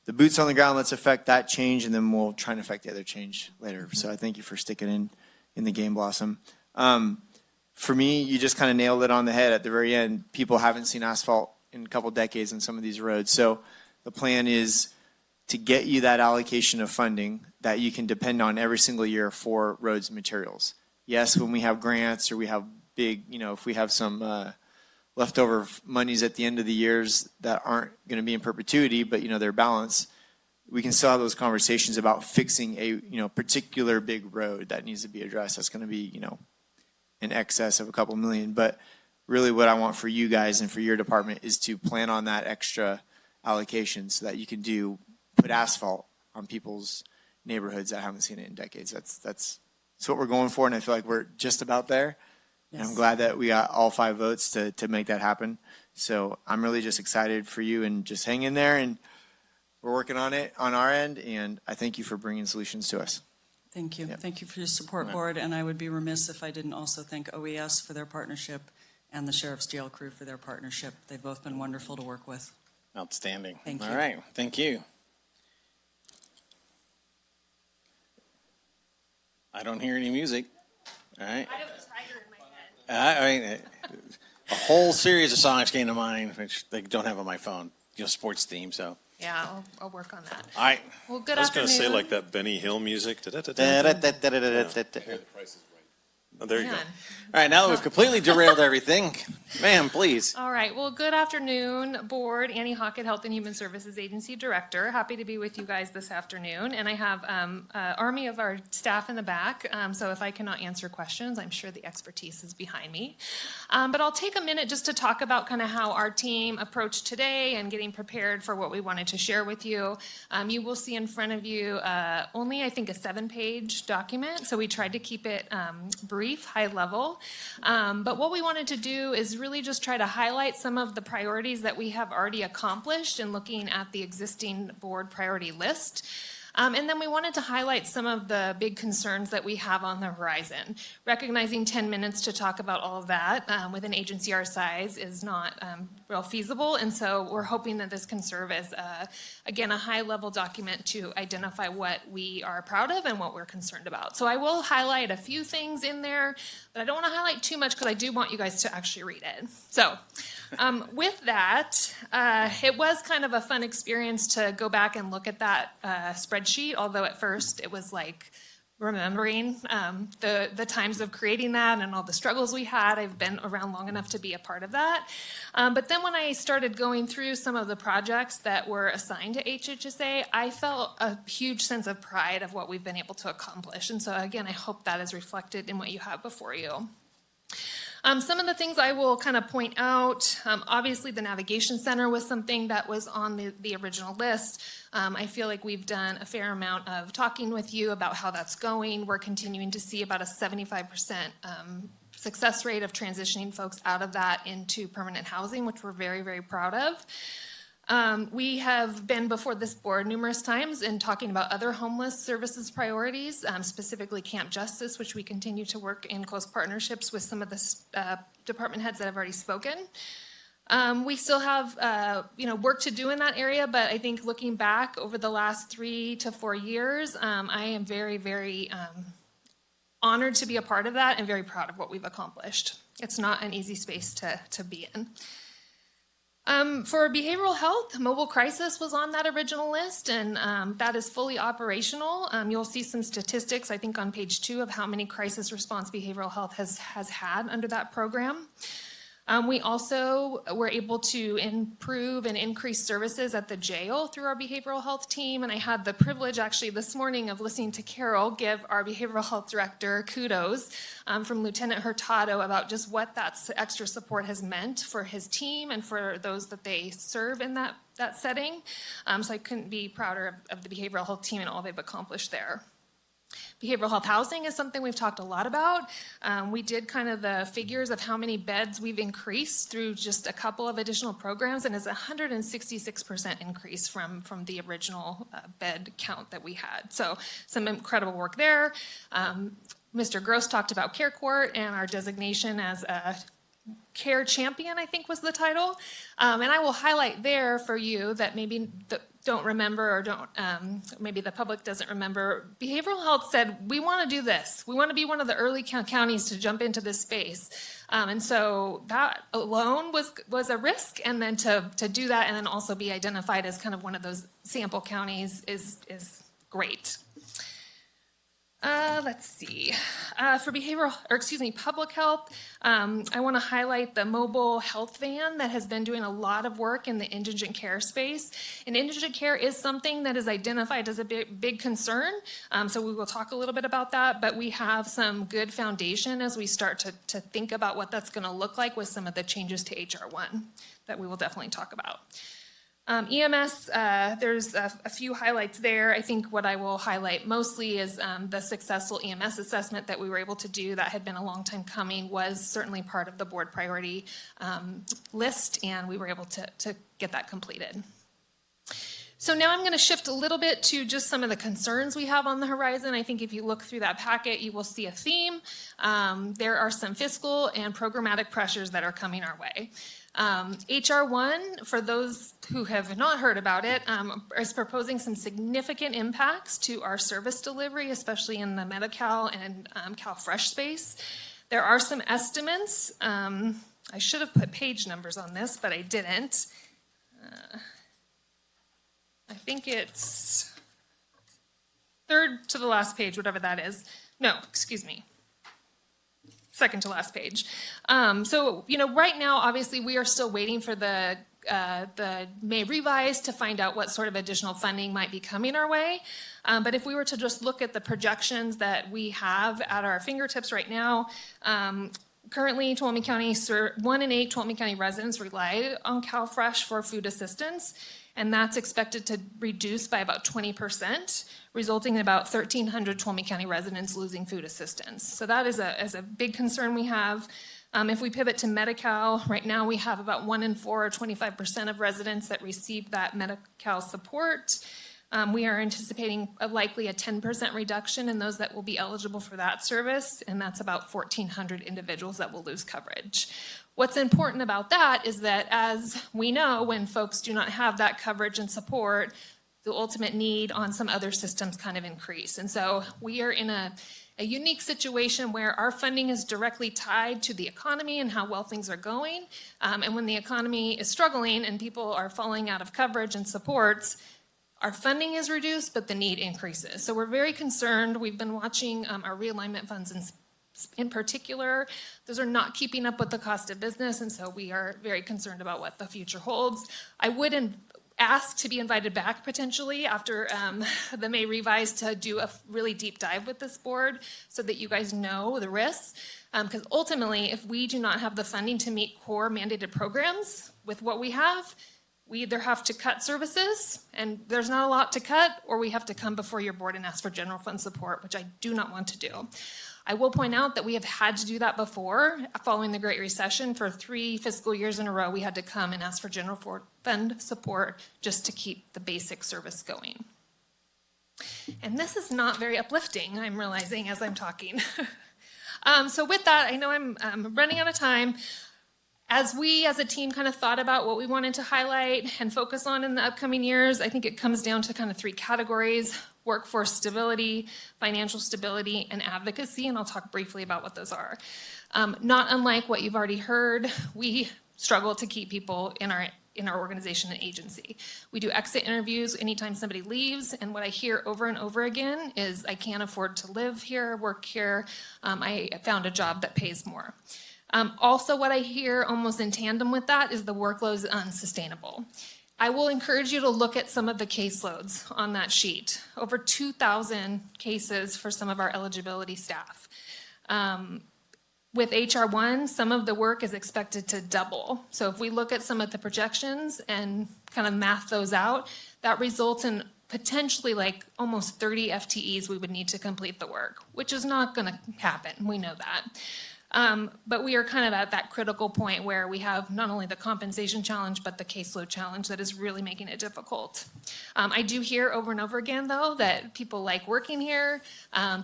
the boots on the ground, let's affect that change, and then we'll try and affect the other change later. So I thank you for sticking in the game, Blossom. For me, you just kind of nailed it on the head at the very end. People haven't seen asphalt in a couple decades on some of these roads. So the plan is to get you that allocation of funding that you can depend on every single year for roads and materials. Yes, when we have grants or we have big, if we have some leftover monies at the end of the years that aren't going to be in perpetuity, but they're balanced, we can still have those conversations about fixing a particular big road that needs to be addressed. That's going to be in excess of a couple million. But really what I want for you guys and for your department is to plan on that extra allocation so that you can put asphalt on people's neighborhoods that haven't seen it in decades. That's what we're going for, and I feel like we're just about there. Yes. And I'm glad that we got all 5 votes to make that happen. So I'm really just excited for you, and just hang in there, and we're working on it on our end, and I thank you for bringing solutions to us. Thank you. Yeah. Thank you for your support, Board, and I would be remiss if I didn't also thank OES for their partnership and the Sheriff's Jail crew for their partnership. They've both been wonderful to work with. Outstanding. Thank you. All right. Thank you. I don't hear any music. All right. I have a tiger in my head. A whole series of songs came to mind, which they don't have on my phone. Sports theme. So. Yeah, I'll work on that. All right. Well, good I was afternoon. going to say like that Benny Hill music. Oh, there you go. Man. All right, now that we've completely derailed everything, ma'am, please. All right. Well, good afternoon, Board. Annie Hockett, Health and Human Services Agency Director. Happy to be with you guys this afternoon. And I have an army of our staff in the back. So if I cannot answer questions, I'm sure the expertise is behind me. But I'll take a minute just to talk about kind of how our team approached today and getting prepared for what we wanted to share with you. You will see in front of you only, I think, a 7-page document. So we tried to keep it brief, high level. But what we wanted to do is really just try to highlight some of the priorities that we have already accomplished in looking at the existing board priority list. And then we wanted to highlight some of the big concerns that we have on the horizon. Recognizing 10 minutes to talk about all of that with an agency our size is not real feasible. And so we're hoping that this can serve as, again, a high-level document to identify what we are proud of and what we're concerned about. So I will highlight a few things in there, but I don't want to highlight too much because I do want you guys to actually read it. So with that, it was kind of a fun experience to go back and look at that spreadsheet, although at first it was like remembering the times of creating that and all the struggles we had. I've been around long enough to be a part of that. But then when I started going through some of the projects that were assigned to HHSA, I felt a huge sense of pride of what we've been able to accomplish. And so again, I hope that is reflected in what you have before you. Some of the things I will kind of point out, obviously the Navigation Center was something that was on the original list. I feel like we've done a fair amount of talking with you about how that's going. We're continuing to see about a 75% success rate of transitioning folks out of that into permanent housing, which we're very, very proud of. We have been before this board numerous times in talking about other homeless services priorities, specifically Camp Justice, which we continue to work in close partnerships with some of the department heads that have already spoken. We still have work to do in that area, but I think looking back over the last 3 to 4 years, I am very, very honored to be a part of that and very proud of what we've accomplished. It's not an easy space to be in. For behavioral health, mobile crisis was on that original list, and that is fully operational. You'll see some statistics, I think, on page 2 of how many crisis response behavioral health has had under that program. We also were able to improve and increase services at the jail through our behavioral health team, and I had the privilege actually this morning of listening to Carol give our behavioral health director kudos from Lieutenant Hurtado about just what that extra support has meant for his team and for those that they serve in that setting. So I couldn't be prouder of the behavioral health team and all they've accomplished there. Behavioral health housing is something we've talked a lot about. We did kind of the figures of how many beds we've increased through just a couple of additional programs, and it's a 166% increase from the original bed count that we had. So some incredible work there. Mr. Gross talked about Care Court and our designation as a Care Champion, I think was the title. And I will highlight there for you that maybe don't remember or don't, maybe the public doesn't remember. Behavioral health said, we want to do this. We want to be one of the early counties to jump into this space. And so that alone was a risk. And then to do that and then also be identified as kind of one of those sample counties is great. Let's see. For public health, I want to highlight the mobile health van that has been doing a lot of work in the indigent care space. And indigent care is something that is identified as a big concern. So we will talk a little bit about that, but we have some good foundation as we start to think about what that's going to look like with some of the changes to HR1 that we will definitely talk about. EMS, there's a few highlights there. I think what I will highlight mostly is the successful EMS assessment that we were able to do that had been a long time coming, was certainly part of the board priority list, and we were able to get that completed. So now I'm going to shift a little bit to just some of the concerns we have on the horizon. I think if you look through that packet, you will see a theme. There are some fiscal and programmatic pressures that are coming our way. HR1, for those who have not heard about it, is proposing some significant impacts to our service delivery, especially in the Medi-Cal and CalFresh space. There are some estimates. I should have put page numbers on this, but I didn't. I think it's third to the last page, whatever that is. No, excuse me. Second to last page. So, right now, obviously, we are still waiting for the May revise to find out what sort of additional funding might be coming our way. But if we were to just look at the projections that we have at our fingertips right now, currently, Tuolumne County, 1 in 8 Tuolumne County residents rely on CalFresh for food assistance, and that's expected to reduce by about 20%, resulting in about 1,300 Tuolumne County residents losing food assistance. So that is a big concern we have. If we pivot to Medi-Cal, right now we have about 1 in 4 or 25% of residents that receive that Medi-Cal support. We are anticipating likely a 10% reduction in those that will be eligible for that service, and that's about 1,400 individuals that will lose coverage. What's important about that is that, as we know, when folks do not have that coverage and support, the ultimate need on some other systems kind of increase. And so we are in a unique situation where our funding is directly tied to the economy and how well things are going. And when the economy is struggling and people are falling out of coverage and supports, our funding is reduced, but the need increases. So we're very concerned. We've been watching our realignment funds in particular. Those are not keeping up with the cost of business, and so we are very concerned about what the future holds. I would ask to be invited back potentially after the May revise to do a really deep dive with this board so that you guys know the risks. Because ultimately, if we do not have the funding to meet core mandated programs with what we have, we either have to cut services, and there's not a lot to cut, or we have to come before your board and ask for general fund support, which I do not want to do. I will point out that we have had to do that before. Following the Great Recession, for 3 fiscal years in a row, we had to come and ask for general fund support just to keep the basic service going. And this is not very uplifting, I'm realizing as I'm talking. So with that, I know I'm running out of time. As we as a team kind of thought about what we wanted to highlight and focus on in the upcoming years, I think it comes down to kind of 3 categories: workforce stability, financial stability, and advocacy, and I'll talk briefly about what those are. Not unlike what you've already heard, we struggle to keep people in our organization and agency. We do exit interviews anytime somebody leaves, and what I hear over and over again is, I can't afford to live here, work here, I found a job that pays more. Also, what I hear almost in tandem with that is the workload is unsustainable. I will encourage you to look at some of the caseloads on that sheet. Over 2,000 cases for some of our eligibility staff. With HR1, some of the work is expected to double. So if we look at some of the projections and kind of math those out, that results in potentially like almost 30 FTEs we would need to complete the work, which is not going to happen. We know that. But we are kind of at that critical point where we have not only the compensation challenge, but the caseload challenge that is really making it difficult. I do hear over and over again, though, that people like working here.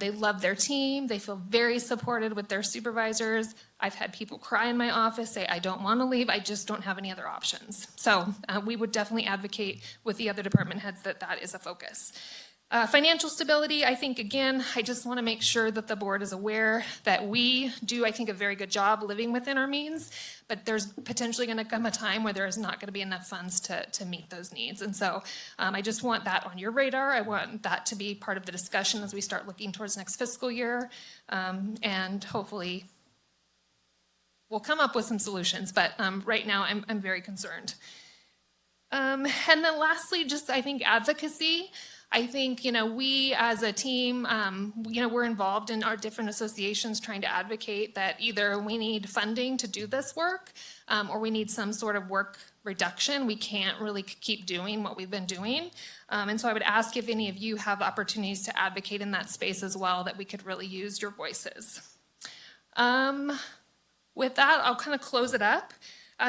They love their team. They feel very supported with their supervisors. I've had people cry in my office, say, I don't want to leave, I just don't have any other options. So we would definitely advocate with the other department heads that that is a focus. Financial stability, I think, again, I just want to make sure that the board is aware that we do, I think, a very good job living within our means, but there's potentially going to come a time where there is not going to be enough funds to meet those needs. And so I just want that on your radar. I want that to be part of the discussion as we start looking towards next fiscal year. And hopefully we'll come up with some solutions, but right now I'm very concerned. And then lastly, just I think advocacy. I think, we as a team, we're involved in our different associations trying to advocate that either we need funding to do this work or we need some sort of work reduction. We can't really keep doing what we've been doing. And so I would ask if any of you have opportunities to advocate in that space as well, that we could really use your voices. With that, I'll kind of close it up.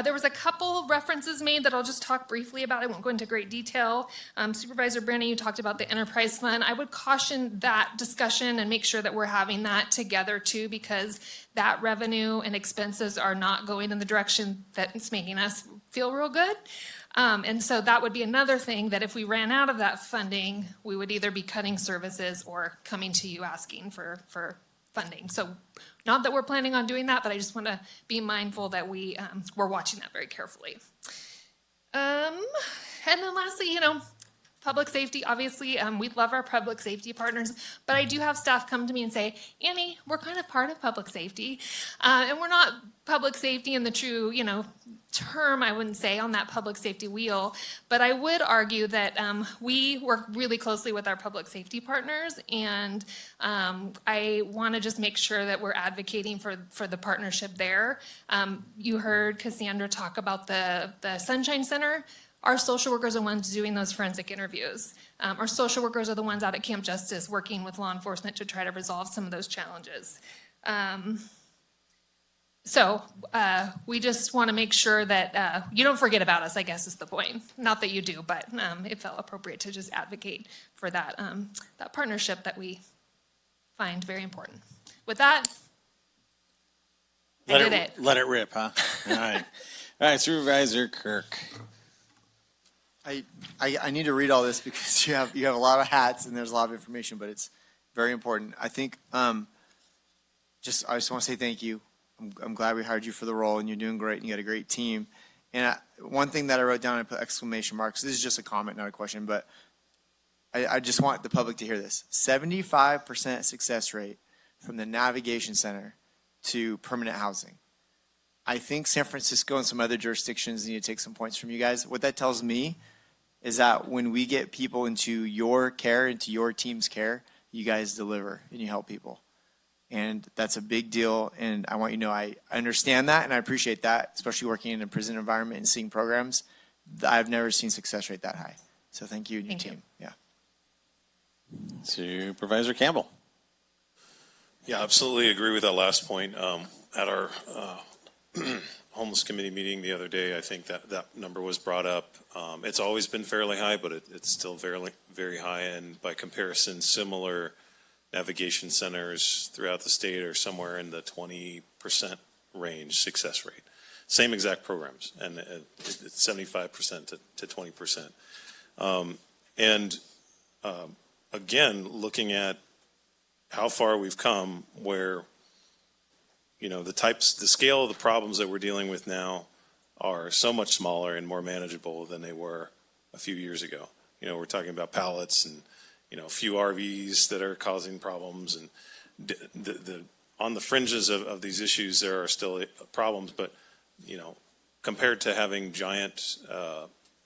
There was a couple references made that I'll just talk briefly about. I won't go into great detail. Supervisor Brennan, you talked about the enterprise fund. I would caution that discussion and make sure that we're having that together too, because that revenue and expenses are not going in the direction that it's making us feel real good. And so that would be another thing that if we ran out of that funding, we would either be cutting services or coming to you asking for funding. So not that we're planning on doing that, but I just want to be mindful that we're watching that very carefully. And then lastly, public safety, obviously, we love our public safety partners, but I do have staff come to me and say, Annie, we're kind of part of public safety, and we're not public safety in the true, term, I wouldn't say, on that public safety wheel, but I would argue that we work really closely with our public safety partners, and I want to just make sure that we're advocating for the partnership there. You heard Cassandra talk about the Sunshine Center. Our social workers are the ones doing those forensic interviews. Our social workers are the ones out at Camp Justice working with law enforcement to try to resolve some of those challenges. So we just want to make sure that you don't forget about us, I guess is the point. Not that you do, but it felt appropriate to just advocate for that, that partnership that we find very important. With that, I did it. Let it rip, huh? All right. All right, Supervisor Kirk. I need to read all this because you have a lot of hats and there's a lot of information, but it's very important. I think I just want to say thank you. I'm glad we hired you for the role, and you're doing great, and you got a great team. And one thing that I wrote down, I put exclamation marks. This is just a comment, not a question, but I just want the public to hear this. 75% success rate from the navigation center to permanent housing. I think San Francisco and some other jurisdictions need to take some points from you guys. What that tells me is that when we get people into your care, into your team's care, you guys deliver and you help people. And that's a big deal. And I want you to know I understand that and I appreciate that, especially working in a prison environment and seeing programs. I've never seen success rate that high. So thank you and your team. Yeah. Supervisor Campbell. Yeah, absolutely agree with that last point. At our homeless committee meeting the other day, I think that number was brought up. It's always been fairly high, but it's still very, very high. And by comparison, similar navigation centers throughout the state are somewhere in the 20% range success rate. Same exact programs, and it's 75% to 20%. Again, looking at how far we've come, where the scale of the problems that we're dealing with now are so much smaller and more manageable than they were a few years ago. We're talking about pallets and a few RVs that are causing problems, and on the fringes of these issues there are still problems, but compared to having giant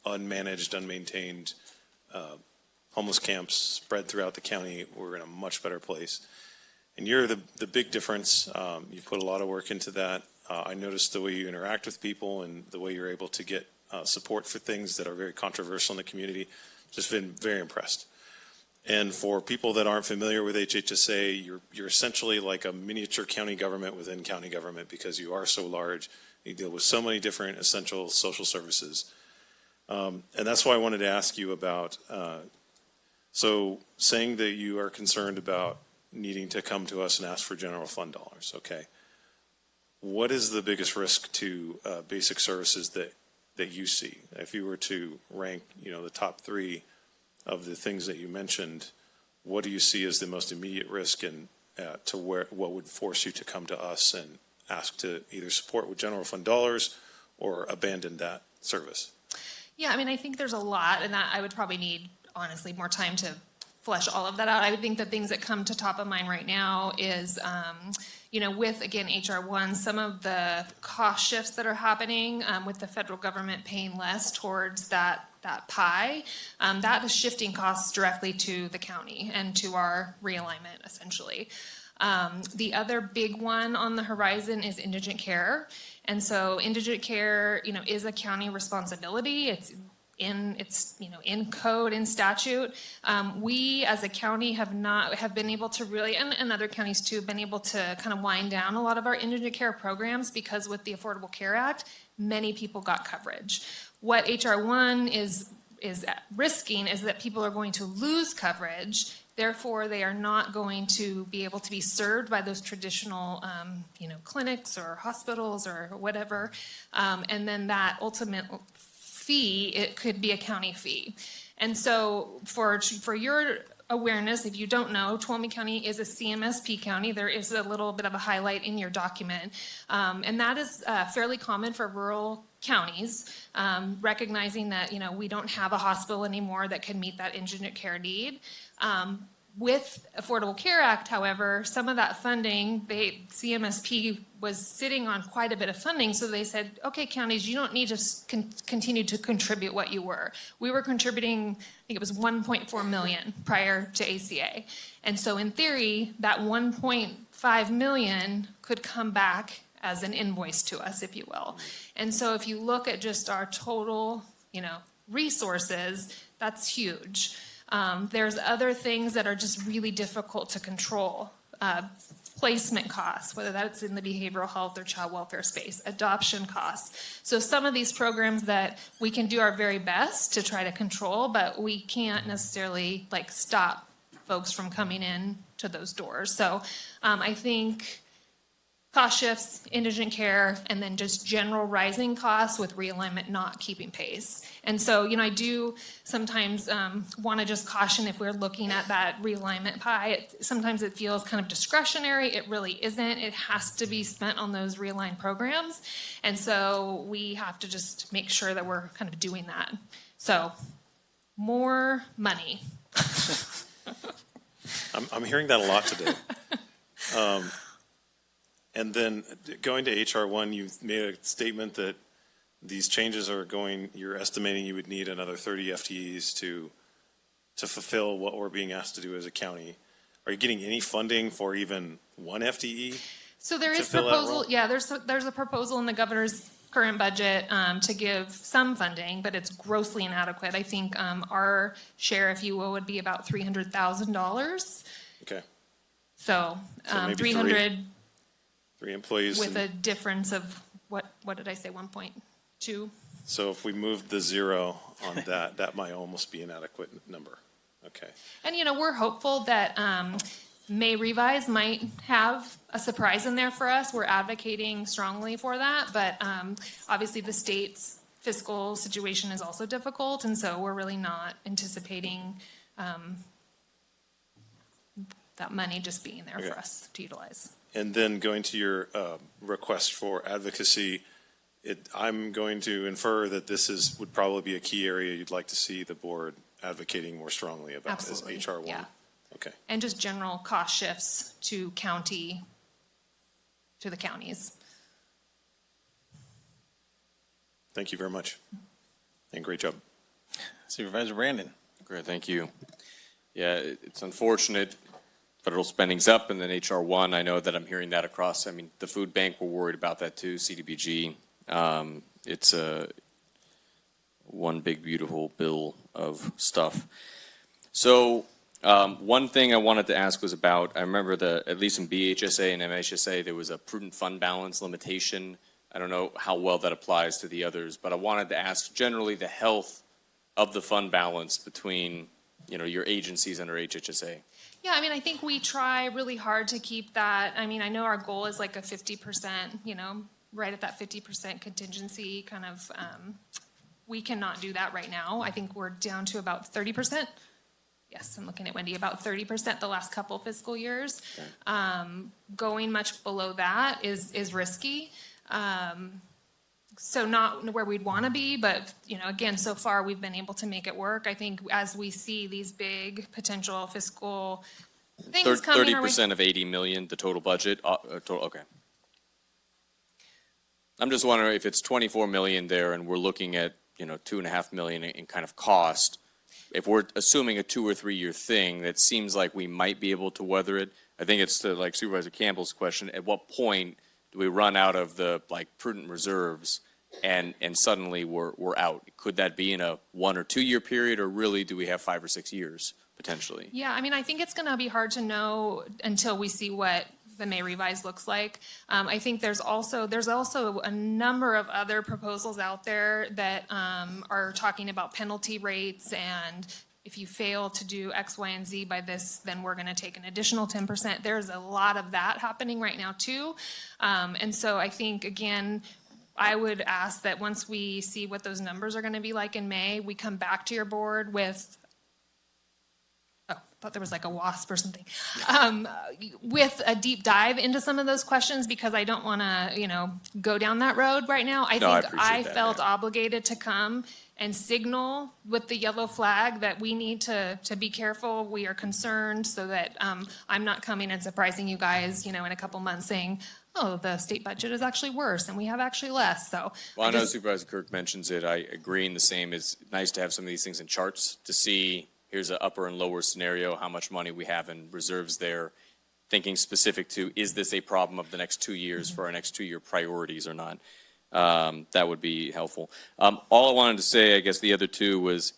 unmanaged, unmaintained homeless camps spread throughout the county, we're in a much better place. And you're the big difference. You've put a lot of work into that. I noticed the way you interact with people and the way you're able to get support for things that are very controversial in the community. Just been very impressed. And for people that aren't familiar with HHSA, you're essentially like a miniature county government within county government because you are so large. You deal with so many different essential social services. And that's why I wanted to ask you about, so saying that you are concerned about needing to come to us and ask for general fund dollars, okay. What is the biggest risk to basic services that you see? If you were to rank, the top 3 of the things that you mentioned, what do you see as the most immediate risk and what would force you to come to us and ask to either support with general fund dollars or abandon that service? Yeah, I think there's a lot, and I would probably need, honestly, more time to flesh all of that out. I would think the things that come to top of mind right now is, with, again, HR 1, some of the cost shifts that are happening with the federal government paying less towards that pie, that is shifting costs directly to the county and to our realignment, essentially. The other big one on the horizon is indigent care. And so indigent care, is a county responsibility. It's in code, in statute. We as a county have been able to really, and other counties too, have been able to kind of wind down a lot of our indigent care programs because with the Affordable Care Act, many people got coverage. What HR 1 is risking is that people are going to lose coverage. Therefore, they are not going to be able to be served by those traditional, clinics or hospitals or whatever. And then that ultimate fee, it could be a county fee. And so for your awareness, if you don't know, Tuolumne County is a CMSP county. There is a little bit of a highlight in your document. And that is fairly common for rural counties, recognizing that, we don't have a hospital anymore that can meet that indigent care need. With Affordable Care Act, however, some of that funding, CMSP was sitting on quite a bit of funding, so they said, okay, counties, you don't need to continue to contribute what you were. We were contributing, I think it was $1.4 million prior to ACA. And so in theory, that $1.5 million could come back as an invoice to us, if you will. And so if you look at just our total, resources, that's huge. There's other things that are just really difficult to control. Placement costs, whether that's in the behavioral health or child welfare space, adoption costs. So some of these programs that we can do our very best to try to control, but we can't necessarily stop folks from coming in to those doors. So I think cost shifts, indigent care, and then just general rising costs with realignment not keeping pace. And so, I do sometimes want to just caution if we're looking at that realignment pie, sometimes it feels kind of discretionary. It really isn't. It has to be spent on those realigned programs. And so we have to just make sure that we're kind of doing that. So more money. I'm hearing that a lot today. And then going to HR 1, you made a statement that these changes are going, you're estimating you would need another 30 FTEs to fulfill what we're being asked to do as a county. Are you getting any funding for even one FTE? So there to is fill that proposal, role? yeah, there's a proposal in the governor's current budget to give some funding, but it's grossly inadequate. I think our share, if you will, would be about $300,000. Okay. So maybe 300 three employees. with a and- difference of, what did I say, 1.2? So if we moved the zero on that, that might almost be an adequate number. Okay. And, we're hopeful that May Revise might have a surprise in there for us. We're advocating strongly for that, but obviously the state's fiscal situation is also difficult, and so we're really not anticipating that money just being there for us to utilize. And then going to your request for advocacy, I'm going to infer that this would probably be a key area you'd like to see the board advocating more strongly about Absolutely, as HR1. yeah. Okay. And just general cost shifts to the counties. Thank you very much. And great job. Supervisor Brandon. Great, thank you. Yeah, it's unfortunate. Federal spending's up, and then HR1, I know that I'm hearing that across. I mean, the food bank, we're worried about that too, CDBG. It's one big, beautiful bill of stuff. So one thing I wanted to ask was about, I remember at least in BHSA and MHSA, there was a prudent fund balance limitation. I don't know how well that applies to the others, but I wanted to ask generally the health of the fund balance between, your agencies under HHSA. Yeah, I think we try really hard to keep that. I know our goal is like a 50%, right at that 50% contingency kind of. We cannot do that right now. I think we're down to about 30%. Yes, I'm looking at Wendy, about 30% the last couple fiscal years. Okay. Going much below that is risky. So not where we'd want to be, but again, so far we've been able to make it work. I think as we see these big potential fiscal things coming our way. 30% of 80 million, the total budget. Total. Okay. I'm just wondering if it's 24 million there, and we're looking at 2.5 million in kind of cost. If we're assuming a 2 or 3 year thing, that seems like we might be able to weather it. I think it's to like Supervisor Campbell's question. At what point do we run out of the prudent reserves and suddenly we're out? Could that be in a 1 or 2 year period, or really do we have 5 or 6 years potentially? Yeah, I think it's going to be hard to know until we see what the May Revise looks like. I think there's also a number of other proposals out there that are talking about penalty rates, and if you fail to do X, Y, and Z by this, then we're going to take an additional 10%. There's a lot of that happening right now too. And so I think, again, I would ask that once we see what those numbers are going to be like in May, we come back to your board with, I thought there was like a WASP or something, with a deep dive into some of those questions, because I don't want to, go down that road right now. I felt obligated to come and signal with the yellow flag that we need to be careful. We are concerned, so that I'm not coming and surprising you guys, in a couple months saying, oh, the state budget is actually worse and we have actually less. So, well, I know Supervisor Kirk mentions it. I agree in the same. It's nice to have some of these things in charts to see, here's an upper and lower scenario, how much money we have in reserves there, thinking specific to, is this a problem of the next 2 years for our next 2 year priorities or not? That would be helpful. All I wanted to say, I guess the other two was,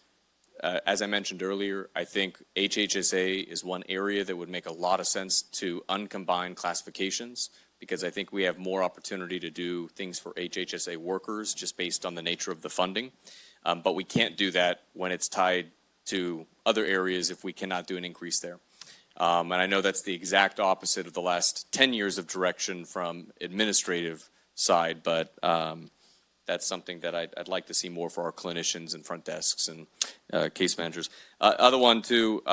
as I mentioned earlier, I think HHSA is one area that would make a lot of sense to uncombine classifications, because I think we have more opportunity to do things for HHSA workers just based on the nature of the funding. But we can't do that when it's tied to other areas if we cannot do an increase there. And I know that's the exact opposite of the last 10 years of direction from administrative side, but that's something that I'd like to see more for our clinicians and front desks and case managers. Other one too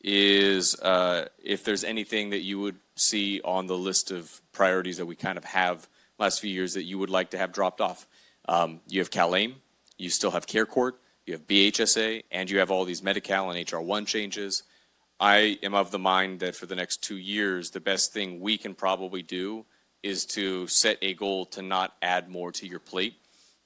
is if there's anything that you would see on the list of priorities that we kind of have last few years that you would like to have dropped off. You have CalAIM, you still have Care Court, you have BHSA, and you have all these Medi-Cal and HR1 changes. I am of the mind that for the next 2 years, the best thing we can probably do is to set a goal to not add more to your plate,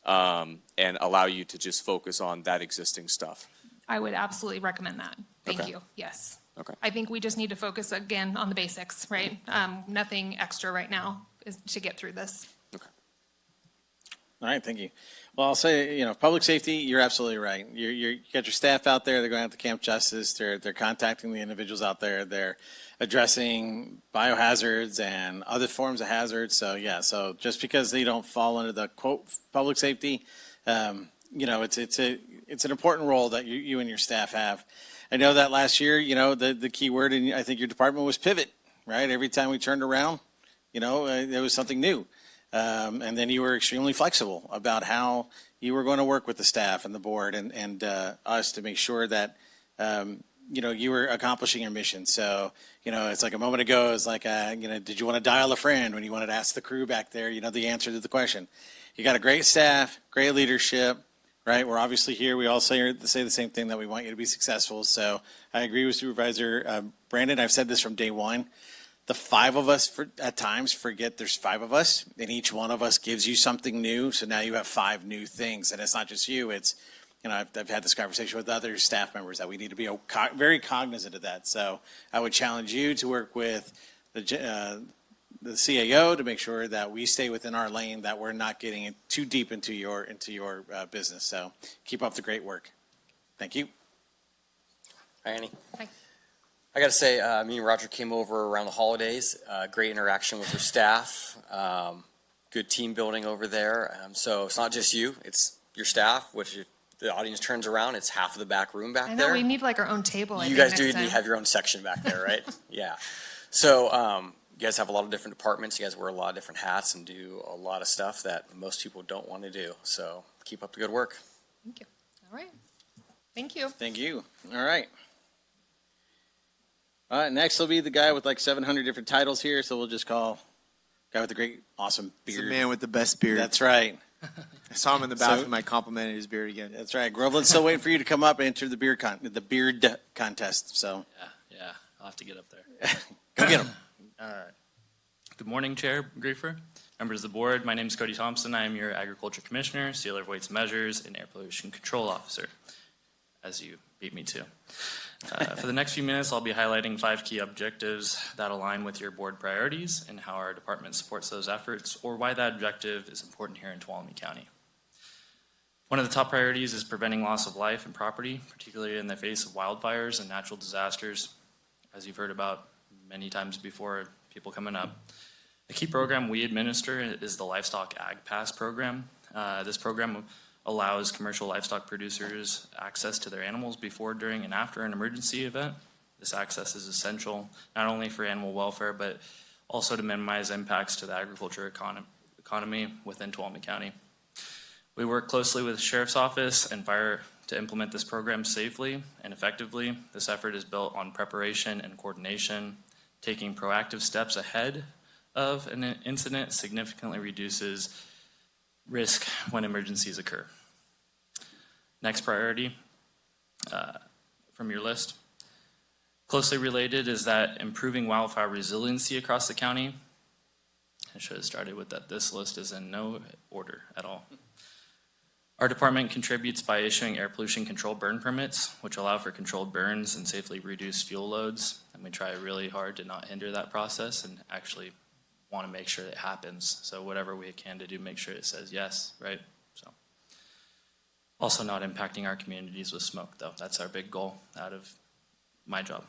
and allow you to just focus on that existing stuff. I would absolutely recommend that. Thank Okay. you. Yes. Okay. I think we just need to focus again on the basics, right? Nothing extra right now is to get through this. All right, thank you. Well, I'll say, public safety, you're absolutely right. You got your staff out there, they're going out to Camp Justice, they're contacting the individuals out there, they're addressing biohazards and other forms of hazards. So, yeah, so just because they don't fall under the quote public safety, it's an important role that you and your staff have. I know that last year, the key word in I think your department was pivot, right? Every time we turned around, there was something new. And then you were extremely flexible about how you were going to work with the staff and the board and us to make sure that, you were accomplishing your mission. So, it's like a moment ago, it's like, did you want to dial a friend when you wanted to ask the crew back there, the answer to the question. You got a great staff, great leadership, right? We're obviously here. We all say the same thing, that we want you to be successful. So I agree with Supervisor Brandon. I've said this from day one. The five of us at times forget there's five of us, and each one of us gives you something new. So now you have five new things, and it's not just you. It's, I've had this conversation with other staff members that we need to be very cognizant of that. So I would challenge you to work with the CAO to make sure that we stay within our lane, that we're not getting too deep into your business. So keep up the great work. Thank you. Hi, Annie. Hi. I got to say, me and Roger came over around the holidays. Great interaction with your staff. Good team building over there. So it's not just you; it's your staff. Which, if the audience turns around, it's half of the back room back I there. know we need like our own table. You guys do need to have your own section back there, right? Yeah. So you guys have a lot of different departments. You guys wear a lot of different hats and do a lot of stuff that most people don't want to do. So keep up the good work. Thank you. All right. Thank you. Thank you. All right. Next will be the guy with like 700 different titles here, so we'll just call guy with the great, awesome He's beard. the man with the best beard. That's right. I saw him in the bathroom. I complimented his beard again. That's right. Groveland's still waiting for you to come up and enter the beard contest. So Yeah, I'll have to get up there. go get him. All right. Good morning, Chair Griefer, members of the board. My name is Cody Thompson. I am your Agriculture Commissioner, Sealer of Weights and Measures, and Air Pollution Control Officer, as you beat me to. For the next few minutes, I'll be highlighting 5 key objectives that align with your board priorities and how our department supports those efforts, or why that objective is important here in Tuolumne County. One of the top priorities is preventing loss of life and property, particularly in the face of wildfires and natural disasters, as you've heard about many times before, people coming up. A key program we administer is the Livestock Ag Pass program. This program allows commercial livestock producers access to their animals before, during, and after an emergency event. This access is essential not only for animal welfare, but also to minimize impacts to the agriculture economy within Tuolumne County. We work closely with the Sheriff's Office and Fire to implement this program safely and effectively. This effort is built on preparation and coordination. Taking proactive steps ahead of an incident significantly reduces risk when emergencies occur. Next priority from your list. Closely related is that improving wildfire resiliency across the county. I should have started with that. This list is in no order at all. Our department contributes by issuing air pollution control burn permits, which allow for controlled burns and safely reduce fuel loads. And we try really hard to not hinder that process and actually want to make sure it happens. So whatever we can to do, make sure it says yes, right? So also not impacting our communities with smoke, though. That's our big goal out of my job.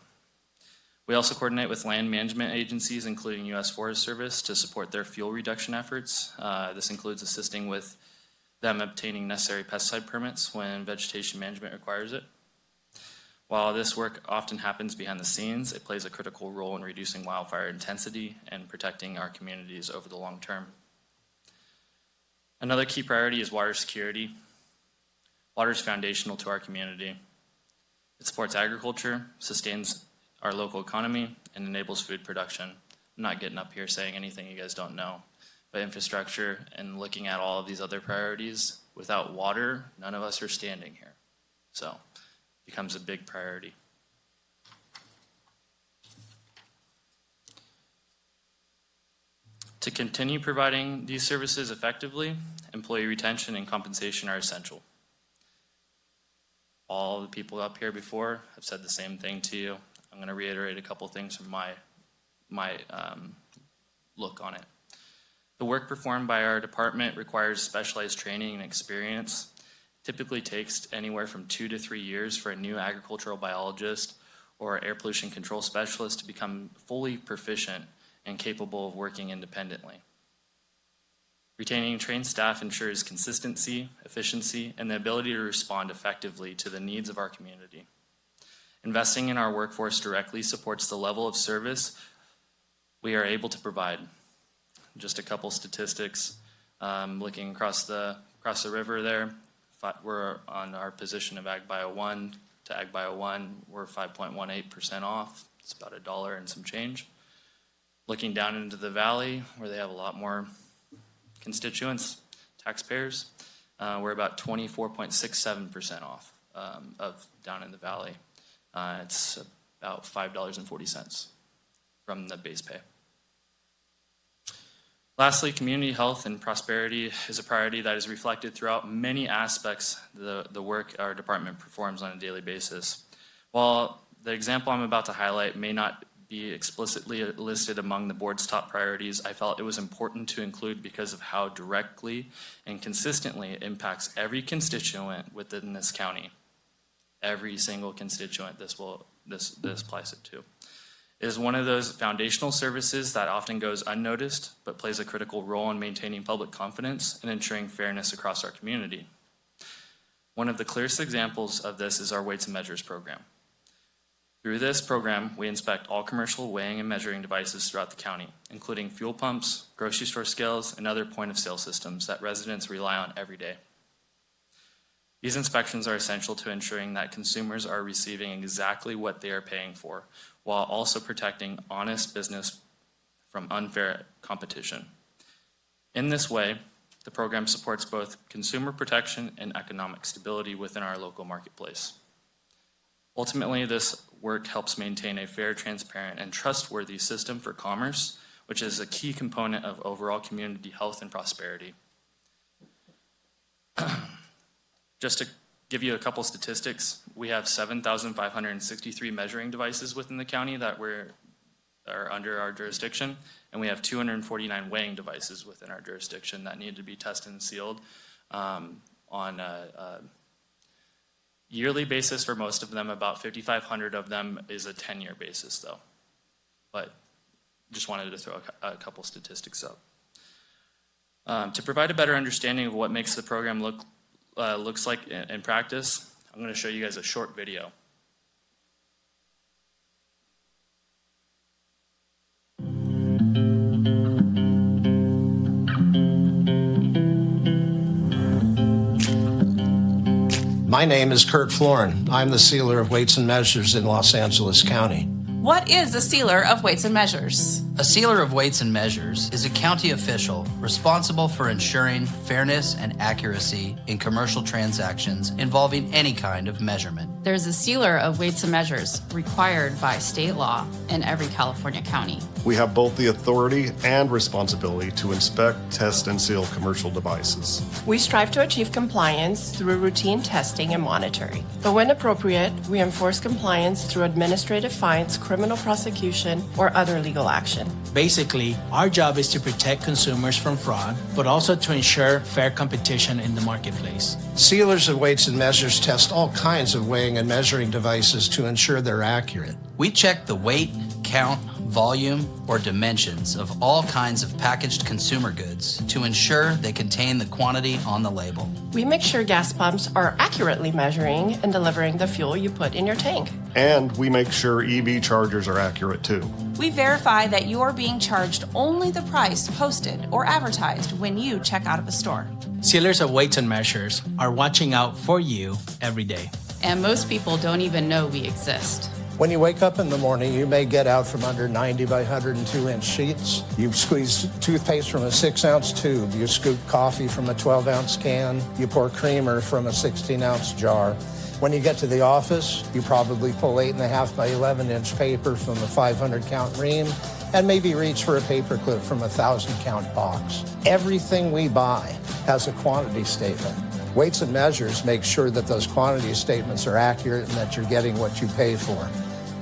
We also coordinate with land management agencies, including U.S. Forest Service, to support their fuel reduction efforts. This includes assisting with them obtaining necessary pesticide permits when vegetation management requires it. While this work often happens behind the scenes, it plays a critical role in reducing wildfire intensity and protecting our communities over the long term. Another key priority is water security. Water is foundational to our community. It supports agriculture, sustains our local economy, and enables food production. I'm not getting up here saying anything you guys don't know, but infrastructure and looking at all of these other priorities, without water, none of us are standing here. So it becomes a big priority. To continue providing these services effectively, employee retention and compensation are essential. All the people up here before have said the same thing to you. I'm going to reiterate a couple things from my look on it. The work performed by our department requires specialized training and experience. Typically takes anywhere from 2 to 3 years for a new agricultural biologist or air pollution control specialist to become fully proficient and capable of working independently. Retaining trained staff ensures consistency, efficiency, and the ability to respond effectively to the needs of our community. Investing in our workforce directly supports the level of service we are able to provide. Just a couple statistics, looking across the river there, we're on our position of Ag Bio 1 to Ag Bio 1, we're 5.18% off. It's about $1 and some change. Looking down into the valley, where they have a lot more constituents, taxpayers, we're about 24.67% off of down in the valley. It's about $5.40 from the base pay. Lastly, community health and prosperity is a priority that is reflected throughout many aspects of the work our department performs on a daily basis. While the example I'm about to highlight may not be explicitly listed among the board's top priorities, I felt it was important to include because of how directly and consistently it impacts every constituent within this county. Every single constituent this applies it to. It is one of those foundational services that often goes unnoticed, but plays a critical role in maintaining public confidence and ensuring fairness across our community. One of the clearest examples of this is our Weights and Measures program. Through this program, we inspect all commercial weighing and measuring devices throughout the county, including fuel pumps, grocery store scales, and other point-of-sale systems that residents rely on every day. These inspections are essential to ensuring that consumers are receiving exactly what they are paying for, while also protecting honest business from unfair competition. In this way, the program supports both consumer protection and economic stability within our local marketplace. Ultimately, this work helps maintain a fair, transparent, and trustworthy system for commerce, which is a key component of overall community health and prosperity. Just to give you a couple statistics, we have 7,563 measuring devices within the county that are under our jurisdiction, and we have 249 weighing devices within our jurisdiction that need to be tested and sealed on a yearly basis for most of them. About 5,500 of them is a 10-year basis, though. But just wanted to throw a couple statistics up. To provide a better understanding of what makes the program looks like in practice, I'm going to show you guys a short video. My name is Kurt Florin. I'm the sealer of Weights and Measures in Los Angeles County. What is a sealer of Weights and Measures? A sealer of Weights and Measures is a county official responsible for ensuring fairness and accuracy in commercial transactions involving any kind of measurement. There's a sealer of Weights and Measures required by state law in every California county. We have both the authority and responsibility to inspect, test, and seal commercial devices. We strive to achieve compliance through routine testing and monitoring. But when appropriate, we enforce compliance through administrative fines, criminal prosecution, or other legal action. Basically, our job is to protect consumers from fraud, but also to ensure fair competition in the marketplace. Sealers of Weights and Measures test all kinds of weighing and measuring devices to ensure they're accurate. We check the weight, count, volume, or dimensions of all kinds of packaged consumer goods to ensure they contain the quantity on the label. We make sure gas pumps are accurately measuring and delivering the fuel you put in your tank. And we make sure EV chargers are accurate too. We verify that you are being charged only the price posted or advertised when you check out of a store. Sealers of Weights and Measures are watching out for you every day. And most people don't even know we exist. When you wake up in the morning, you may get out from under 90 by 102-inch sheets. You squeeze toothpaste from a 6-ounce tube. You scoop coffee from a 12-ounce can. You pour creamer from a 16-ounce jar. When you get to the office, you probably pull 8.5 by 11-inch paper from a 500-count ream and maybe reach for a paperclip from a 1,000-count box. Everything we buy has a quantity statement. Weights and Measures make sure that those quantity statements are accurate and that you're getting what you pay for.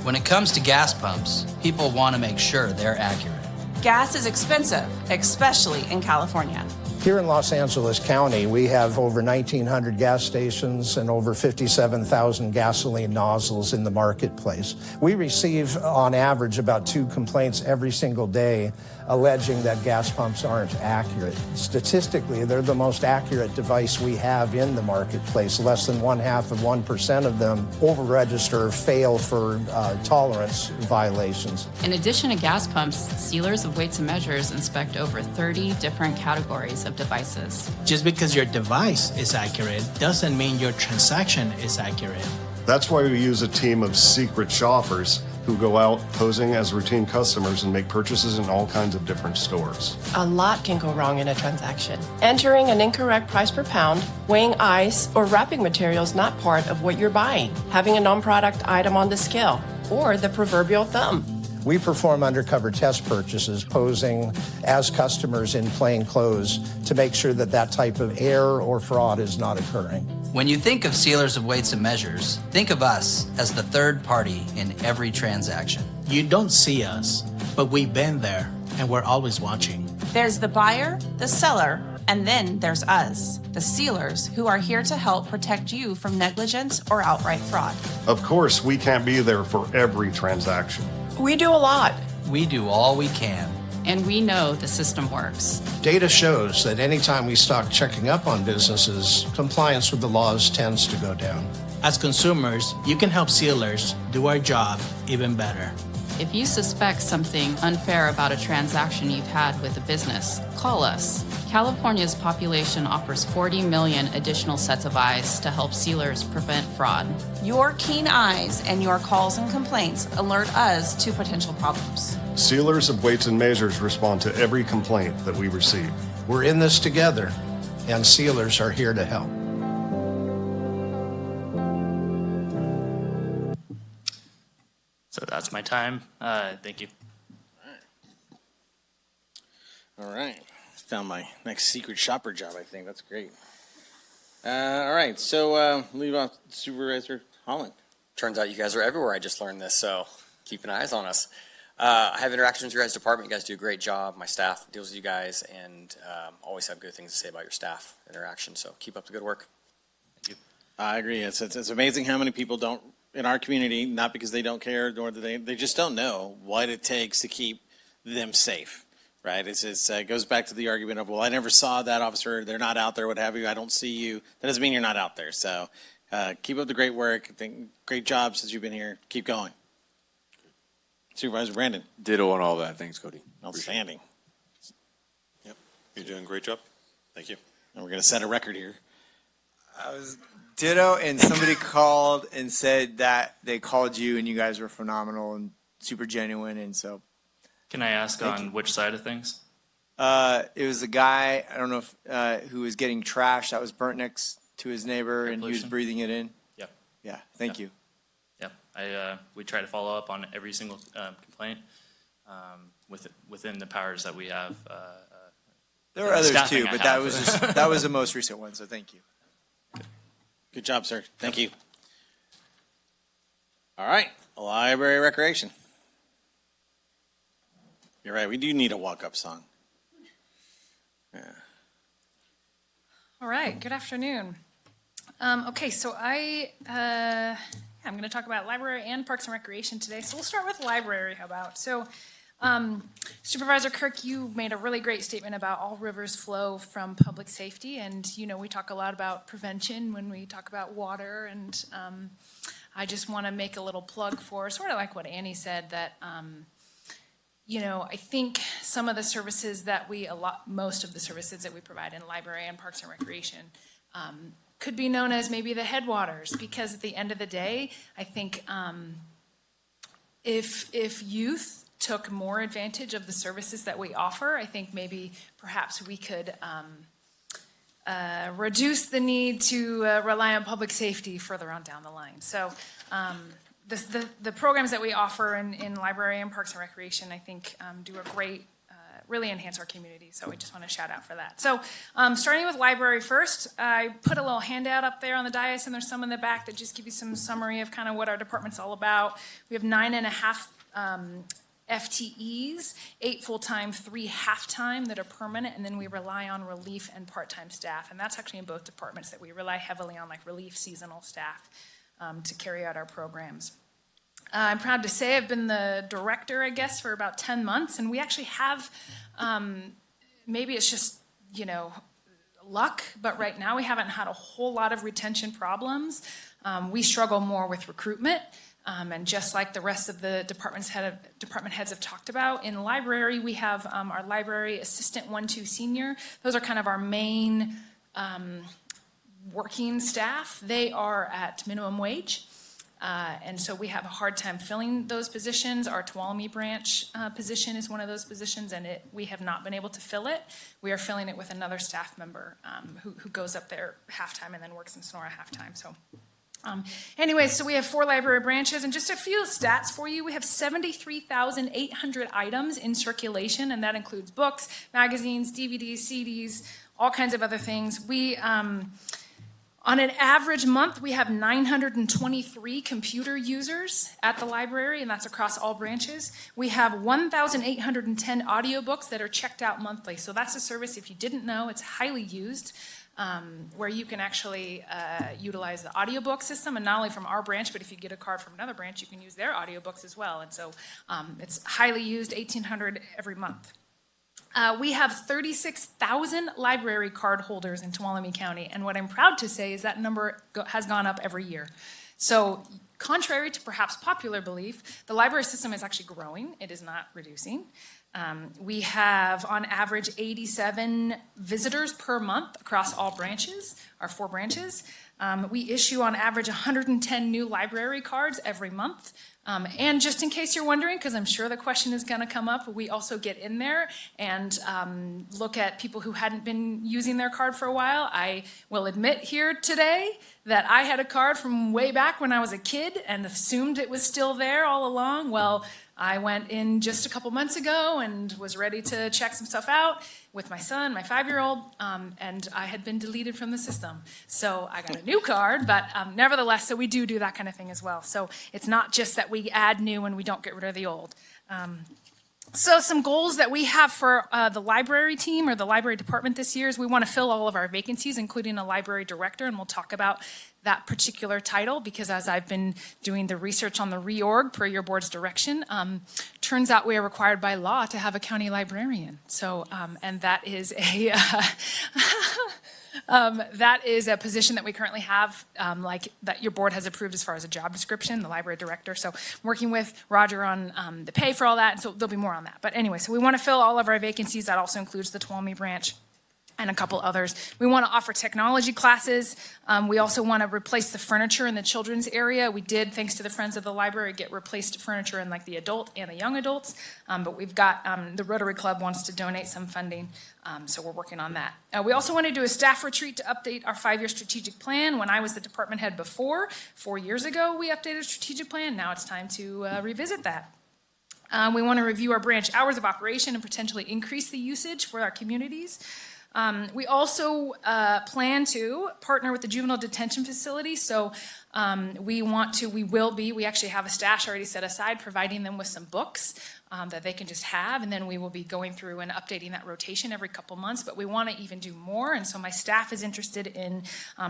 When it comes to gas pumps, people want to make sure they're accurate. Gas is expensive, especially in California. Here in Los Angeles County, we have over 1,900 gas stations and over 57,000 gasoline nozzles in the marketplace. We receive, on average, about 2 complaints every single day alleging that gas pumps aren't accurate. Statistically, they're the most accurate device we have in the marketplace. Less than 0.5% of them over-register, fail for tolerance violations. In addition to gas pumps, Sealers of Weights and Measures inspect over 30 different categories of devices. Just because your device is accurate doesn't mean your transaction is accurate. That's why we use a team of secret shoppers who go out posing as routine customers and make purchases in all kinds of different stores. A lot can go wrong in a transaction. Entering an incorrect price per pound, weighing ice, or wrapping materials not part of what you're buying, having a non-product item on the scale, or the proverbial thumb. We perform undercover test purchases, posing as customers in plain clothes to make sure that that type of error or fraud is not occurring. When you think of Sealers of Weights and Measures, think of us as the third party in every transaction. You don't see us, but we've been there, and we're always watching. There's the buyer, the seller, and then there's us, the sealers, who are here to help protect you from negligence or outright fraud. Of course, we can't be there for every transaction. We do a lot. We do all we can. And we know the system works. Data shows that anytime we start checking up on businesses, compliance with the laws tends to go down. As consumers, you can help Sealers do our job even better. If you suspect something unfair about a transaction you've had with a business, call us. California's population offers 40 million additional sets of eyes to help Sealers prevent fraud. Your keen eyes and your calls and complaints alert us to potential problems. Sealers of Weights and Measures respond to every complaint that we receive. We're in this together, and Sealers are here to help. So that's my time. Thank you. All right. Found my next secret shopper job, I think. That's great. All right. So leave off Supervisor Holland. Turns out you guys are everywhere. I just learned this, so keep an eyes on us. I have interactions with your guys' department. You guys do a great job. My staff deals with you guys, and always have good things to say about your staff interaction. So keep up the good work. Thank you. I agree. It's amazing how many people don't, in our community, not because they don't care, nor do they just don't know what it takes to keep them safe, right? It goes back to the argument of, well, I never saw that officer. They're not out there, what have you. I don't see you. That doesn't mean you're not out there. So keep up the great work. I think great job since you've been here. Keep going. Supervisor Brandon. Ditto on all that. Thanks, Cody. Outstanding. Yep, you're doing a great job. Thank you. And we're going to set a record here. I was ditto, and somebody called and said that they called you and you guys were phenomenal and super genuine, and so. Can I ask on which side of things? It was a guy, I don't know if, who was getting trash that was burnt next to his neighbor, and he was breathing it in. Yep. Yeah, thank you. Yep. We try to follow up on every single complaint within the powers that we have. There were others too, but that was just that was the most recent one, so thank you. Good job, sir. Thank you. All right, library recreation. You're right, we do need a walk-up song. Yeah. All right, good afternoon. Okay, so I'm going to talk about library and parks and recreation today. So we'll start with library, how about? So Supervisor Kirk, you made a really great statement about all rivers flow from public safety. And, you know, we talk a lot about prevention when we talk about water. And I just want to make a little plug for sort of like what Annie said, that, you know, I think some of the services that most of the services that we provide in library and parks and recreation could be known as maybe the headwaters, because at the end of the day, I think if youth took more advantage of the services that we offer, I think maybe perhaps we could reduce the need to rely on public safety further on down the line. So the programs that we offer in library and parks and recreation, I think, do a great, really enhance our community. So we just want to shout out for that. So starting with library first, I put a little handout up there on the dais, and there's some in the back that just give you some summary of kind of what our department's all about. We have 9.5 FTEs, 8 full-time, 3 half-time that are permanent, and then we rely on relief and part-time staff. And that's actually in both departments that we rely heavily on, like relief seasonal staff to carry out our programs. I'm proud to say I've been the director, I guess, for about 10 months, and we actually have, maybe it's just, luck, but right now we haven't had a whole lot of retention problems. We struggle more with recruitment. And just like the rest of the department heads have talked about, in library, we have our library assistant 1-2 senior. Those are kind of our main working staff. They are at minimum wage. And so we have a hard time filling those positions. Our Tuolumne branch position is one of those positions, and we have not been able to fill it. We are filling it with another staff member who goes up there half-time and then works in Sonora half-time. So. So we have 4 library branches, and just a few stats for you. We have 73,800 items in circulation, and that includes books, magazines, DVDs, CDs, all kinds of other things. We, on an average month, we have 923 computer users at the library, and that's across all branches. We have 1,810 audiobooks that are checked out monthly. So that's a service, if you didn't know, it's highly used. Where you can actually utilize the audiobook system, and not only from our branch, but if you get a card from another branch, you can use their audiobooks as well. And so it's highly used, 1,800 every month. We have 36,000 library card holders in Tuolumne County, and what I'm proud to say is that number has gone up every year. So contrary to perhaps popular belief, the library system is actually growing. It is not reducing. We have, on average, 87 visitors per month across all branches, our 4 branches. We issue, on average, 110 new library cards every month. And just in case you're wondering, because I'm sure the question is going to come up, we also get in there and look at people who hadn't been using their card for a while. I will admit here today that I had a card from way back when I was a kid and assumed it was still there all along. Well, I went in just a couple months ago and was ready to check some stuff out with my son, my 5-year-old, and I had been deleted from the system. So I got a new card, but nevertheless, so we do that kind of thing as well. So it's not just that we add new and we don't get rid of the old. So some goals that we have for the library team or the library department this year is we want to fill all of our vacancies, including a library director, and we'll talk about that particular title because as I've been doing the research on the reorg per your board's direction, turns out we are required by law to have a county librarian. So, and that is a that is a position that we currently have, like that your board has approved as far as a job description, the library director. So working with Roger on the pay for all that, and so there'll be more on that. But anyway, so we want to fill all of our vacancies. That also includes the Tuolumne branch and a couple others. We want to offer technology classes. We also want to replace the furniture in the children's area. We did, thanks to the Friends of the Library, get replaced furniture in like the adult and the young adults. But we've got, the Rotary Club wants to donate some funding, so we're working on that. We also want to do a staff retreat to update our 5-year strategic plan. When I was the department head before, 4 years ago, we updated a strategic plan. Now it's time to revisit that. We want to review our branch hours of operation and potentially increase the usage for our communities. We also plan to partner with the juvenile detention facility. So we actually have a stash already set aside, providing them with some books that they can just have. And then we will be going through and updating that rotation every couple months. But we want to even do more. And so my staff is interested in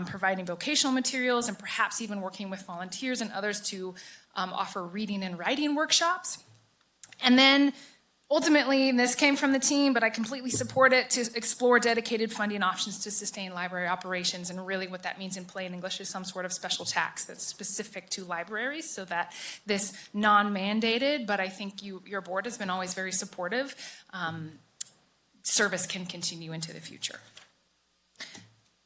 providing vocational materials and perhaps even working with volunteers and others to offer reading and writing workshops. And then ultimately, and this came from the team, but I completely support it, to explore dedicated funding options to sustain library operations. And really what that means in plain English is some sort of special tax that's specific to libraries so that this non-mandated, but I think your board has been always very supportive, service can continue into the future.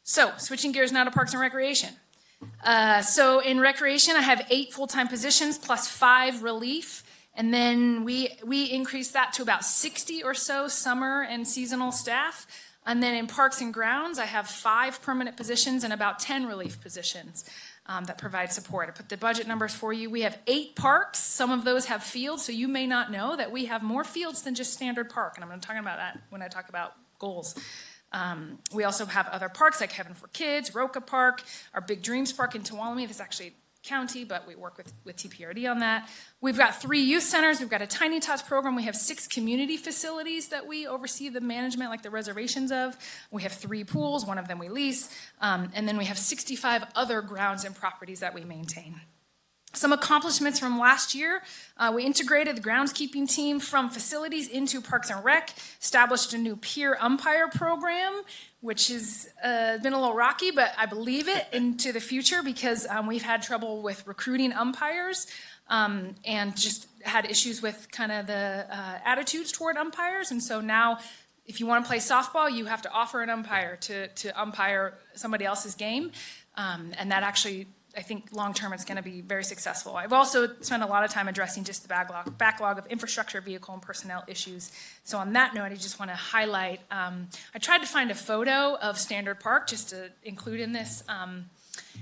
So switching gears now to Parks and Recreation. So in Recreation, I have 8 full-time positions plus 5 relief. And then we increased that to about 60 or so summer and seasonal staff. And then in Parks and Grounds, I have 5 permanent positions and about 10 relief positions that provide support. I put the budget numbers for you. We have 8 parks. Some of those have fields, so you may not know that we have more fields than just Standard Park, and I'm going to talk about that when I talk about goals. We also have other parks like Heaven for Kids, Roca Park, our Big Dreams Park in Tuolumne. This is actually county, but we work with TPRD on that. We've got 3 youth centers. We've got a Tiny Tots program. We have 6 community facilities that we oversee the management, like the reservations of. We have 3 pools. 1 of them we lease. And then we have 65 other grounds and properties that we maintain. Some accomplishments from last year, we integrated the groundskeeping team from facilities into Parks and Rec, established a new peer umpire program, which has been a little rocky, but I believe it into the future because we've had trouble with recruiting umpires and just had issues with kind of the attitudes toward umpires. And so now if you want to play softball, you have to offer an umpire to umpire somebody else's game. And that actually, I think long-term it's going to be very successful. I've also spent a lot of time addressing just the backlog of infrastructure, vehicle, and personnel issues. So on that note, I just want to highlight, I tried to find a photo of Standard Park just to include in this.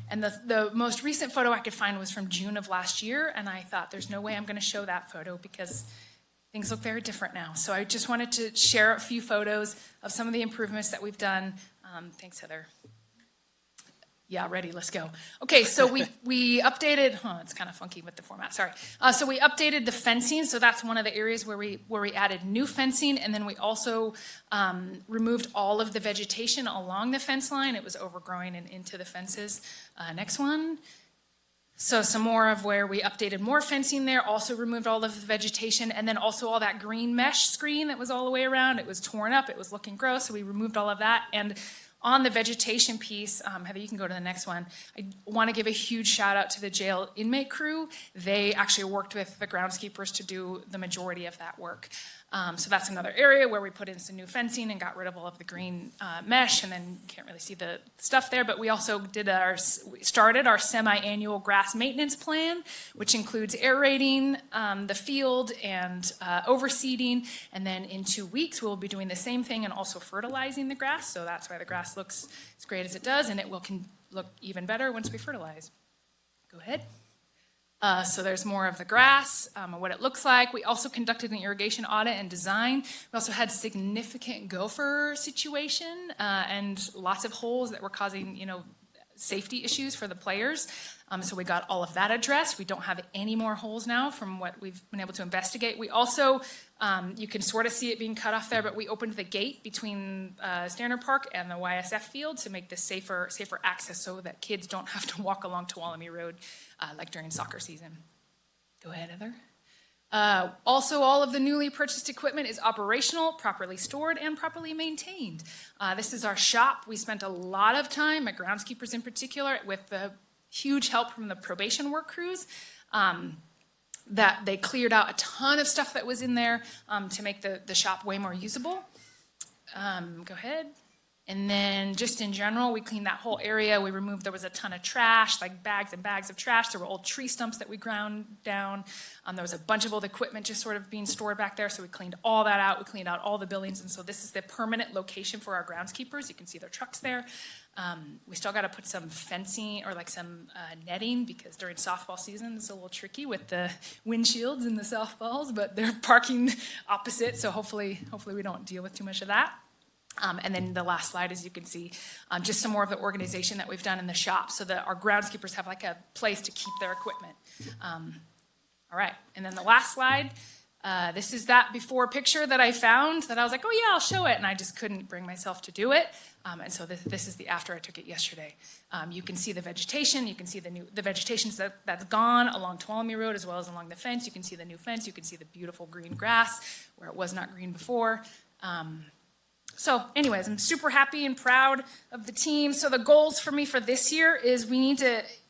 And the most recent photo I could find was from June of last year, and I thought there's no way I'm going to show that photo because things look very different now. So I just wanted to share a few photos of some of the improvements that we've done. Thanks, Heather. Yeah, ready, let's go. Okay, so we updated, it's kind of funky with the format, sorry. So we updated the fencing, so that's one of the areas where we added new fencing, and then we also removed all of the vegetation along the fence line. It was overgrowing and into the fences. Next one. So some more of where we updated more fencing there, also removed all of the vegetation, and then also all that green mesh screen that was all the way around. It was torn up, it was looking gross, so we removed all of that. And on the vegetation piece, Heather, you can go to the next one. I want to give a huge shout out to the jail inmate crew. They actually worked with the groundskeepers to do the majority of that work. So that's another area where we put in some new fencing and got rid of all of the green mesh, and then you can't really see the stuff there, but we also started our semi-annual grass maintenance plan, which includes aerating the field and overseeding, and then in 2 weeks we'll be doing the same thing and also fertilizing the grass, so that's why the grass looks as great as it does, and it can look even better once we fertilize. Go ahead. So there's more of the grass, what it looks like. We also conducted an irrigation audit and design. We also had significant gopher situation and lots of holes that were causing, safety issues for the players. So we got all of that addressed. We don't have any more holes now from what we've been able to investigate. We also, you can sort of see it being cut off there, but we opened the gate between Standard Park and the YSF field to make this safer access so that kids don't have to walk along Tuolumne Road like during soccer season. Go ahead, Heather. Also, all of the newly purchased equipment is operational, properly stored, and properly maintained. This is our shop. We spent a lot of time, my groundskeepers in particular, with the huge help from the probation work crews, that they cleared out a ton of stuff that was in there to make the shop way more usable. Go ahead. And then just in general, we cleaned that whole area. We removed, there was a ton of trash, like bags and bags of trash. There were old tree stumps that we ground down. There was a bunch of old equipment just sort of being stored back there. So we cleaned all that out. We cleaned out all the buildings. And so this is the permanent location for our groundskeepers. You can see their trucks there. We still got to put some fencing or like some netting because during softball season, it's a little tricky with the windshields and the softballs, but they're parking opposite. So hopefully we don't deal with too much of that. And then the last slide, as you can see, just some more of the organization that we've done in the shop so that our groundskeepers have like a place to keep their equipment. All right, and then the last slide, this is that before picture that I found that I was like, oh yeah, I'll show it, and I just couldn't bring myself to do it. And so this is the after I took it yesterday. You can see the vegetation, you can see the vegetation that's gone along Tuolumne Road as well as along the fence. You can see the new fence, you can see the beautiful green grass where it was not green before. So anyways, I'm super happy and proud of the team. So the goals for me for this year is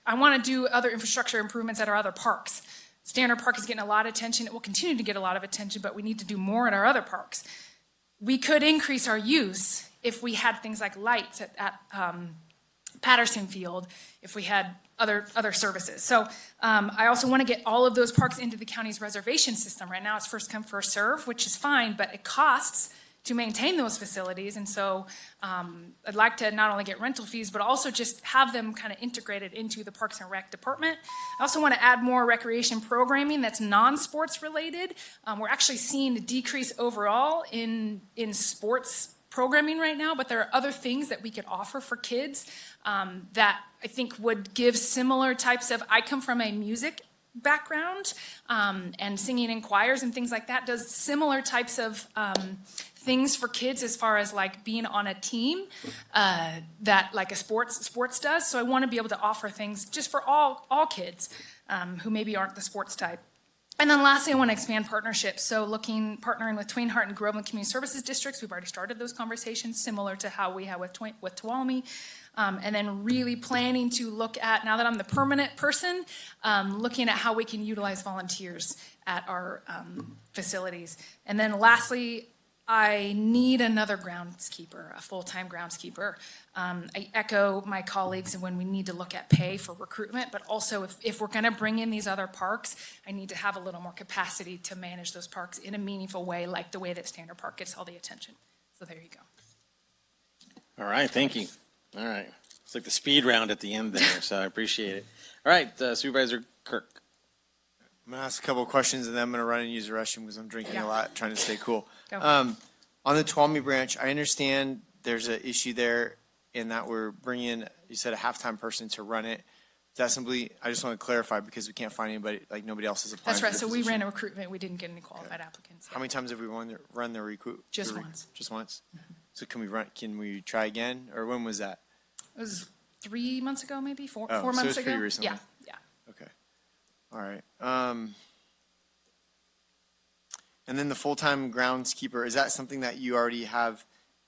I want to do other infrastructure improvements at our other parks. Standard Park is getting a lot of attention. It will continue to get a lot of attention, but we need to do more at our other parks. We could increase our use if we had things like lights at Patterson Field, if we had other services. So I also want to get all of those parks into the county's reservation system. Right now it's first come, first serve, which is fine, but it costs to maintain those facilities. And so I'd like to not only get rental fees, but also just have them kind of integrated into the Parks and Rec department. I also want to add more recreation programming that's non-sports related. We're actually seeing a decrease overall in sports programming right now, but there are other things that we could offer for kids that I think would give similar types of, I come from a music background and singing in choirs and things like that, does similar types of things for kids as far as like being on a team that like a sports does. So I want to be able to offer things just for all kids who maybe aren't the sports type. And then lastly, I want to expand partnerships. So partnering with Twin Heart and Groveland Community Services Districts. We've already started those conversations, similar to how we have with Tuolumne. And then really planning to look at, now that I'm the permanent person, looking at how we can utilize volunteers at our facilities. And then lastly, I need another groundskeeper, a full-time groundskeeper. I echo my colleagues when we need to look at pay for recruitment, but also if we're going to bring in these other parks, I need to have a little more capacity to manage those parks in a meaningful way, like the way that Standard Park gets all the attention. So there you go. All right, thank you. All right. It's like the speed round at the end there, so I appreciate it. All right, Supervisor Kirk. I'm going to ask a couple of questions, and then I'm going to run and use the restroom because I'm drinking a lot, trying to stay cool. Go. On the Tuolumne branch, I understand there's an issue there in that we're bringing, you said, a halftime person to run it. Is that simply, I just want to clarify because we can't find anybody, like nobody else is applying. That's right. for the So we position. ran a recruitment. We didn't get any qualified applicants. How many times have we run the recruit? Just once. Just once? So can we try again? Or when was that? It was 3 months ago, maybe 4 Oh, months so it's ago. pretty recently. Yeah. Okay. All right. And then the full-time groundskeeper, is that something that you already have?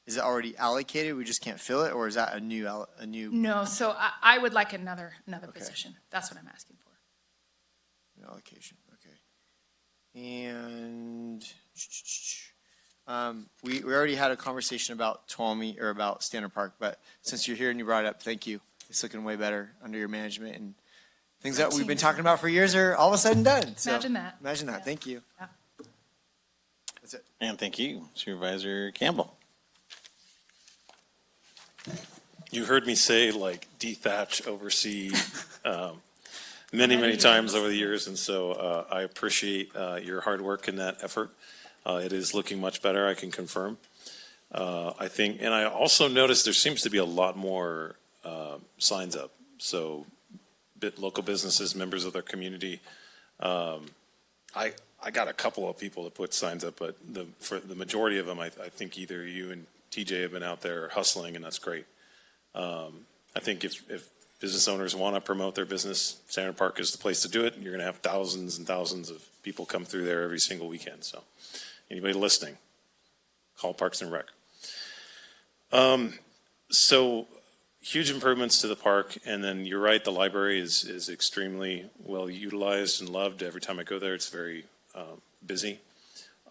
Is it already allocated? We just can't fill it, or is that a new? No, so I would like another position. That's what I'm asking for. Allocation? Okay. And we already had a conversation about Tuolumne or about Standard Park, but since you're here and you brought it up, thank you. It's looking way better under your management, and things that we've been talking about for years are all of a sudden done. So Imagine that. Imagine that. Yeah. Thank you. Yeah. That's it. And thank you, Supervisor Campbell. You heard me say like dethatch, oversee many times over the years, and so I appreciate your hard work in that effort. It is looking much better, I can confirm. I think, and I also noticed there seems to be a lot more signs up. So local businesses, members of their community. I got a couple of people that put signs up, but for the majority of them, I think either you and TJ have been out there hustling, and that's great. I think if business owners want to promote their business, Standard Park is the place to do it. You're going to have thousands and thousands of people come through there every single weekend. So anybody listening, call Parks and Rec. So huge improvements to the park, and then you're right, the library is extremely well utilized and loved. Every time I go there, it's very busy.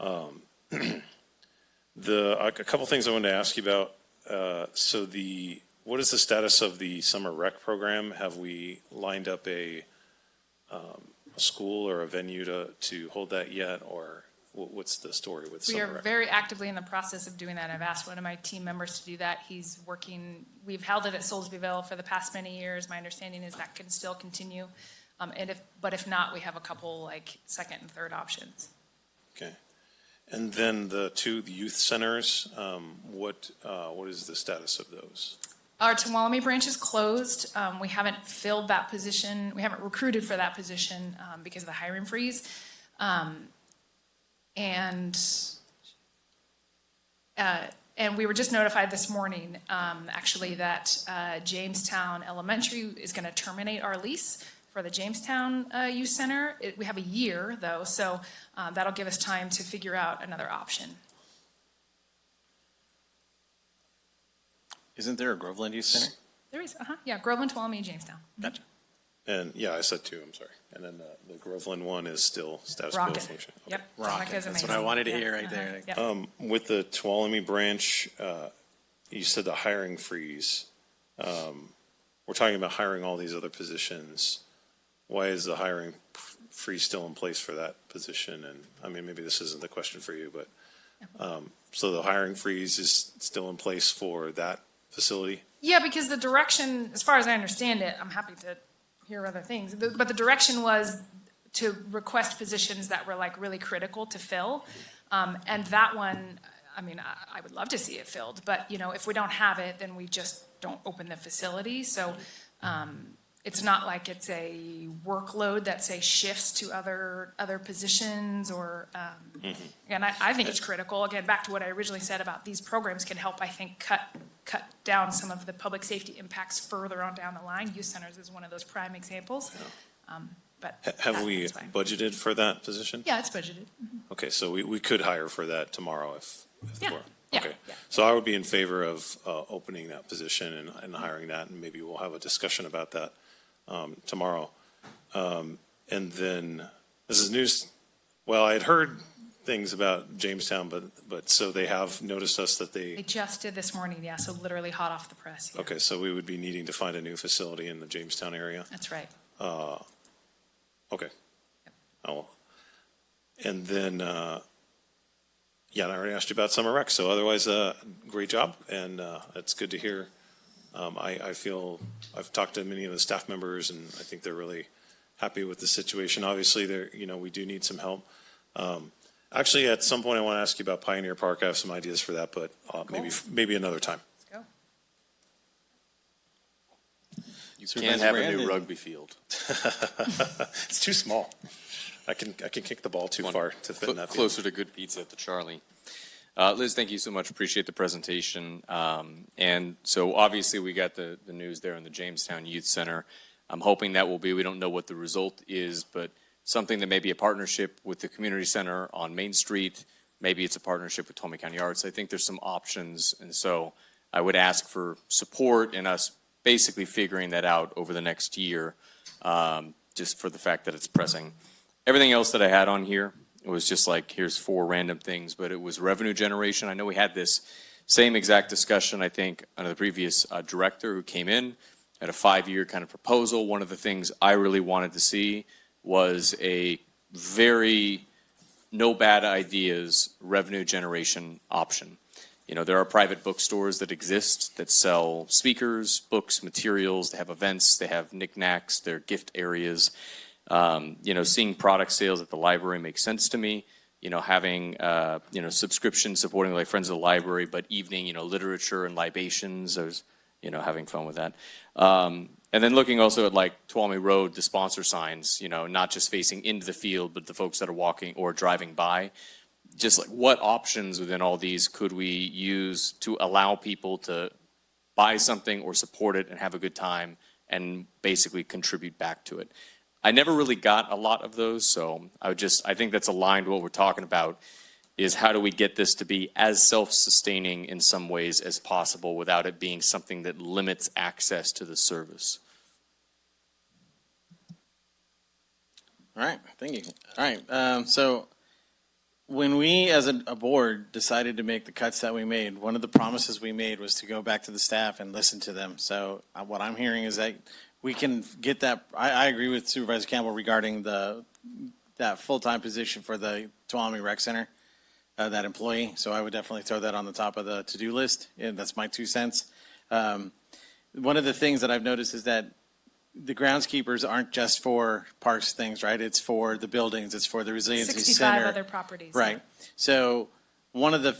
A couple things I wanted to ask you about. What is the status of the summer rec program? Have we lined up a school or a venue to hold that yet, or what's the story with We summer are rec? very actively in the process of doing that. I've asked one of my team members to do that. He's working, we've held it at Soulsbyville for the past many years. My understanding is that can still continue. But if not, we have a couple like second and third options. Okay. And then the youth centers, what is the status of those? Our Tuolumne branch is closed. We haven't filled that position. We haven't recruited for that position because of the hiring freeze. And we were just notified this morning, actually, that Jamestown Elementary is going to terminate our lease for the Jamestown Youth Center. We have a year, though, so that'll give us time to figure out another option. Isn't there a Groveland Youth Center? There is, yeah, Groveland, Tuolumne, and Jamestown. Gotcha. And yeah, I said two, I'm sorry. And then the Groveland one is still status quo Rocket. function. Okay. Yep. Rocket. Rocket is That's amazing. what I wanted to Yeah. hear right there. Yep. With the Tuolumne branch, you said the hiring freeze. We're talking about hiring all these other positions. Why is the hiring freeze still in place for that position? And I mean, maybe this isn't the question for you, but So the hiring freeze is still in place for that facility? Yeah, because the direction, as far as I understand it, I'm happy to hear other things, but the direction was to request positions that were like really critical to fill. And that one, I mean, I would love to see it filled, but you know, if we don't have it, then we just don't open the facility. So it's not like it's a workload that say shifts to other positions or, and I think it's critical. Again, back to what I originally said about these programs can help, I think, cut down some of the public safety impacts further on down the line. Youth centers is one of those prime examples. But Have we budgeted for that position? Yeah, it's budgeted. Okay, so we could hire for that tomorrow if the Yeah. board. Yeah. Okay, so I would be in favor of opening that position and hiring that, and maybe we'll have a discussion about that tomorrow. And then, this is news, well, I had heard things about Jamestown, but so they have noticed us that They just did this morning, yeah, so literally hot off the press. Yeah. okay, so we would be needing to find a new facility in the Jamestown area. That's right. Okay. And then, yeah, and I already asked you about summer rec, so otherwise, great job, and it's good to hear. I feel, I've talked to many of the staff members, and I think they're really happy with the situation. Obviously, we do need some help. Actually, at some point, I want to ask you about Pioneer Park. I have some ideas for that, but maybe another time. Let's go. You can't have a new rugby field. It's too small. I can kick the ball too far to fit in that field. Closer to good pizza at the Charlie. Liz, thank you so much. Appreciate the presentation. And so obviously we got the news there in the Jamestown Youth Center. I'm hoping that will be, we don't know what the result is, but something that may be a partnership with the community center on Main Street. Maybe it's a partnership with Tuolumne County Arts. I think there's some options. And so I would ask for support in us basically figuring that out over the next year, just for the fact that it's pressing. Everything else that I had on here, it was just like, here's 4 random things, but it was revenue generation. I know we had this same exact discussion, I think, under the previous director who came in, had a 5-year kind of proposal. One of the things I really wanted to see was a very no bad ideas revenue generation option. You know, there are private bookstores that exist that sell speakers, books, materials. They have events, they have knickknacks, they're gift areas. You know, seeing product sales at the library makes sense to me. You know, having, you know, subscription supporting like Friends of the Library, but evening, you know, literature and libations. I was, you know, having fun with that. And then looking also at like Tuolumne Road, the sponsor signs, you know, not just facing into the field, but the folks that are walking or driving by. Just like what options within all these could we use to allow people to buy something or support it and have a good time and basically contribute back to it. I never really got a lot of those, so I think that's aligned with what we're talking about, is how do we get this to be as self-sustaining in some ways as possible without it being something that limits access to the service. All right, thank you. All right, so when we as a board decided to make the cuts that we made, one of the promises we made was to go back to the staff and listen to them. So what I'm hearing is that we can get that. I agree with Supervisor Campbell regarding that full-time position for the Tuolumne Rec Center, that employee. So I would definitely throw that on the top of the to-do list. And that's my 2 cents. One of the things that I've noticed is that the groundskeepers aren't just for parks things, right? It's for the buildings. It's for the resiliency 65 center. other properties. Right. So one of the,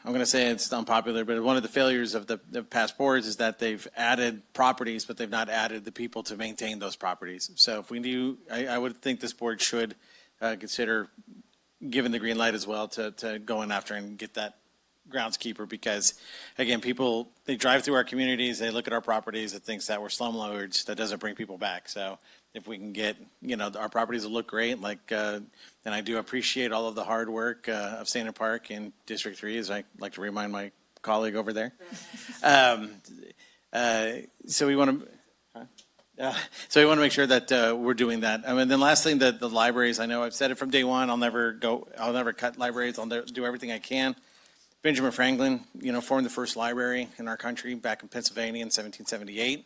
I'm going to say it's unpopular, but one of the failures of the past boards is that they've added properties, but they've not added the people to maintain those properties. So if we do, I would think this board should consider giving the green light as well to go in after and get that groundskeeper, because again, people, they drive through our communities, they look at our properties, it thinks that we're slumlords. That doesn't bring people back. So if we can get, you know, our properties will look great, like, and I do appreciate all of the hard work of Standard Park in District 3, as I like to remind my colleague over there. So we want to make sure that we're doing that. I mean, then last thing, the libraries. I know I've said it from day one. I'll never cut libraries. I'll do everything I can. Benjamin Franklin, formed the first library in our country back in Pennsylvania in 1778.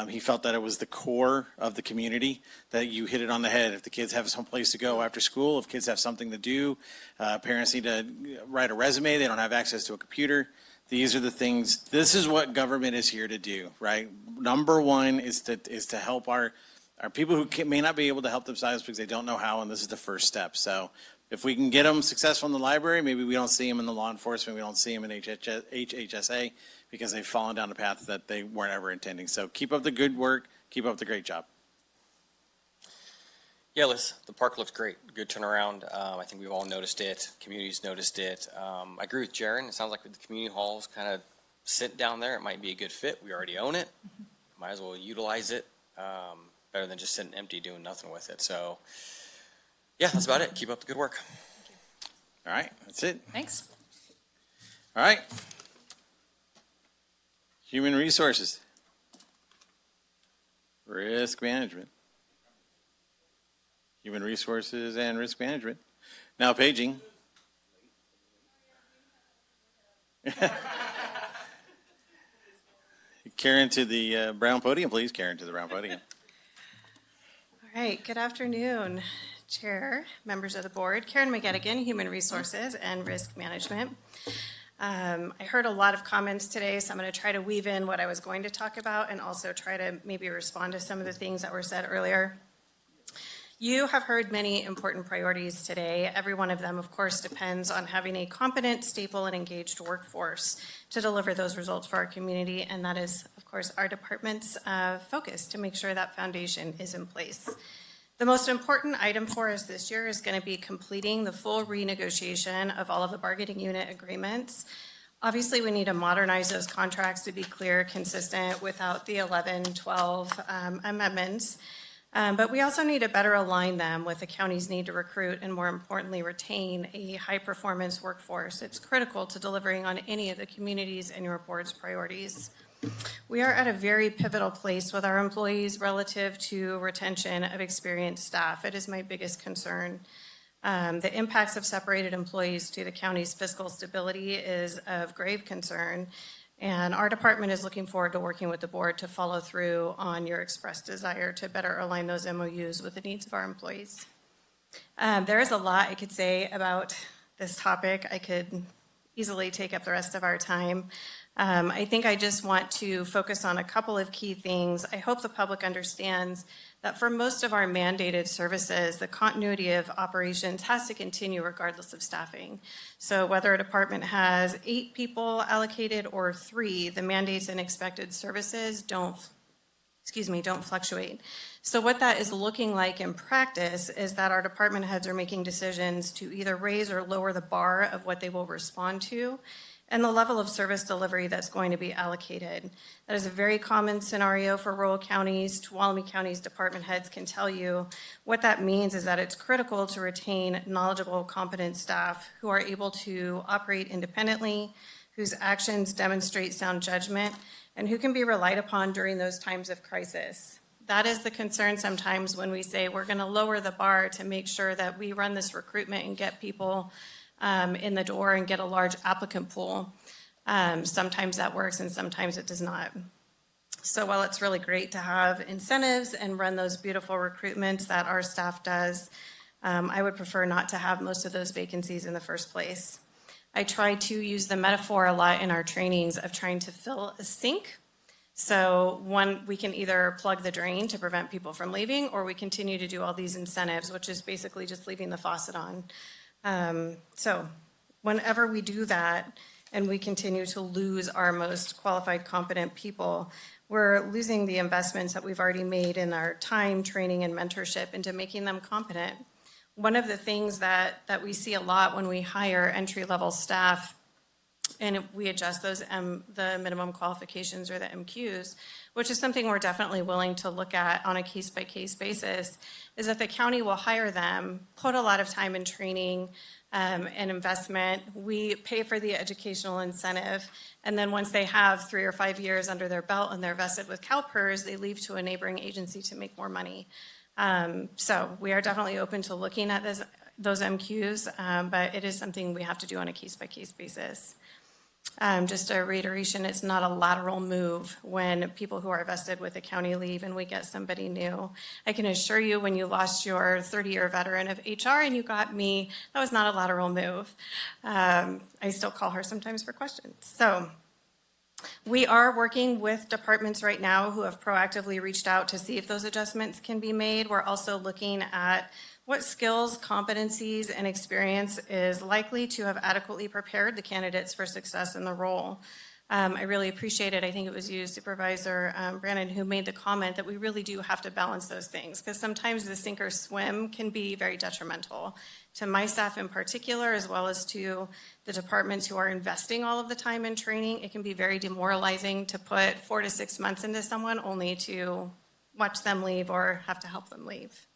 He felt that it was the core of the community, that you hit it on the head. If the kids have some place to go after school, if kids have something to do, parents need to write a resume, they don't have access to a computer. These are the things, this is what government is here to do, right? Number one is to help our people who may not be able to help themselves because they don't know how, and this is the first step. So if we can get them successful in the library, maybe we don't see them in the law enforcement, we don't see them in HHSA because they've fallen down a path that they weren't ever intending. So keep up the good work, keep up the great job. Yeah, Liz, the park looks great. Good turnaround. I think we've all noticed it. Community's noticed it. I agree with Jaron. It sounds like the community halls kind of sit down there. It might be a good fit. We already own it. Might as well utilize it. Better than just sitting empty doing nothing with it. So, yeah, that's about it. Keep up the good work. All right, that's it. Thanks. All right. Human resources. Risk management. Human resources and risk management. Now paging. Karen to the brown podium, please. Karen to the brown podium. All right, good afternoon, Chair, members of the board. Karen McGettigan, Human Resources and Risk Management. I heard a lot of comments today, so I'm going to try to weave in what I was going to talk about and also try to maybe respond to some of the things that were said earlier. You have heard many important priorities today. Every one of them, of course, depends on having a competent, stable, and engaged workforce to deliver those results for our community, and that is, of course, our department's focus to make sure that foundation is in place. The most important item for us this year is going to be completing the full renegotiation of all of the bargaining unit agreements. Obviously, we need to modernize those contracts to be clear, consistent, without the 11, 12 amendments. But we also need to better align them with the county's need to recruit and, more importantly, retain a high-performance workforce. It's critical to delivering on any of the community's and your board's priorities. We are at a very pivotal place with our employees relative to retention of experienced staff. It is my biggest concern. The impacts of separated employees to the county's fiscal stability is of grave concern. And our department is looking forward to working with the board to follow through on your expressed desire to better align those MOUs with the needs of our employees. There is a lot I could say about this topic. I could easily take up the rest of our time. I think I just want to focus on a couple of key things. I hope the public understands that for most of our mandated services, the continuity of operations has to continue regardless of staffing. So whether a department has 8 people allocated or 3, the mandates and expected services don't fluctuate. So what that is looking like in practice is that our department heads are making decisions to either raise or lower the bar of what they will respond to and the level of service delivery that's going to be allocated. That is a very common scenario for rural counties. Tuolumne County's department heads can tell you what that means is that it's critical to retain knowledgeable, competent staff who are able to operate independently, whose actions demonstrate sound judgment, and who can be relied upon during those times of crisis. That is the concern sometimes when we say we're going to lower the bar to make sure that we run this recruitment and get people in the door and get a large applicant pool. Sometimes that works and sometimes it does not. So while it's really great to have incentives and run those beautiful recruitments that our staff does, I would prefer not to have most of those vacancies in the first place. I try to use the metaphor a lot in our trainings of trying to fill a sink. So we can either plug the drain to prevent people from leaving, or we continue to do all these incentives, which is basically just leaving the faucet on. So whenever we do that and we continue to lose our most qualified, competent people, we're losing the investments that we've already made in our time, training, and mentorship into making them competent. One of the things that we see a lot when we hire entry-level staff and we adjust those the minimum qualifications or the MQs, which is something we're definitely willing to look at on a case-by-case basis, is that the county will hire them, put a lot of time in training and investment. We pay for the educational incentive, and then once they have 3 or 5 years under their belt and they're vested with CalPERS, they leave to a neighboring agency to make more money. So we are definitely open to looking at those MQs, but it is something we have to do on a case-by-case basis. Just a reiteration, it's not a lateral move when people who are vested with the county leave and we get somebody new. I can assure you, when you lost your 30-year veteran of HR and you got me, that was not a lateral move. I still call her sometimes for questions. So we are working with departments right now who have proactively reached out to see if those adjustments can be made. We're also looking at what skills, competencies, and experience is likely to have adequately prepared the candidates for success in the role. I really appreciate it. I think it was you, Supervisor Brannon, who made the comment that we really do have to balance those things, because sometimes the sink or swim can be very detrimental to my staff in particular, as well as to the departments who are investing all of the time in training. It can be very demoralizing to put 4 to 6 months into someone only to watch them leave or have to help them leave.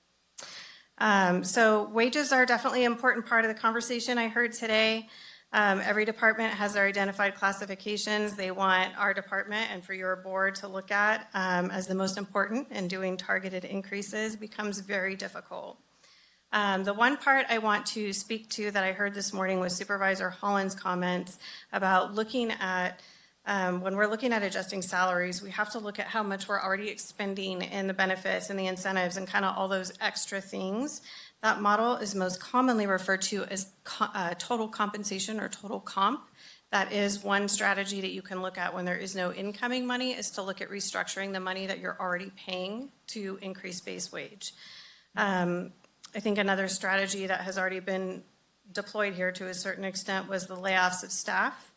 So wages are definitely an important part of the conversation I heard today. Every department has their identified classifications they want our department and for your board to look at as the most important, and doing targeted increases becomes very difficult. The one part I want to speak to that I heard this morning was Supervisor Holland's comments about looking at when we're looking at adjusting salaries, we have to look at how much we're already expending in the benefits and the incentives and kind of all those extra things. That model is most commonly referred to as total compensation or total comp. That is one strategy that you can look at when there is no incoming money, is to look at restructuring the money that you're already paying to increase base wage. I think another strategy that has already been deployed here to a certain extent was the layoffs of staff.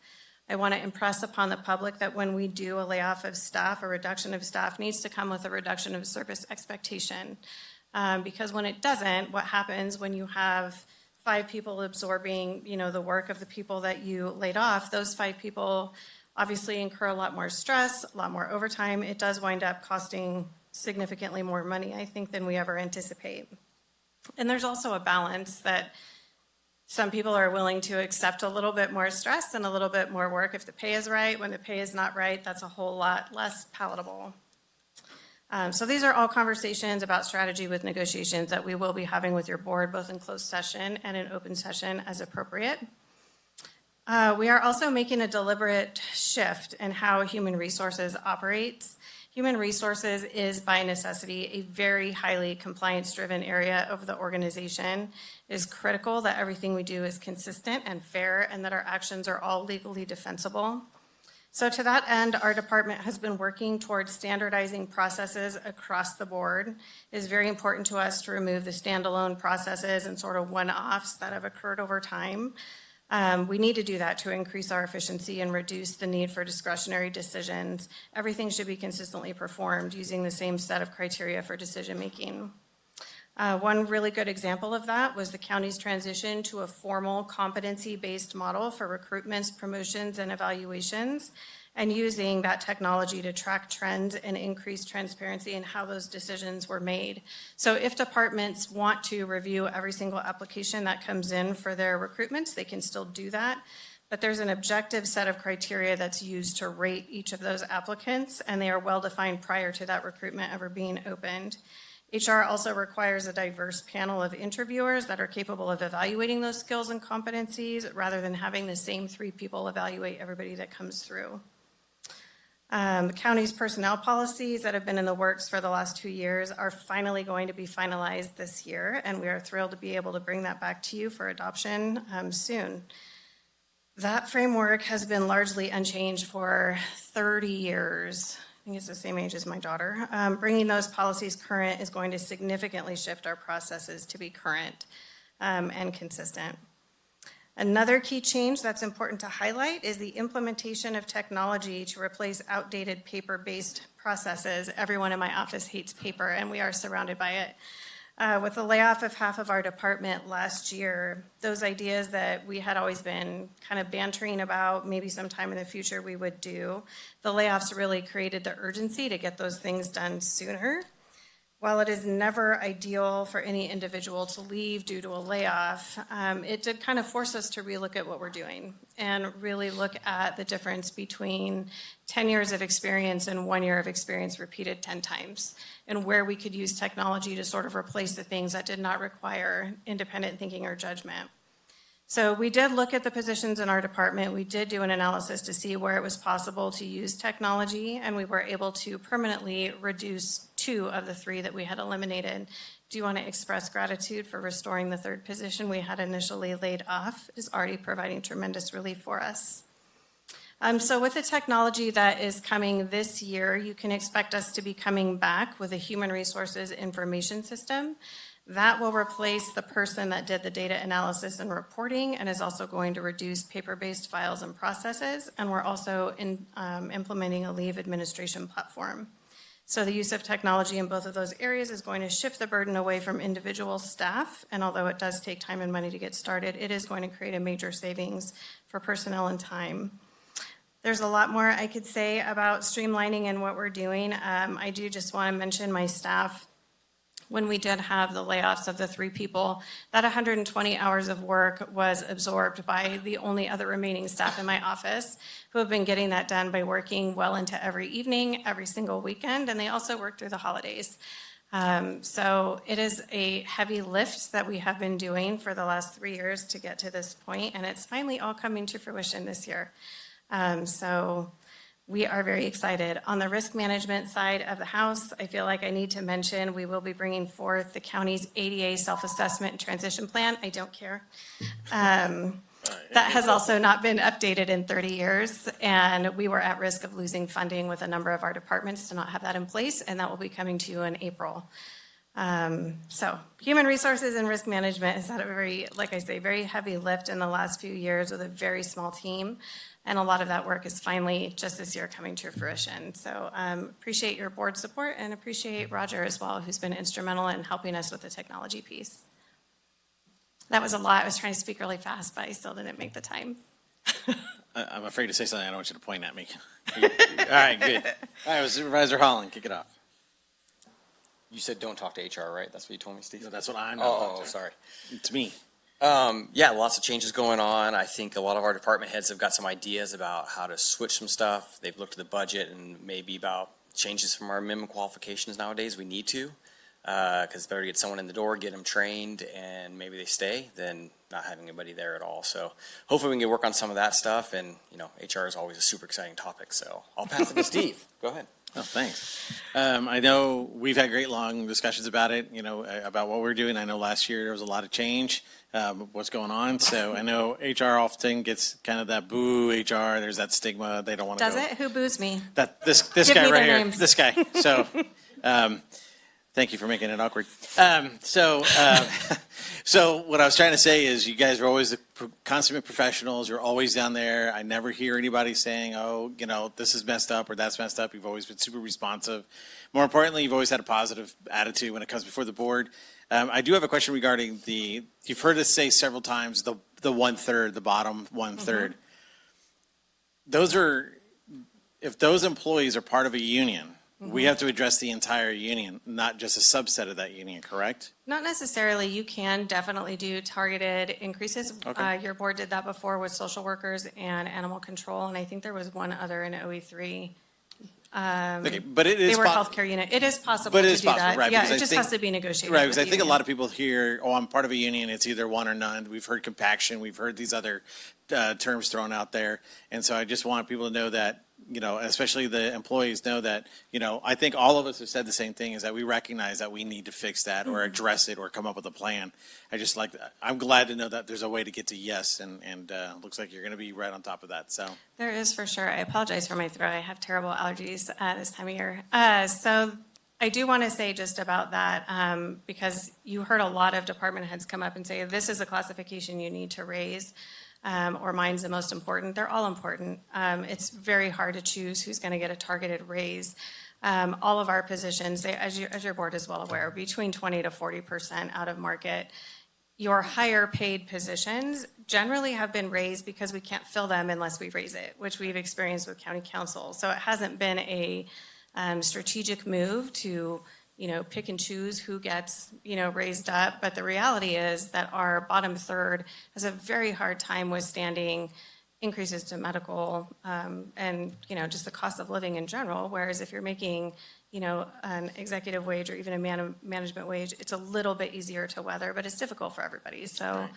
I want to impress upon the public that when we do a layoff of staff, a reduction of staff needs to come with a reduction of service expectation. Because when it doesn't, what happens when you have 5 people absorbing, the work of the people that you laid off, those 5 people obviously incur a lot more stress, a lot more overtime. It does wind up costing significantly more money, I think, than we ever anticipate. And there's also a balance that some people are willing to accept a little bit more stress and a little bit more work if the pay is right. When the pay is not right, that's a whole lot less palatable. So these are all conversations about strategy with negotiations that we will be having with your board, both in closed session and in open session as appropriate. We are also making a deliberate shift in how human resources operates. Human resources is by necessity a very highly compliance-driven area of the organization. It is critical that everything we do is consistent and fair and that our actions are all legally defensible. So to that end, our department has been working towards standardizing processes across the board. It is very important to us to remove the standalone processes and sort of one-offs that have occurred over time. We need to do that to increase our efficiency and reduce the need for discretionary decisions. Everything should be consistently performed using the same set of criteria for decision-making. One really good example of that was the county's transition to a formal competency-based model for recruitments, promotions, and evaluations, and using that technology to track trends and increase transparency in how those decisions were made. So if departments want to review every single application that comes in for their recruitments, they can still do that. But there's an objective set of criteria that's used to rate each of those applicants, and they are well-defined prior to that recruitment ever being opened. HR also requires a diverse panel of interviewers that are capable of evaluating those skills and competencies rather than having the same 3 people evaluate everybody that comes through. The county's personnel policies that have been in the works for the last 2 years are finally going to be finalized this year, and we are thrilled to be able to bring that back to you for adoption soon. That framework has been largely unchanged for 30 years. I think it's the same age as my daughter. Bringing those policies current is going to significantly shift our processes to be current and consistent. Another key change that's important to highlight is the implementation of technology to replace outdated paper-based processes. Everyone in my office hates paper, and we are surrounded by it. With the layoff of half of our department last year, those ideas that we had always been kind of bantering about, maybe sometime in the future we would do, the layoffs really created the urgency to get those things done sooner. While it is never ideal for any individual to leave due to a layoff, it did kind of force us to relook at what we're doing and really look at the difference between 10 years of experience and 1 year of experience repeated 10 times, and where we could use technology to sort of replace the things that did not require independent thinking or judgment. So we did look at the positions in our department. We did do an analysis to see where it was possible to use technology, and we were able to permanently reduce 2 of the 3 that we had eliminated. Do you want to express gratitude for restoring the 3rd position we had initially laid off? It is already providing tremendous relief for us. So with the technology that is coming this year, you can expect us to be coming back with a human resources information system. That will replace the person that did the data analysis and reporting and is also going to reduce paper-based files and processes. And we're also implementing a leave administration platform. So the use of technology in both of those areas is going to shift the burden away from individual staff. And although it does take time and money to get started, it is going to create a major savings for personnel and time. There's a lot more I could say about streamlining and what we're doing. I do just want to mention my staff. When we did have the layoffs of the 3 people, that 120 hours of work was absorbed by the only other remaining staff in my office, who have been getting that done by working well into every evening, every single weekend, and they also work through the holidays. So it is a heavy lift that we have been doing for the last 3 years to get to this point, and it's finally all coming to fruition this year. So we are very excited. On the risk management side of the house, I feel like I need to mention we will be bringing forth the county's ADA self-assessment and transition plan. I don't care. That has also not been updated in 30 years, and we were at risk of losing funding with a number of our departments to not have that in place, and that will be coming to you in April. So human resources and risk management has had a very, like I say, very heavy lift in the last few years with a very small team. And a lot of that work is finally just this year coming to fruition. So appreciate your board support and appreciate Roger as well, who's been instrumental in helping us with the technology piece. That was a lot. I was trying to speak really fast, but I still didn't make the time. I'm afraid to say something. I don't want you to point at me. All right, good. All right, Supervisor Holland, kick it off. You said don't talk to HR, right? That's what you told me, Steve? No, that's what I'm Oh, sorry. It's me. Yeah, lots of changes going on. I think a lot of our department heads have got some ideas about how to switch some stuff. They've looked at the budget and maybe about changes from our minimum qualifications nowadays. We need to, because it's better to get someone in the door, get them trained, and maybe they stay than not having anybody there at all. So hopefully we can work on some of that stuff. And, you know, HR is always a super exciting topic. So I'll pass it to Steve. Go ahead. Oh, thanks. I know we've had great long discussions about it, you know, about what we're doing. I know last year there was a lot of change, what's going on. So I know HR often gets kind of that boo HR. There's that stigma. They don't want to Does it? Who boos me? This Give guy me right their here. names. This guy. So thank you for making it awkward. So what I was trying to say is you guys are always the consummate professionals. You're always down there. I never hear anybody saying, oh, you know, this is messed up or that's messed up. You've always been super responsive. More importantly, you've always had a positive attitude when it comes before the board. I do have a question regarding you've heard us say several times, the 1/3, the bottom 1/3. If those employees are part of a union, we have to address the entire union, not just a subset of that union, correct? Not necessarily. You can definitely do targeted increases. Okay. Your board did that before with social workers and animal control, and I think there was one other in OE3. Okay, but it is They were healthcare unit. It is possible But it to is do possible, that. right? Yeah, because it I just think- has to be negotiated. Right, because with I the think a union. lot of people hear, oh, I'm part of a union, it's either one or none. We've heard compaction, we've heard these other terms thrown out there. And so I just want people to know that, you know, especially the employees know that, you know, I think all of us have said the same thing, is that we recognize that we need to fix that or address it or come up with a plan. I'm glad to know that there's a way to get to yes, and looks like you're going to be right on top of that, so. There is for sure. I apologize for my throat. I have terrible allergies this time of year. So I do want to say just about that, because you heard a lot of department heads come up and say, this is a classification you need to raise, or mine's the most important. They're all important. It's very hard to choose who's going to get a targeted raise. All of our positions, as your board is well aware, between 20 to 40% out of market. Your higher paid positions generally have been raised because we can't fill them unless we raise it, which we've experienced with county council. So it hasn't been a strategic move to, you know, pick and choose who gets, you know, raised up. But the reality is that our bottom third has a very hard time withstanding increases to medical and, you know, just the cost of living in general. Whereas if you're making, you know, an executive wage or even a management wage, it's a little bit easier to weather, but it's difficult for everybody. So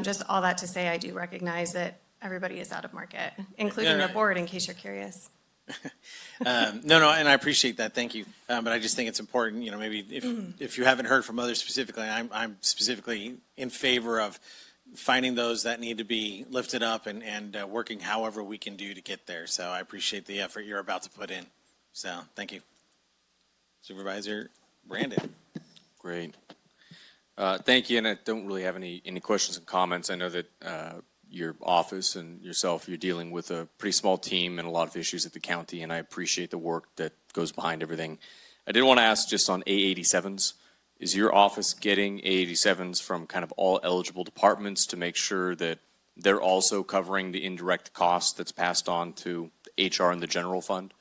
Just all that to say, I do recognize that everybody is out of market, including the board, in case you're curious. No, and I appreciate that. Thank you. But I just think it's important, maybe if you haven't heard from others specifically, I'm specifically in favor of finding those that need to be lifted up and working however we can do to get there. So I appreciate the effort you're about to put in. So thank you. Supervisor Brandon. Great. Thank you, and I don't really have any questions and comments. I know that your office and yourself, you're dealing with a pretty small team and a lot of issues at the county, and I appreciate the work that goes behind everything. I did want to ask just on A87s, is your office getting A87s from kind of all eligible departments to make sure that they're also covering the indirect cost that's passed on to HR and the general fund?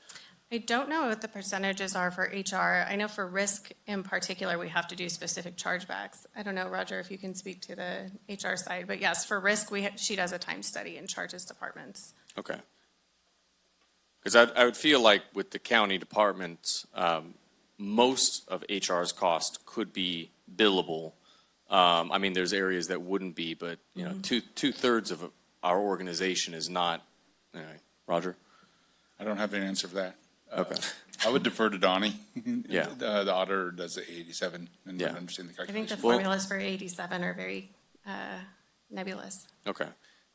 I don't know what the percentages are for HR. I know for risk in particular, we have to do specific chargebacks. I don't know, Roger, if you can speak to the HR side, but yes, for risk, she does a time study and charges departments. Okay. Because I would feel like with the county departments, most of HR's cost could be billable. I mean, there's areas that wouldn't be, but two-thirds of our organization is not. Anyway, Roger? I don't have an answer for that. Okay. I would defer to Donnie. Yeah. The auditor does the 87 and would understand the I think calculation. the formulas for 87 are very nebulous. Okay.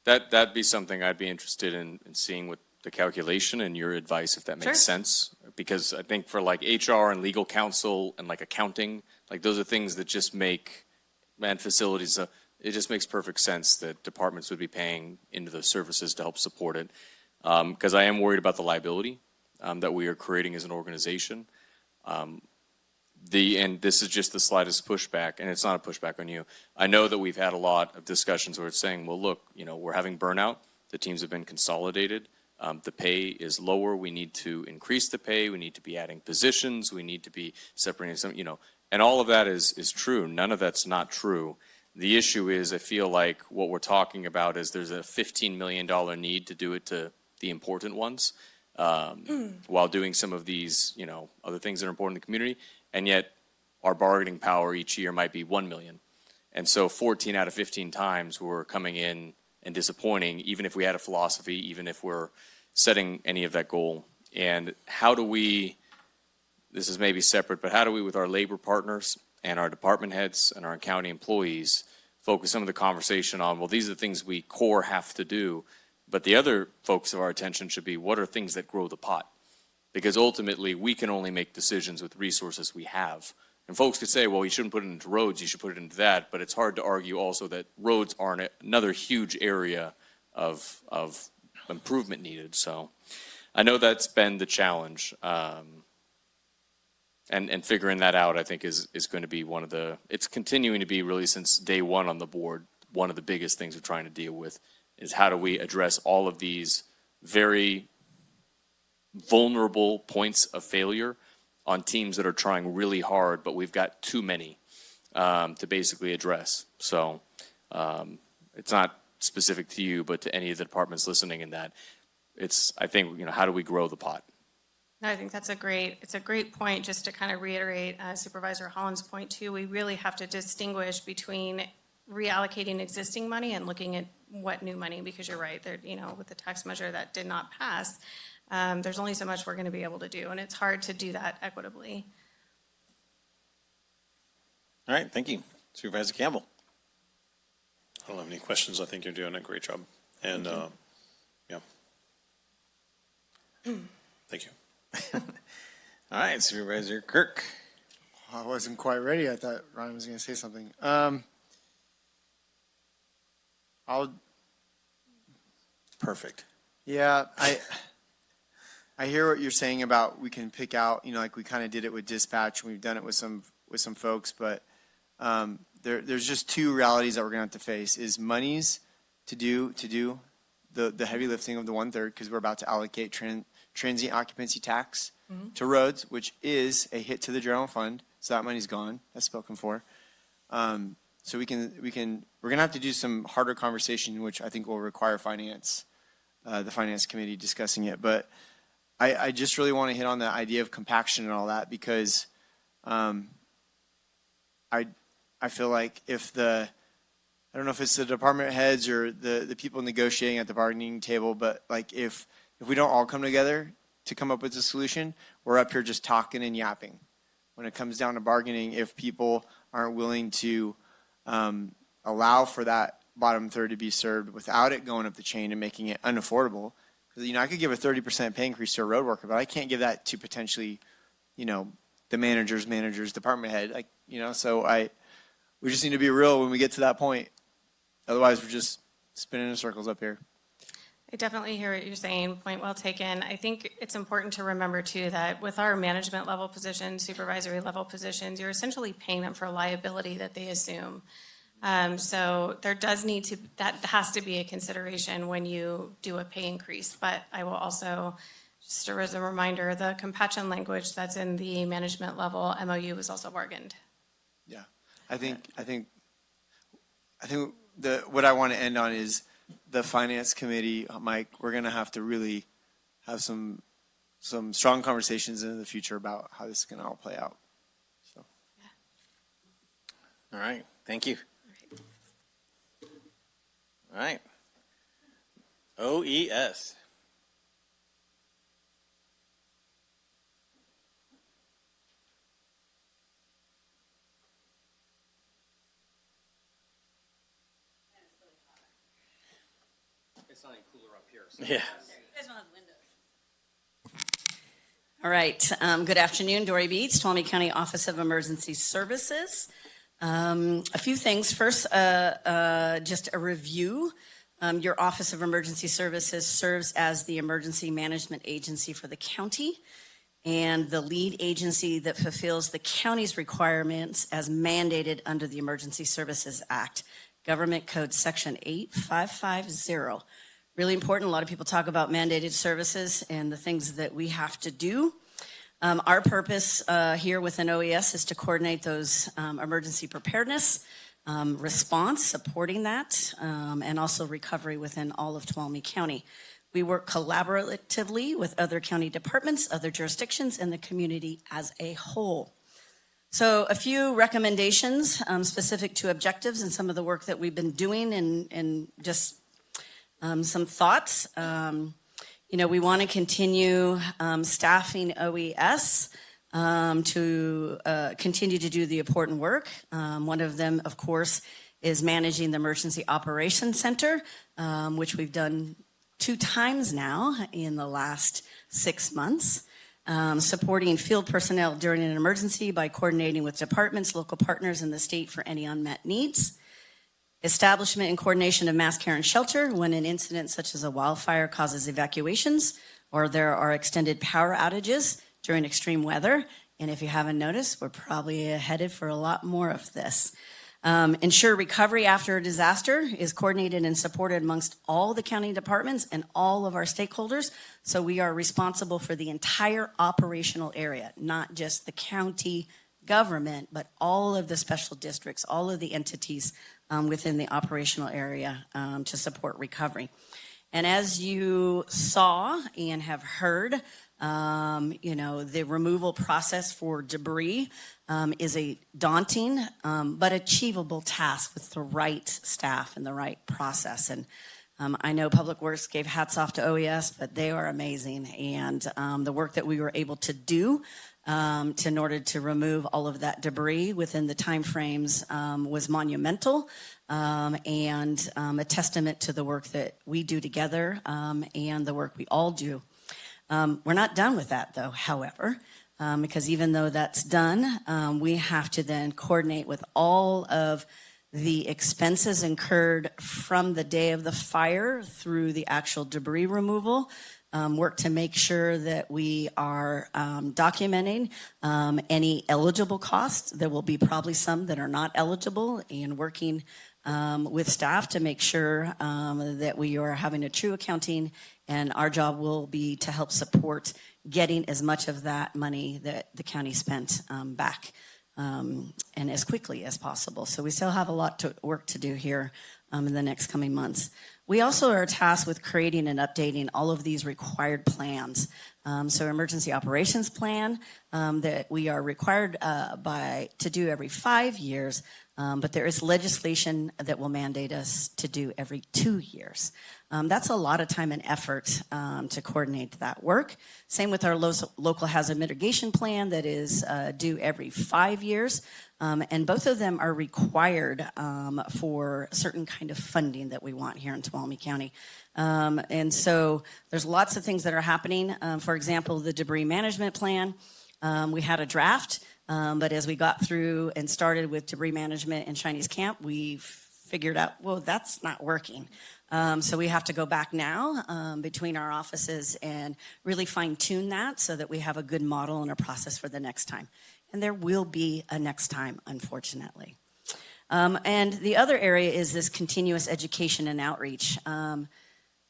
That'd be something I'd be interested in seeing with the calculation and your advice, if that makes sense. Because I think for like HR and legal counsel and like accounting, like those are things that just make, and facilities, it just makes perfect sense that departments would be paying into those services to help support it. Because I am worried about the liability that we are creating as an organization. And this is just the slightest pushback, and it's not a pushback on you. I know that we've had a lot of discussions where it's saying, well, look, we're having burnout. The teams have been consolidated. The pay is lower. We need to increase the pay. We need to be adding positions. We need to be separating some, and all of that is true. None of that's not true. The issue is, I feel like what we're talking about is there's a $15 million need to do it to the important ones, while doing some of these, other things that are important in the community. And yet our bargaining power each year might be 1 million. And so 14 out of 15 times we're coming in and disappointing, even if we had a philosophy, even if we're setting any of that goal. And how do we, this is maybe separate, but how do we, with our labor partners and our department heads and our county employees, focus some of the conversation on, well, these are the things we core have to do, but the other focus of our attention should be, what are things that grow the pot? Because ultimately, we can only make decisions with resources we have. And folks could say, well, you shouldn't put it into roads, you should put it into that, but it's hard to argue also that roads aren't another huge area of improvement needed. So I know that's been the challenge. And figuring that out, I think, is going to be it's continuing to be really since day one on the board, one of the biggest things we're trying to deal with is how do we address all of these very vulnerable points of failure on teams that are trying really hard, but we've got too many to basically address. So it's not specific to you, but to any of the departments listening in that. I think, how do we grow the pot? No, I think it's a great point, just to kind of reiterate Supervisor Holland's point too. We really have to distinguish between reallocating existing money and looking at what new money, because you're right, with the tax measure that did not pass, there's only so much we're going to be able to do, and it's hard to do that equitably. All right, thank you. Supervisor Campbell. I don't have any questions. I think you're doing a great job. And, thank you. All right, Supervisor Kirk. I wasn't quite ready. I thought Ryan was going to say something. Perfect. Yeah, I hear what you're saying about we can pick out, like we kind of did it with dispatch, and we've done it with some folks, but there's just two realities that we're going to have to face: is monies to do the heavy lifting of the 1/3, because we're about to allocate transient occupancy tax to roads, which is a hit to the general fund, so that money's gone. That's spoken for. So we're going to have to do some harder conversation, which I think will require the finance committee discussing it. But I just really want to hit on the idea of compaction and all that, because I feel like if the I don't know if it's the department heads or the people negotiating at the bargaining table, but like if we don't all come together to come up with a solution, we're up here just talking and yapping. When it comes down to bargaining, if people aren't willing to allow for that bottom third to be served without it going up the chain and making it unaffordable, because I could give a 30% pay increase to a road worker, but I can't give that to potentially, the managers, department head, so we just need to be real when we get to that point. Otherwise, we're just spinning in circles up here. I definitely hear what you're saying. Point well taken. I think it's important to remember, too, that with our management level positions, supervisory level positions, you're essentially paying them for liability that they assume. So there does need to, that has to be a consideration when you do a pay increase. But I will also, just as a reminder, the compassion language that's in the management level MOU was also bargained. Yeah, I think what I want to end on is the finance committee, Mike. We're going to have to really have some strong conversations in the future about how this is going to all play out. So, All right, thank you. All right, OES. It's not any cooler up here. So. Yeah. All right. Good afternoon. Dory Beats, Tuolumne County Office of Emergency Services. A few things. First, just a review. Your Office of Emergency Services serves as the emergency management agency for the county and the lead agency that fulfills the county's requirements as mandated under the Emergency Services Act, Government Code Section 8550. Really important. A lot of people talk about mandated services and the things that we have to do. Our purpose here within OES is to coordinate those emergency preparedness, response, supporting that, and also recovery within all of Tuolumne County. We work collaboratively with other county departments, other jurisdictions, and the community as a whole. So a few recommendations specific to objectives and some of the work that we've been doing and just some thoughts. We want to continue staffing OES to continue to do the important work. One of them, of course, is managing the Emergency Operations Center, which we've done 2 times now in the last 6 months. Supporting field personnel during an emergency by coordinating with departments, local partners, and the state for any unmet needs. Establishment and coordination of mass care and shelter when an incident such as a wildfire causes evacuations or there are extended power outages during extreme weather. And if you haven't noticed, we're probably headed for a lot more of this. Ensure recovery after a disaster is coordinated and supported amongst all the county departments and all of our stakeholders. So we are responsible for the entire operational area, not just the county government, but all of the special districts, all of the entities within the operational area to support recovery. And as you saw and have heard, the removal process for debris is a daunting but achievable task with the right staff and the right process. And I know Public Works gave hats off to OES, but they are amazing. And the work that we were able to do in order to remove all of that debris within the timeframes was monumental and a testament to the work that we do together and the work we all do. We're not done with that, though, however, because even though that's done, we have to then coordinate with all of the expenses incurred from the day of the fire through the actual debris removal, work to make sure that we are documenting any eligible costs. There will be probably some that are not eligible, and working with staff to make sure that we are having a true accounting, and our job will be to help support getting as much of that money that the county spent back and as quickly as possible. So we still have a lot of work to do here in the next coming months. We also are tasked with creating and updating all of these required plans. So emergency operations plan that we are required to do every 5 years, but there is legislation that will mandate us to do every 2 years. That's a lot of time and effort to coordinate that work. Same with our local hazard mitigation plan that is due every 5 years. And both of them are required for certain kind of funding that we want here in Tuolumne County. And so there's lots of things that are happening. For example, the debris management plan, we had a draft, but as we got through and started with debris management in Chinese Camp, we figured out, well, that's not working. So we have to go back now between our offices and really fine tune that so that we have a good model and a process for the next time. And there will be a next time, unfortunately. And the other area is this continuous education and outreach.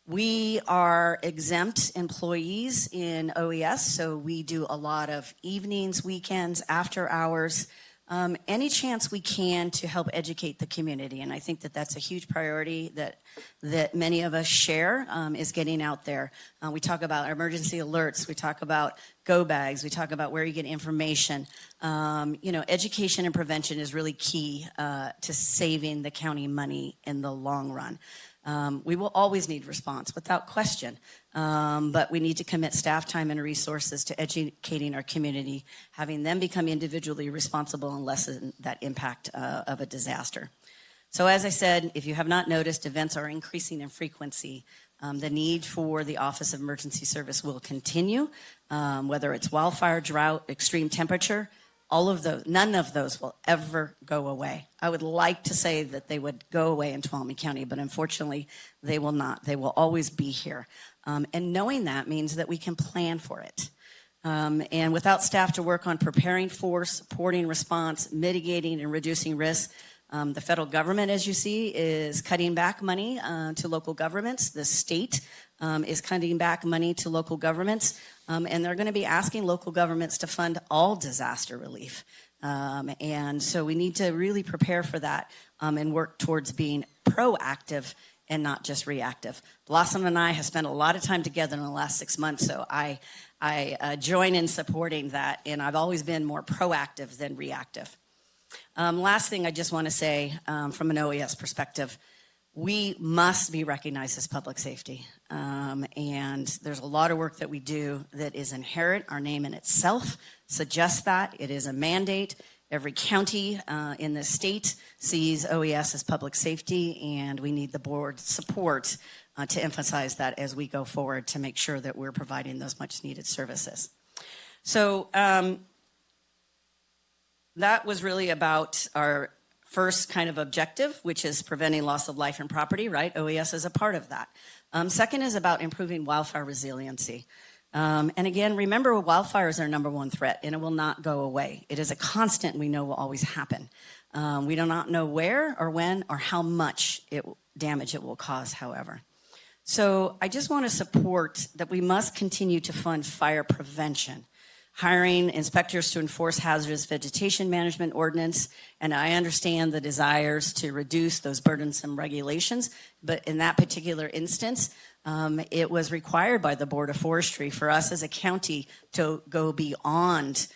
We are exempt employees in OES, so we do a lot of evenings, weekends, after hours, any chance we can to help educate the community. And I think that that's a huge priority that many of us share, is getting out there. We talk about emergency alerts. We talk about go bags. We talk about where you get information. Education and prevention is really key to saving the county money in the long run. We will always need response, without question, but we need to commit staff time and resources to educating our community, having them become individually responsible and lessen that impact of a disaster. So as I said, if you have not noticed, events are increasing in frequency. The need for the Office of Emergency Service will continue, whether it's wildfire, drought, extreme temperature. All of those, none of those will ever go away. I would like to say that they would go away in Tuolumne County, but unfortunately, they will not. They will always be here. And knowing that means that we can plan for it. And without staff to work on preparing for, supporting response, mitigating, and reducing risk, the federal government, as you see, is cutting back money to local governments. The state is cutting back money to local governments. And they're going to be asking local governments to fund all disaster relief. And so we need to really prepare for that and work towards being proactive and not just reactive. Blossom and I have spent a lot of time together in the last 6 months, so I join in supporting that, and I've always been more proactive than reactive. Last thing I just want to say from an OES perspective, we must be recognized as public safety. And there's a lot of work that we do that is inherent. Our name in itself suggests that. It is a mandate. Every county in the state sees OES as public safety, and we need the board's support to emphasize that as we go forward to make sure that we're providing those much needed services. So that was really about our first kind of objective, which is preventing loss of life and property, right? OES is a part of that. Second is about improving wildfire resiliency. And again, remember, wildfire is our number one threat, and it will not go away. It is a constant we know will always happen. We do not know where or when or how much damage it will cause, however. So I just want to support that we must continue to fund fire prevention, hiring inspectors to enforce hazardous vegetation management ordinance, and I understand the desires to reduce those burdensome regulations, but in that particular instance, it was required by the Board of Forestry for us as a county to go beyond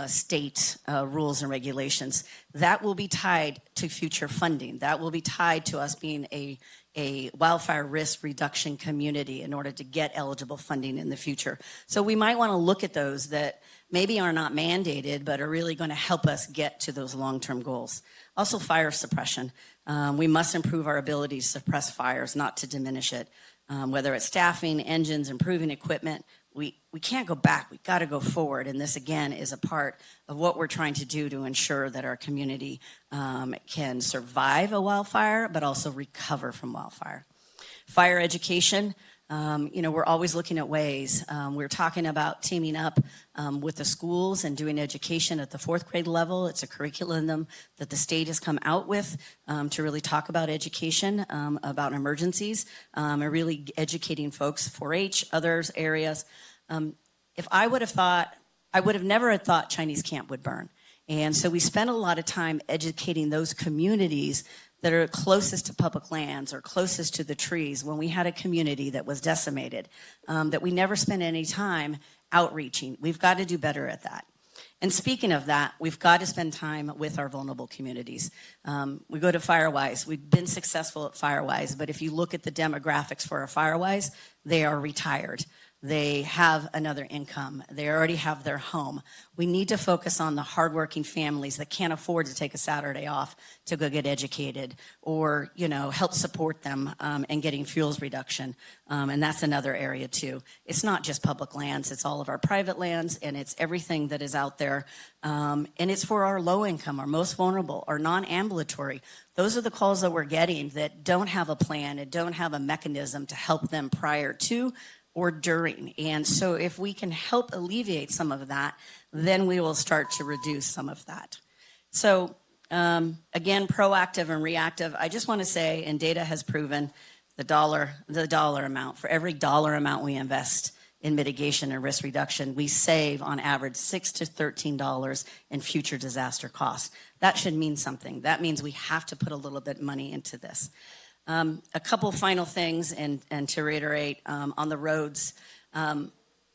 state rules and regulations. That will be tied to future funding. That will be tied to us being a wildfire risk reduction community in order to get eligible funding in the future. So we might want to look at those that maybe are not mandated, but are really going to help us get to those long-term goals. Also, fire suppression. We must improve our ability to suppress fires, not to diminish it. Whether it's staffing, engines, improving equipment, we can't go back. We've got to go forward. And this, again, is a part of what we're trying to do to ensure that our community can survive a wildfire, but also recover from wildfire. Fire education. We're always looking at ways. We're talking about teaming up with the schools and doing education at the 4th grade level. It's a curriculum that the state has come out with to really talk about education, about emergencies, and really educating folks, 4-H, others areas. If I would have thought, I would have never thought Chinese Camp would burn. And so we spent a lot of time educating those communities that are closest to public lands or closest to the trees when we had a community that was decimated, that we never spent any time outreaching. We've got to do better at that. And speaking of that, we've got to spend time with our vulnerable communities. We go to Firewise. We've been successful at Firewise, but if you look at the demographics for our Firewise, they are retired. They have another income. They already have their home. We need to focus on the hardworking families that can't afford to take a Saturday off to go get educated or, help support them in getting fuels reduction. And that's another area too. It's not just public lands. It's all of our private lands, and it's everything that is out there. And it's for our low income, our most vulnerable, our non-ambulatory. Those are the calls that we're getting that don't have a plan and don't have a mechanism to help them prior to or during. And so if we can help alleviate some of that, then we will start to reduce some of that. So again, proactive and reactive. I just want to say, and data has proven the dollar amount, for every dollar amount we invest in mitigation and risk reduction, we save on average $6 to $13 in future disaster costs. That should mean something. That means we have to put a little bit of money into this. A couple final things, and to reiterate, on the roads,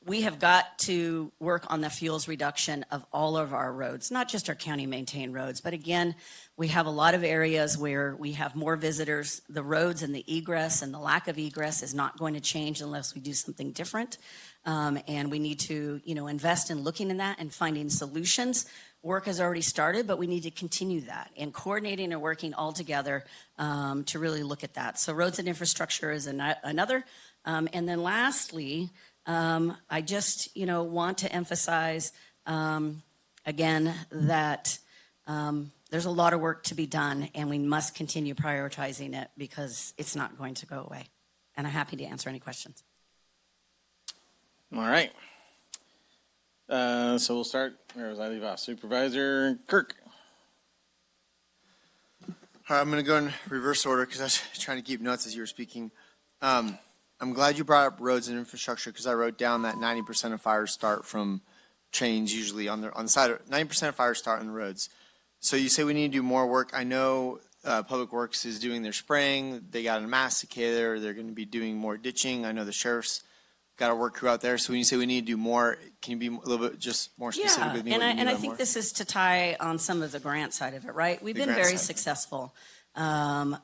we have got to work on the fuels reduction of all of our roads, not just our county maintained roads, but again, we have a lot of areas where we have more visitors. The roads and the egress and the lack of egress is not going to change unless we do something different. And we need to, invest in looking in that and finding solutions. Work has already started, but we need to continue that and coordinating and working all together to really look at that. So roads and infrastructure is another. And then lastly, I just, want to emphasize again that there's a lot of work to be done, and we must continue prioritizing it because it's not going to go away. And I'm happy to answer any questions. All right. So we'll start, where was I leave off? Supervisor Kirk. All right, I'm going to go in reverse order because I was trying to keep notes as you were speaking. I'm glad you brought up roads and infrastructure because I wrote down that 90% of fires start from trains, usually on the side of 90% of fires start on the roads. So you say we need to do more work. I know Public Works is doing their spraying. They got a masticator. They're going to be doing more ditching. I know the sheriff's got a work crew out there. So when you say we need to do more, can you be a little bit just more specific with me? And I think this is to tie on some of the grant side of it, right? We've been very successful. And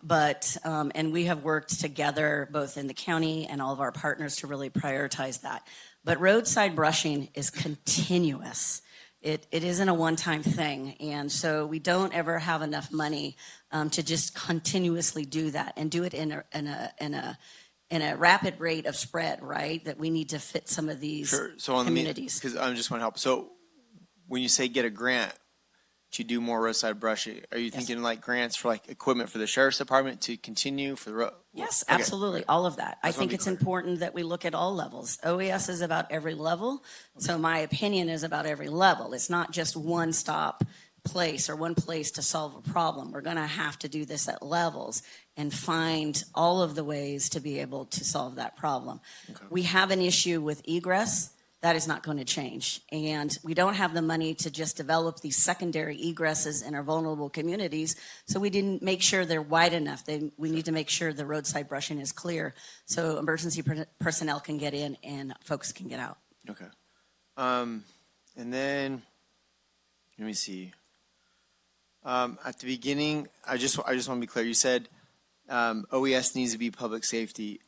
we have worked together both in the county and all of our partners to really prioritize that. But roadside brushing is continuous. It isn't a one-time thing. And so we don't ever have enough money to just continuously do that and do it in a rapid rate of spread, right? That we need to fit some of these communities. Because I just want to help. So when you say get a grant to do more roadside brushing, are you thinking like grants for like equipment for the sheriff's department to continue for the road? Yes, absolutely. All of that. I think it's important that we look at all levels. OES is about every level. So my opinion is about every level. It's not just one stop place or one place to solve a problem. We're going to have to do this at levels and find all of the ways to be able to solve that problem. Okay. We have an issue with egress. That is not going to change. And we don't have the money to just develop these secondary egresses in our vulnerable communities, so we didn't make sure they're wide enough. We need to make sure the roadside brushing is clear so emergency personnel can get in and folks can get out. Okay. And then, let me see. At the beginning, I just want to be clear. You said OES needs to be public safety.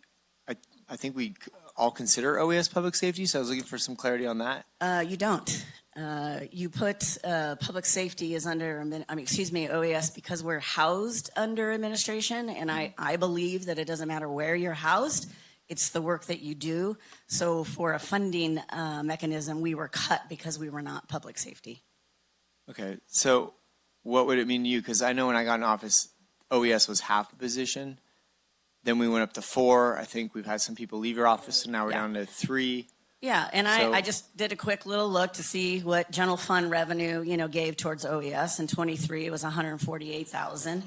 I think we all consider OES public safety, so I was looking for some clarity on that. You don't. You put public safety is under, OES because we're housed under administration, and I believe that it doesn't matter where you're housed, it's the work that you do. So for a funding mechanism, we were cut because we were not public safety. Okay, so what would it mean to you? Because I know when I got in office, OES was half a position. Then we went up to 4. I think we've had some people leave your office, and now we're down to 3. Yeah, and I just did a quick little look to see what general fund revenue, gave towards OES. In 23, it was $148,000.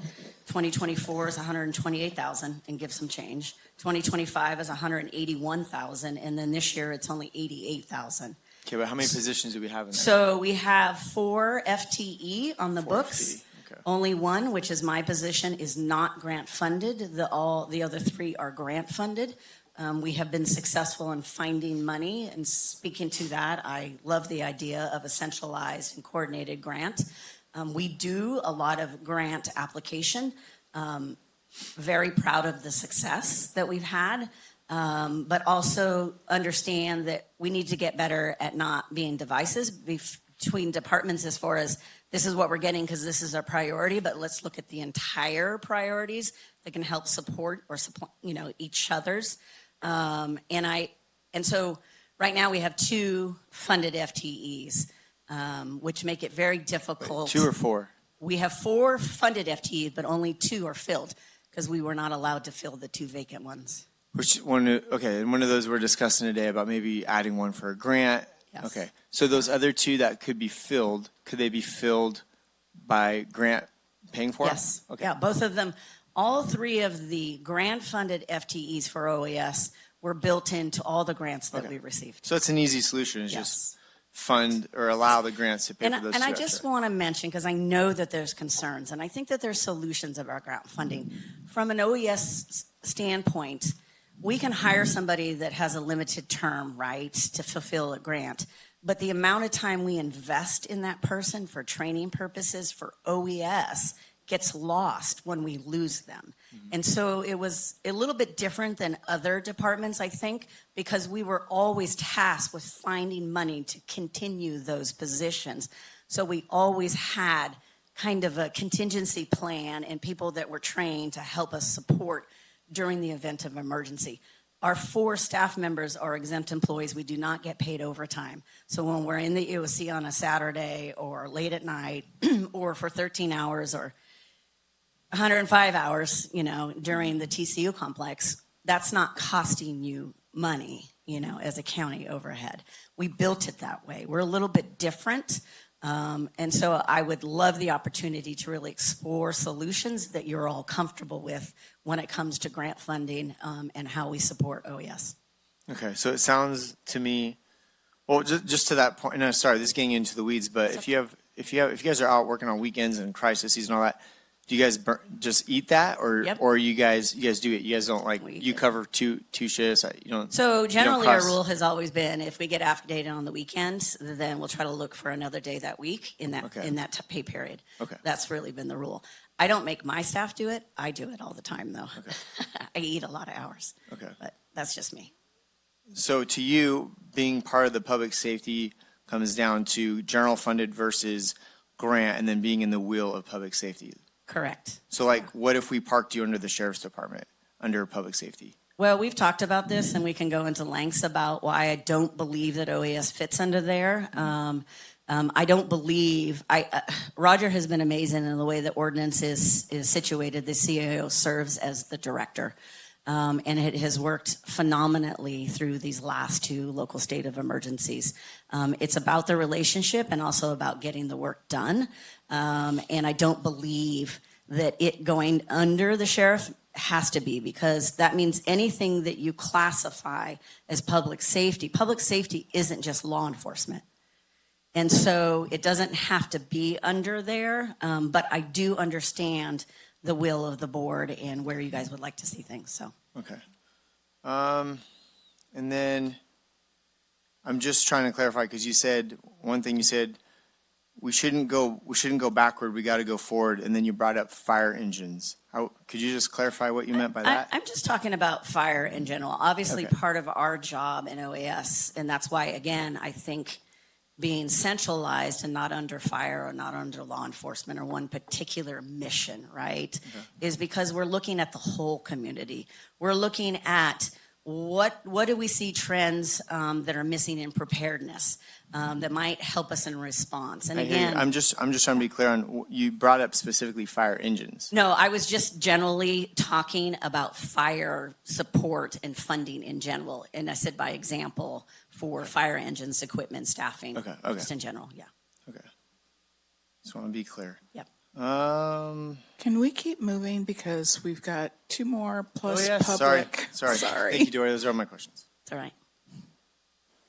2024 is $128,000 and give some change. 2025 is $181,000, and then this year it's only $88,000. Okay, but how many positions do we have in there? So we have 4 FTE on the books. Okay. Only one, which is my position, is not grant funded. The other three are grant funded. We have been successful in finding money, and speaking to that, I love the idea of a centralized and coordinated grant. We do a lot of grant application. Very proud of the success that we've had, but also understand that we need to get better at not being divisive between departments as far as this is what we're getting because this is our priority, but let's look at the entire priorities that can help support each other's. And so right now we have 2 funded FTEs, which make it very difficult. 2 or 4? We have 4 funded FTEs, but only 2 are filled because we were not allowed to fill the 2 vacant ones. Which one? Okay, and one of those we're discussing today about maybe adding one for a grant. Yes. Okay, so those other 2 that could be filled, could they be filled by grant paying for? Yes. Okay. Yeah, both of them. All 3 of the grant-funded FTEs for OAS were built into all the grants that we received. So it's an easy solution. It's just fund or allow the grants to pay for those. And I just want to mention, because I know that there's concerns, and I think that there's solutions of our grant funding. From an OES standpoint, we can hire somebody that has a limited term, right, to fulfill a grant. But the amount of time we invest in that person for training purposes for OES gets lost when we lose them. And so it was a little bit different than other departments, I think, because we were always tasked with finding money to continue those positions. So we always had kind of a contingency plan and people that were trained to help us support during the event of emergency. Our 4 staff members are exempt employees. We do not get paid overtime. So when we're in the EOC on a Saturday or late at night or for 13 hours or 105 hours, during the TCU complex, that's not costing you money, as a county overhead. We built it that way. We're a little bit different. And so I would love the opportunity to really explore solutions that you're all comfortable with when it comes to grant funding and how we support OES. Okay, so it sounds to me, well, just to that point. No, sorry, this is getting into the weeds. But if you guys are out working on weekends and crises and all that, do you guys just eat that, or you guys do it? You guys don't you cover two shifts. You don't. So generally, our rule has always been if we get affidavit on the weekends, then we'll try to look for another day that week in that pay period. Okay, that's really been the rule. I don't make my staff do it. I do it all the time, though. Okay. I eat a lot of hours. Okay, but that's just me. So to you, being part of the public safety comes down to general funded versus grant, and then being in the wheel of public safety. Correct. So what if we parked you under the sheriff's department, under public safety? Well, we've talked about this, and we can go into lengths about why I don't believe that OES fits under there. I don't believe, Roger has been amazing in the way the ordinance is situated. The CAO serves as the director, and it has worked phenomenally through these last 2 local state of emergencies. It's about the relationship and also about getting the work done. And I don't believe that it going under the sheriff has to be, because that means anything that you classify as public safety isn't just law enforcement. And so it doesn't have to be under there, but I do understand the will of the board and where you guys would like to see things. So okay, and then I'm just trying to clarify, because you said one thing. You said we shouldn't go backward. We got to go forward. And then you brought up fire engines. Could you just clarify what you meant by that? I'm just talking about fire in general. Obviously, part of our job in OAS, and that's why, again, I think being centralized and not under fire or not under law enforcement or one particular mission, right, is because we're looking at the whole community. We're looking at what do we see trends that are missing in preparedness that might help us in response. And again, I'm just trying to be clear on, you brought up specifically fire engines. No, I was just generally talking about fire support and funding in general. And I said by example for fire engines, equipment, staffing, just in general, yeah. Okay. Just want to be clear. Yep. Can we keep moving, because we've got 2 more plus public? Sorry. Thank you, Dory. Those are all my questions. It's all right.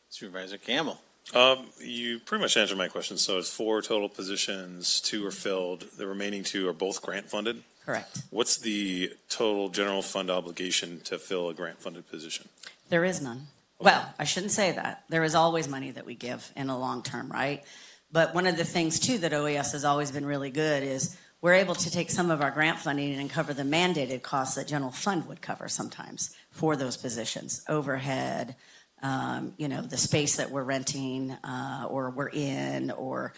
Supervisor Campbell. You pretty much answered my question. So it's 4 total positions, 2 are filled. The remaining 2 are both grant funded. Correct. What's the total general fund obligation to fill a grant funded position? There is none. Well, I shouldn't say that. There is always money that we give in a long term, right? But one of the things, too, that OES has always been really good is we're able to take some of our grant funding and cover the mandated costs that general fund would cover sometimes for those positions. Overhead, the space that we're renting or we're in, or,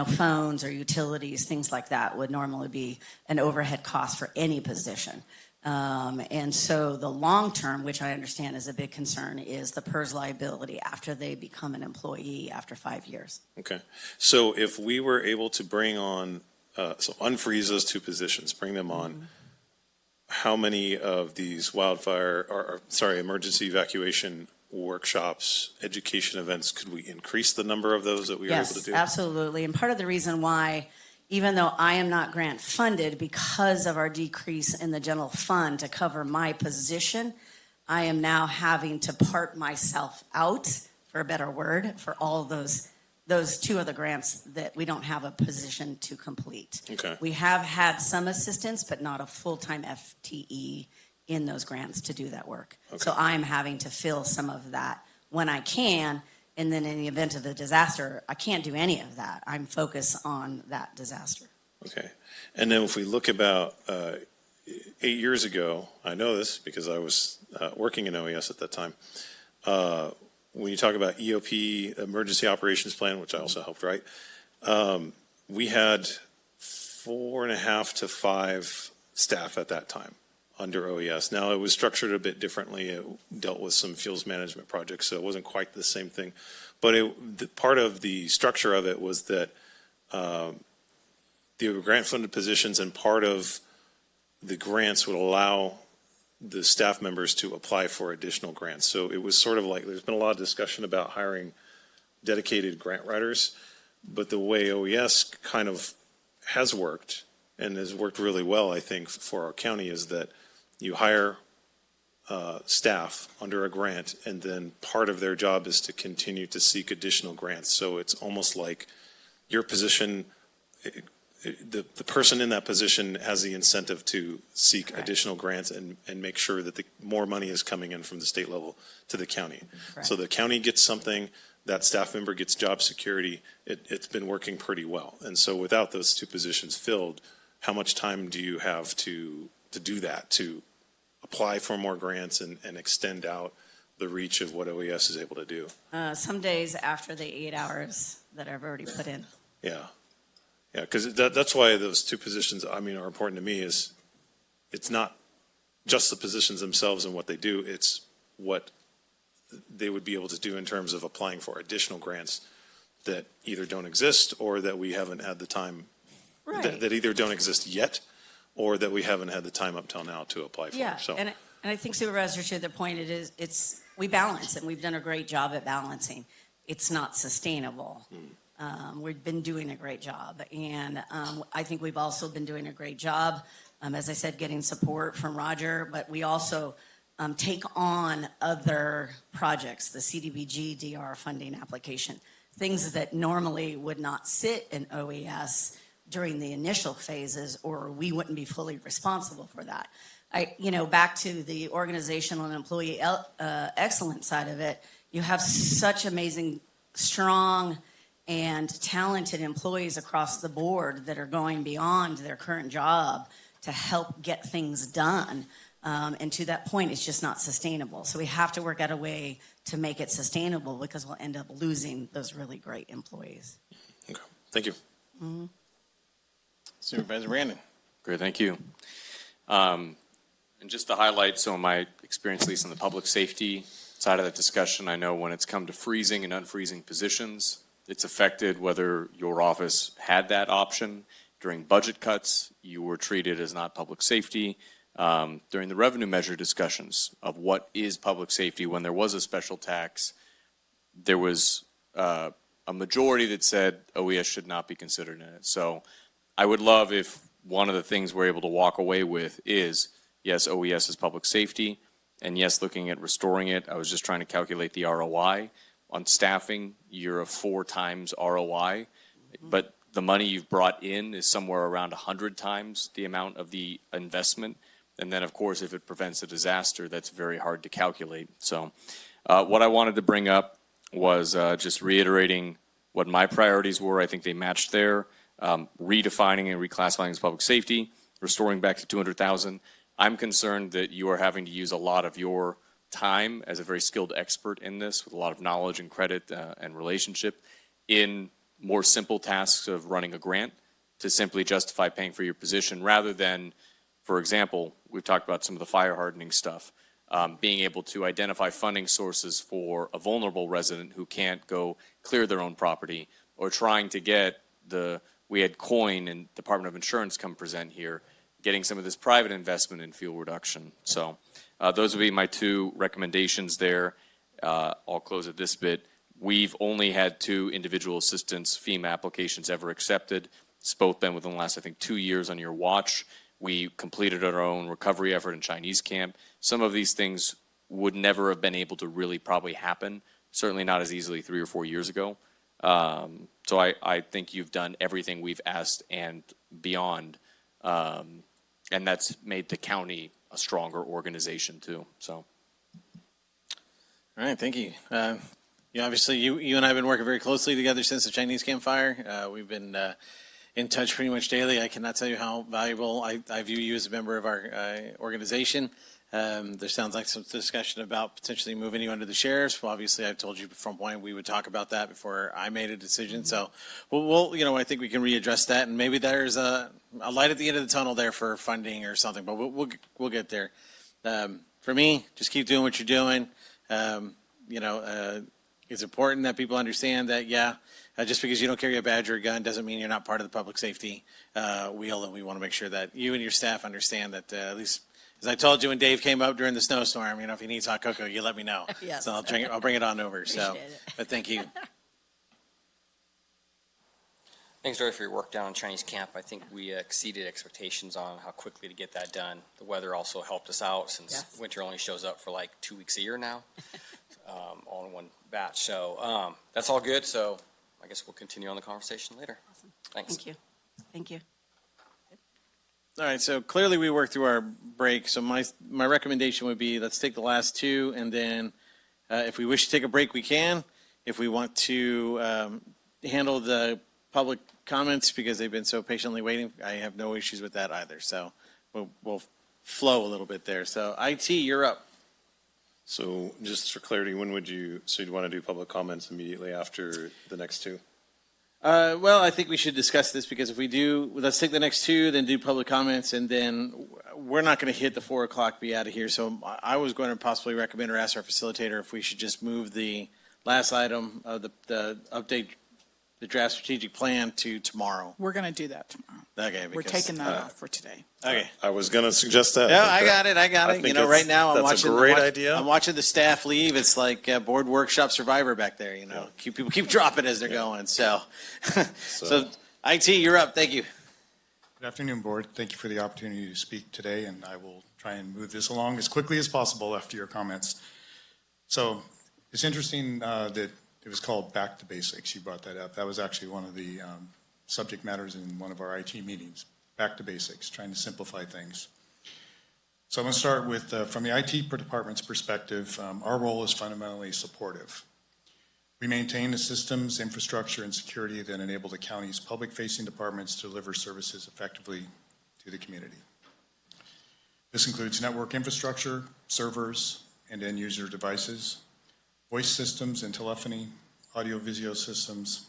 phones or utilities, things like that would normally be an overhead cost for any position. And so the long term, which I understand is a big concern, is the PERS liability after they become an employee after 5 years. Okay. So if we were able to bring on, unfreeze those 2 positions, bring them on, how many of these emergency evacuation workshops, education events, could we increase the number of those that we were able to do? Yes, absolutely. And part of the reason why, even though I am not grant funded, because of our decrease in the general fund to cover my position, I am now having to part myself out, for a better word, for all those 2 other grants that we don't have a position to complete. Okay. We have had some assistance, but not a full-time FTE in those grants to do that work. Okay. So I'm having to fill some of that when I can, and then in the event of a disaster, I can't do any of that. I'm focused on that disaster. Okay. And then if we look about 8 years ago, I know this because I was working in OES at that time, when you talk about EOP, Emergency Operations Plan, which I also helped write, we had 4.5 to 5 staff at that time under OES. Now, it was structured a bit differently. It dealt with some fuels management projects, so it wasn't quite the same thing. But part of the structure of it was that the grant-funded positions, and part of the grants would allow the staff members to apply for additional grants. So it was sort of like, there's been a lot of discussion about hiring dedicated grant writers, but the way OES kind of has worked, and has worked really well, I think, for our county, is that you hire staff under a grant, and then part of their job is to continue to seek additional grants. So it's almost like your position, the person in that position has the incentive to seek Correct. Additional grants and make sure that more money is coming in from the state level to the county. Correct. So the county gets something, that staff member gets job security. It's been working pretty well. And so without those 2 positions filled, how much time do you have to do that, to apply for more grants and extend out the reach of what OES is able to do? Some days after the 8 hours that I've already put in. Yeah. Yeah, because that's why those 2 positions, are important to me. Is it's not just the positions themselves and what they do, it's what they would be able to do in terms of applying for additional grants that either don't exist or that we haven't had the time, Right. that either don't exist yet or that we haven't had the time up till now to apply for. Yeah, So, and I think Supervisor, to the point, we balance, and we've done a great job at balancing. It's not sustainable. We've been doing a great job, and I think we've also been doing a great job, as I said, getting support from Roger, but we also take on other projects, the CDBG DR funding application, things that normally would not sit in OES during the initial phases, or we wouldn't be fully responsible for that. Back to the organizational and employee excellence side of it, you have such amazing, strong, and talented employees across the board that are going beyond their current job to help get things done. And to that point, it's just not sustainable. So we have to work out a way to make it sustainable, because we'll end up losing those really great employees. okay. Thank you. Mm-hmm. Supervisor Brandon. Great, thank you. And just to highlight some of my experience, at least on the public safety side of the discussion, I know when it's come to freezing and unfreezing positions, it's affected whether your office had that option. During budget cuts, you were treated as not public safety. During the revenue measure discussions of what is public safety, when there was a special tax, there was a majority that said OES should not be considered in it. So I would love if one of the things we're able to walk away with is, yes, OES is public safety, and yes, looking at restoring it. I was just trying to calculate the ROI on staffing, you're a 4 times ROI, but the money you've brought in is somewhere around 100 times the amount of the investment. And then, of course, if it prevents a disaster, that's very hard to calculate. So what I wanted to bring up was just reiterating what my priorities were. I think they matched there. Redefining and reclassifying as public safety, restoring back to 200,000. I'm concerned that you are having to use a lot of your time as a very skilled expert in this, with a lot of knowledge and credit and relationship, in more simple tasks of running a grant to simply justify paying for your position, rather than, for example, we've talked about some of the fire hardening stuff, being able to identify funding sources for a vulnerable resident who can't go clear their own property, or trying to get we had COIN and Department of Insurance come present here, getting some of this private investment in fuel reduction. So those would be my 2 recommendations there. I'll close at this bit. We've only had 2 individual assistance FEMA applications ever accepted. It's both been within the last, I think, 2 years on your watch. We completed our own recovery effort in Chinese camp. Some of these things would never have been able to really probably happen, certainly not as easily 3 or 4 years ago. So I think you've done everything we've asked and beyond, and that's made the county a stronger organization too. So, All right, thank you. Obviously, you and I have been working very closely together since the Chinese campfire. We've been in touch pretty much daily. I cannot tell you how valuable I view you as a member of our organization. There sounds like some discussion about potentially moving you under the sheriffs. Well, obviously, I've told you from point we would talk about that before I made a decision. So, we'll I think we can readdress that, and maybe there's a light at the end of the tunnel there for funding or something. But we'll get there. For me, just keep doing what you're doing. It's important that people understand that, just because you don't carry a badge or a gun doesn't mean you're not part of the public safety wheel, and we want to make sure that you and your staff understand that, at least, as I told you when Dave came up during the snowstorm, if he needs hot cocoa, you let me know. Yes. So I'll bring it on over. So, Appreciate it. but thank you. Thanks, Dory, for your work down in Chinese camp. I think we exceeded expectations on how quickly to get that done. The weather also helped us out, since winter only shows up for like 2 weeks a year now, all in one batch. So that's all good. So I guess we'll continue on the conversation later. Awesome. Thanks. Thank you. Thank you. All right, so clearly we worked through our break. So my recommendation would be, let's take the last 2, and then if we wish to take a break, we can. If we want to handle the public comments because they've been so patiently waiting, I have no issues with that either. So we'll flow a little bit there. So IT, you're up. So just for clarity, so you'd want to do public comments immediately after the next 2? Well, I think we should discuss this, because if we do, let's take the next 2, then do public comments, and then we're not going to hit the 4 o'clock, be out of here. So I was going to possibly recommend or ask our facilitator if we should just move the last item of the update, the draft strategic plan, to tomorrow. We're going to do that tomorrow. Okay. We're taking that off for today. Okay. I was going to suggest that. Yeah, I got it. Right now I'm watching. That's a great idea. I'm watching the staff leave. It's like board workshop Survivor back there. People keep dropping as they're going. So, so IT, you're up. Thank you. Good afternoon, board. Thank you for the opportunity to speak today, and I will try and move this along as quickly as possible after your comments. So it's interesting that it was called Back to Basics. You brought that up. That was actually one of the subject matters in one of our IT meetings. Back to basics, trying to simplify things. So I'm going to start with, from the IT department's perspective, our role is fundamentally supportive. We maintain the systems, infrastructure, and security that enable the county's public-facing departments to deliver services effectively to the community. This includes network infrastructure, servers, and end-user devices, voice systems and telephony, audio-visual systems,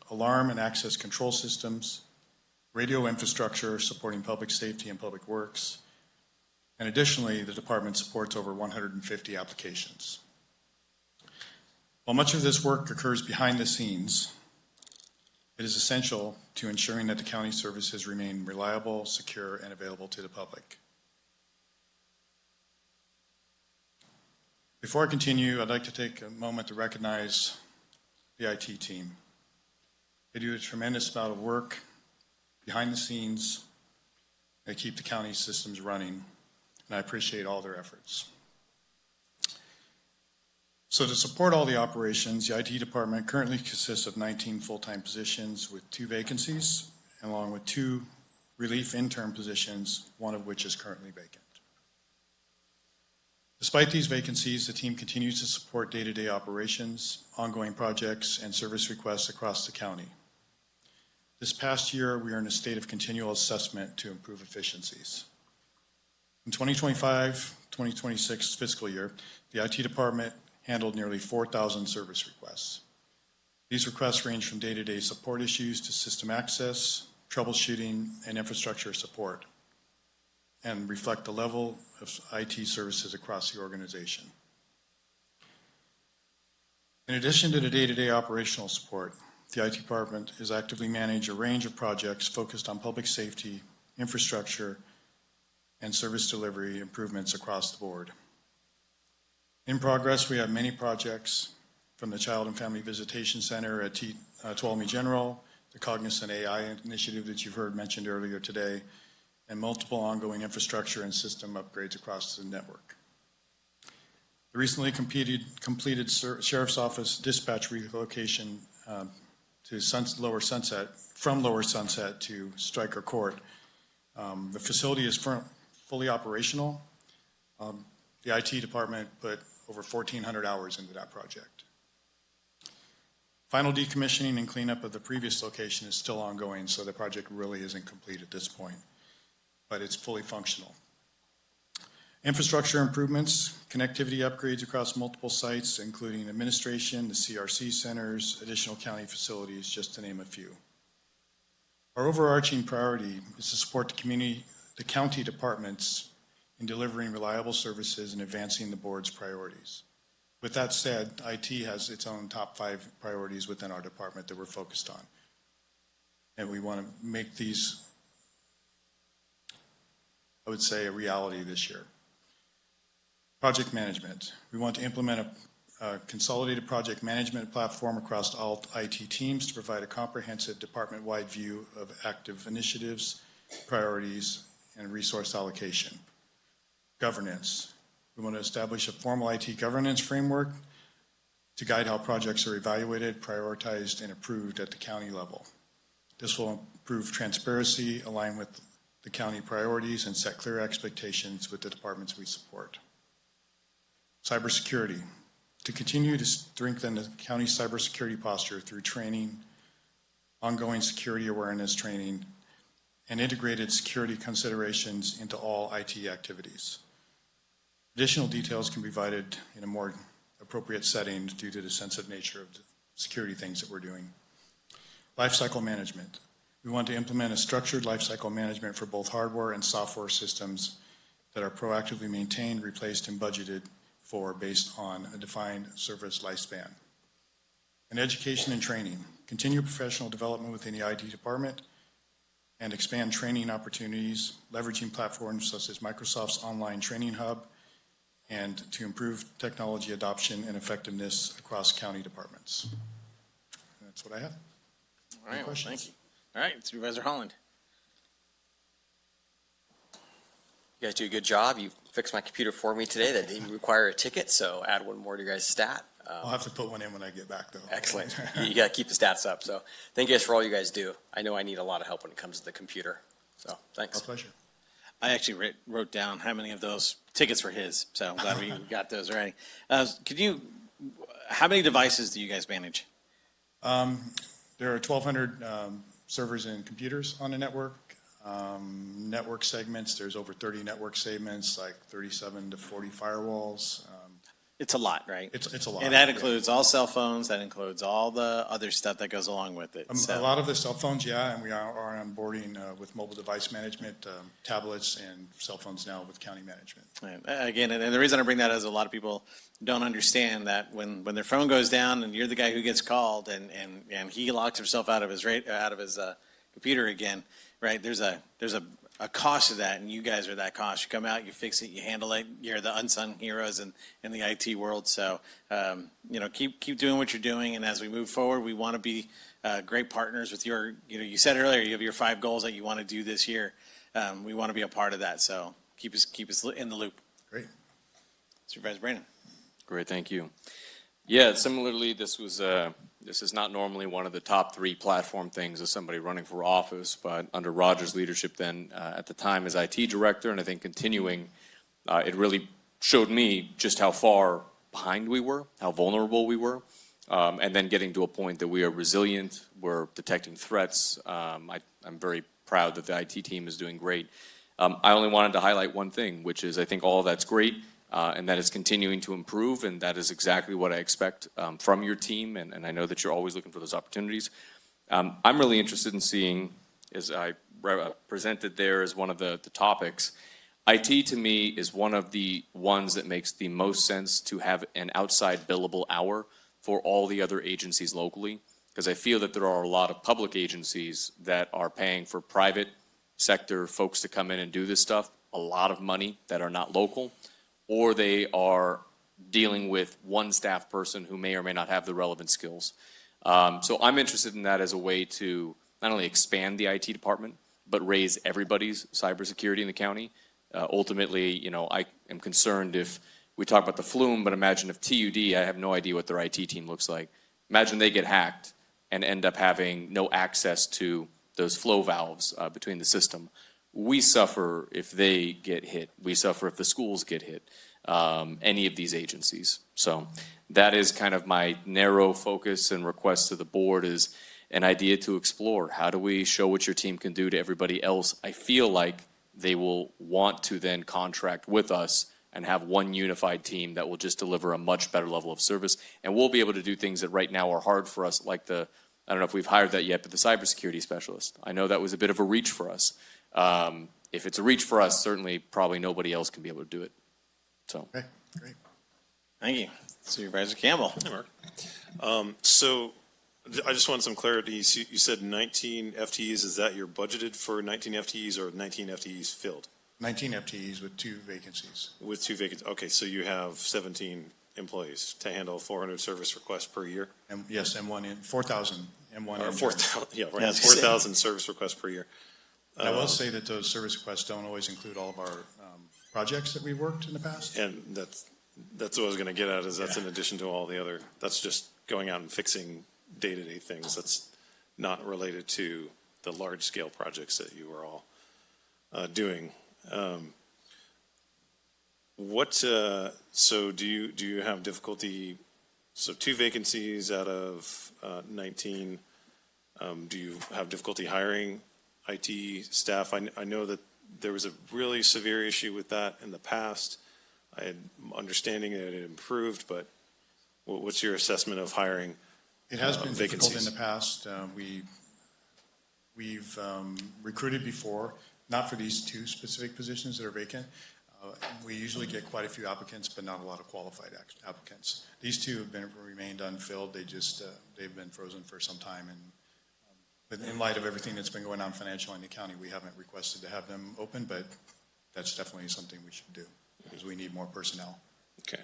alarm and access control systems, radio infrastructure supporting public safety and public works, and additionally, the department supports over 150 applications. While much of this work occurs behind the scenes, it is essential to ensuring that the county services remain reliable, secure, and available to the public. Before I continue, I'd like to take a moment to recognize the IT team. They do a tremendous amount of work behind the scenes. They keep the county systems running, and I appreciate all their efforts. So to support all the operations, the IT department currently consists of 19 full-time positions with 2 vacancies, along with 2 relief intern positions, one of which is currently vacant. Despite these vacancies, the team continues to support day-to-day operations, ongoing projects, and service requests across the county. This past year, we are in a state of continual assessment to improve efficiencies. In 2025-2026 fiscal year, the IT department handled nearly 4,000 service requests. These requests range from day-to-day support issues to system access, troubleshooting, and infrastructure support, and reflect the level of IT services across the organization. In addition to the day-to-day operational support, the IT department is actively managing a range of projects focused on public safety, infrastructure, and service delivery improvements across the board. In progress, we have many projects from the Child and Family Visitation Center at Tuolumne General, the Cognizant AI initiative that you've heard mentioned earlier today, and multiple ongoing infrastructure and system upgrades across the network. The recently completed Sheriff's Office dispatch relocation to Lower Sunset to Stryker Court. The facility is fully operational. The IT department put over 1,400 hours into that project. Final decommissioning and cleanup of the previous location is still ongoing, so the project really isn't complete at this point, but it's fully functional. Infrastructure improvements, connectivity upgrades across multiple sites, including administration, the CRC centers, additional county facilities, just to name a few. Our overarching priority is to support the county departments in delivering reliable services and advancing the board's priorities. With that said, IT has its own top 5 priorities within our department that we're focused on. And we want to make these, I would say, a reality this year. Project management. We want to implement a consolidated project management platform across all IT teams to provide a comprehensive department-wide view of active initiatives, priorities, and resource allocation. Governance. We want to establish a formal IT governance framework to guide how projects are evaluated, prioritized, and approved at the county level. This will improve transparency, align with the county priorities, and set clear expectations with the departments we support. Cybersecurity. To continue to strengthen the county's cybersecurity posture through training, ongoing security awareness training, and integrated security considerations into all IT activities. Additional details can be provided in a more appropriate setting due to the sensitive nature of the security things that we're doing. Lifecycle management. We want to implement a structured lifecycle management for both hardware and software systems that are proactively maintained, replaced, and budgeted for based on a defined service lifespan. And education and training. Continue professional development within the IT department and expand training opportunities, leveraging platforms such as Microsoft's online training hub, and to improve technology adoption and effectiveness across county departments. And that's what I have. All right, well, thank you. All right, Supervisor Holland. You guys do a good job. You fixed my computer for me today. That didn't require a ticket, so add one more to your guys' stat. I'll have to put one in when I get back, though. Excellent. You got to keep the stats up. So thank you guys for all you guys do. I know I need a lot of help when it comes to the computer. So thanks. Our pleasure. I actually wrote down how many of those tickets were his, so I'm glad we got those already. How many devices do you guys manage? There are 1,200 servers and computers on the network. Network segments, there's over 30 network segments, like 37 to 40 firewalls. It's a lot, right? It's a lot. And that includes all cell phones, that includes all the other stuff that goes along with it. A lot of the cell phones, yeah, and we are onboarding with mobile device management, tablets and cell phones now with county management. And again, and the reason I bring that is a lot of people don't understand that when their phone goes down and you're the guy who gets called and he locks himself out of his computer again, right? There's a cost to that, and you guys are that cost. You come out, you fix it, you handle it. You're the unsung heroes in the IT world. So, keep doing what you're doing. And as we move forward, we want to be great partners with your, you said earlier, you have your 5 goals that you want to do this year. We want to be a part of that. So keep us in the loop. Great. Supervisor Brandon. Great, thank you. Yeah, similarly, this is not normally one of the top 3 platform things as somebody running for office, but under Roger's leadership then at the time as IT director, and I think continuing, it really showed me just how far behind we were, how vulnerable we were, and then getting to a point that we are resilient, we're detecting threats. I'm very proud that the IT team is doing great. I only wanted to highlight one thing, which is I think all of that's great, and that is continuing to improve, and that is exactly what I expect from your team, and I know that you're always looking for those opportunities. I'm really interested in seeing, as I presented there as one of the topics, IT to me is one of the ones that makes the most sense to have an outside billable hour for all the other agencies locally, because I feel that there are a lot of public agencies that are paying for private sector folks to come in and do this stuff, a lot of money that are not local, or they are dealing with one staff person who may or may not have the relevant skills. So I'm interested in that as a way to not only expand the IT department, but raise everybody's cybersecurity in the county. Ultimately, you know, I am concerned if we talk about the flume, but imagine if TUD, I have no idea what their IT team looks like. Imagine they get hacked and end up having no access to those flow valves between the system. We suffer if they get hit. We suffer if the schools get hit, any of these agencies. So that is kind of my narrow focus and request to the board is an idea to explore. How do we show what your team can do to everybody else? I feel like they will want to then contract with us and have one unified team that will just deliver a much better level of service. And we'll be able to do things that right now are hard for us, like I don't know if we've hired that yet, but the cybersecurity specialist. I know that was a bit of a reach for us. If it's a reach for us, certainly probably nobody else can be able to do it. So. Okay, great. Thank you. Supervisor Campbell. Hey, Mark. So I just want some clarity. You said 19 FTEs. Is that your budgeted for 19 FTEs or 19 FTEs filled? 19 FTEs with 2 vacancies. With 2 vacancies. Okay, so you have 17 employees to handle 400 service requests per year? And yes, and 4,000 and 1 Or 4,000, yeah, right. Yeah, 4,000 service requests per year. And I will say that those service requests don't always include all of our projects that we've worked in the past. And that's what I was going to get at, is that's in addition to all the other, that's just going out and fixing day-to-day things. That's not related to the large-scale projects that you are all doing. So do you have difficulty, so 2 vacancies out of 19, do you have difficulty hiring IT staff? I know that there was a really severe issue with that in the past. I had understanding that it improved, but what's your assessment of hiring It has been difficult vacancies? in the past. We've recruited before, not for these 2 specific positions that are vacant. We usually get quite a few applicants, but not a lot of qualified applicants. These 2 have remained unfilled. They've been frozen for some time, and but in light of everything that's been going on financially in the county, we haven't requested to have them open, but that's definitely something we should do because we need more personnel. Okay.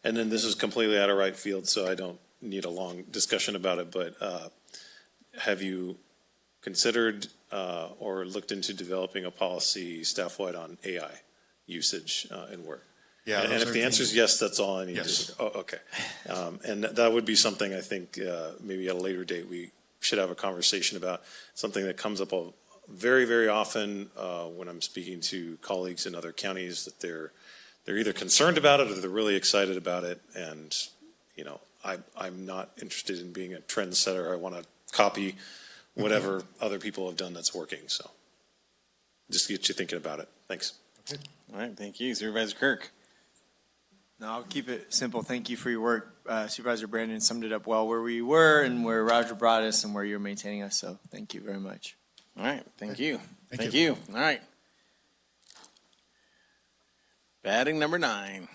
And then this is completely out of right field, so I don't need a long discussion about it, but have you considered or looked into developing a policy staff-wide on AI usage in work? Yeah. And if the answer is yes, that's all I need Yes. to. Oh, okay. And that would be something I think maybe at a later date we should have a conversation about, something that comes up very, very often when I'm speaking to colleagues in other counties, that they're either concerned about it or they're really excited about it. And, you know, I'm not interested in being a trendsetter. I want to copy whatever other people have done that's working. So just to get you thinking about it. Thanks. Okay. All right, thank you. Supervisor Kirk. No, I'll keep it simple. Thank you for your work. Supervisor Brandon summed it up well, where we were and where Roger brought us and where you're maintaining us. So thank you very much. All right, thank you. Thank you. All right. Batting number 9.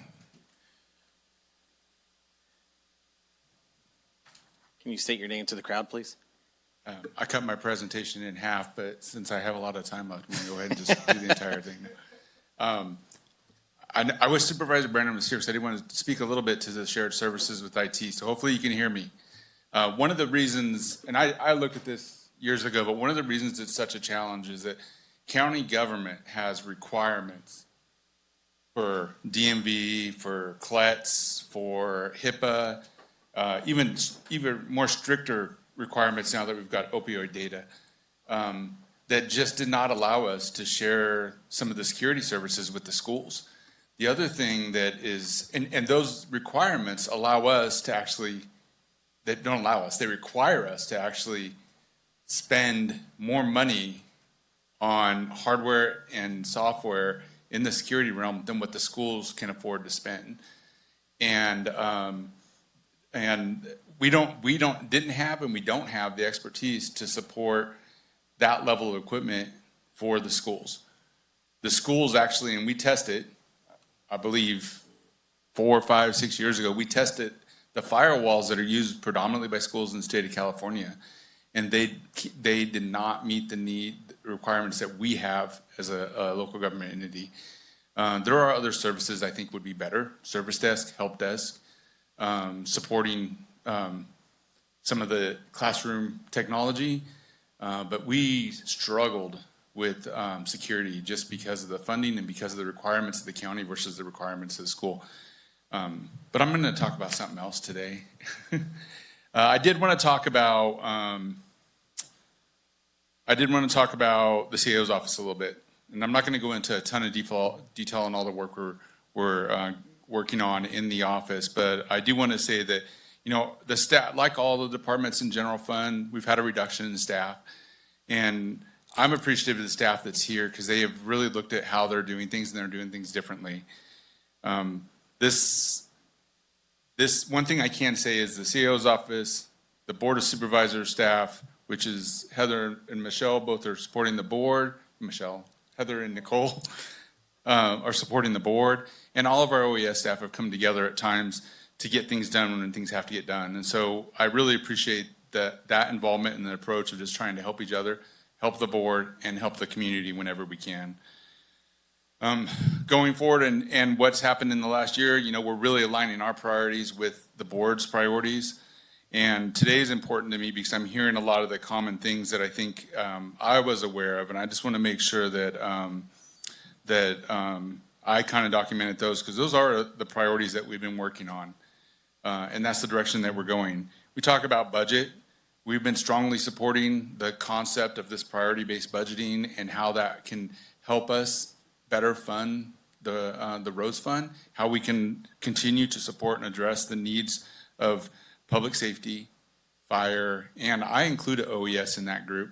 Can you state your name to the crowd, please? I cut my presentation in half, but since I have a lot of time left, I'm going to go ahead and just do the entire thing. I wish Supervisor Brandon was here, so I did want to speak a little bit to the shared services with IT, so hopefully you can hear me. One of the reasons, and I looked at this years ago, but one of the reasons it's such a challenge is that county government has requirements for DMV, for CLETS, for HIPAA, even more stricter requirements now that we've got opioid data, that just did not allow us to share some of the security services with the schools. The other thing that is, and those requirements allow us to actually, that don't allow us, they require us to actually spend more money on hardware and software in the security realm than what the schools can afford to spend. And we didn't have and we don't have the expertise to support that level of equipment for the schools. The schools actually, and we tested, I believe 4, 5, 6 years ago, we tested the firewalls that are used predominantly by schools in the state of California, and they did not meet the requirements that we have as a local government entity. There are other services I think would be better, service desk, help desk, supporting some of the classroom technology, but we struggled with security just because of the funding and because of the requirements of the county versus the requirements of the school. But I'm going to talk about something else today. I did want to talk about the CAO's office a little bit, and I'm not going to go into a ton of detail on all the work we're working on in the office, but I do want to say that, you know, the staff, like all the departments in general fund, we've had a reduction in staff, and I'm appreciative of the staff that's here because they have really looked at how they're doing things and they're doing things differently. This one thing I can say is the CAO's office, the Board of Supervisors staff, which is Heather and Michelle, both are supporting the board. Heather and Nicole are supporting the board, and all of our OES staff have come together at times to get things done when things have to get done. And so I really appreciate that involvement and the approach of just trying to help each other, help the board, and help the community whenever we can. Going forward and what's happened in the last year, you know, we're really aligning our priorities with the board's priorities. And today is important to me because I'm hearing a lot of the common things that I think I was aware of, and I just want to make sure that I kind of documented those because those are the priorities that we've been working on, and that's the direction that we're going. We talk about budget. We've been strongly supporting the concept of this priority-based budgeting and how that can help us better fund the roads fund, how we can continue to support and address the needs of public safety, fire, and I include OES in that group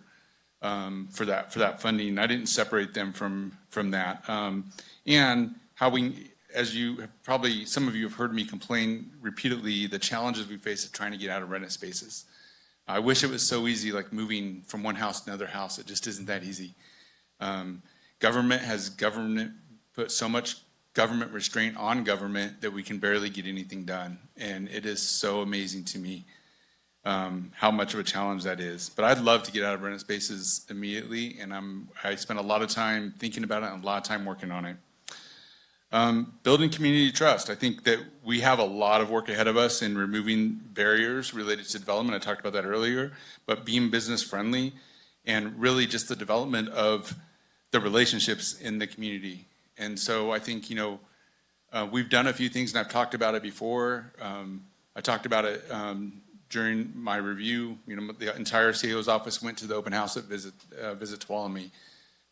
for that funding. I didn't separate them from that. And how we, as you have probably, some of you have heard me complain repeatedly, the challenges we face of trying to get out of rented spaces. I wish it was so easy, like moving from one house to another house. It just isn't that easy. Government put so much government restraint on government that we can barely get anything done. And it is so amazing to me how much of a challenge that is. But I'd love to get out of rented spaces immediately, and I spent a lot of time thinking about it and a lot of time working on it. Building community trust. I think that we have a lot of work ahead of us in removing barriers related to development. I talked about that earlier, but being business friendly and really just the development of the relationships in the community. And so I think, you know, we've done a few things, and I've talked about it before. I talked about it during my review. You know, the entire CAO's office went to the open house at Visit Tuolumne.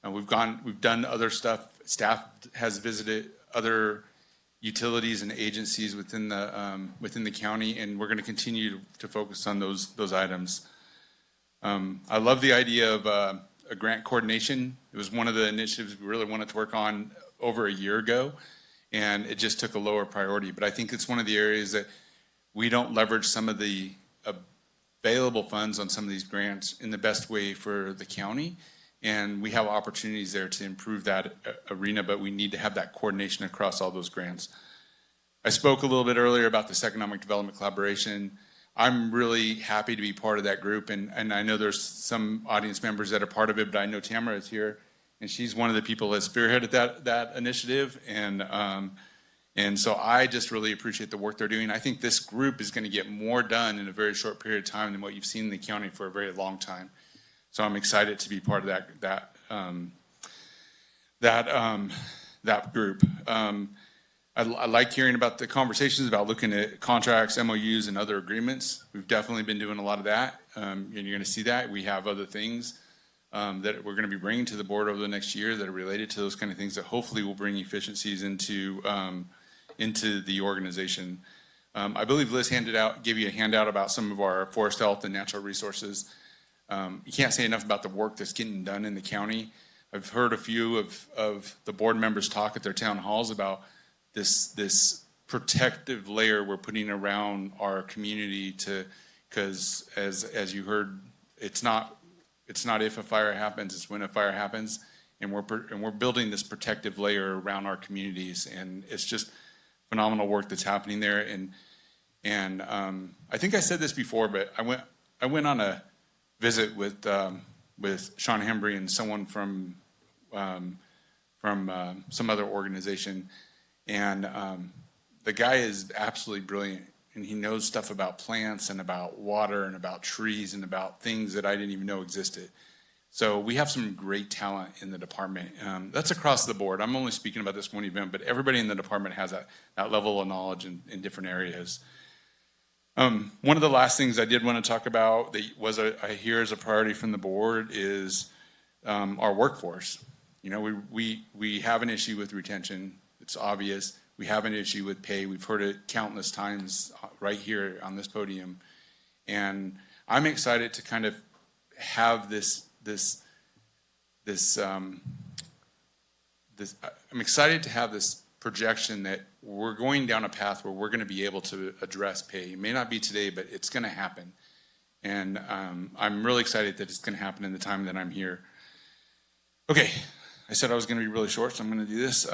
We've done other stuff. Staff has visited other utilities and agencies within the county, and we're going to continue to focus on those items. I love the idea of a grant coordination. It was one of the initiatives we really wanted to work on over a year ago, and it just took a lower priority. But I think it's one of the areas that we don't leverage some of the available funds on some of these grants in the best way for the county. And we have opportunities there to improve that arena, but we need to have that coordination across all those grants. I spoke a little bit earlier about this economic development collaboration. I'm really happy to be part of that group, and I know there's some audience members that are part of it, but I know Tamara is here, and she's one of the people that spearheaded that initiative, and so I just really appreciate the work they're doing. I think this group is going to get more done in a very short period of time than what you've seen in the county for a very long time. So I'm excited to be part of that group. I like hearing about the conversations about looking at contracts, MOUs, and other agreements. We've definitely been doing a lot of that, and you're going to see that. We have other things that we're going to be bringing to the board over the next year that are related to those kind of things that hopefully will bring efficiencies into the organization. I believe Liz gave you a handout about some of our forest health and natural resources. You can't say enough about the work that's getting done in the county. I've heard a few of the board members talk at their town halls about this protective layer we're putting around our community because as you heard, it's not if a fire happens, it's when a fire happens, and we're building this protective layer around our communities, and it's just phenomenal work that's happening there. And I think I said this before, but I went on a visit with Sean Hembry and someone from some other organization. And the guy is absolutely brilliant, and he knows stuff about plants and about water and about trees and about things that I didn't even know existed. So we have some great talent in the department. That's across the board. I'm only speaking about this one event, but everybody in the department has that level of knowledge in different areas. One of the last things I did want to talk about that I hear as a priority from the board is our workforce. You know, we have an issue with retention. It's obvious. We have an issue with pay. We've heard it countless times right here on this podium. And I'm excited to kind of have I'm excited to have this projection that we're going down a path where we're going to be able to address pay. It may not be today, but it's going to happen. And I'm really excited that it's going to happen in the time that I'm here. Okay, I said I was going to be really short, so I'm going to do this.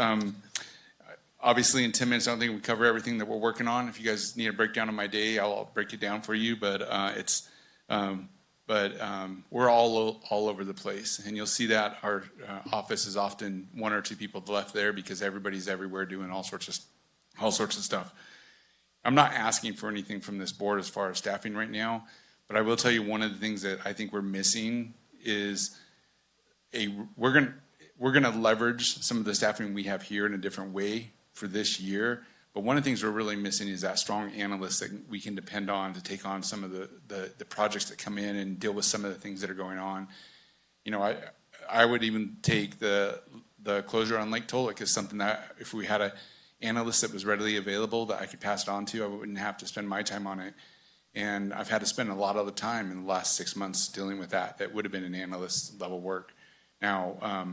Obviously, in 10 minutes, I don't think we cover everything that we're working on. If you guys need a breakdown of my day, I'll break it down for you. But we're all over the place, and you'll see that our office is often one or two people left there because everybody's everywhere doing all sorts of stuff. I'm not asking for anything from this board as far as staffing right now, but I will tell you one of the things that I think we're missing is we're going to leverage some of the staffing we have here in a different way for this year. But one of the things we're really missing is that strong analyst that we can depend on to take on some of the projects that come in and deal with some of the things that are going on. You know, I would even take the closure on Lake Tolek as something that if we had an analyst that was readily available that I could pass it on to, I wouldn't have to spend my time on it. And I've had to spend a lot of the time in the last 6 months dealing with that. That would have been an analyst level work. Now,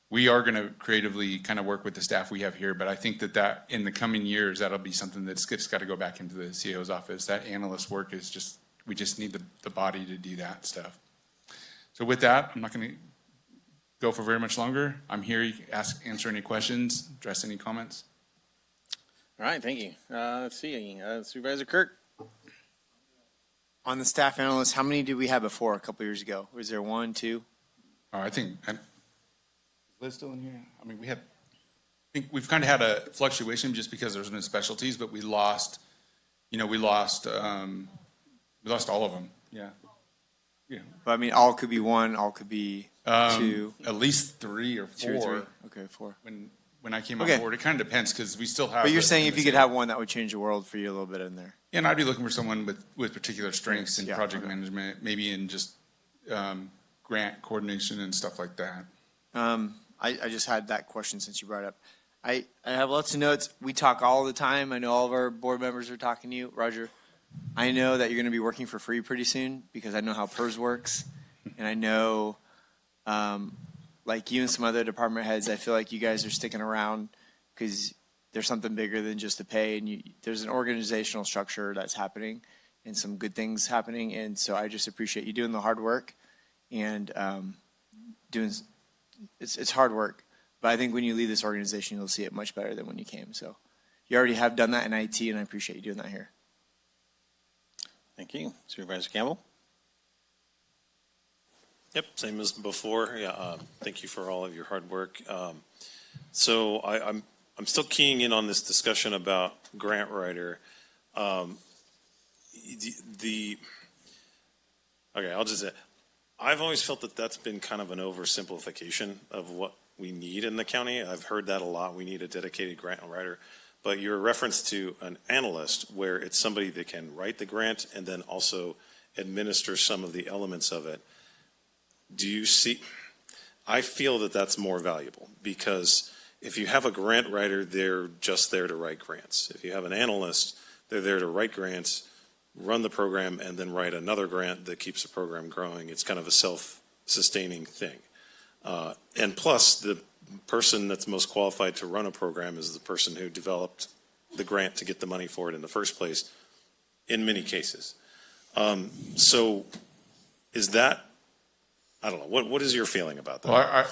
we are going to creatively kind of work with the staff we have here, but I think that in the coming years, that'll be something that's just got to go back into the CAO's office. That analyst work is just, we just need the body to do that stuff. So with that, I'm not going to go for very much longer. I'm here, you can answer any questions, address any comments. All right, thank you. Let's see, Supervisor Kirk. On the staff analyst, how many did we have before a couple years ago? Was there 1, 2? I think, is Liz still in here? I mean, I think we've kind of had a fluctuation just because there's been specialties, but we lost all of them. Yeah. Yeah. But I mean, all could be 1, all could be 2. At least 3 or 4. 2 or 3. Okay, 4. When I came on board, it kind of depends because we still have. But you're saying if you could have 1, that would change the world for you a little bit in there. Yeah, and I'd be looking for someone with particular strengths in project management, maybe in just grant coordination and stuff like that. I just had that question since you brought it up. I have lots of notes. We talk all the time. I know all of our board members are talking to you. Roger, I know that you're going to be working for free pretty soon because I know how PERS works. And I know, like you and some other department heads, I feel like you guys are sticking around because there's something bigger than just the pay. And there's an organizational structure that's happening and some good things happening. And so I just appreciate you doing the hard work and it's hard work, but I think when you leave this organization, you'll see it much better than when you came. So you already have done that in IT, and I appreciate you doing that here. Thank you. Supervisor Campbell? Yep, same as before. Yeah, thank you for all of your hard work. So I'm still keying in on this discussion about grant writer. Okay, I'll just say, I've always felt that that's been kind of an oversimplification of what we need in the county. I've heard that a lot. We need a dedicated grant writer. but your reference to an analyst where it's somebody that can write the grant and then also administer some of the elements of it. Do you see, I feel that that's more valuable because if you have a grant writer, they're just there to write grants. If you have an analyst, they're there to write grants, run the program, and then write another grant that keeps the program growing. It's kind of a self-sustaining thing. And plus, the person that's most qualified to run a program is the person who developed the grant to get the money for it in the first place, in many cases. So is that, I don't know, what is your feeling about that? Well,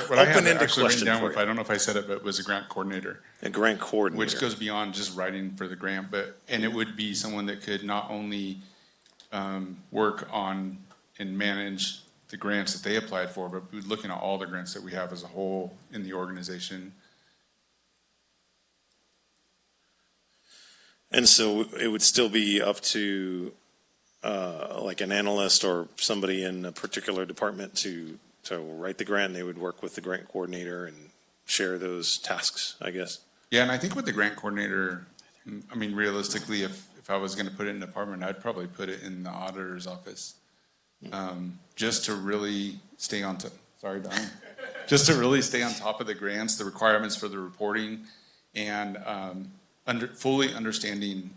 what I have Open-ended actually written question down for with, you. I don't know if I said it, but it was a grant coordinator. A grant coordinator. Which goes beyond just writing for the grant, and it would be someone that could not only work on and manage the grants that they applied for, but we're looking at all the grants that we have as a whole in the organization. And so it would still be up to like an analyst or somebody in a particular department to write the grant, and they would work with the grant coordinator and share those tasks, I guess. Yeah, and I think with the grant coordinator, I mean, realistically, if I was going to put it in the department, I'd probably put it in the auditor's office, just to really stay on top. Sorry, Don. Just to really stay on top of the grants, the requirements for the reporting, and fully understanding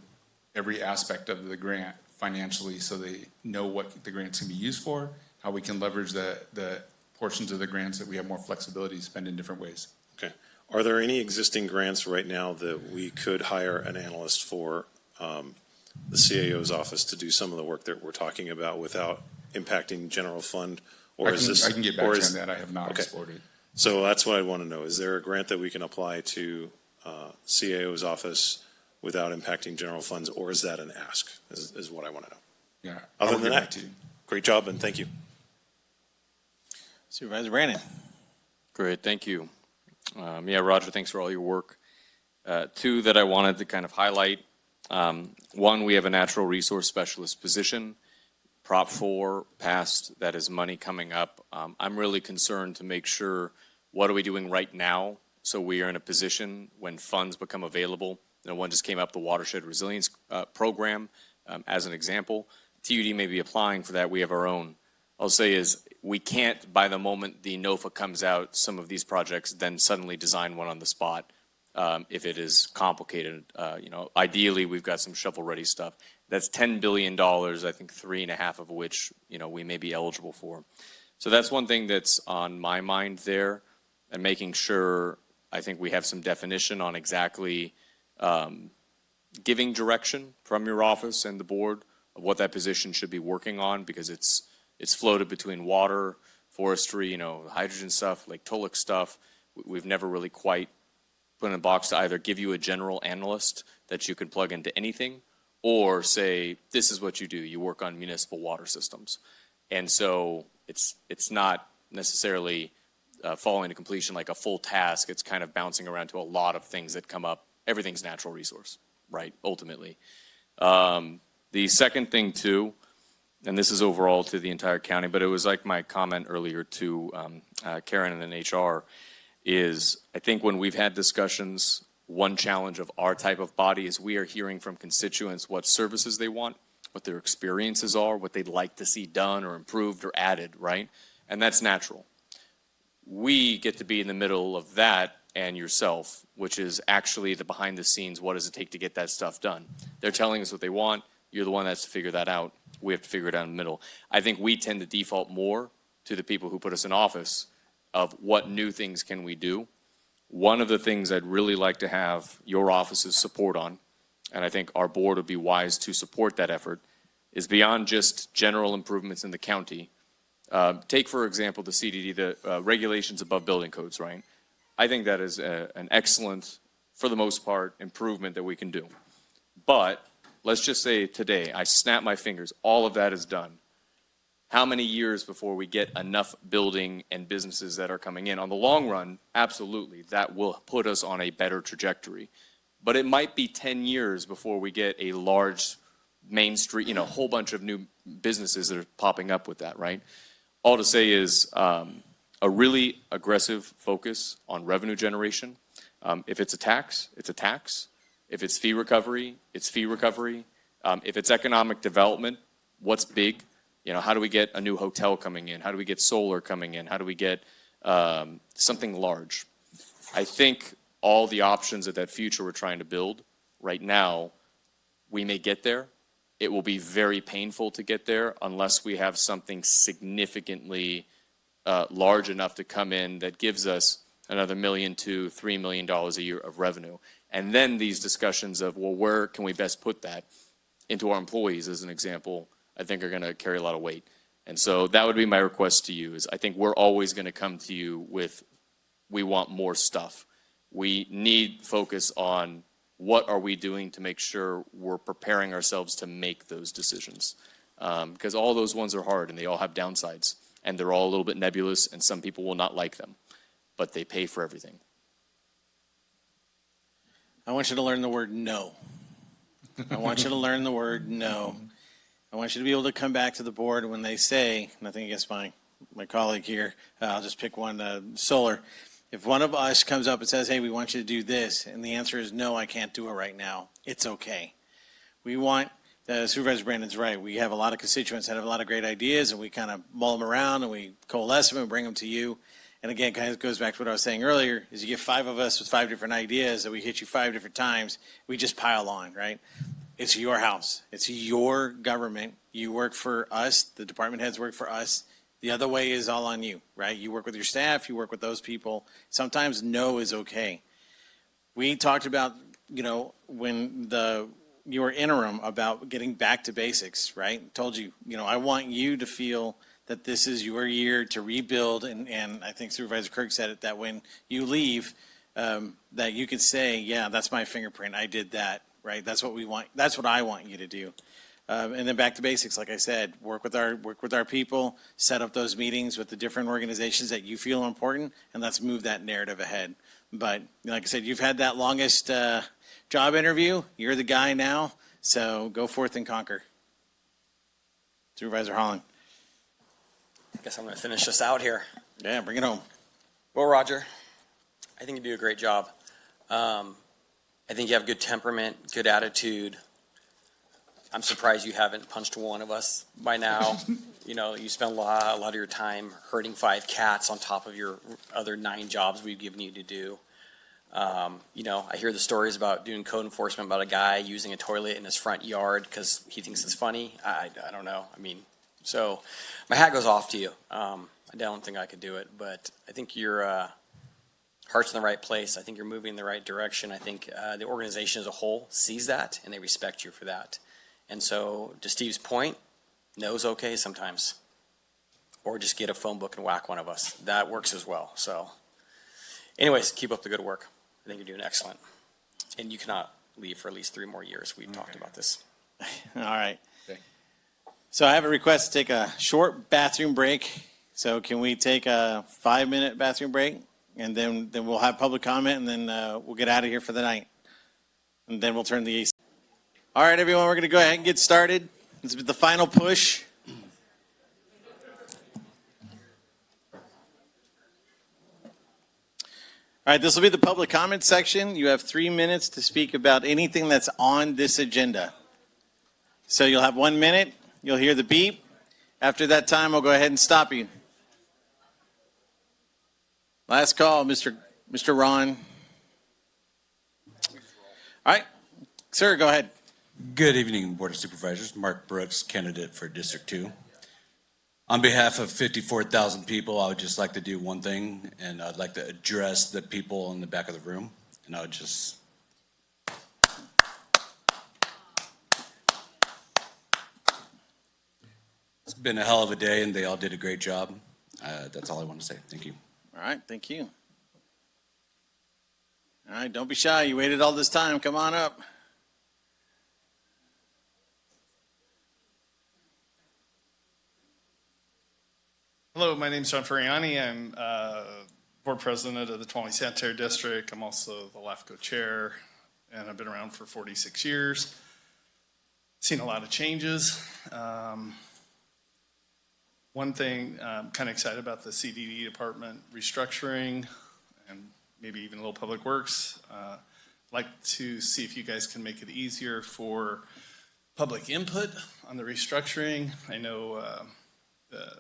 every aspect of the grant financially, so they know what the grants can be used for, how we can leverage the portions of the grants that we have more flexibility to spend in different ways. Okay. Are there any existing grants right now that we could hire an analyst for the CAO's office to do some of the work that we're talking about without impacting general fund? Or I can get back to you on that. I have not explored it. So that's what I want to know. Is there a grant that we can apply to CAO's office without impacting general funds, or is that an ask, is what I want to know? Yeah. Other than that, great job, and thank you. Supervisor Brandon. Great, thank you. Yeah, Roger, thanks for all your work. Two that I wanted to kind of highlight. One, we have a natural resource specialist position. Prop 4 passed, that is money coming up. I'm really concerned to make sure, what are we doing right now so we are in a position when funds become available. One just came up, the Watershed Resilience Program, as an example. TUD may be applying for that. We have our own. I'll say is, we can't, by the moment the NOFA comes out, some of these projects, then suddenly design one on the spot if it is complicated. Ideally, we've got some shovel-ready stuff. That's $10 billion, I think 3.5 of which, we may be eligible for. So that's one thing that's on my mind there, and making sure, I think we have some definition on exactly giving direction from your office and the board of what that position should be working on, because it's floated between water, forestry, hydrogen stuff, Lake Tolek stuff. We've never really quite put in a box to either give you a general analyst that you can plug into anything, or say, this is what you do. You work on municipal water systems. And so it's not necessarily falling to completion like a full task. It's kind of bouncing around to a lot of things that come up. Everything's natural resource, right, ultimately. The second thing, too, and this is overall to the entire county, but it was like my comment earlier to Karen and then HR, is I think when we've had discussions, one challenge of our type of body is we are hearing from constituents what services they want, what their experiences are, what they'd like to see done or improved or added, right? And that's natural. We get to be in the middle of that and yourself, which is actually the behind the scenes, what does it take to get that stuff done? They're telling us what they want. You're the one that has to figure that out. We have to figure it out in the middle. I think we tend to default more to the people who put us in office of what new things can we do. One of the things I'd really like to have your office's support on, and I think our board would be wise to support that effort, is beyond just general improvements in the county. Take, for example, the CDD, the regulations above building codes, right? I think that is an excellent, for the most part, improvement that we can do. But let's just say today, I snap my fingers, all of that is done. How many years before we get enough building and businesses that are coming in? On the long run, absolutely, that will put us on a better trajectory. But it might be 10 years before we get a large Main Street, a whole bunch of new businesses that are popping up with that, right? All to say is a really aggressive focus on revenue generation. If it's a tax, it's a tax. If it's fee recovery, it's fee recovery. If it's economic development, what's big? You know, how do we get a new hotel coming in? How do we get solar coming in? How do we get something large? I think all the options of that future we're trying to build right now, we may get there. It will be very painful to get there unless we have something significantly large enough to come in that gives us another $1 million to $3 million a year of revenue. And then these discussions of, well, where can we best put that into our employees, as an example, I think are going to carry a lot of weight. And so that would be my request to you is I think we're always going to come to you with, we want more stuff. We need focus on what are we doing to make sure we're preparing ourselves to make those decisions. Because all those ones are hard and they all have downsides and they're all a little bit nebulous and some people will not like them, but they pay for everything. I want you to learn the word no. I want you to learn the word no. I want you to be able to come back to the board when they say, nothing against my colleague here, I'll just pick one, solar. If one of us comes up and says, hey, we want you to do this, and the answer is no, I can't do it right now, it's okay. We want, Supervisor Brandon's right, we have a lot of constituents that have a lot of great ideas, and we kind of mull them around, and we coalesce them and bring them to you. And again, kind of goes back to what I was saying earlier, is you get 5 of us with 5 different ideas that we hit you 5 different times, we just pile on, right? It's your house. It's your government. You work for us. The department heads work for us. The other way is all on you, right? You work with your staff. You work with those people. Sometimes no is okay. We talked about, you know, when you were interim about getting back to basics, right? Told you, you know, I want you to feel that this is your year to rebuild. And I think Supervisor Kirk said it, that when you leave, that you could say, yeah, that's my fingerprint. I did that. Right, that's what we want. That's what I want you to do, and then back to basics. Like I said, work with our people, set up those meetings with the different organizations that you feel are important, and let's move that narrative ahead. But like I said, you've had that longest job interview. You're the guy now, so go forth and conquer. Supervisor Holland. I guess I'm going to finish this out here. Yeah, bring it home. Well, Roger, I think you do a great job. I think you have good temperament, good attitude. I'm surprised you haven't punched one of us by now. You know, you spend a lot of your time herding 5 cats on top of your other 9 jobs we've given you to do. You know, I hear the stories about doing code enforcement about a guy using a toilet in his front yard because he thinks it's funny. I don't know. I mean, so my hat goes off to you. I don't think I could do it, but I think you're heart's in the right place. I think you're moving in the right direction. I think the organization as a whole sees that, and they respect you for that. And so, to Steve's point, no's okay sometimes. Or just get a phone book and whack one of us. That works as well. So, anyways, keep up the good work. I think you're doing excellent. And you cannot leave for at least 3 more years. We've talked about this. All right. Okay. So I have a request to take a short bathroom break. So can we take a 5-minute bathroom break? And then we'll have public comment, and then we'll get out of here for the night. And then we'll turn the AC. All right, everyone, we're going to go ahead and get started. This is the final push. All right, this will be the public comment section. You have 3 minutes to speak about anything that's on this agenda. So you'll have 1 minute. You'll hear the beep. After that time, I'll go ahead and stop you. Last call, Mr. Ron. All right, sir, go ahead. Good evening, Board of Supervisors. Mark Brooks, candidate for District 2. On behalf of 54,000 people, I would just like to do one thing, and I'd like to address the people in the back of the room. And I would just... It's been a hell of a day, and they all did a great job. That's all I want to say. Thank you. All right, thank you. All right, don't be shy. You waited all this time. Come on up. Hello, my name is John Furiani. I'm board president of the Tuolumne Sanitary District. I'm also the LAFCO chair, and I've been around for 46 years. Seen a lot of changes. One thing, I'm kind of excited about the CDD department restructuring and maybe even a little public works. Like to see if you guys can make it easier for public input on the restructuring. I know the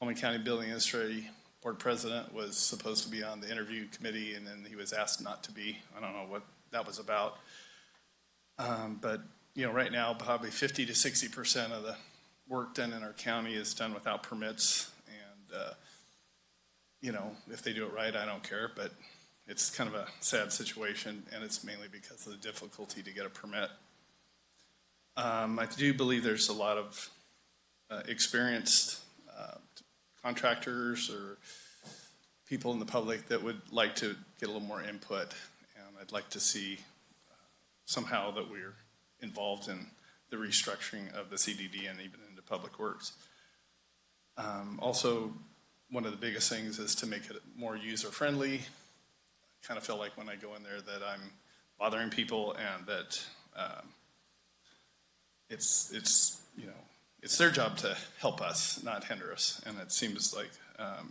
Holman County Building Industry Board President was supposed to be on the interview committee, and then he was asked not to be. I don't know what that was about. But right now, probably 50 to 60% of the work done in our county is done without permits. And, if they do it right, I don't care. But it's kind of a sad situation, and it's mainly because of the difficulty to get a permit. I do believe there's a lot of experienced contractors or people in the public that would like to get a little more input. And I'd like to see somehow that we're involved in the restructuring of the CDD and even into public works. Also, one of the biggest things is to make it more user-friendly. I kind of feel like when I go in there that I'm bothering people, and that it's their job to help us, not hinder us. And it seems like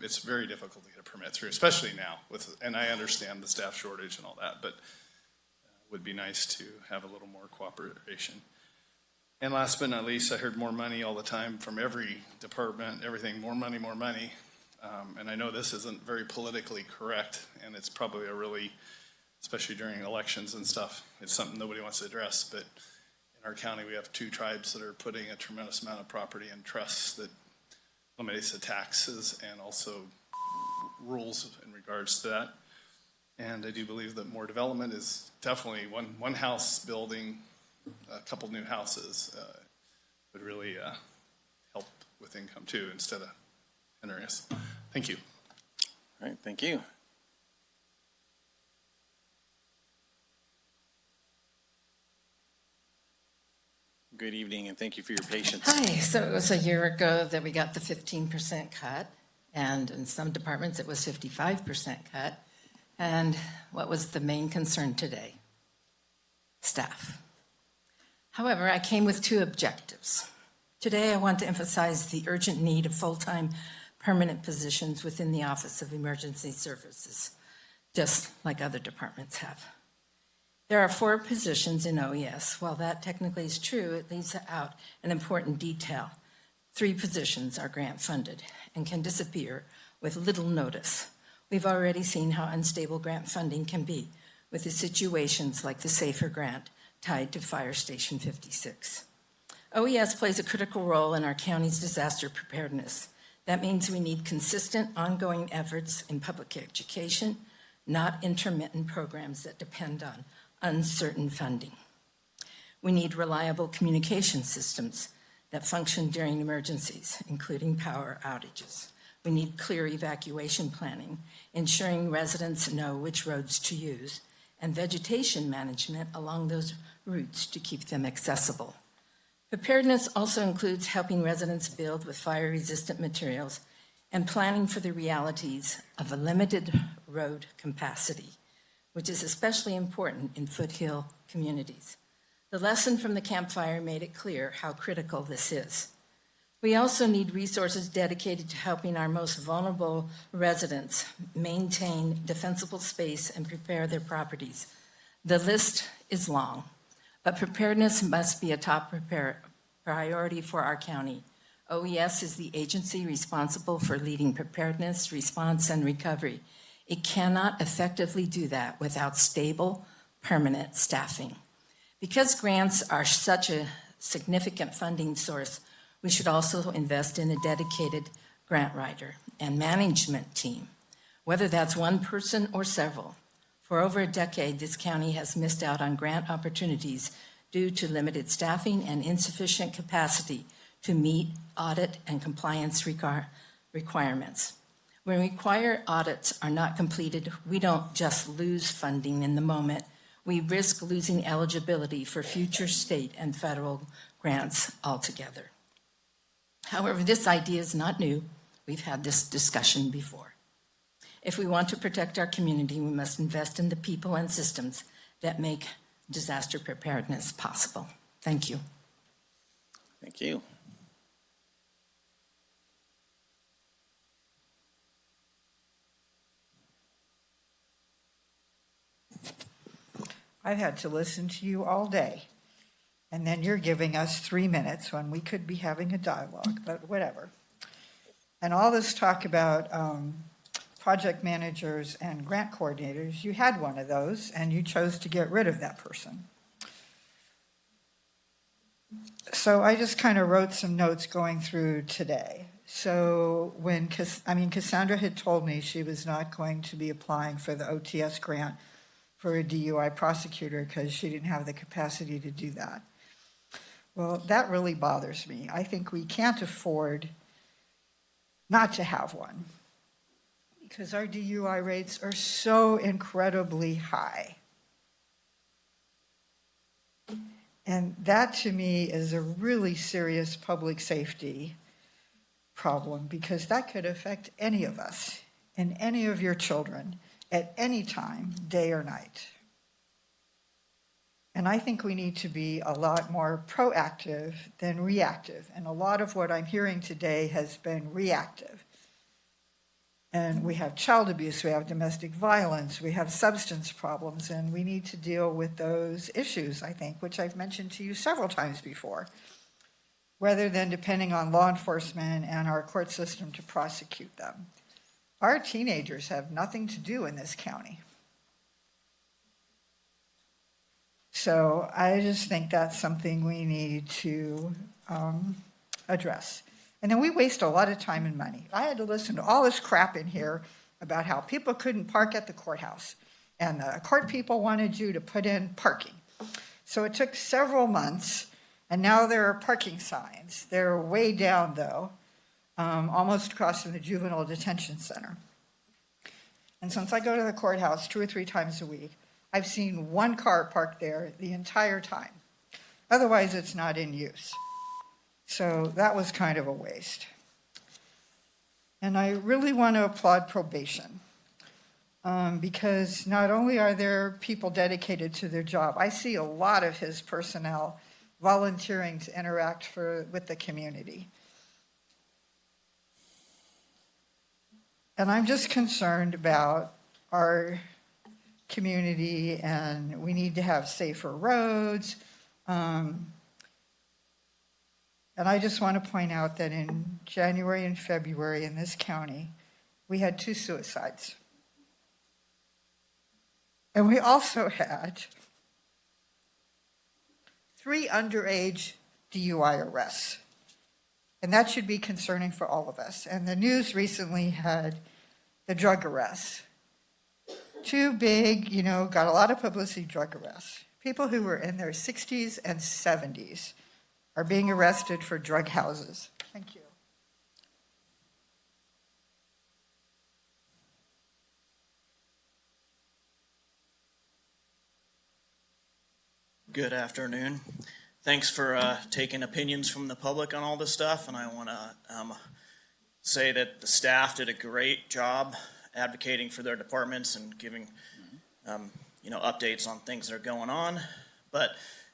it's very difficult to get a permit through, especially now. And I understand the staff shortage and all that, but would be nice to have a little more cooperation. And last but not least, I heard more money all the time from every department, everything, more money, more money. And I know this isn't very politically correct, and it's probably a really, especially during elections and stuff, it's something nobody wants to address. But in our county, we have 2 tribes that are putting a tremendous amount of property in trusts that eliminates the taxes and also rules in regards to that. And I do believe that more development is definitely one house building, a couple new houses would really help with income too, instead of hindering us. Thank you. All right, thank you. Good evening, and thank you for your patience. Hi, so it was a year ago that we got the 15% cut, and in some departments it was 55% cut. And what was the main concern today? Staff. However, I came with 2 objectives. Today, I want to emphasize the urgent need of full-time permanent positions within the Office of Emergency Services, just like other departments have. There are 4 positions in OES. While that technically is true, it leaves out an important detail. 3 positions are grant funded and can disappear with little notice. We've already seen how unstable grant funding can be with the situations like the SAFER grant tied to Fire Station 56. OES plays a critical role in our county's disaster preparedness. That means we need consistent, ongoing efforts in public education, not intermittent programs that depend on uncertain funding. We need reliable communication systems that function during emergencies, including power outages. We need clear evacuation planning, ensuring residents know which roads to use, and vegetation management along those routes to keep them accessible. Preparedness also includes helping residents build with fire-resistant materials and planning for the realities of a limited road capacity, which is especially important in foothill communities. The lesson from the Camp Fire made it clear how critical this is. We also need resources dedicated to helping our most vulnerable residents maintain defensible space and prepare their properties. The list is long, but preparedness must be a top priority for our county. OES is the agency responsible for leading preparedness, response, and recovery. It cannot effectively do that without stable, permanent staffing. Because grants are such a significant funding source, we should also invest in a dedicated grant writer and management team, whether that's one person or several. For over a decade, this county has missed out on grant opportunities due to limited staffing and insufficient capacity to meet audit and compliance requirements. When required audits are not completed, we don't just lose funding in the moment, we risk losing eligibility for future state and federal grants altogether. However, this idea is not new. We've had this discussion before. If we want to protect our community, we must invest in the people and systems that make disaster preparedness possible. Thank you. Thank you. I've had to listen to you all day. And then you're giving us 3 minutes when we could be having a dialogue, but whatever. And all this talk about project managers and grant coordinators, you had one of those and you chose to get rid of that person. So I just kind of wrote some notes going through today. So when, Cassandra had told me she was not going to be applying for the OTS grant for a DUI prosecutor because she didn't have the capacity to do that. Well, that really bothers me. I think we can't afford not to have one because our DUI rates are so incredibly high. And that to me is a really serious public safety problem because that could affect any of us and any of your children at any time, day or night. And I think we need to be a lot more proactive than reactive. And a lot of what I'm hearing today has been reactive. And we have child abuse, we have domestic violence, we have substance problems, and we need to deal with those issues, I think, which I've mentioned to you several times before, rather than depending on law enforcement and our court system to prosecute them. Our teenagers have nothing to do in this county. So I just think that's something we need to address. And then we waste a lot of time and money. I had to listen to all this crap in here about how people couldn't park at the courthouse. And the court people wanted you to put in parking. So it took several months, and now there are parking signs. They're way down, though, almost across from the juvenile detention center. And since I go to the courthouse 2 or 3 times a week, I've seen one car parked there the entire time. Otherwise, it's not in use. So that was kind of a waste. And I really want to applaud probation because not only are there people dedicated to their job, I see a lot of his personnel volunteering to interact with the community. And I'm just concerned about our community, and we need to have safer roads. And I just want to point out that in January and February in this county, we had 2 suicides. And we also had 3 underage DUI arrests. And that should be concerning for all of us. And the news recently had the drug arrests. 2 big, got a lot of publicity drug arrests. People who were in their 60s and 70s are being arrested for drug houses. Thank you. Good afternoon. Thanks for taking opinions from the public on all this stuff, and I want to say that the staff did a great job advocating for their departments and giving updates on things that are going on. But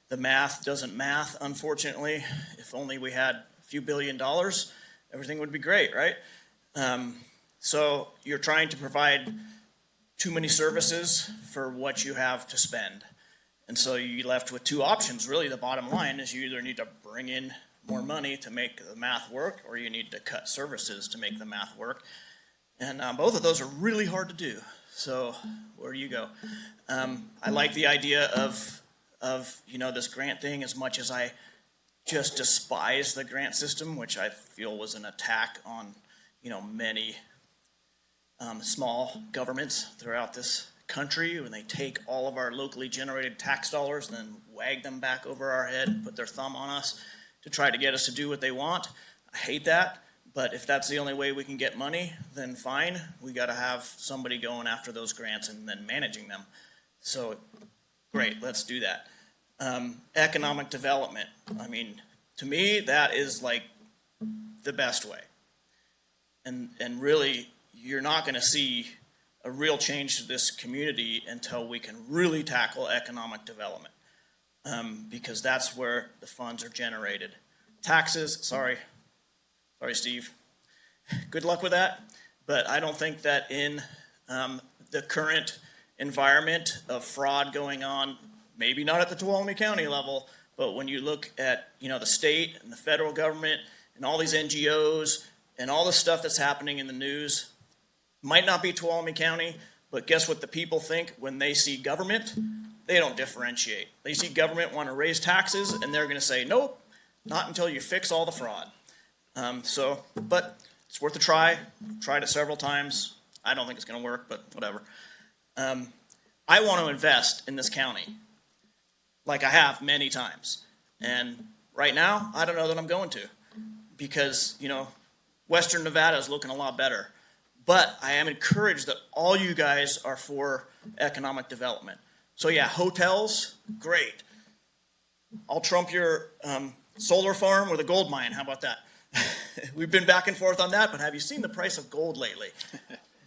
the math doesn't math, unfortunately. If only we had a few $1 billion, everything would be great, right? So you're trying to provide too many services for what you have to spend. And so you're left with 2 options. Really, the bottom line is you either need to bring in more money to make the math work, or you need to cut services to make the math work. And both of those are really hard to do. So where do you go? I like the idea of this grant thing as much as I just despise the grant system, which I feel was an attack on, many small governments throughout this country when they take all of our locally generated tax dollars and then wag them back over our head and put their thumb on us to try to get us to do what they want. I hate that. But if that's the only way we can get money, then fine. We got to have somebody going after those grants and then managing them. So great, let's do that. Economic development. To me, that is like the best way. And really, you're not going to see a real change to this community until we can really tackle economic development, because that's where the funds are generated. Taxes, sorry, Steve. Good luck with that. But I don't think that in the current environment of fraud going on maybe not at the Tuolumne County level, but when you look at, the state and the federal government and all these NGOs and all the stuff that's happening in the news, might not be Tuolumne County, but guess what the people think when they see government? They don't differentiate. They see government want to raise taxes, and they're going to say, nope, not until you fix all the fraud. But it's worth a try. Tried it several times. I don't think it's going to work, but whatever. I want to invest in this county like I have many times. And right now, I don't know that I'm going to because, Western Nevada is looking a lot better. But I am encouraged that all you guys are for economic development. So yeah, hotels, great. I'll trump your solar farm with a gold mine. How about that? We've been back and forth on that, but have you seen the price of gold lately?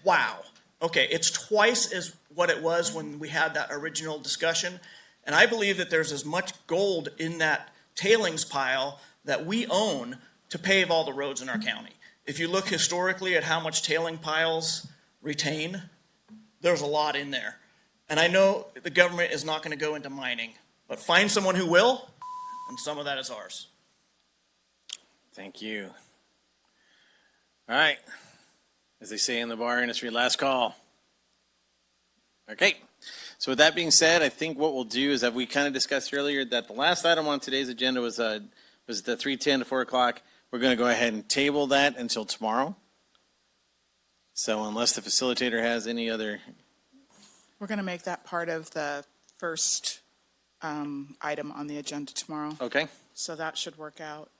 Wow. Okay, it's twice as what it was when we had that original discussion. And I believe that there's as much gold in that tailings pile that we own to pave all the roads in our county. If you look historically at how much tailing piles retain, there's a lot in there. And I know the government is not going to go into mining, but find someone who will, and some of that is ours. Thank you. All right. As they say in the bar industry, last call. Okay. So with that being said, I think what we'll do is that we kind of discussed earlier that the last item on today's agenda was the 3:10 to 4 o'clock. We're going to go ahead and table that until tomorrow. So unless the facilitator has any other. We're going to make that part of the first item on the agenda tomorrow. Okay. So that should work out.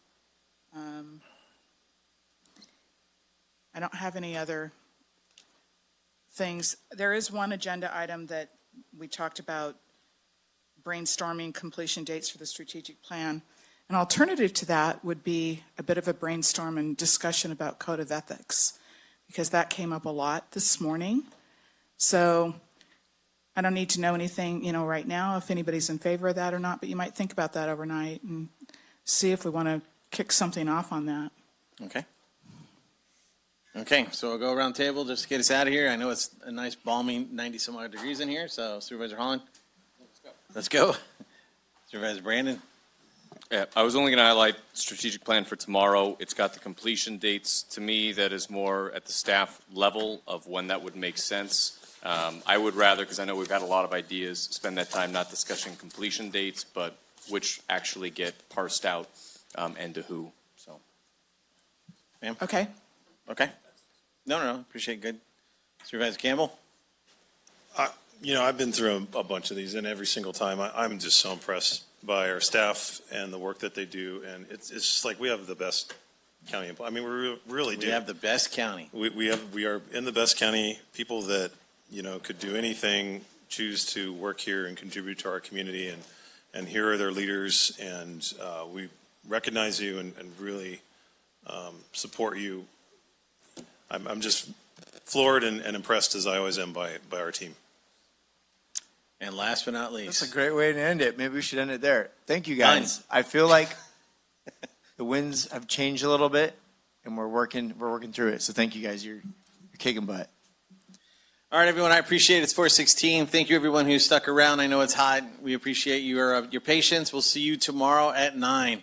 I don't have any other things. There is one agenda item that we talked about, brainstorming completion dates for the strategic plan. An alternative to that would be a bit of a brainstorm and discussion about code of ethics, because that came up a lot this morning. So I don't need to know anything, right now if anybody's in favor of that or not, but you might think about that overnight and see if we want to kick something off on that. Okay. Okay, so we'll go around the table just to get us out of here. I know it's a nice balmy 90-some-odd degrees in here, so Supervisor Holland. Let's go. Supervisor Brandon. Yeah, I was only going to highlight strategic plan for tomorrow. It's got the completion dates. To me, that is more at the staff level of when that would make sense. I would rather, because I know we've had a lot of ideas, spend that time not discussing completion dates, but which actually get parsed out and to who. So, ma'am. Okay. Okay. No. Appreciate it. Good. Supervisor Campbell. I've been through a bunch of these, and every single time I'm just so impressed by our staff and the work that they do. And it's just like we have the best county. I mean, we really do. We have the best county. We are in the best county. People that could do anything, choose to work here and contribute to our community, and here are their leaders, and we recognize you and really support you. I'm just floored and impressed, as I always am, by our team. And last but not least. That's a great way to end it. Maybe we should end it there. Thank you, guys. I feel like the winds have changed a little bit, and we're working through it. So thank you, guys. You're kicking butt. All right, everyone. I appreciate it. It's 4:16. Thank you, everyone who stuck around. I know it's hot. We appreciate your patience. We'll see you tomorrow at 9.